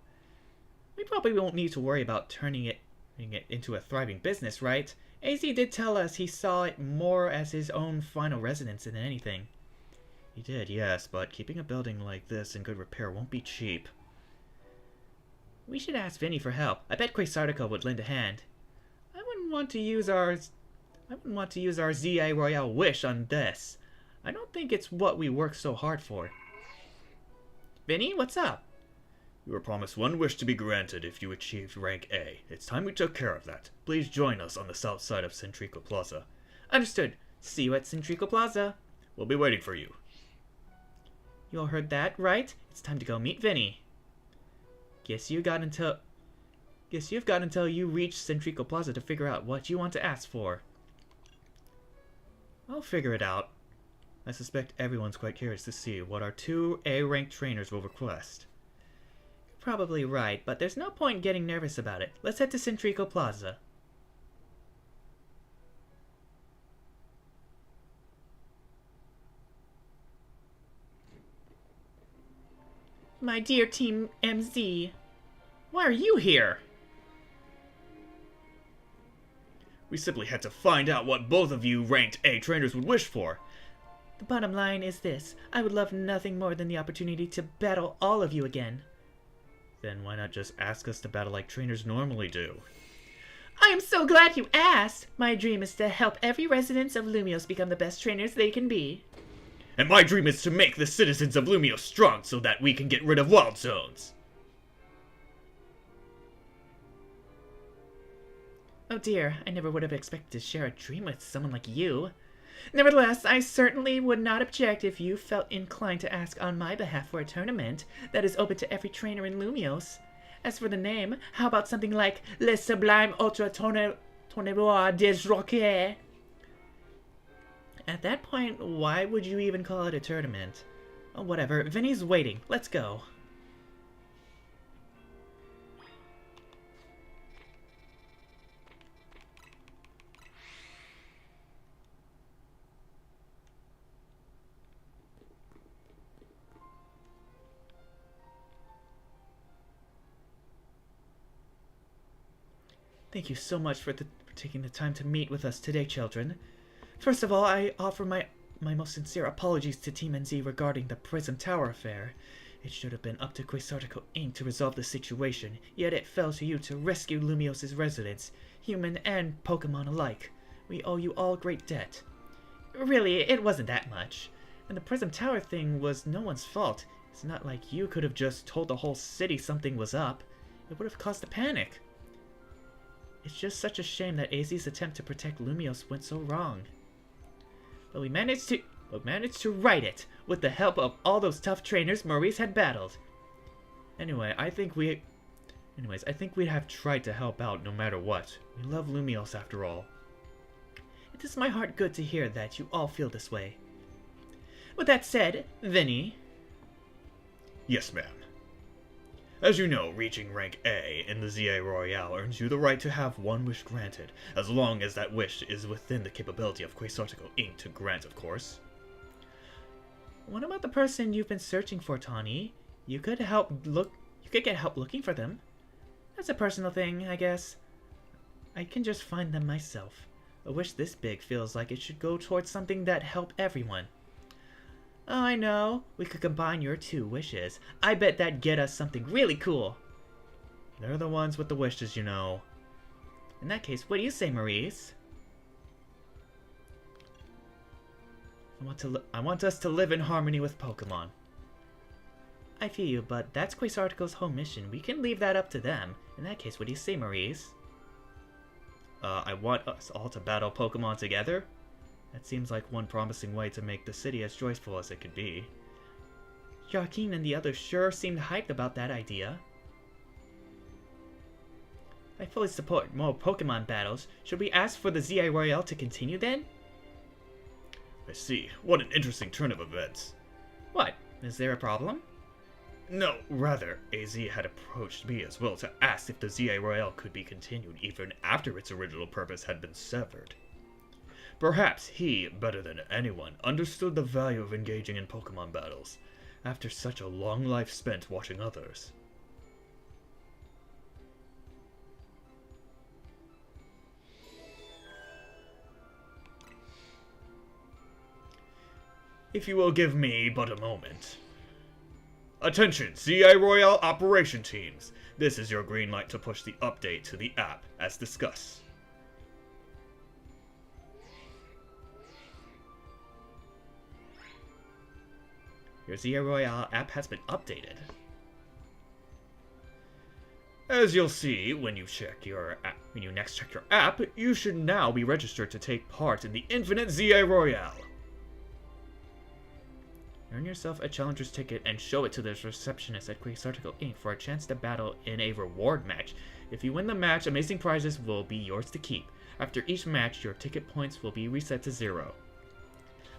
We probably won't need to worry about turning it into a thriving business, right? AZ did tell us he saw it more as his own final residence than anything. He did, yes, but keeping a building like this in good repair won't be cheap. We should ask Vinny for help. I bet Quasartico would lend a hand. I wouldn't want to use our ZA Royale wish on this. I don't think it's what we worked so hard for. Vinny, what's up? You were promised one wish to be granted if you achieved rank A. It's time we took care of that. Please join us on the south side of Centrico Plaza. Understood. See you at Centrico Plaza. We'll be waiting for you. You all heard that, right? It's time to go meet Vinny. Guess you've got until you reach Centrico Plaza to figure out what you want to ask for. I'll figure it out. I suspect everyone's quite curious to see what our 2 A-ranked trainers will request. You're probably right, but there's no point getting nervous about it. Let's head to Centrico Plaza. My dear Team MZ, why are you here? We simply had to find out what both of you ranked A trainers would wish for. The bottom line is this. I would love nothing more than the opportunity to battle all of you again. Then why not just ask us to battle like trainers normally do? I am so glad you asked! My dream is to help every resident of Lumios become the best trainers they can be. And my dream is to make the citizens of Lumio strong so that we can get rid of wild zones. Oh dear, I never would have expected to share a dream with someone like you. Nevertheless, I certainly would not object if you felt inclined to ask on my behalf for a tournament that is open to every trainer in Lumios. As for the name, how about something like Le Sublime Ultra Tournoi des Roquets? At that point, why would you even call it a tournament? Oh, whatever. Vinny's waiting. Let's go. Thank you so much for taking the time to meet with us today, children. First of all, I offer my most sincere apologies to Team NZ regarding the Prism Tower affair. It should have been up to Quasartico Inc. to resolve the situation, yet it fell to you to rescue Lumios' residents, human and Pokemon alike. We owe you all great debt. Really, it wasn't that much. And the Prism Tower thing was no one's fault. It's not like you could have just told the whole city something was up. It would have caused a panic. It's just such a shame that AZ's attempt to protect Lumios went so wrong. But we managed to right it, with the help of all those tough trainers Maurice had battled. Anyways, I think we'd have tried to help out no matter what. We love Lumios after all. It does my heart good to hear that you all feel this way. With that said, Vinny... Yes, ma'am. As you know, reaching rank A in the ZA Royale earns you the right to have one wish granted, as long as that wish is within the capability of Quasarticle Inc. to grant, of course. What about the person you've been searching for, Tawny? You could get help looking for them. That's a personal thing, I guess. I can just find them myself. A wish this big feels like it should go towards something that help everyone. Oh, I know. We could combine your 2 wishes. I bet that'd get us something really cool. They're the ones with the wishes, you know. In that case, what do you say, Maurice? I want us to live in harmony with Pokemon. I feel you, but that's Quasarticle's home mission. We can leave that up to them. In that case, what do you say, Maurice? I want us all to battle Pokemon together? That seems like one promising way to make the city as joyful as it could be. Joaquin and the others sure seemed hyped about that idea. I fully support more Pokemon battles. Should we ask for the ZA Royale to continue then? I see. What an interesting turn of events. What? Is there a problem? No, rather, AZ had approached me as well to ask if the ZA Royale could be continued even after its original purpose had been severed. Perhaps he, better than anyone, understood the value of engaging in Pokemon battles, after such a long life spent watching others. If you will give me but a moment. Attention, ZA Royale Operation Teams! This is your green light to push the update to the app, as discussed. Your ZA Royale app has been updated. As you'll see when you next check your app, you should now be registered to take part in the Infinite ZA Royale. Earn yourself a challenger's ticket and show it to the receptionist at Quasarticle Inc. for a chance to battle in a reward match. If you win the match, amazing prizes will be yours to keep. After each match, your ticket points will be reset to 0.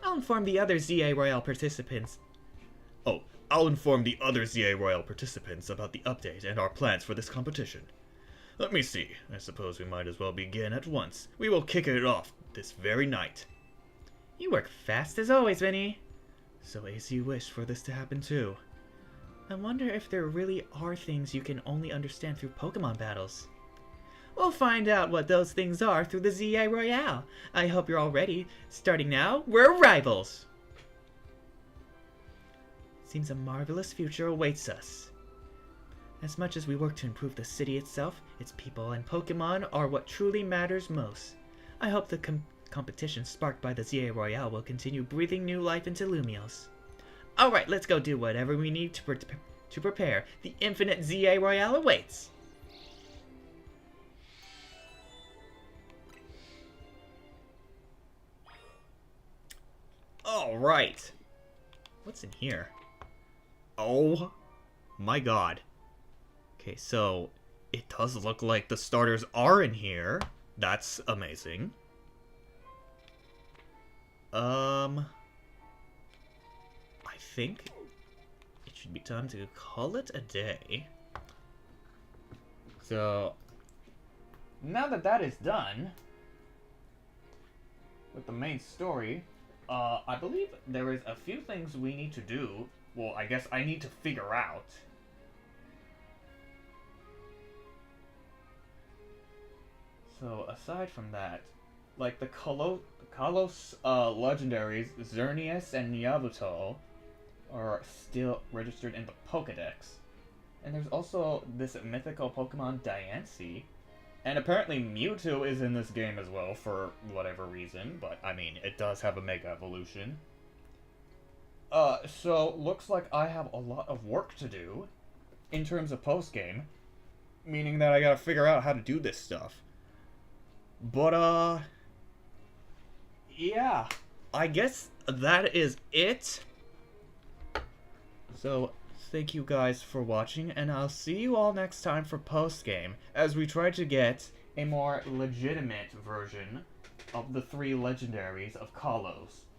I'll inform the other ZA Royale participants. Oh, I'll inform the other ZA Royale participants about the update and our plans for this competition. Let me see. I suppose we might as well begin at once. We will kick it off this very night. You work fast as always, Vinny. So as you wish for this to happen too. I wonder if there really are things you can only understand through Pokemon battles. We'll find out what those things are through the ZA Royale. I hope you're all ready. Starting now, we're rivals! Seems a marvelous future awaits us. As much as we work to improve the city itself, its people and Pokemon are what truly matters most. I hope the competition sparked by the ZA Royale will continue breathing new life into Lumios. Alright, let's go do whatever we need to prepare. The Infinite ZA Royale awaits! Alright. What's in here? Oh my god. Okay, so it does look like the starters are in here. That's amazing. I think it should be time to call it a day. So, now that that is done with the main story, I believe there is a few things we need to do. Well, I guess I need to figure out. So, aside from that, like the Kalos legendaries, Xerneas and Nyavuto, are still registered in the Pokedex. And there's also this mythical Pokemon Diancie. And apparently Mewtwo is in this game as well for whatever reason, but I mean, it does have a Mega Evolution. So looks like I have a lot of work to do in terms of post-game, meaning that I gotta figure out how to do this stuff. But, yeah, I guess that is it. So, thank you guys for watching, and I'll see you all next time for post-game, as we try to get a more legitimate version of the three legendaries of Kalos.